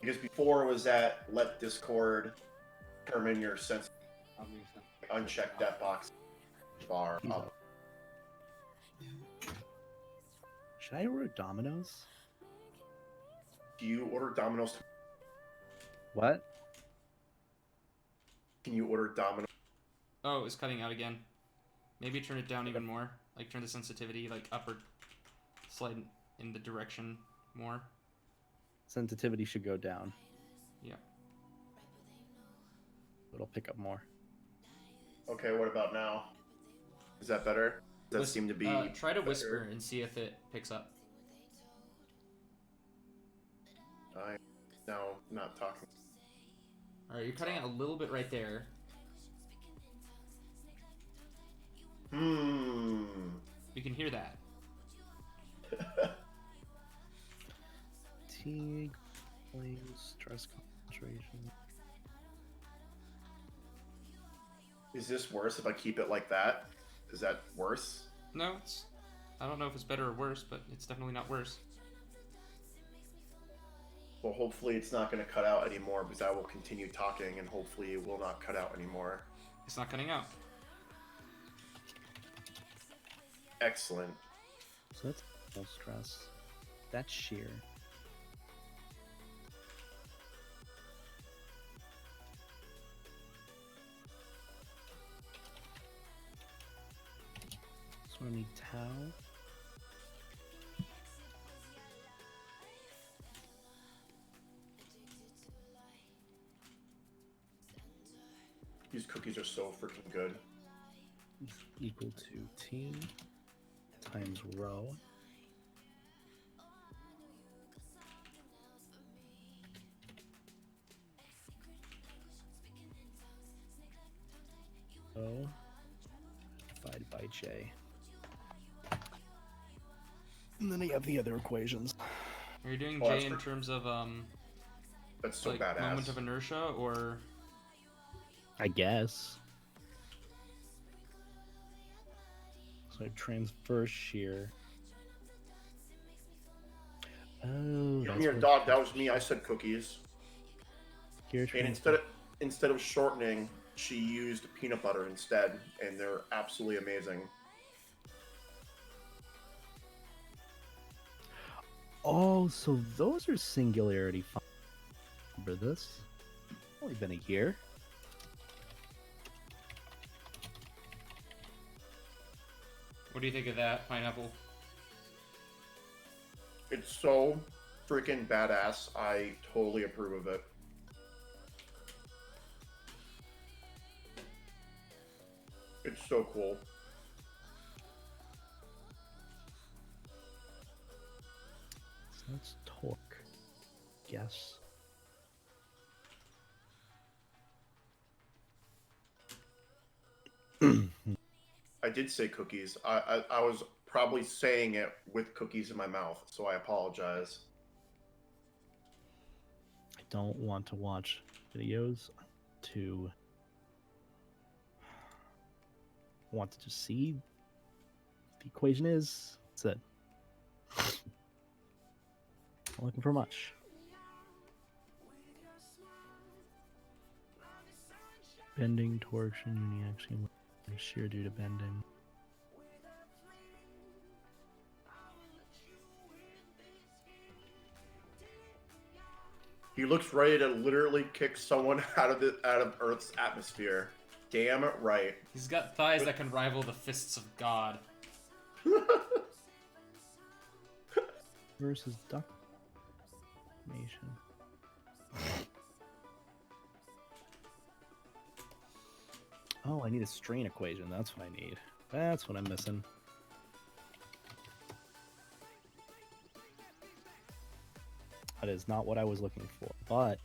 Because before it was at let Discord determine your sense. That makes sense. Uncheck that box bar up. Should I order Domino's? Do you order Domino's? What? Can you order Domino's? Oh, it's cutting out again. Maybe turn it down even more. Like turn the sensitivity like up or slide in the direction more. Sensitivity should go down. Yeah. It'll pick up more. Okay, what about now? Is that better? Does that seem to be try to better? whisper and see if it picks up. I'm now not talking. Alright, you're cutting out a little bit right there. Hmm. You can hear that. Fatigue, flings, stress concentration. Is this worse if I keep it like that? Is that worse? No, it's. I don't know if it's better or worse, but it's definitely not worse. Well, hopefully it's not going to cut out anymore because I will continue talking and hopefully it will not cut out anymore. It's not cutting out. Excellent. So that's full stress. That's sheer. So I need tau. These cookies are so freaking good. Equal to T times rho. O divided by J. And then I have the other equations. Are you doing Oh, J that's in terms of That's so like badass. moment of inertia or I guess. So transverse shear. Oh, Give that's me your what- dog. That was me. I said cookies. Here, And instead of shortening, she used peanut butter instead, and they're absolutely amazing. Oh, so those are singularity. Remember this? Only been a year. what do you think of that, Pineapple? It's so freaking badass. I totally approve of it. It's so cool. So that's torque. Guess. I did say cookies. I was probably saying it with cookies in my mouth, so I apologize. I don't want to watch videos to want to just see what the equation is. That's it. Not looking for much. Bending, torsion, uniaxial, shear due to bending. He looks ready to literally kick someone out of Earth's atmosphere. Damn right. He's got thighs that can rival the fists of God. Versus duck nation. Oh, I need a strain equation. That's what I need. That's what I'm missing. That is not what I was looking for, but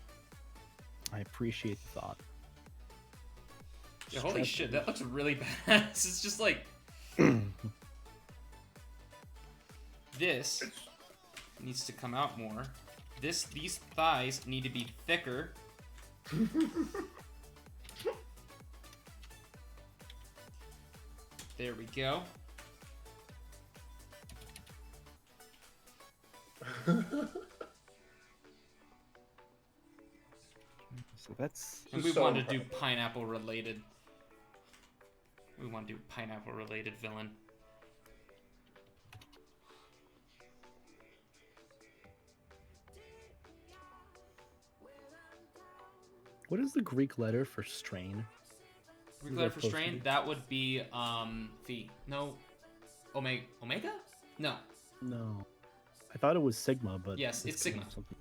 I appreciate the thought. Yeah, holy shit, that looks really badass. It's just like this needs to come out more. These thighs need to be thicker. There we go. That's And we So want to do incredible. pineapple related. We want to do pineapple related villain. what is the Greek letter for strain? Greek Is letter that for supposed to strain, be? that would be phi. No, omega? No. No, I thought it was sigma, but Yes, it's coming sigma. up something.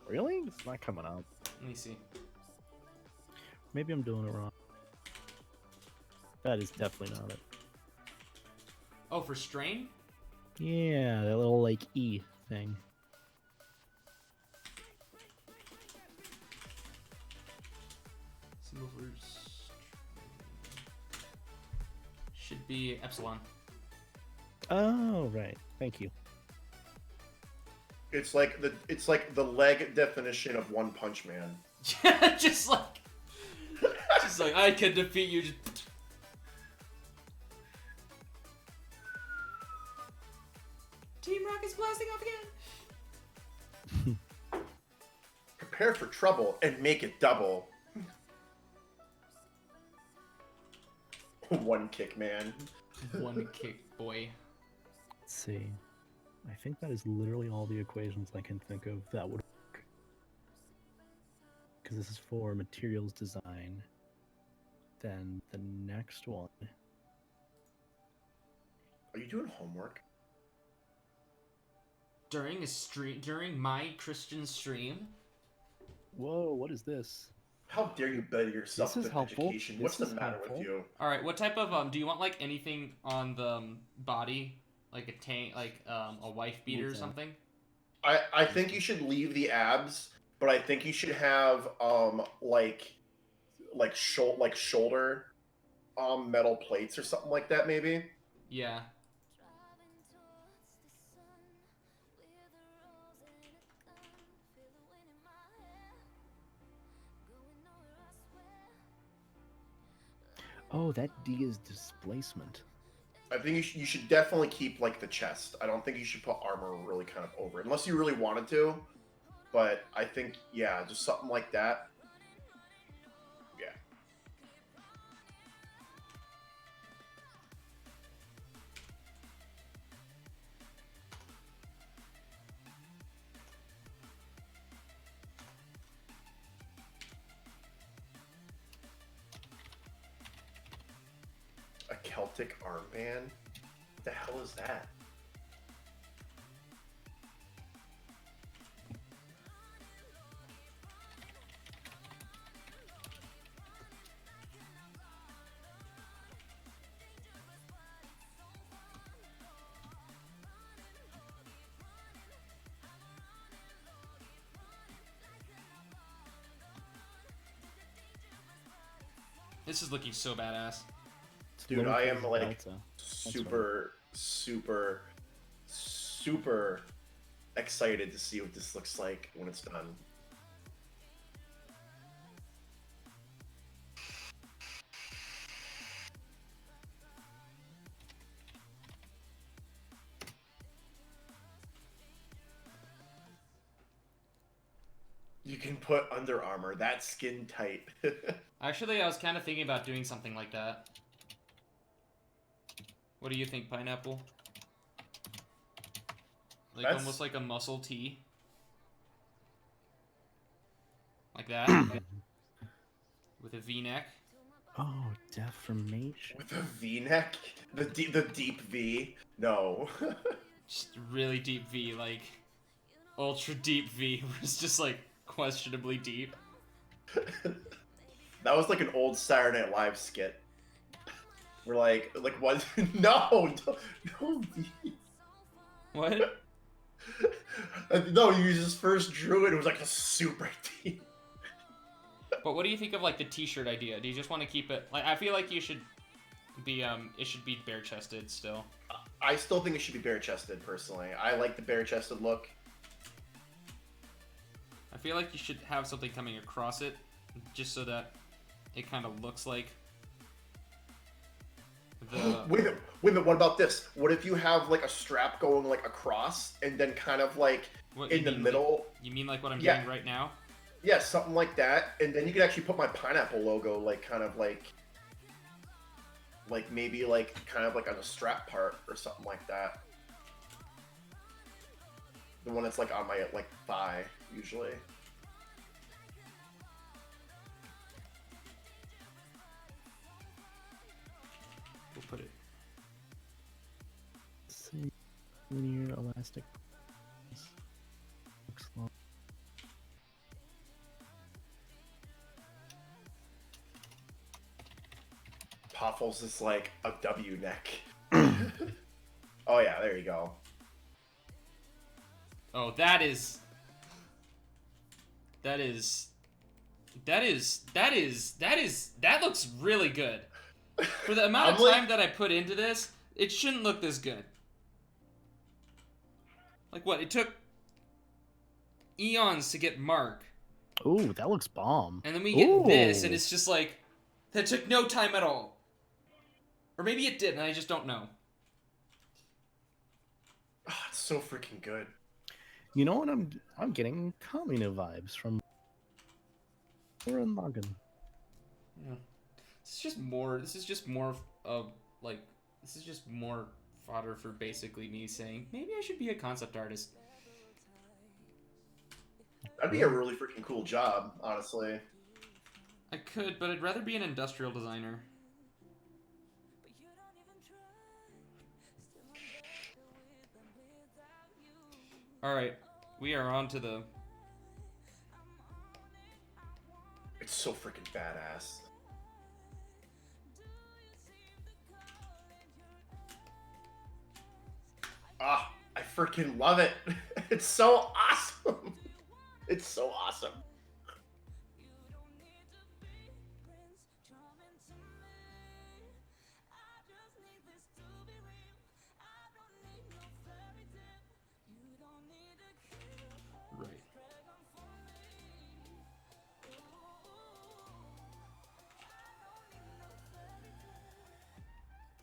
Really? It's not coming up. Let me see. Maybe I'm doing it wrong. That is definitely not it. Oh, for strain? Yeah, that little like E thing. Symbol for strain. Should be epsilon. Oh right, thank you. It's like the leg definition of One Punch Man. just like I can defeat you. Just... Team Rocket's blasting off again. Prepare for trouble and make it double. One kick man. One kick, boy. Let's see. I think that is literally all the equations I can think of that would work. Because this is for materials design. Then the next one. Are you doing homework? During a stream, during my Christian stream. Whoa, what is this? How dare you bet yourself This is to helpful. education? This What's the is matter helpful. with you? All right, what type of do you want like anything on the body, like a tank, like a wife beater or What's that? something? I think you should leave the abs, but I think you should have like shoulder metal plates or something like that maybe. Yeah. Oh, that D is displacement. I think you should definitely keep like the chest. I don't think you should put armor really kind of over it unless you really wanted to. But I think yeah, just something like that. Yeah. A Celtic armband? What the hell is that? This is looking so badass. Dude, Lower I am case like delta. super excited to see what this looks like when it's done. You can put Under Armour. That's skin tight. Actually, I was kind of thinking about doing something like that. What do you think, Pineapple? Like That's- almost like a muscle tee. Like that. With a V-neck. Oh, deformation. With a V-neck? The deep V? No. Just really deep V, like ultra deep V, where it's just like questionably deep. That was like an old Saturday Night Live skit. We're like what? No, no. What? No, you just first drew it. It was like a super deep. But what do you think of like the T-shirt idea? Do you just want to keep it like? I feel like you should be it should be bare chested still. I still think it should be bare chested. Personally, I like the bare chested look. I feel like you should have something coming across it, just so that it kind of looks like the. Wait a minute, what about this? What if you have like a strap going like across and then kind of like What, in you the mean, middle? Like, you mean like what I'm Yeah. doing right now? Yeah, something like that, and then you could actually put my pineapple logo, like kind of like maybe like kind of like on a strap part or something like that. The one that's like on my like thigh usually. We'll put it. Linear elastic. Looks long. Poffles is like a W neck. Oh yeah, there you go. Oh, that looks really good. For the amount of time that I put into this, it shouldn't look this good. Like what? It took eons to get Mark. Ooh, that looks bomb. And then we get this, and it's just like, that took no time at all. Or maybe it did, and I just don't know. Oh, it's so freaking good. You know what? I'm getting Kamina vibes from Gurren Lagann. Yeah. This is just more fodder for basically me saying, maybe I should be a concept artist. That'd be a really freaking cool job, honestly. I could, but I'd rather be an industrial designer. Alright, we are on to the... It's so freaking badass. Ah, I freaking love it. It's so awesome. It's so awesome. Right.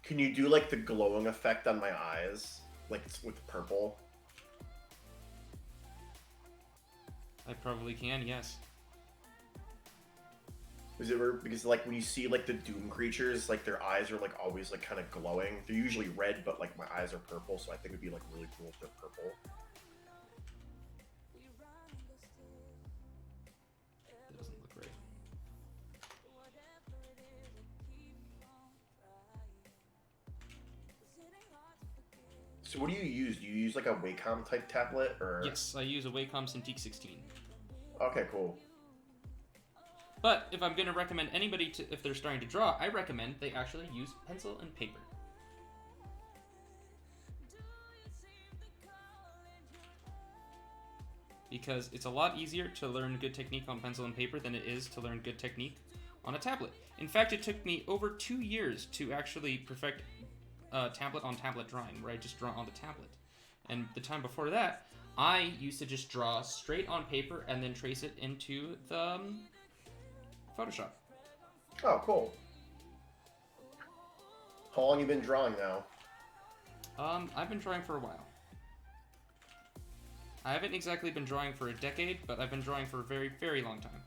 Can you do like the glowing effect on my eyes? Like it's with purple? I probably can, yes. Is it because like when you see like the Doom creatures, like their eyes are like always like kind of glowing. They're usually red, but like my eyes are purple, so I think it'd be like really cool if they're purple. That doesn't look right. So what do you use? Do you use like a Wacom type tablet or? Yes, I use a Wacom Cintiq 16. Okay, cool. But if I'm going to recommend anybody to, if they're starting to draw, I recommend they actually use pencil and paper. Because it's a lot easier to learn good technique on pencil and paper than it is to learn good technique on a tablet. In fact, it took me over 2 years to actually perfect tablet on tablet drawing, where I just draw on the tablet. And the time before that, I used to just draw straight on paper and then trace it into the Photoshop. Oh, cool. How long you been drawing now? I've been drawing for a while. I haven't exactly been drawing for a decade, but I've been drawing for a very, very long time.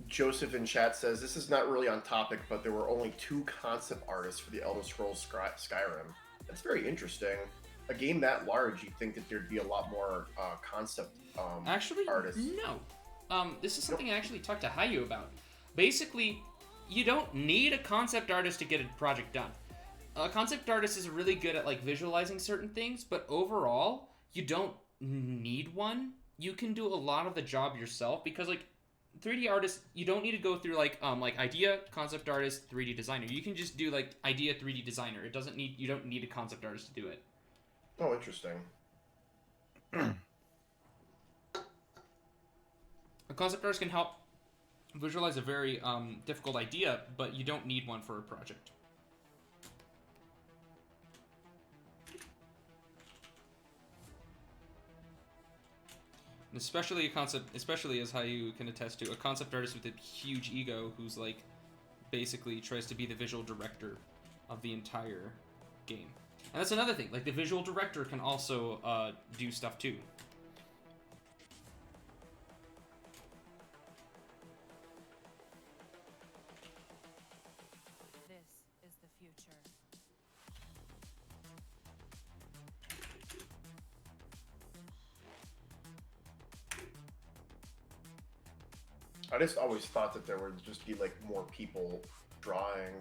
Joseph in chat says, this is not really on topic, but there were only 2 concept artists for the Elder Scrolls Skyrim. That's very interesting. A game that large, you'd think that there'd be a lot more concept Actually, artists. no. This is something I actually talked to Hayu about. Basically, you don't need a concept artist to get a project done. A concept artist is really good at like visualizing certain things, but overall, you don't need one. You can do a lot of the job yourself because like 3D artists, you don't need to go through like idea, concept artist, 3D designer. You can just do like idea, 3D designer. It doesn't need, you don't need a concept artist to do it. Oh, interesting. A concept artist can help visualize a very difficult idea, but you don't need one for a project. And especially as how you can attest to, a concept artist with a huge ego who's like basically tries to be the visual director of the entire game. And that's another thing. Like, the visual director can also do stuff too. This is the future. I just always thought that there would just be like more people drawing,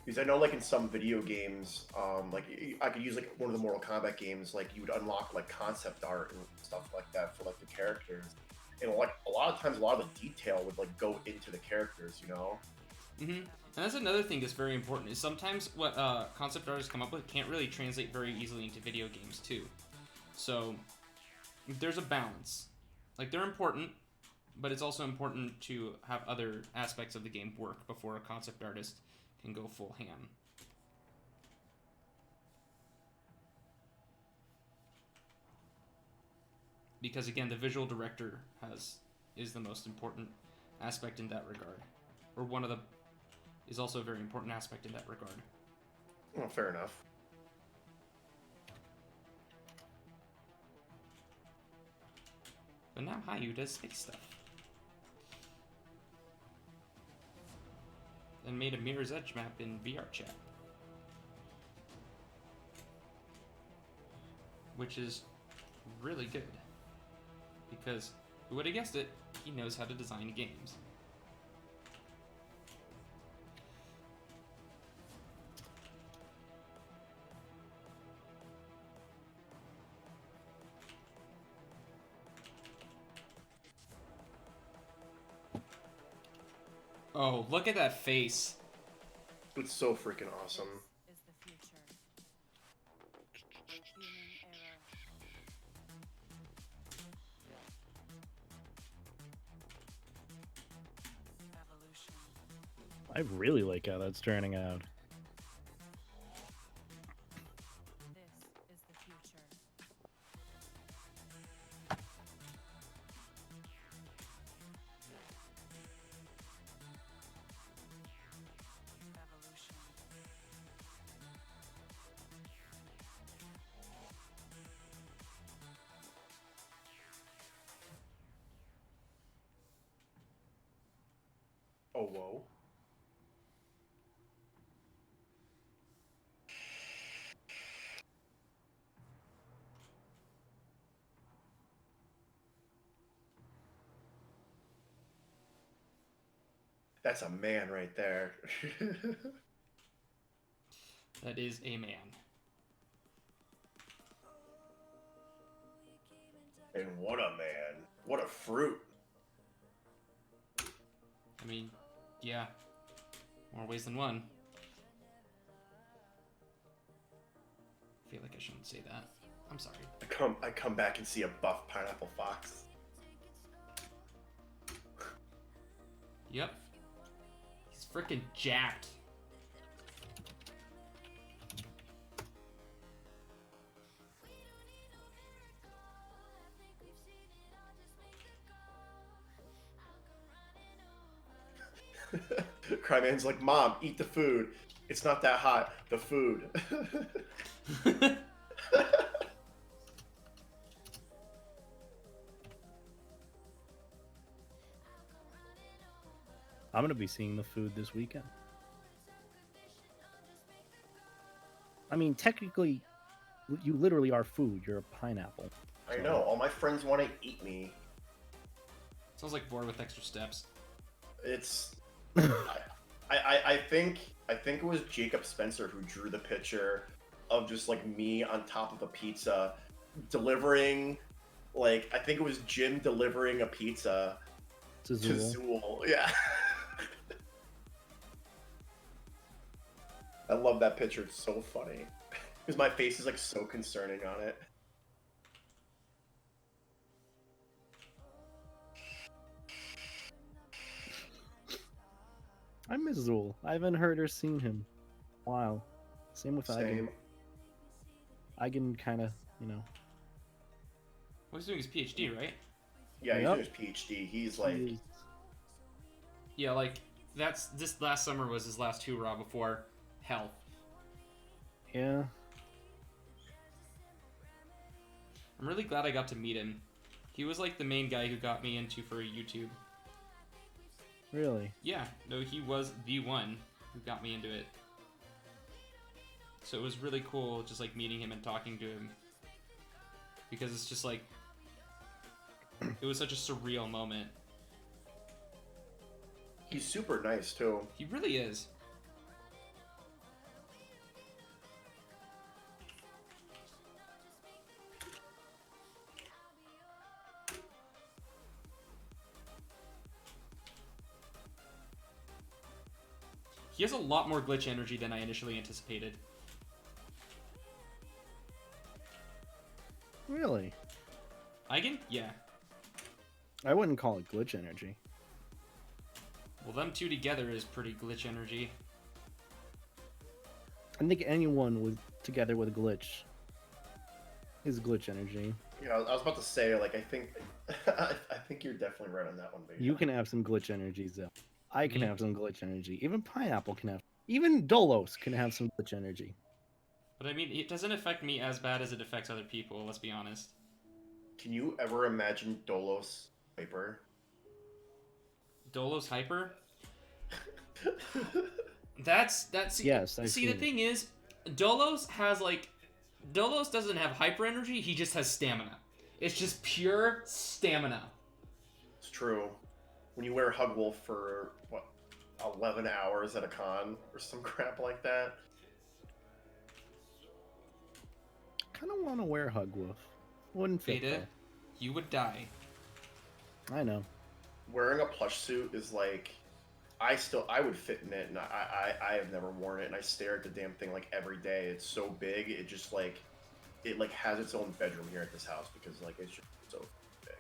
because I know like in some video games, like I could use like one of the Mortal Kombat games, like you would unlock like concept art and stuff like that for like the characters, and like a lot of times a lot of the detail would like go into the characters, you know. And that's another thing that's very important, is sometimes what concept artists come up with can't really translate very easily into video games too. So there's a balance. Like, they're important, but it's also important to have other aspects of the game work before a concept artist can go full ham. Because again, the visual director is the most important aspect in that regard, or is also a very important aspect in that regard. Well, fair enough. But now Hayu does space stuff. And made a Mirror's Edge map in VR chat. Which is really good. Because, who would have guessed it, he knows how to design games. Oh, look at that face. It's so freaking awesome. This is the future. Human error. Evolution. I really like how that's turning out. This is the future. Evolution. Oh, whoa. That's a man right there. That is a man. And what a man. What a fruit. I mean, yeah. More ways than one. I feel like I shouldn't say that. I'm sorry. I come back and see a buff pineapple fox. Yep. He's freaking jacked. Cryman's like, Mom, eat the food. It's not that hot. The food. I'm gonna be seeing the food this weekend. I mean, technically, you literally are food. You're a pineapple. I know. All my friends want to eat me. Sounds like bored with extra steps. It's. I think it was Jacob Spencer who drew the picture of just like me on top of a pizza, delivering. Like, I think it was Jim delivering a pizza To to Zool. Zool. Yeah. I love that picture. It's so funny because my face is like so concerning on it. I miss Zool. I haven't heard or seen him. Wow. Same with Same. Eigen kind of, you know. Well, he's doing his PhD, right? Yeah, he's Yep. doing his PhD. He's like, he is- Yeah, like, That's this last summer was his last hoorah before hell. Yeah. I'm really glad I got to meet him. He was like the main guy who got me into for YouTube. Really? Yeah, no, he was the one who got me into it. So it was really cool just like meeting him and talking to him. Because it's just like, it was such a surreal moment. He's super nice too. He really is. He has a lot more glitch energy than I initially anticipated. Really? Eigen? Yeah. I wouldn't call it glitch energy. Well, them two together is pretty glitch energy. I think anyone with together with a glitch is glitch energy. Yeah, I was about to say, like, I think, I think you're definitely right on that one, baby. You can have some glitch energy, Zell. I can Me? have some glitch energy. Even Pineapple can have. Even Dolos can have some glitch energy. But I mean, it doesn't affect me as bad as it affects other people, let's be honest. Can you ever imagine Dolos Hyper? Dolos Hyper? That's Yes, I've see the seen thing is, Dolos doesn't have hyper energy, he just has stamina. It's just pure stamina. It's true. When you wear Hug Wolf for, what, 11 hours at a con or some crap like that? Kind of want to wear Hug Wolf. Wouldn't fit. Beta, you would die. Though. I know. Wearing a plush suit is like, I would fit in it, and I have never worn it, and I stare at the damn thing like every day. It's so big, it just like, it like has its own bedroom here at this house because like it's just so big.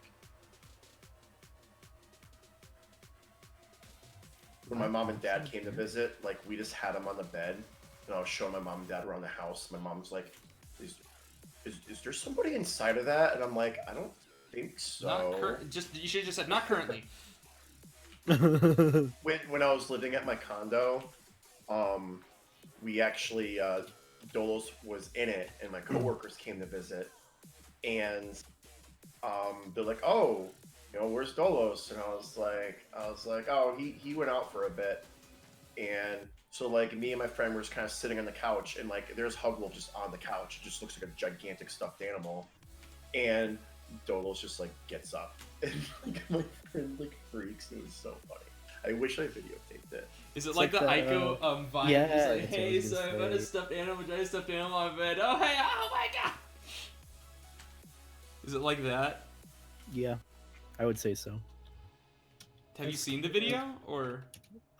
When my mom and dad came to visit, like we just had them on the bed, and I was showing my mom and dad around the house. My mom's like, is there somebody inside of that? And I'm like, I don't think so. You should have just said not currently. When I was living at my condo, we actually Dolos was in it, and my coworkers came to visit, and they're like, "Oh, you know, where's Dolos?" And I was like, "Oh, he went out for a bit," and so like me and my friend were just kind of sitting on the couch, and like there's Hug Wolf just on the couch. It just looks like a gigantic stuffed animal, and Dolos just like gets up, and like my friend like freaks. It was so funny. I wish I videotaped it. Is it It's like the like the, Ico Vine? yeah, He's like, that's what I hey, was so gonna I found a say. stuffed animal, giant stuffed animal on my bed. Oh, hey, oh my god! Is it like that? Yeah, I would say so. Have you seen the video? Or.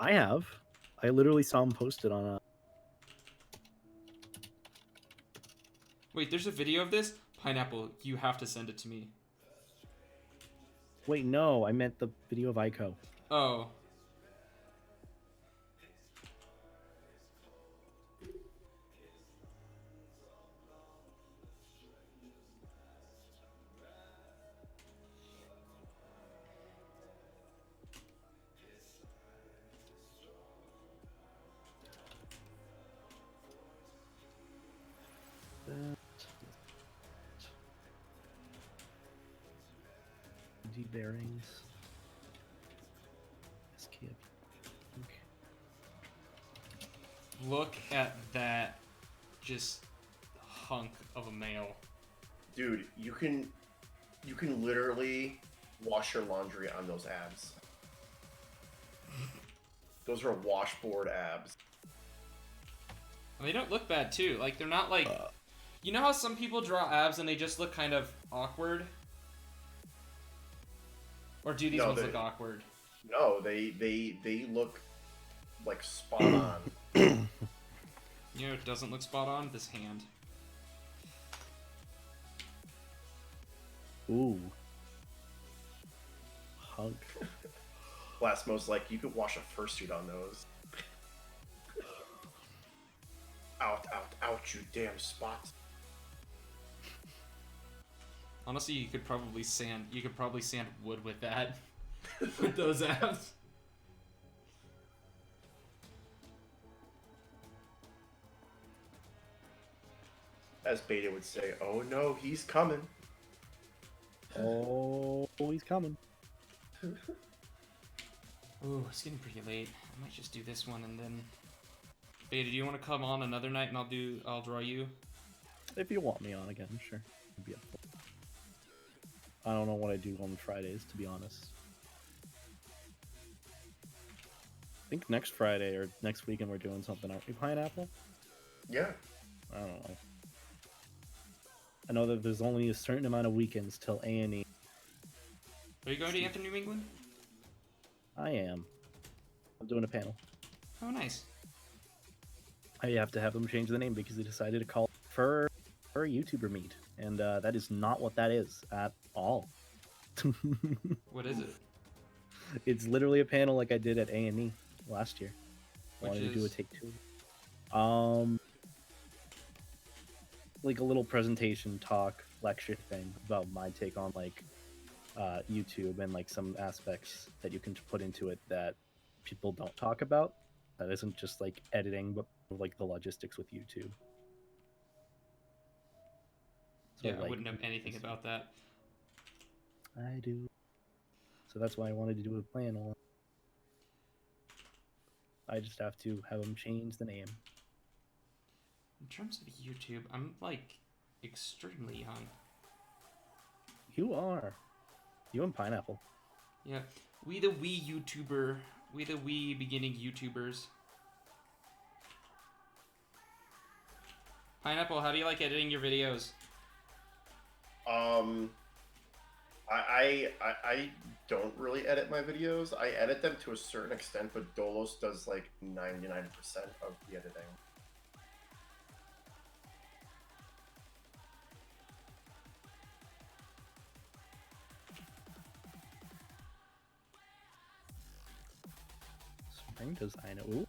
I have. I literally saw him posted on a. Wait, there's a video of this? Pineapple, you have to send it to me. Wait, no, I meant the video of Ico. Oh. D bearings. Escape. Okay. Look at that just hunk of a male. Dude, you can literally wash your laundry on those abs. Those are washboard abs. And they don't look bad too. Like they're not like you know how some people draw abs and they just look kind of awkward? Or do these No, ones they- look awkward? No, they look like spot on. You know it doesn't look spot on? This hand. Ooh. Hug. Blasmo's like, you could wash a fursuit on those. Out, you damn spots. Honestly, you could probably sand wood with that. With those abs. as Beta would say, oh no, he's coming. Oh, he's coming. Ooh, it's getting pretty late. I might just do this one and then. Beta, do you want to come on another night and I'll draw you? If you want me on again, sure. I'd be up for it. I don't know what I do on Fridays, to be honest. I think next Friday or next weekend we're doing something. Aren't we, Pineapple? Yeah. I don't know. I know that there's only a certain amount of weekends till A&E. Are you going to Anthem New England? I am. I'm doing a panel. Oh, nice. I have to have them change the name because they decided to call it for a YouTuber meet, and that is not what that is at all. What is it? It's literally a panel like I did at A&E last year. I Which wanted to do a is? take two. Like a little presentation talk lecture thing about my take on like YouTube and like some aspects that you can put into it that people don't talk about. That isn't just like editing, but like the logistics with YouTube. So, Yeah, I like, wouldn't know anything about that. I do. So that's why I wanted to do a panel. I just have to have them change the name. In terms of YouTube, I'm like extremely young. You are. You and Pineapple. Yeah, we the wee YouTuber, we the wee beginning YouTubers. Pineapple, how do you like editing your videos? I don't really edit my videos. I edit them to a certain extent, but Dolos does like 99% of the editing. Spring design. Ooh.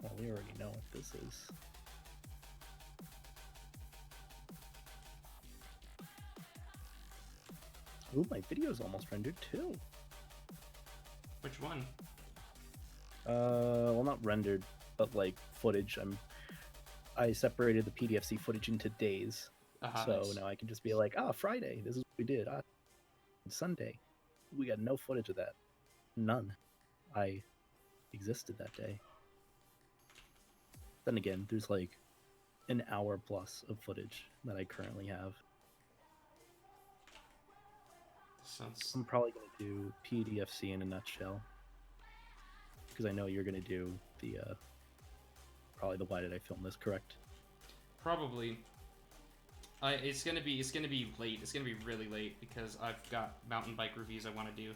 Well, we already know what this is. Ooh, my video's almost rendered too. Which one? Well, not rendered, but like footage. I separated the PDFC footage into days, so Nice. now I can just be like, Friday, this is what we did. Sunday, we got no footage of that. None. I existed that day. Then again, there's like an hour plus of footage that I currently have. Sounds. I'm probably gonna do PDFC in a nutshell, because I know you're gonna do the probably the why did I film this, correct? Probably. It's gonna be late. It's gonna be really late because I've got mountain bike reviews I want to do.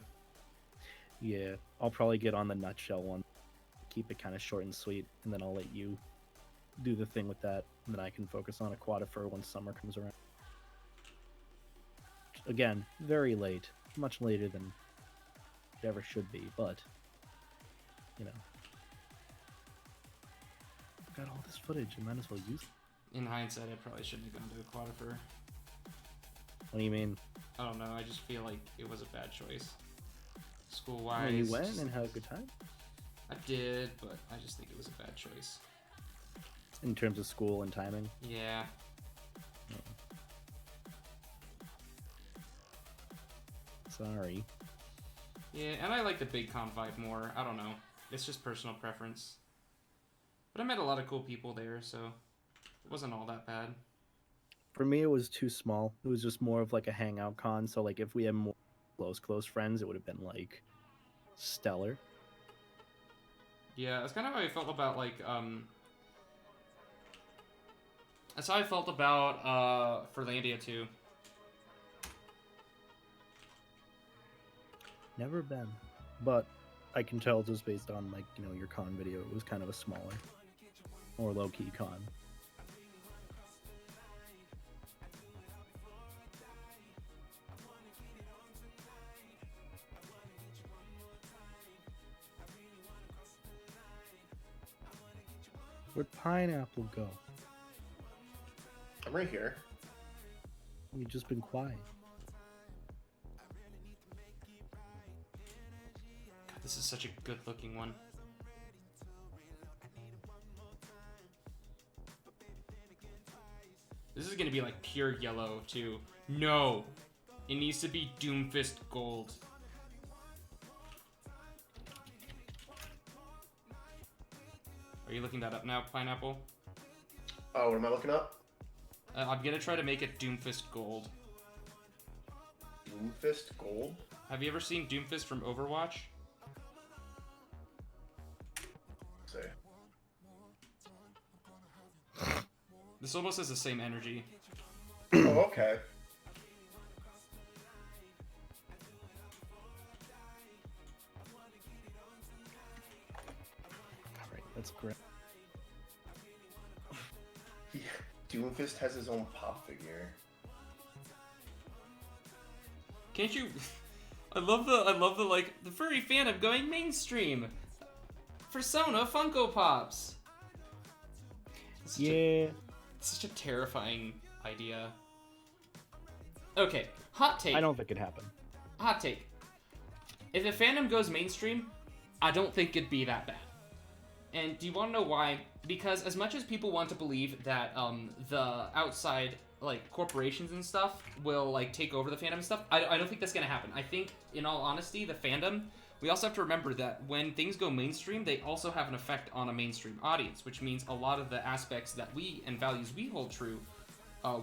Yeah, I'll probably get on the nutshell one, keep it kind of short and sweet, and then I'll let you do the thing with that, and then I can focus on Aquatifer when summer comes around. Again, very late, much later than it ever should be, but you know, I've got all this footage, I might as well use it. In hindsight, I probably shouldn't have gone to Aquatifer. What do you mean? I don't know. I just feel like it was a bad choice. I School-wise. mean, you went just- and had a good time? I did, but I just think it was a bad choice. In terms of school and timing? Yeah. Sorry. Yeah, and I like the big con vibe more. I don't know. It's just personal preference. But I met a lot of cool people there, so it wasn't all that bad. For me, it was too small. It was just more of like a hangout con, so like if we had more close friends, it would have been like stellar. Yeah, that's kind of how I felt about like that's how I felt about Furlandia too. Never been, but I can tell just based on like, you know, your con video, it was kind of a smaller, more low-key con. Where'd Pineapple go? I'm right here. You've just been quiet. God, this is such a good-looking one. to be like pure yellow too. No, it needs to be Doomfist Gold. Are you looking that up now, Pineapple? Oh, what am I looking up? I'm gonna try to make it Doomfist Gold. Doomfist Gold? Have you ever seen Doomfist from Overwatch? Say. This almost has the same energy. Oh, okay. Alright, that's great. Yeah. Doomfist has his own pop figure. Can't you? I love the like the furry fandom going mainstream. Persona Funko Pops. Yeah. Such a terrifying idea. Okay, hot take. I don't think it happened. Hot take. If the fandom goes mainstream, I don't think it'd be that bad. And do you want to know why? Because as much as people want to believe that the outside like corporations and stuff will like take over the fandom and stuff, I don't think that's gonna happen. I think, in all honesty, the fandom. We also have to remember that when things go mainstream, they also have an effect on a mainstream audience, which means a lot of the aspects that we and values we hold true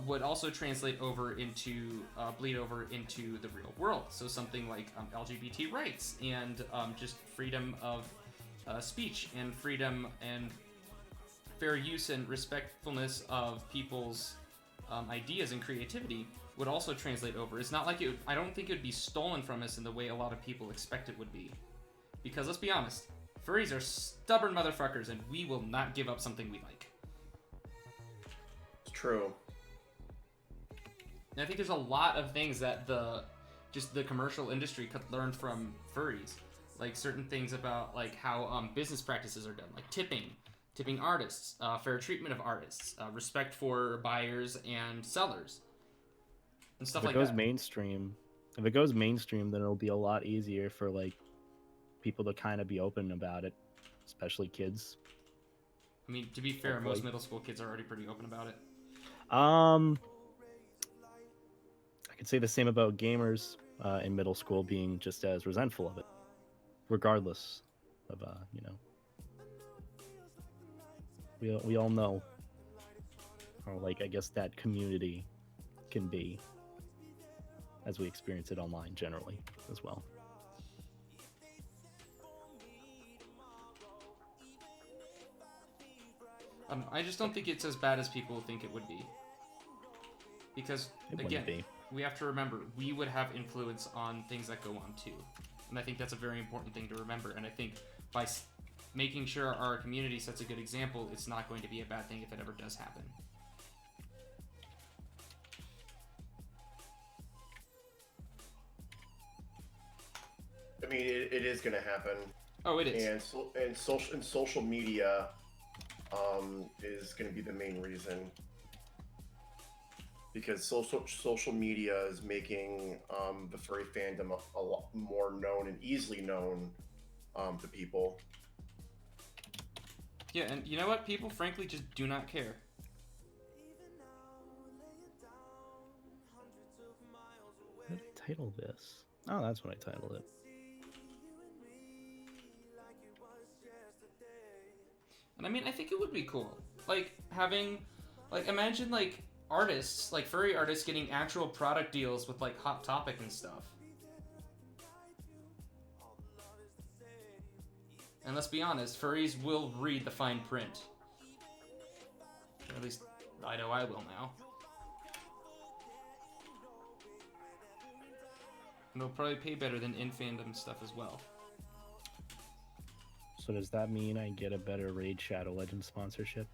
would also translate over into, bleed over into the real world. So something like LGBT rights and just freedom of speech and freedom and fair use and respectfulness of people's ideas and creativity would also translate over. It's not like it would, I don't think it would be stolen from us in the way a lot of people expect it would be. Because let's be honest, furries are stubborn motherfuckers and we will not give up something we like. It's true. And I think there's a lot of things that the commercial industry could learn from furries. Like certain things about like how business practices are done, like tipping artists, fair treatment of artists, respect for buyers and sellers, and stuff like that. If it goes mainstream, then it'll be a lot easier for like people to kind of be open about it, especially kids. I mean, to be fair, Hopefully. most middle school kids are already pretty open about it. I could say the same about gamers in middle school being just as resentful of it, regardless of we all know how, like, I guess that community can be as we experience it online generally as well. I just don't think it's as bad as people think it would be. Because, It again, wouldn't be. we have to remember, we would have influence on things that go on too. And I think that's a very important thing to remember. And I think by making sure our community sets a good example, it's not going to be a bad thing if it ever does happen. I mean, it is going to happen. Oh, it is. And social media is going to be the main reason, because social media is making the furry fandom a lot more known and easily known to people. Yeah, and you know what? People frankly just do not care. What did I title this? Oh, that's what I titled it. And I mean, I think it would be cool. Like, having, like, imagine, like, artists, like, furry artists getting actual product deals with, like, Hot Topic and stuff. And let's be honest, furries will read the fine print. Or at least, I know I will now. And they'll probably pay better than in fandom stuff as well. So does that mean I get a better Raid Shadow Legends sponsorship?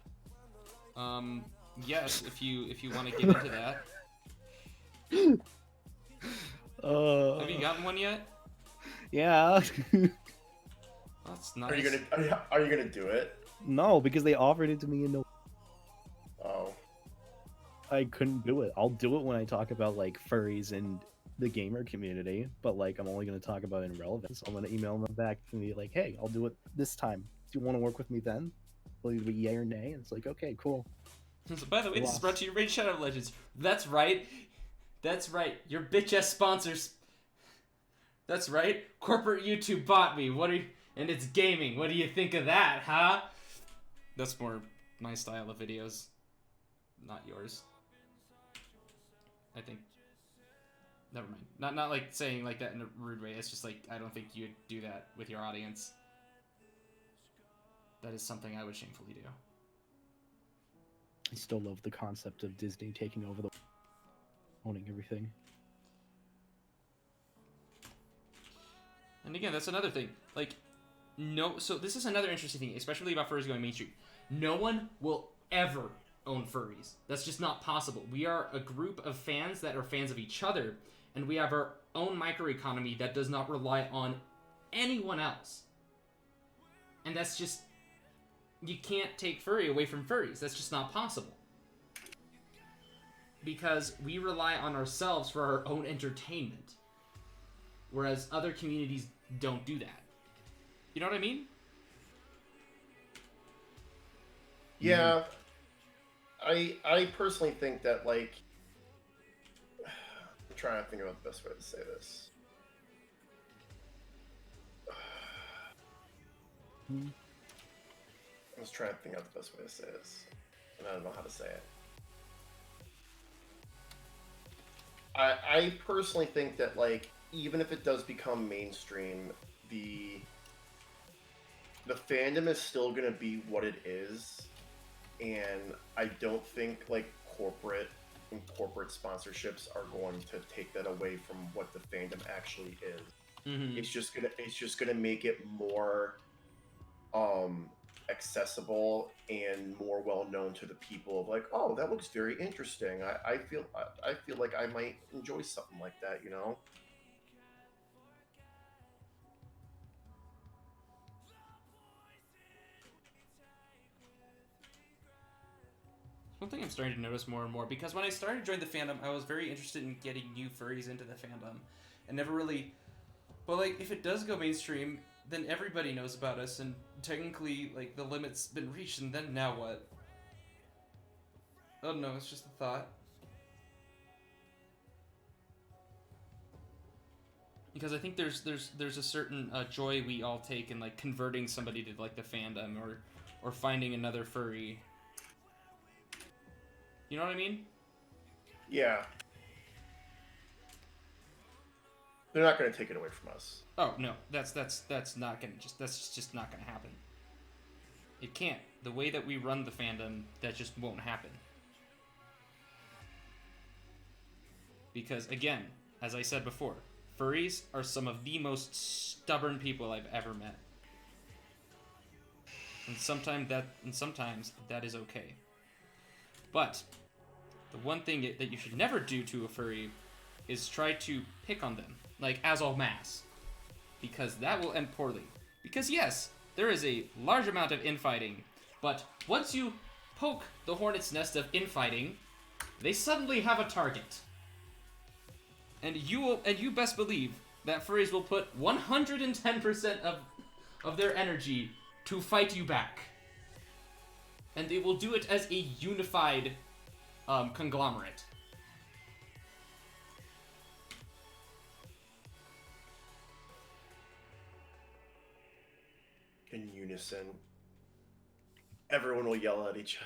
Yes, if you want to get into that. Have you gotten one yet? Yeah. That's nice. Are you gonna do it? No, because they offered it to me in no. Oh. I couldn't do it. I'll do it when I talk about like furries and the gamer community, but like I'm only going to talk about it in relevance. I'm going to email them back and be like, hey, I'll do it this time. Do you want to work with me then? Will you be yay or nay? And it's like, okay, cool. So, by the way, this is brought to you Raid Shadow Legends. That's right. That's right. Your bitch-ass sponsors. That's right. Corporate YouTube bought me. And it's gaming. What do you think of that, huh? That's more my style of videos. Not yours. I think. Never mind. Not like saying like that in a rude way. It's just like, I don't think you'd do that with your audience. That is something I would shamefully do. I still love the concept of Disney taking over owning everything. And again, that's another thing. Like, no, so this is another interesting thing, especially about furries going mainstream. No one will ever own furries. That's just not possible. We are a group of fans that are fans of each other, and we have our own microeconomy that does not rely on anyone else. And that's just, you can't take furry away from furries. That's just not possible. Because we rely on ourselves for our own entertainment. Whereas other communities don't do that. You know what I mean? Yeah. I personally think that, like, I'm trying to think about the best way to say this. I'm just trying to think out the best way to say this, and I don't know how to say it. I personally think that, like, even if it does become mainstream, the fandom is still gonna be what it is, and I don't think like corporate sponsorships are going to take that away from what the fandom actually is. Mm-hmm. It's just gonna make it more accessible and more well known to the people of like, oh, that looks very interesting. I feel like I might enjoy something like that, you know? One thing I'm starting to notice more and more, because when I started to join the fandom, I was very interested in getting new furries into the fandom, and never really. But like, if it does go mainstream, then everybody knows about us, and technically, like, the limit's been reached, and then now what? Oh no, it's just a thought. Because I think there's a certain joy we all take in like converting somebody to like the fandom or finding another furry. You know what I mean? Yeah. They're not going to take it away from us. Oh no, that's not gonna that's just not gonna happen. It can't. The way that we run the fandom, that just won't happen. Because again, as I said before, furries are some of the most stubborn people I've ever met. And sometimes that is okay. But the one thing that you should never do to a furry is try to pick on them, like as en masse, because that will end poorly. Because yes, there is a large amount of infighting, but once you poke the hornet's nest of infighting, they suddenly have a target. And you best believe that furries will put 110% of their energy to fight you back. And they will do it as a unified conglomerate. In unison. Everyone will yell at each other.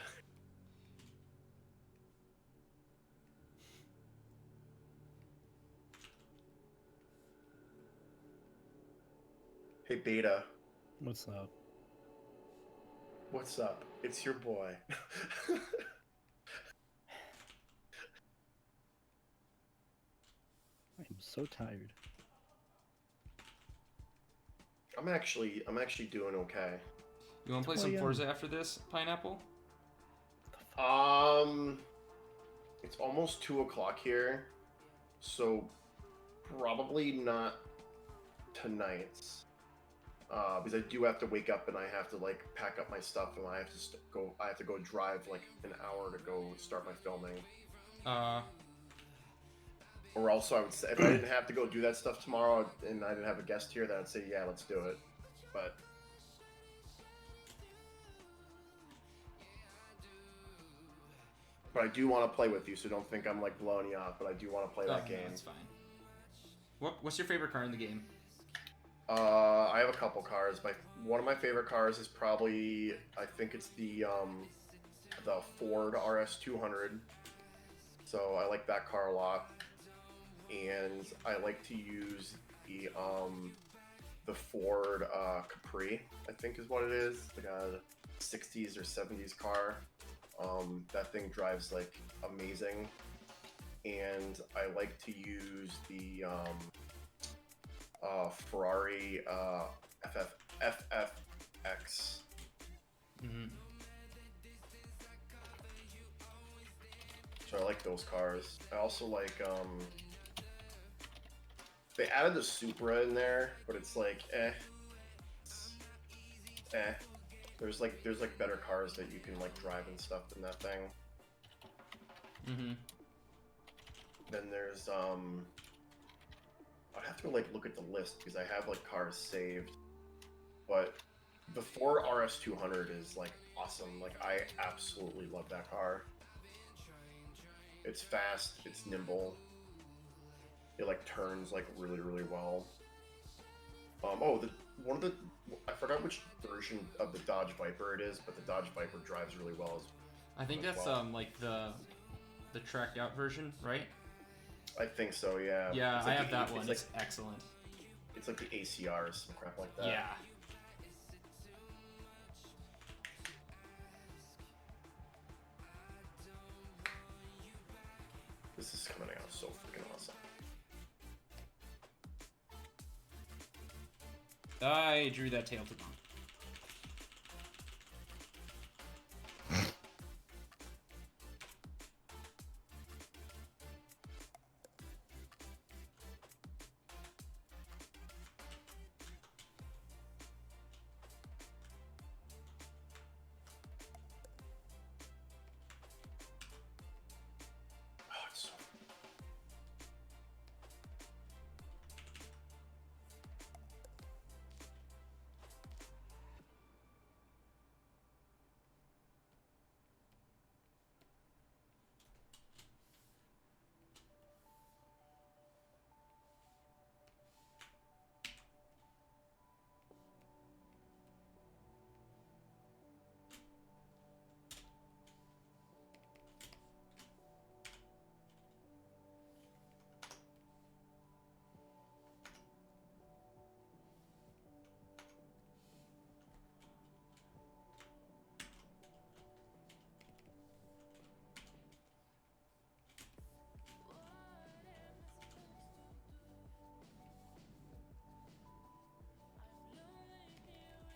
Hey, Beta. What's up? What's up? It's your boy. I'm so tired. I'm actually doing okay. You want to play some Forza after this, Pineapple? It's almost 2 o'clock here, so probably not tonight. Because I do have to wake up and I have to like pack up my stuff and I have to go drive like an hour to go start my filming. Or also I would say if I didn't have to go do that stuff tomorrow and I didn't have a guest here, then I'd say yeah, let's do it. But But I do want to play with you, so don't think I'm like blowing you off. But I do want to play Oh, that no, game. that's fine. What's your favorite car in the game? I have a couple cars. One of my favorite cars is probably, I think it's the Ford RS200. So I like that car a lot, and I like to use the Ford Capri, I think is what it is, like a 60s or 70s car. That thing drives like amazing, and I like to use the Ferrari FFX. Mm-hmm. So I like those cars. I also like they added the Supra in there, but it's like It's eh. There's like better cars that you can like drive and stuff than that thing. Mm-hmm. Then there's I'd have to like look at the list because I have like cars saved. But the Ford RS200 is like awesome. Like I absolutely love that car. It's fast, it's nimble. It like turns like really, really well. I forgot which version of the Dodge Viper it is, but the Dodge Viper drives really well. I think that's like the tracked out version, right? I think so, yeah. Yeah, It's like I have the- that one. It's It's excellent. It's like the ACR or some crap like that. Yeah. This is coming out so freaking awesome. I drew that tail too long. Oh, it's so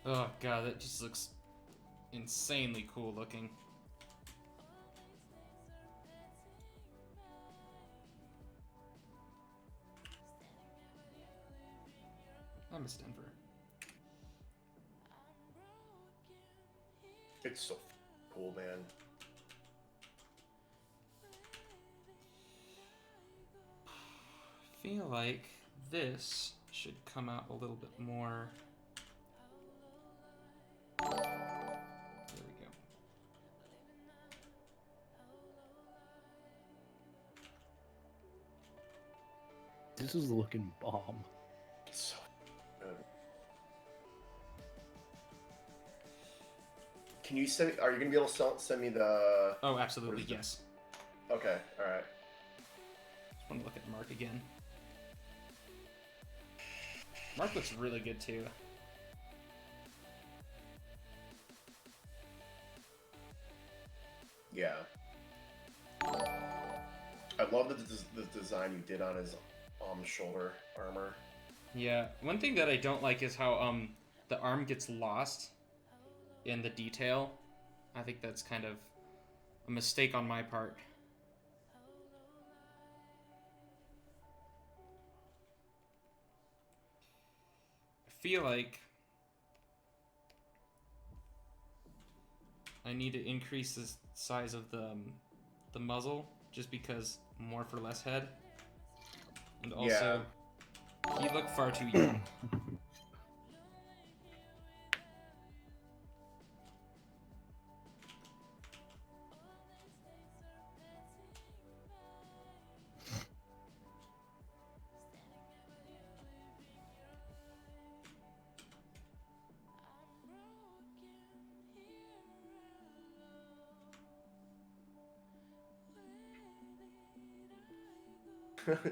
Oh god, that just looks insanely cool looking. I miss Denver. It's so cool, man. Feel like this should come out a little bit more. There we go. This is looking bomb. It's so good. Can you send? Are you gonna be able to send me the? Oh, absolutely, What is it? yes. Okay, all right. Just want to look at Mark again. Mark looks really good too. Yeah. I love the design you did on his shoulder armor. Yeah, one thing that I don't like is how the arm gets lost in the detail. I think that's kind of a mistake on my part. I feel like I need to increase the size of the muzzle just because more for less head. And also, he looked far too young.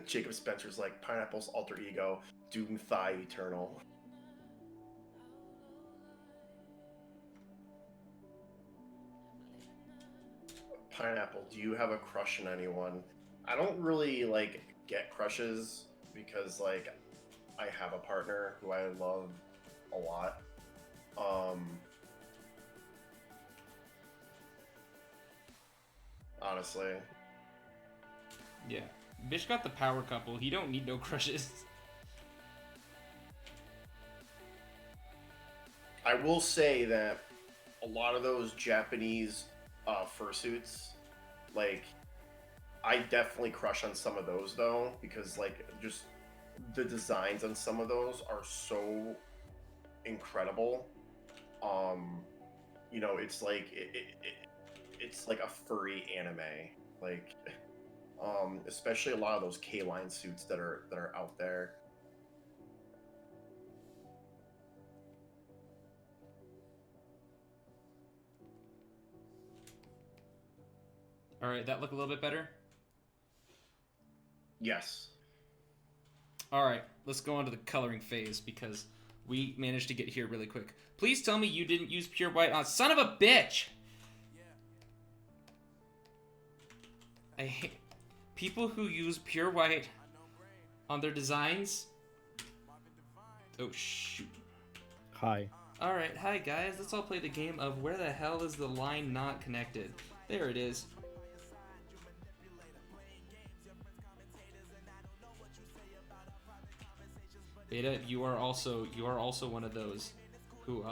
Jacob Spencer's like Pineapple's alter ego, Doom Thigh Eternal. Pineapple, do you have a crush on anyone? I don't really like get crushes because like I have a partner who I love a lot. Honestly. Yeah. Bish got the power couple. He don't need no crushes. I will say that a lot of those Japanese fursuits, like, I definitely crush on some of those though, because like just the designs on some of those are so incredible. You know, it's like it's like a furry anime, like, especially a lot of those K-line suits that are out there. All right, that look a little bit better. Yes. All right, let's go on to the coloring phase because we managed to get here really quick. Please tell me you didn't use pure white on. Son of a bitch! I hate people who use pure white on their designs. Oh shoot. Hi. All right, hi guys. Let's all play the game of where the hell is the line not connected? There it is. Beta, you are also one of those who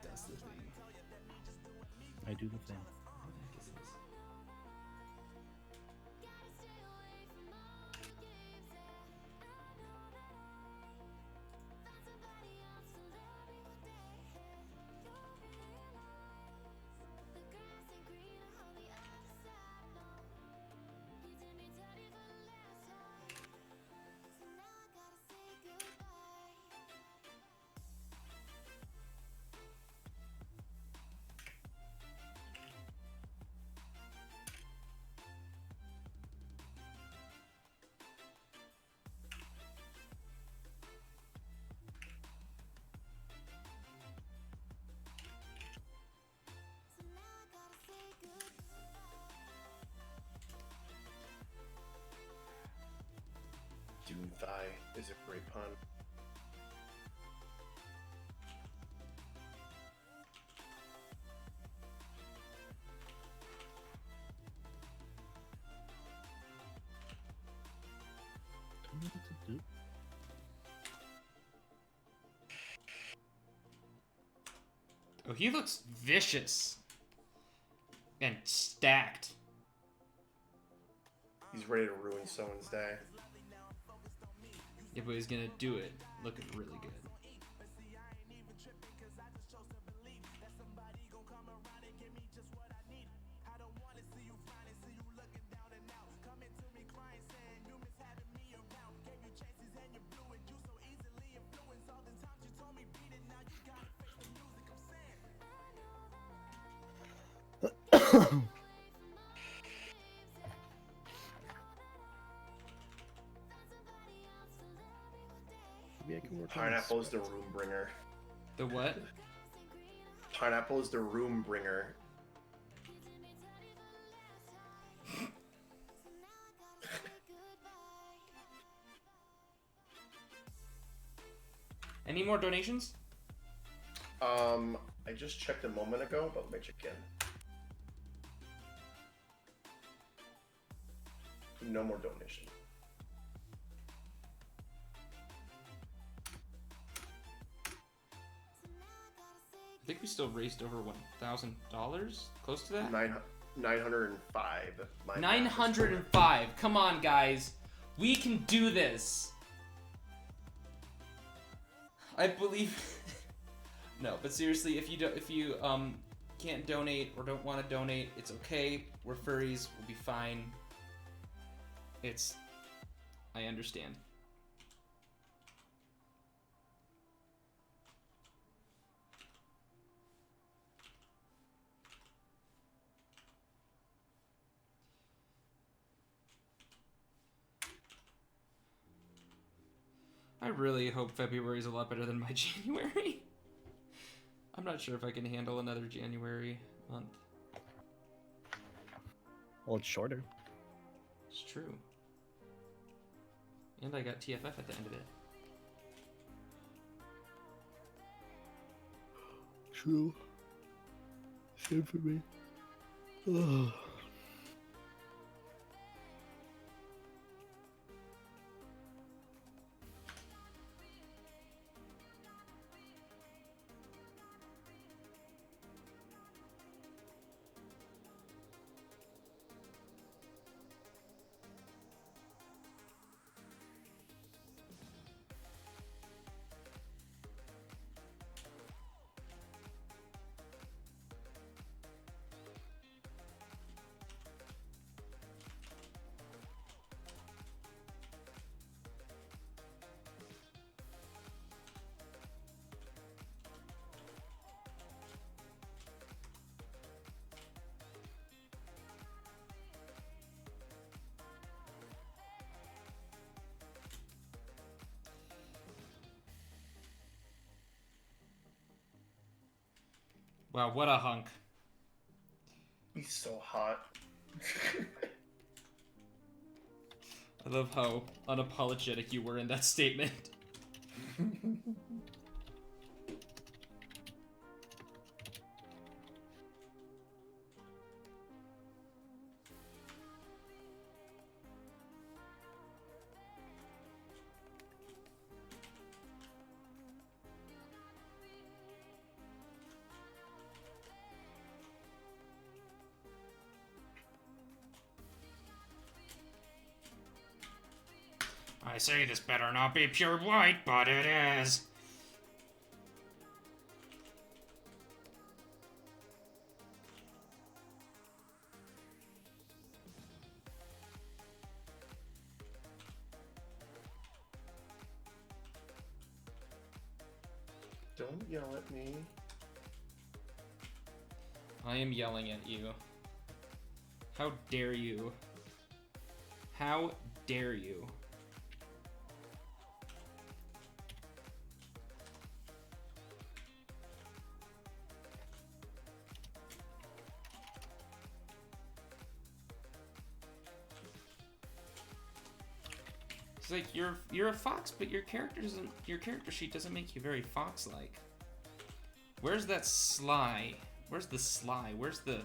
does the thing. I do the thing. What the heck is this? Doom Thigh is a great pun. Tell me what to do. Oh, he looks vicious and stacked. He's ready to ruin someone's day. Yeah, but he's gonna do it looking really good. Maybe I can work Pineapple on is the room bringer. The what? Pineapple is the room bringer. Any more donations? I just checked a moment ago, but let me check in. No more donation. I think we still raised over $1,000, close to that. 905. 905. Come on, guys, we can do this. I believe. No, but seriously, if you can't donate or don't want to donate, it's okay. We're furries. We'll be fine. I understand. I really hope February is a lot better than my January. I'm not sure if I can handle another January month. Well, it's shorter. It's true. And I got TFF at the end of it. True. Same for me. Ugh. Wow, what a hunk. He's so hot. I love how unapologetic you were in that statement. I say this better not be pure white, but it is. Don't yell at me. I am yelling at you. How dare you? How dare you? It's like you're a fox, but your character sheet doesn't make you very fox-like. Where's that sly? Where's the sly? Where's the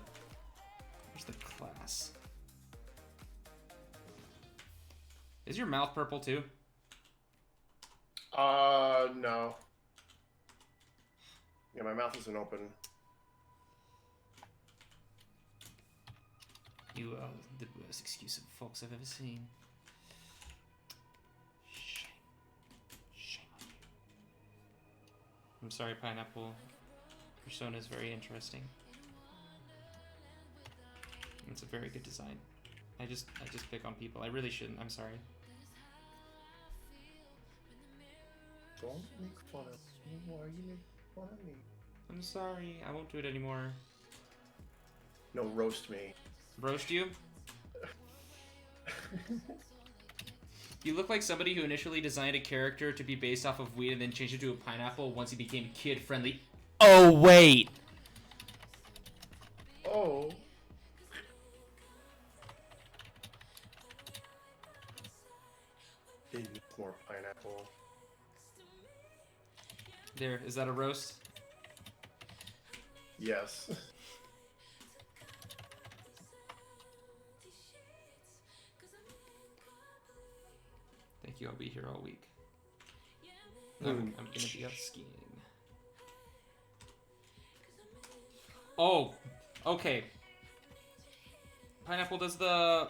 class? Is your mouth purple too? No. Yeah, my mouth isn't open. You are the worst excuse of fox I've ever seen. Shame on you. I'm sorry, Pineapple. Persona is very interesting. It's a very good design. I just pick on people. I really shouldn't. I'm sorry. Don't make fun of me. Why are you making fun of me? I'm sorry. I won't do it anymore. No, roast me. Roast you? You look like somebody who initially designed a character to be based off of weed and then changed it to a pineapple once he became kid-friendly. Oh, wait! Oh. They need more pineapple. There, is that a roast? Yes. Thank you, I'll be here all week. I'm gonna be out skiing. Oh, okay. Pineapple, does the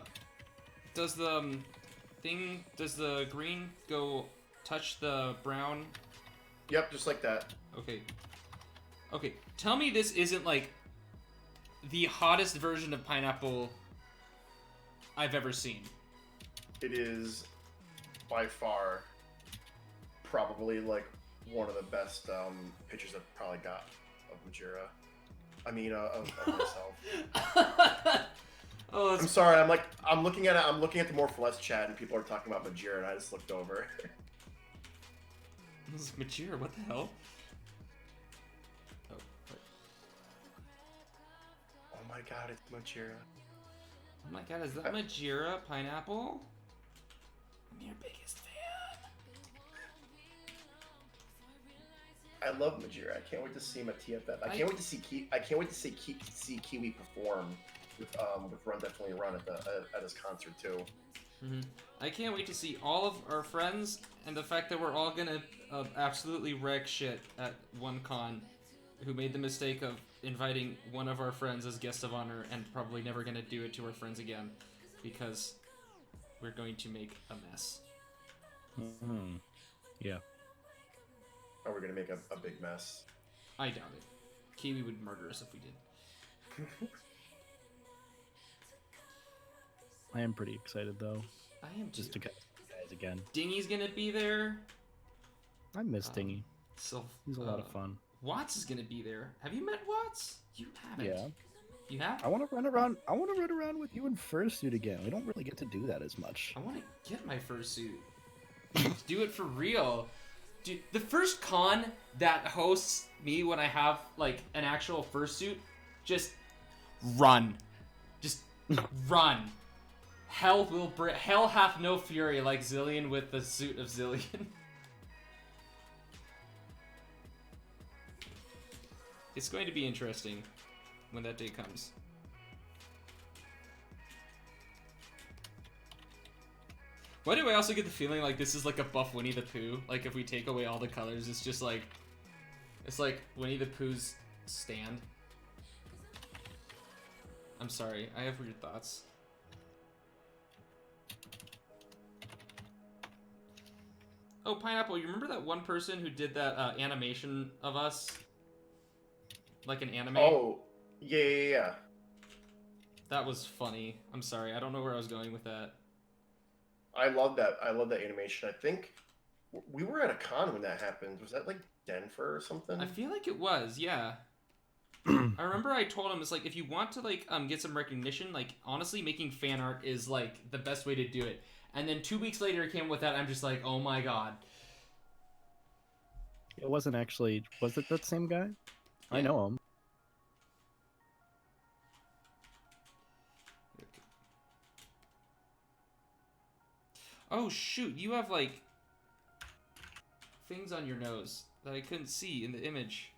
green go touch the brown? Yep, just like that. Okay. Okay, tell me this isn't like the hottest version of Pineapple I've ever seen. It is by far probably like one of the best pictures I've probably got of Majira. I mean, of myself. Oh, I'm sorry. I'm looking at it. I'm looking at the More for Less chat, and people are talking about Majira, and I just looked over. This is Majira, what the hell? Oh, right. Oh my god, it's Majira. Oh my god, is that Majira Pineapple? I'm your biggest fan. I love Majira. I can't wait to see him at TFF. I can't wait to see see Kiwi perform with Run Definitely Run at his concert too. I can't wait to see all of our friends and the fact that we're all gonna absolutely wreck shit at one con who made the mistake of inviting one of our friends as guest of honor and probably never gonna do it to our friends again because we're going to make a mess. Yeah. Or we're gonna make a big mess. I doubt it. Kiwi would murder us if we did. I am pretty excited though. I am Just to too. get you guys again. Dingy's gonna be there. I miss Dingy. So He's a lot of fun. Watts is gonna be there. Have you met Watts? You haven't. Yeah. You have? I want to run around. I want to run around with you in fursuit again. We don't really get to do that as much. I want to get my fursuit. Do it for real. Dude, the first con that hosts me when I have like an actual fursuit, just run. Just run. Hell hath no fury like Zillion with the suit of Zillion. It's going to be interesting when that day comes. Why do I also get the feeling like this is like a buff Winnie the Pooh? Like if we take away all the colors, it's just like... It's like Winnie the Pooh's stand. I'm sorry, I have weird thoughts. Oh, Pineapple, you remember that one person who did that animation of us? Like an anime? Oh, yeah. That was funny. I'm sorry, I don't know where I was going with that. I love that. I love that animation. I think we were at a con when that happened. Was that like Denver or something? I feel like it was, yeah. I remember I told him, it's like, if you want to like get some recognition, like honestly making fan art is like the best way to do it. And then 2 weeks later it came with that, I'm just like, oh my god. It wasn't actually. Was it that same guy? Yeah. I know him. Oh shoot, you have like things on your nose that I couldn't see in the image.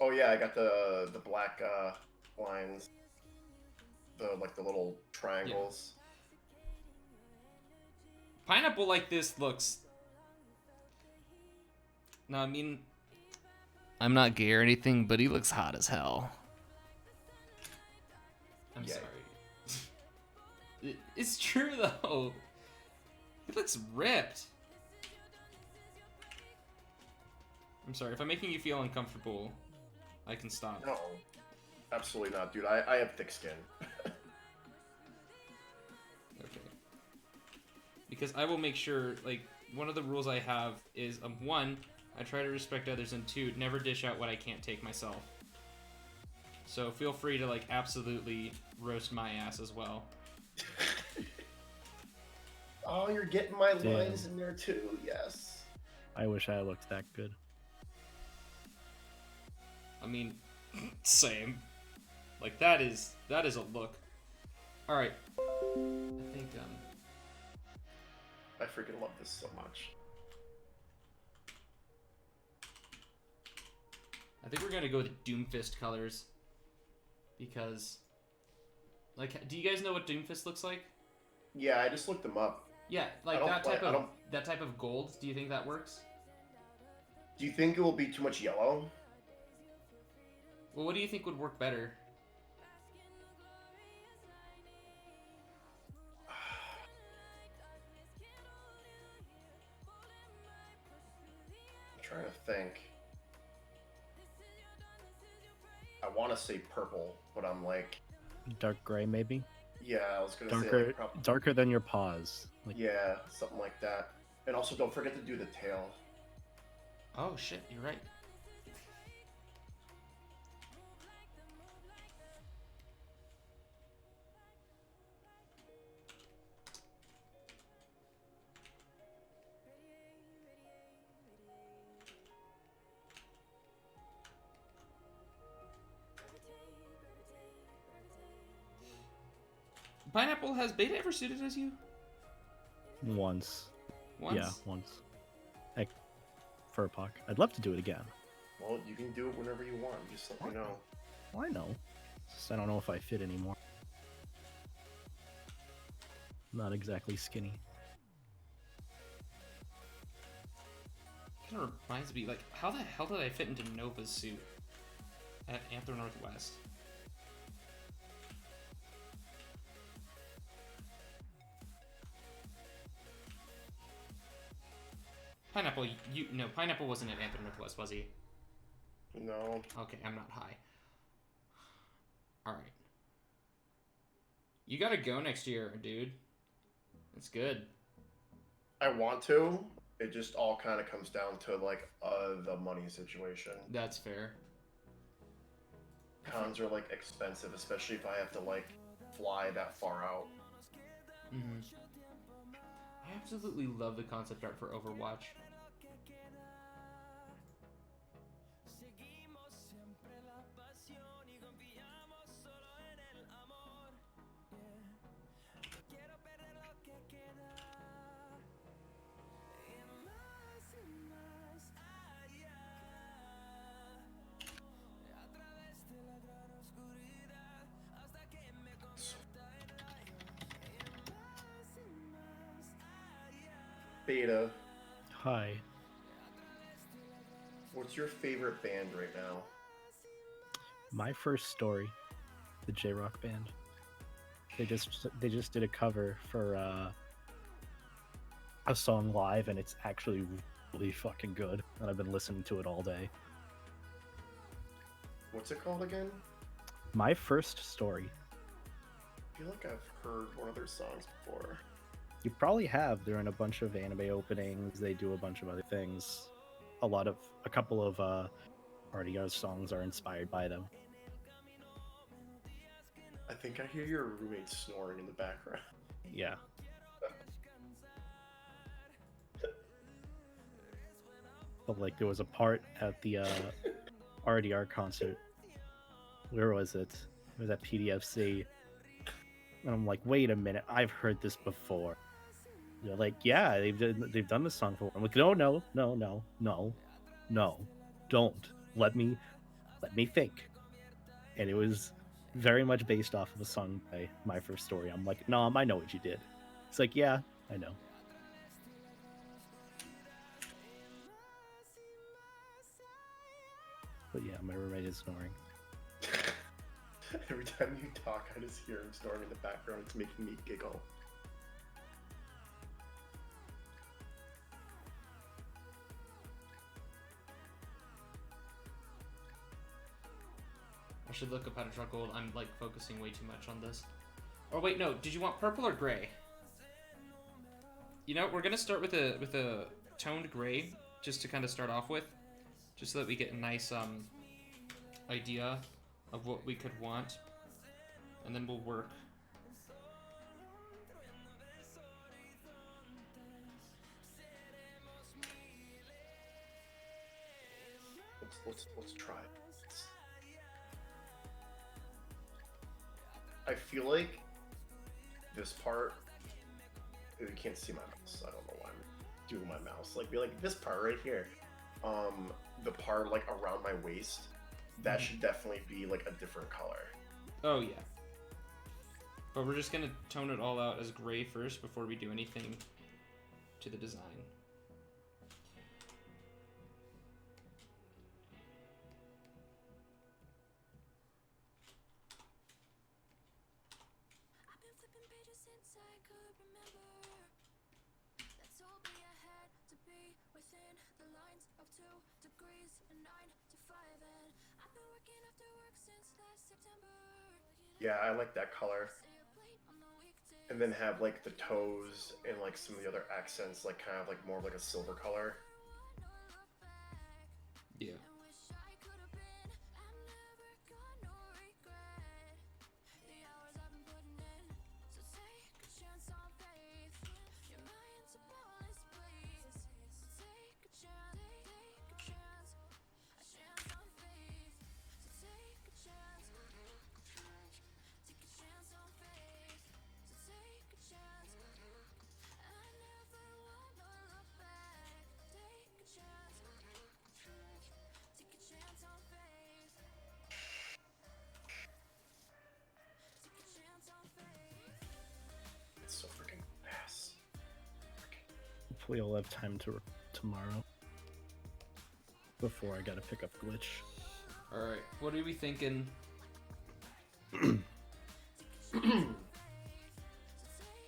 Oh yeah, I got the black lines, the little triangles. Pineapple like this looks... No, I mean... I'm not gay or anything, but he looks hot as hell. I'm Yeah. sorry. It's true though. He looks ripped. I'm sorry, if I'm making you feel uncomfortable, I can stop. No, absolutely not, dude. I have thick skin. Okay. Because I will make sure, like, one of the rules I have is, one, I try to respect others, and two, never dish out what I can't take myself. So feel free to, like, absolutely roast my ass as well. Oh, you're getting my Damn. lines in there too. Yes. I wish I looked that good. I mean, same. Like, that is a look. Alright. I think, I freaking love this so much. I think we're gonna go with Doomfist colors. Because, like, do you guys know what Doomfist looks like? Yeah, I just looked them up. Yeah, like I don't that type play- I of don't- that type of gold. Do you think that works? Do you think it will be too much yellow? Well, what do you think would work better? I'm trying to think. I want to say purple, but I'm like, Dark gray, maybe. yeah, I was gonna Darker, say like, darker than your paws. Like, yeah, something like that. And also, don't forget to do the tail. Oh shit, you're right. Pineapple, has Beta ever suited as you? Once. Once? Yeah, once. Like, Furpuck. I'd love to do it again. Well, you can do it whenever you want. Just let me know. Well, I know. It's just I don't know if I fit anymore. Not exactly skinny. Kind of reminds me, like, how the hell did I fit into Nova's suit at Anther Northwest? Pineapple, no, Pineapple wasn't at Anther Northwest, was he? No. Okay, I'm not high. Alright. You gotta go next year, dude. It's good. I want to. It just all kind of comes down to like the money situation. That's fair. Cons are like expensive, especially if I have to like fly that far out. Mm-hmm. I absolutely love the concept art for Overwatch. Beta, Hi. what's your favorite band right now? My first story, the J-Rock band. They just did a cover for a song live, and it's actually really fucking good. And I've been listening to it all day. What's it called again? My first story. I feel like I've heard one of their songs before. You probably have. They're in a bunch of anime openings. They do a bunch of other things. A couple of RDR songs are inspired by them. I think I hear your roommate snoring in the background. Yeah. But like, there was a part at the RDR concert. Where was it? It was at PDFC. And I'm like, wait a minute, I've heard this before. They're like, yeah, they've done this song before. I'm like, no, don't. Let me think. And it was very much based off of a song by My First Story. I'm like, no, I know what you did. It's like, yeah, I know. But yeah, my roommate is snoring. Every time you talk, I just hear him snoring in the background. It's making me giggle. I should look up how to draw gold. I'm like focusing way too much on this. Or wait, no. Did you want purple or gray? You know, we're gonna start with a toned gray, just to kind of start off with, just so that we get a nice idea of what we could want, and then we'll work. Let's try it. I feel like this part. You can't see my mouse. I don't know why I'm doing my mouse. Like, be like this part right here. The part like around my waist. That should definitely be like a different color. Oh yeah. But we're just gonna tone it all out as gray first before we do anything to the design. Yeah, I like that color. And then have like the toes and like some of the other accents, like kind of like more of like a silver color. Yeah. hopefully I'll have time to tomorrow before I gotta pick up glitch. All right, what are we thinking?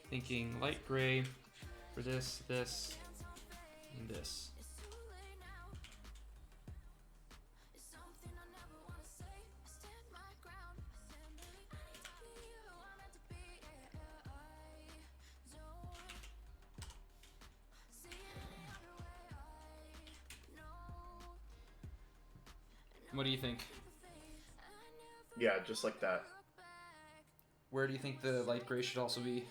Thinking light gray for this, this, and this. What do you think? Yeah, just like that. Where do you think the light gray should also be?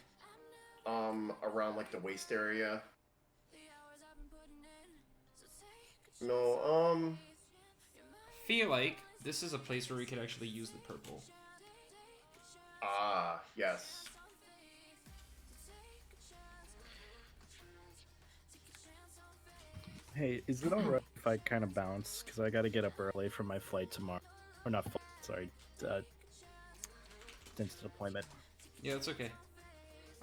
Around like the waist area. No, Feel like this is a place where we could actually use the purple. Ah, yes. Hey, is it alright if I kind of bounce? Because I gotta get up early for my flight tomorrow. Or not flight, sorry. Instant appointment. Yeah, that's okay.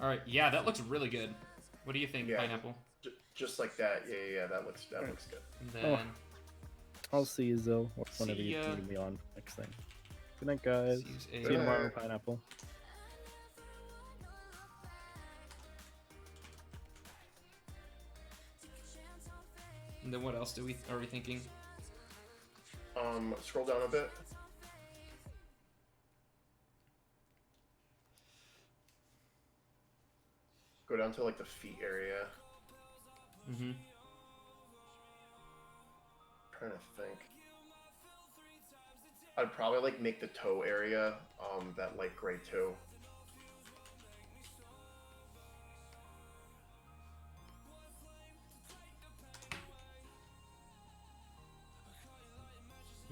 All right, yeah, that looks really good. What do you think, Yeah. Pineapple? Just like that. Yeah, that looks good. And then I'll see you, Zill, or whenever See you ya. need me on next thing. Good night, guys. use See a- you tomorrow, Pineapple. And then what else are we thinking? Scroll down a bit. Go down to like the feet area. Mm-hmm. Trying to think. I'd probably like make the toe area that light gray too.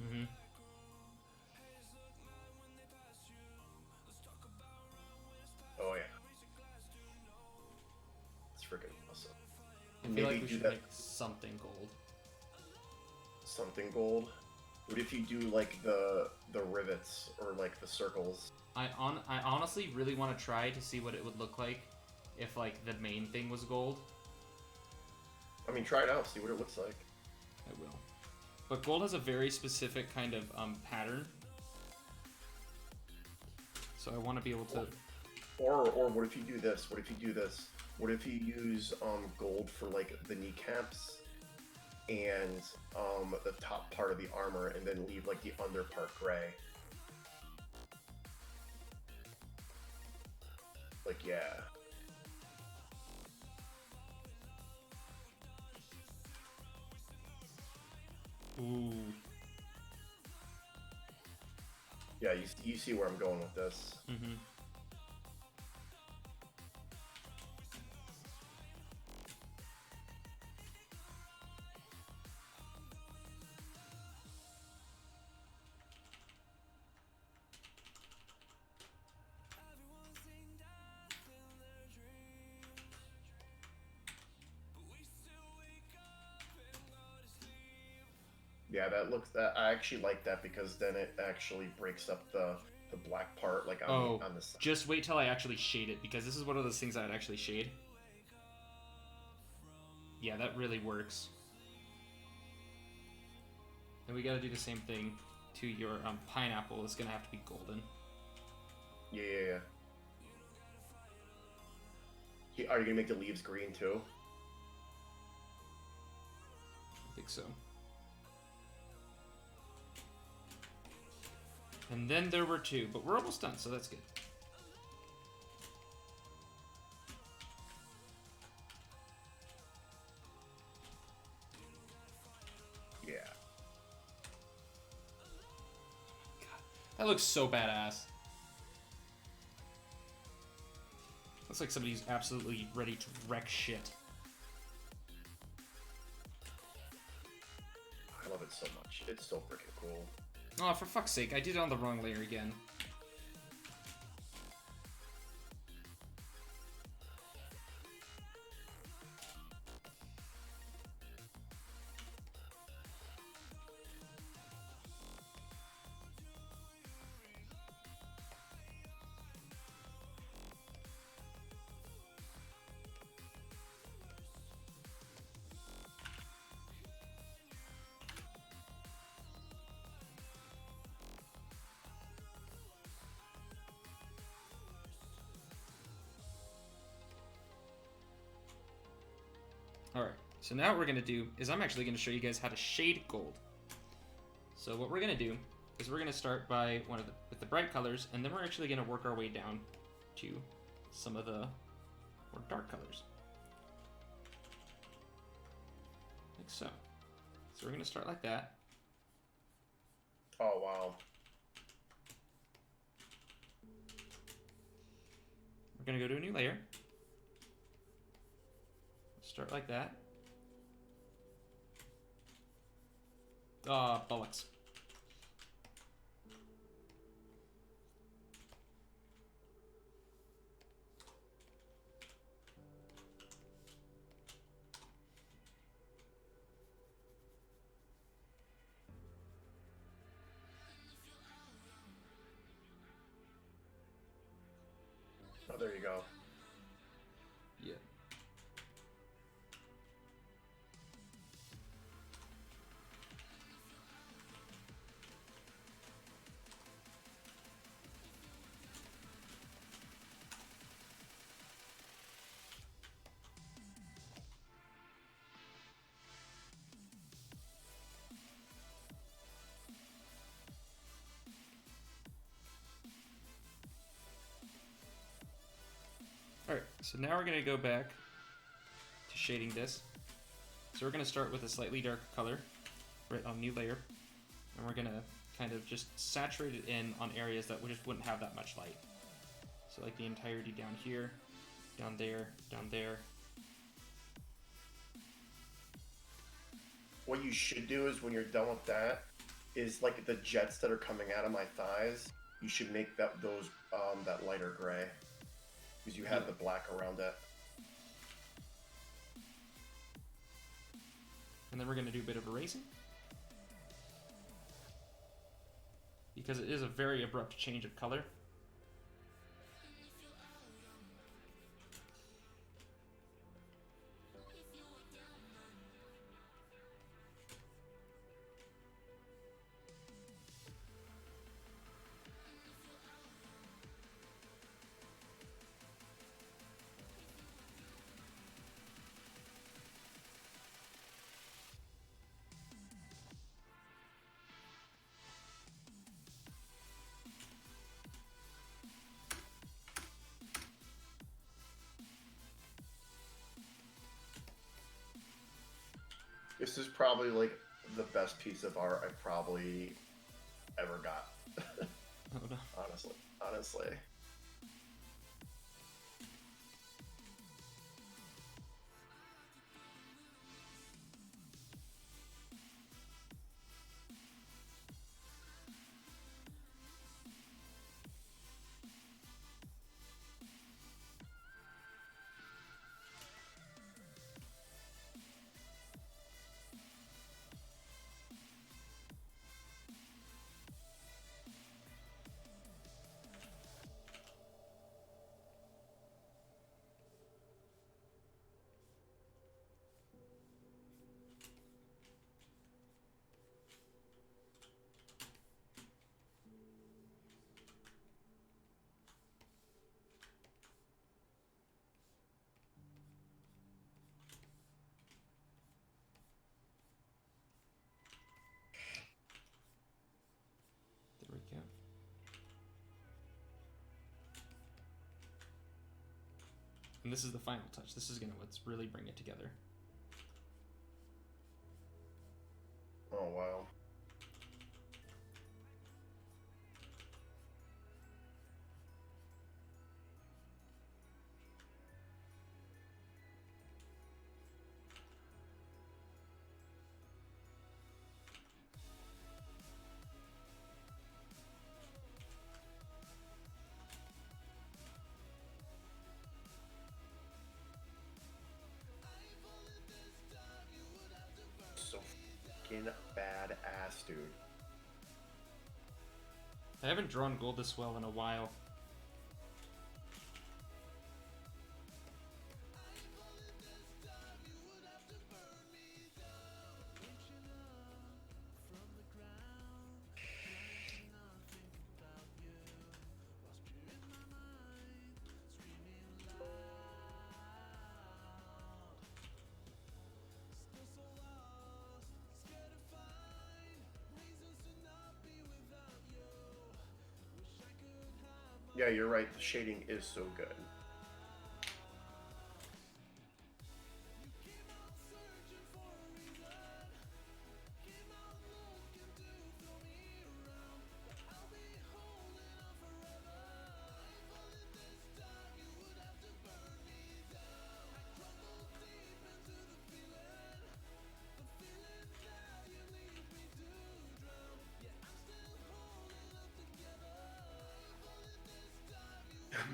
Mm-hmm. Oh yeah. It's freaking awesome. I feel Maybe like we do should that make something gold. something gold. What if you do like the rivets or like the circles? I honestly really want to try to see what it would look like if like the main thing was gold. I mean, try it out, see what it looks like. I will. But gold has a very specific kind of pattern. So I want to be able to. Or what if you do this? What if you do this? What if you use gold for like the kneecaps and the top part of the armor, and then leave like the under part gray? Like, yeah. Ooh. Yeah, you see where I'm going with this. Mm-hmm. Yeah, that I actually like that, because then it actually breaks up the black part like on the side. Just wait till I actually shade it, because this is one of those things I'd actually shade. Yeah, that really works. And we gotta do the same thing to your pineapple. It's gonna have to be golden. Yeah. Are you gonna make the leaves green too? I think so. And then there were two, but we're almost done, so that's good. Yeah. God, that looks so badass. Looks like somebody's absolutely ready to wreck shit. I love it so much. It's so freaking cool. Oh, for fuck's sake, I did it on the wrong layer again. Alright, so now what we're going to do is I'm actually going to show you guys how to shade gold. So what we're going to do is we're going to start by with the bright colors, and then we're actually going to work our way down to some of the more dark colors. Like so. So we're going to start like that. Oh, wow. We're going to go to a new layer. Start like that. Bollocks. Oh, there you go. Yeah. Alright, so now we're going to go back to shading this. So we're going to start with a slightly darker color, right on new layer, and we're going to kind of just saturate it in on areas that just wouldn't have that much light. So like the entirety down here, down there, down there. What you should do is when you're done with that, is like the jets that are coming out of my thighs, you should make that lighter gray. Because you have the black around it. And then we're going to do a bit of erasing. Because it is a very abrupt change of color. This is probably like the best piece of art I've probably ever got. Oh no. Honestly. There we go. And this is the final touch. This is going to let's really bring it together. Oh, wow. So fucking badass, dude. I haven't drawn gold this well in a while. Yeah, you're right. The shading is so good.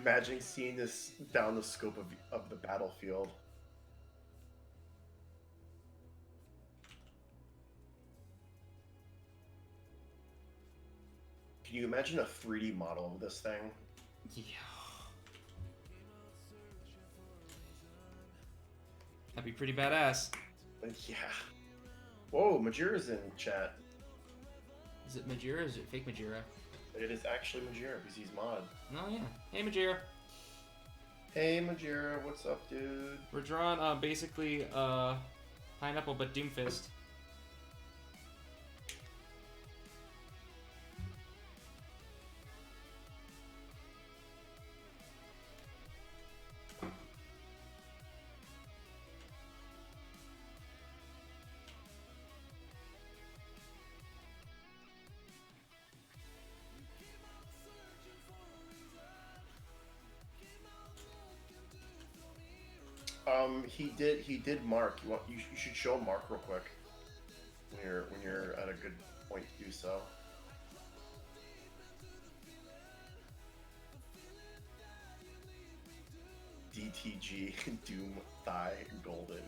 Imagining seeing this down the scope of the battlefield. Can you imagine a 3D model of this thing? Yeah. That'd be pretty badass. Yeah. Whoa, Majira's in chat. Is it Majira or is it fake Majira? It is actually Majira because he's mod. Oh yeah. Hey Majira. Hey Majira, what's up, dude? We're drawing basically Pineapple but Doomfist. He did mark. You should show Mark real quick. When you're at a good point to do so. DTG Doom Thigh Golden.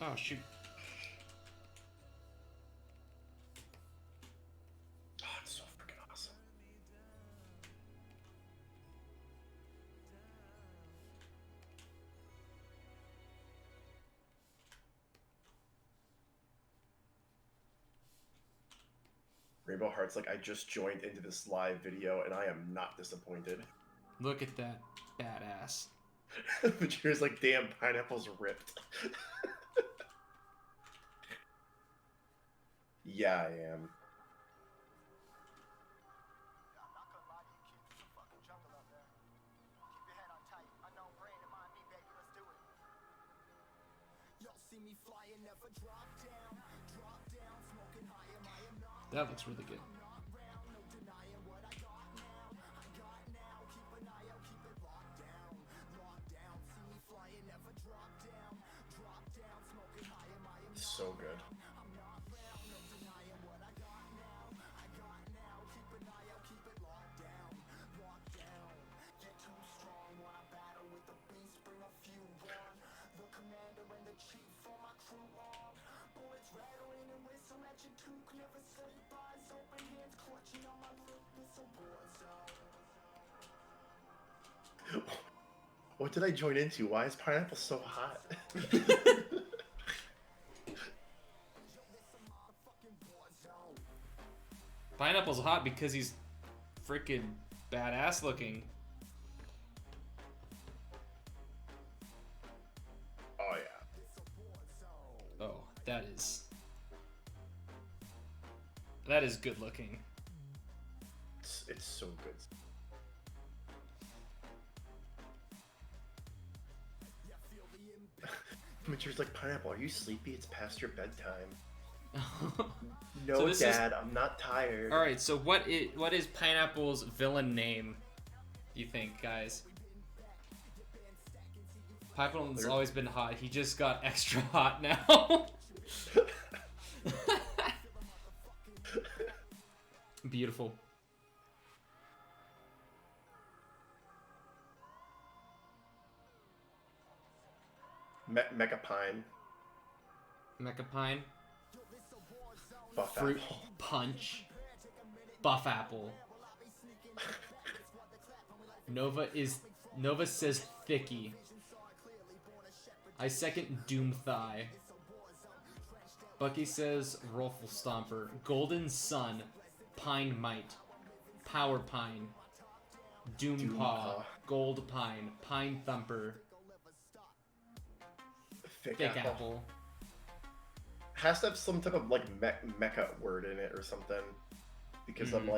Oh shoot. Oh, it's so freaking awesome. Rainbow Heart's like, I just joined into this live video and I am not disappointed. Look at that badass. Vegeta's like, damn, Pineapple's ripped. Yeah, I am. That looks really good. So good. What did I join into? Why is Pineapple so hot? Pineapple's hot because he's freaking badass looking. Oh yeah. Oh, that is good looking. It's so good. Mature's like, Pineapple, are you sleepy? It's past your bedtime. No, So this Dad, I'm not tired. All right, so what is Pineapple's villain name? You think, guys? Pineapple's always been hot. He just got extra hot now. Beautiful. Mecha Pine. Mecha Pine. Buff Fruit Apple. Punch. Buff Apple. Nova says Thicky. I second Doom Thigh. Bucky says Rolfle Stomper. Golden Sun. Pine Might. Power Pine. Doom Paw. Gold Pine. Pine Thumper. Thick Thick Apple. Apple. Has to have some type of like mecha word in it or something. because I'm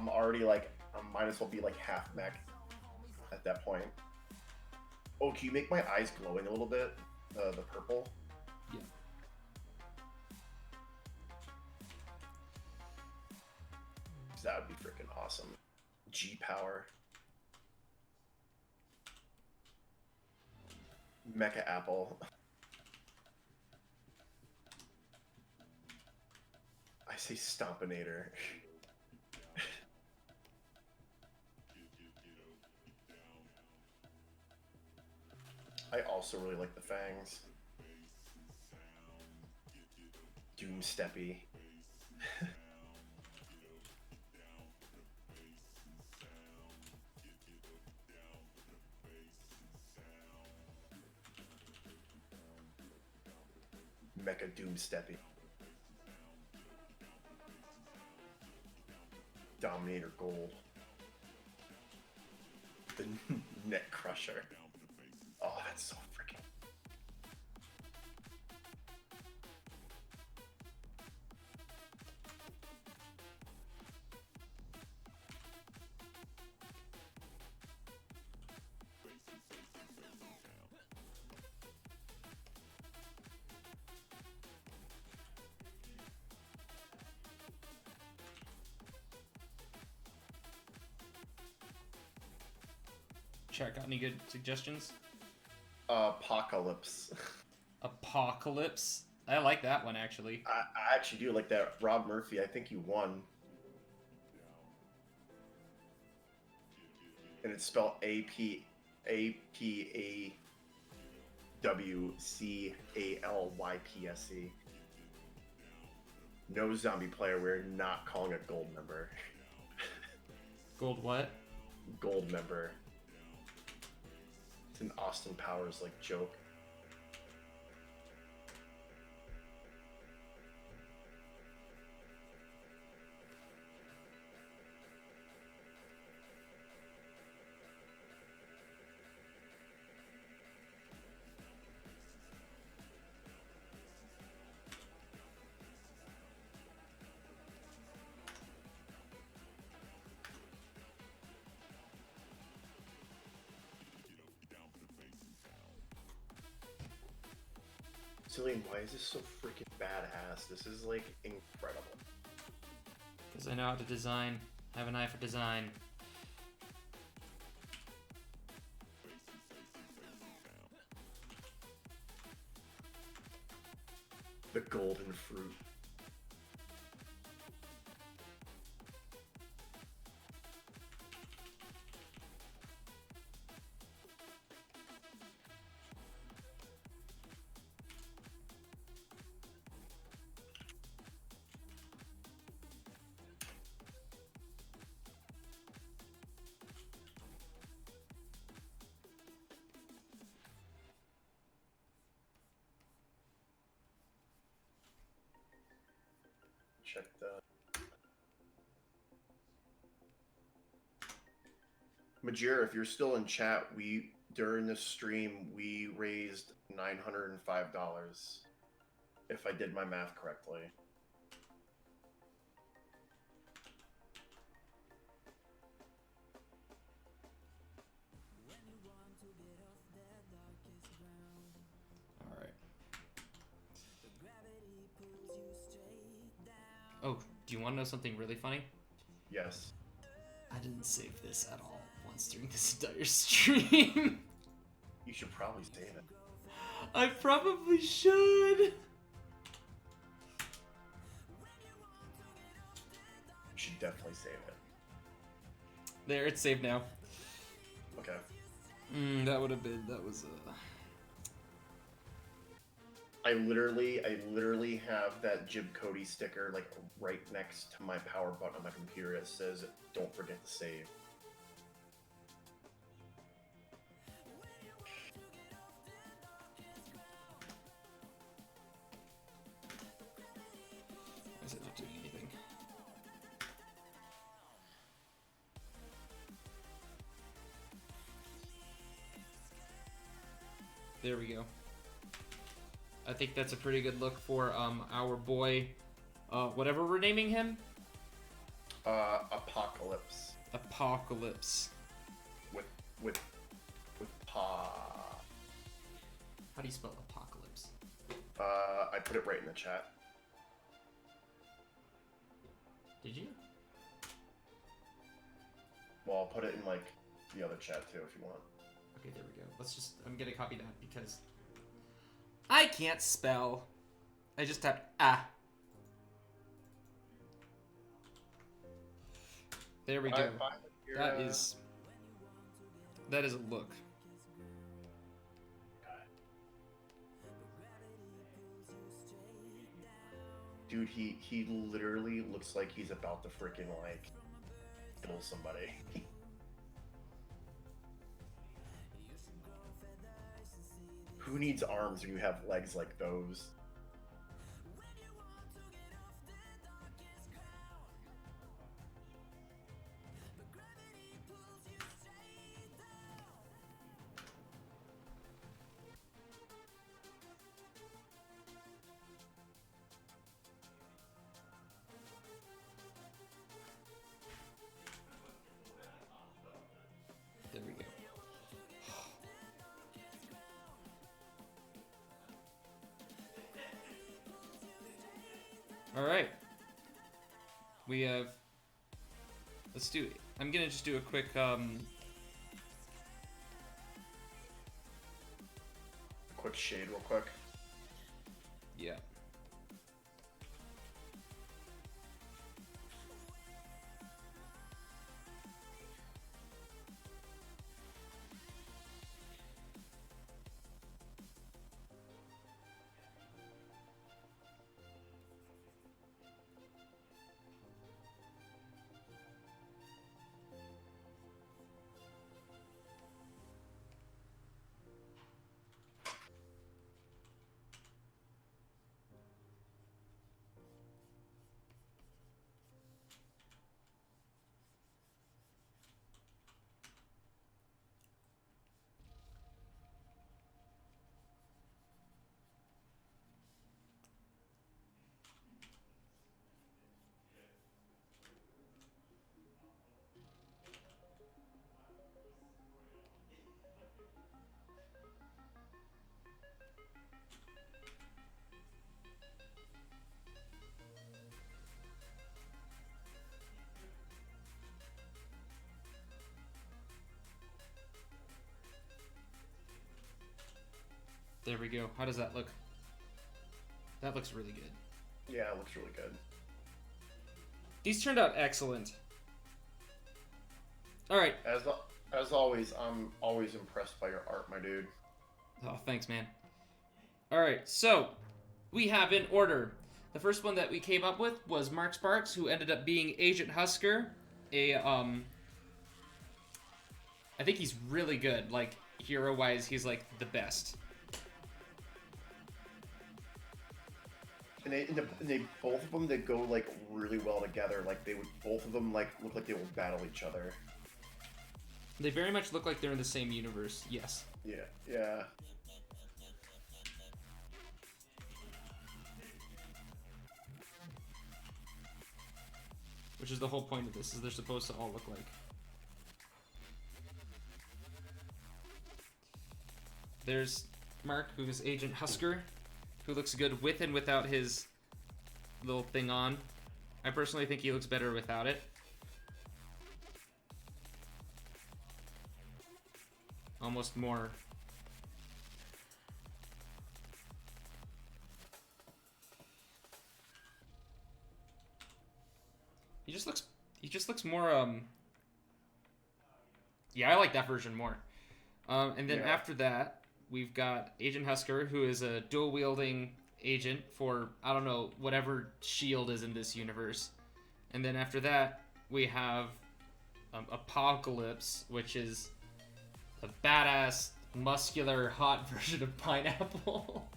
already like I might as well be like half mech at that point. Oh, can you make my eyes glowing a little bit? The purple. Yeah. That would be freaking awesome. G power. Mecha apple. I say Stompinator. I also really like the fangs. Doomsteppy. Mecha Doomsteppy. Dominator Gold. The Net Crusher. Oh, that's so freaking. Chat, got any good suggestions? Apocalypse. Apocalypse. I like that one actually. I actually do like that. Rob Murphy, I think you won. And it's spelled APAWCALYPSE. No zombie player we're not calling a gold member. Gold what? Gold member. It's an Austin Powers like joke. Cillian, why is this so freaking badass? This is like incredible. Because I know how to design. I have an eye for design. The golden fruit. Check the Majir, if you're still in chat, during this stream we raised $905, if I did my math correctly. Alright. Oh, do you want to know something really funny? Yes. I didn't save this at all once during this entire stream. You should probably save it. I probably should. You should definitely save it. There, it's saved now. Okay. That would have been, that was I literally have that Jib Cody sticker like right next to my power button on my computer that says don't forget to save. Is it not doing anything? There we go. I think that's a pretty good look for our boy, whatever we're naming him. Apocalypse Apocalypse. with pa. How do you spell apocalypse? I put it right in the chat. Did you? Well, I'll put it in like the other chat too if you want. Okay, there we go. I'm gonna copy that because I can't spell. I just typed ah. There we go. That is a look. Dude, he literally looks like he's about to freaking like kill somebody. Who needs arms when you have legs like those? There we go. All right. We have. Let's do it. I'm gonna just do a quick Quick shade, real quick. yeah. There we go. How does that look? That looks really good. Yeah, it looks really good. These turned out excellent. All right. As always, I'm always impressed by your art, my dude. Oh, thanks, man. All right, so we have in order. The first one that we came up with was Mark Sparks, who ended up being Agent Husker. I think he's really good. Like, hero-wise, he's like the best. And they both of them, they go like really well together. Like both of them like look like they will battle each other. They very much look like they're in the same universe. Yes. Yeah, yeah. Which is the whole point of this, is they're supposed to all look like. There's Mark, who is Agent Husker, who looks good with and without his little thing on. I personally think he looks better without it. Almost more. He just looks more yeah, I like that version more. And then after that, we've got Agent Husker, who is a dual wielding agent for, I don't know, whatever shield is in this universe. And then after that, we have Apocalypse, which is a badass, muscular, hot version of Pineapple.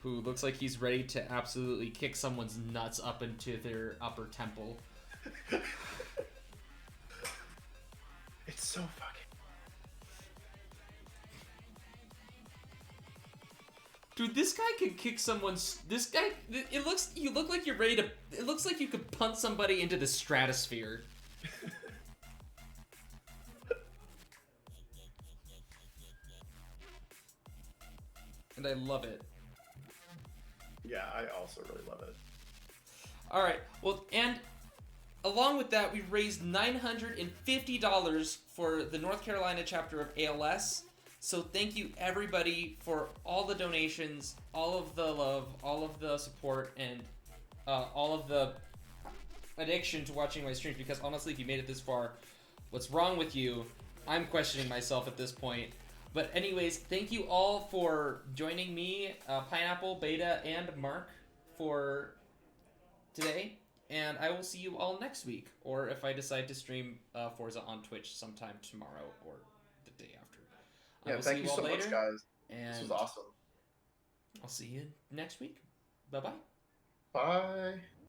Who looks like he's ready to absolutely kick someone's nuts up into their upper temple. It's so fucking... Dude, this guy can kick someone's. This guy. It looks. You look like you're ready to. It looks like you could punt somebody into the stratosphere. And I love it. Yeah, I also really love it. All right. Well, and along with that, we raised $950 for the North Carolina chapter of ALS. So thank you everybody for all the donations, all of the love, all of the support, and all of the addiction to watching my streams. Because honestly, if you made it this far, what's wrong with you? I'm questioning myself at this point. But anyways, thank you all for joining me, Pineapple, Beta, and Mark for today. And I will see you all next week, or if I decide to stream Forza on Twitch sometime tomorrow or the day after. I Yeah, will thank see you all so later, much, guys. and This was awesome. I'll see you next week. Bye-bye. Bye.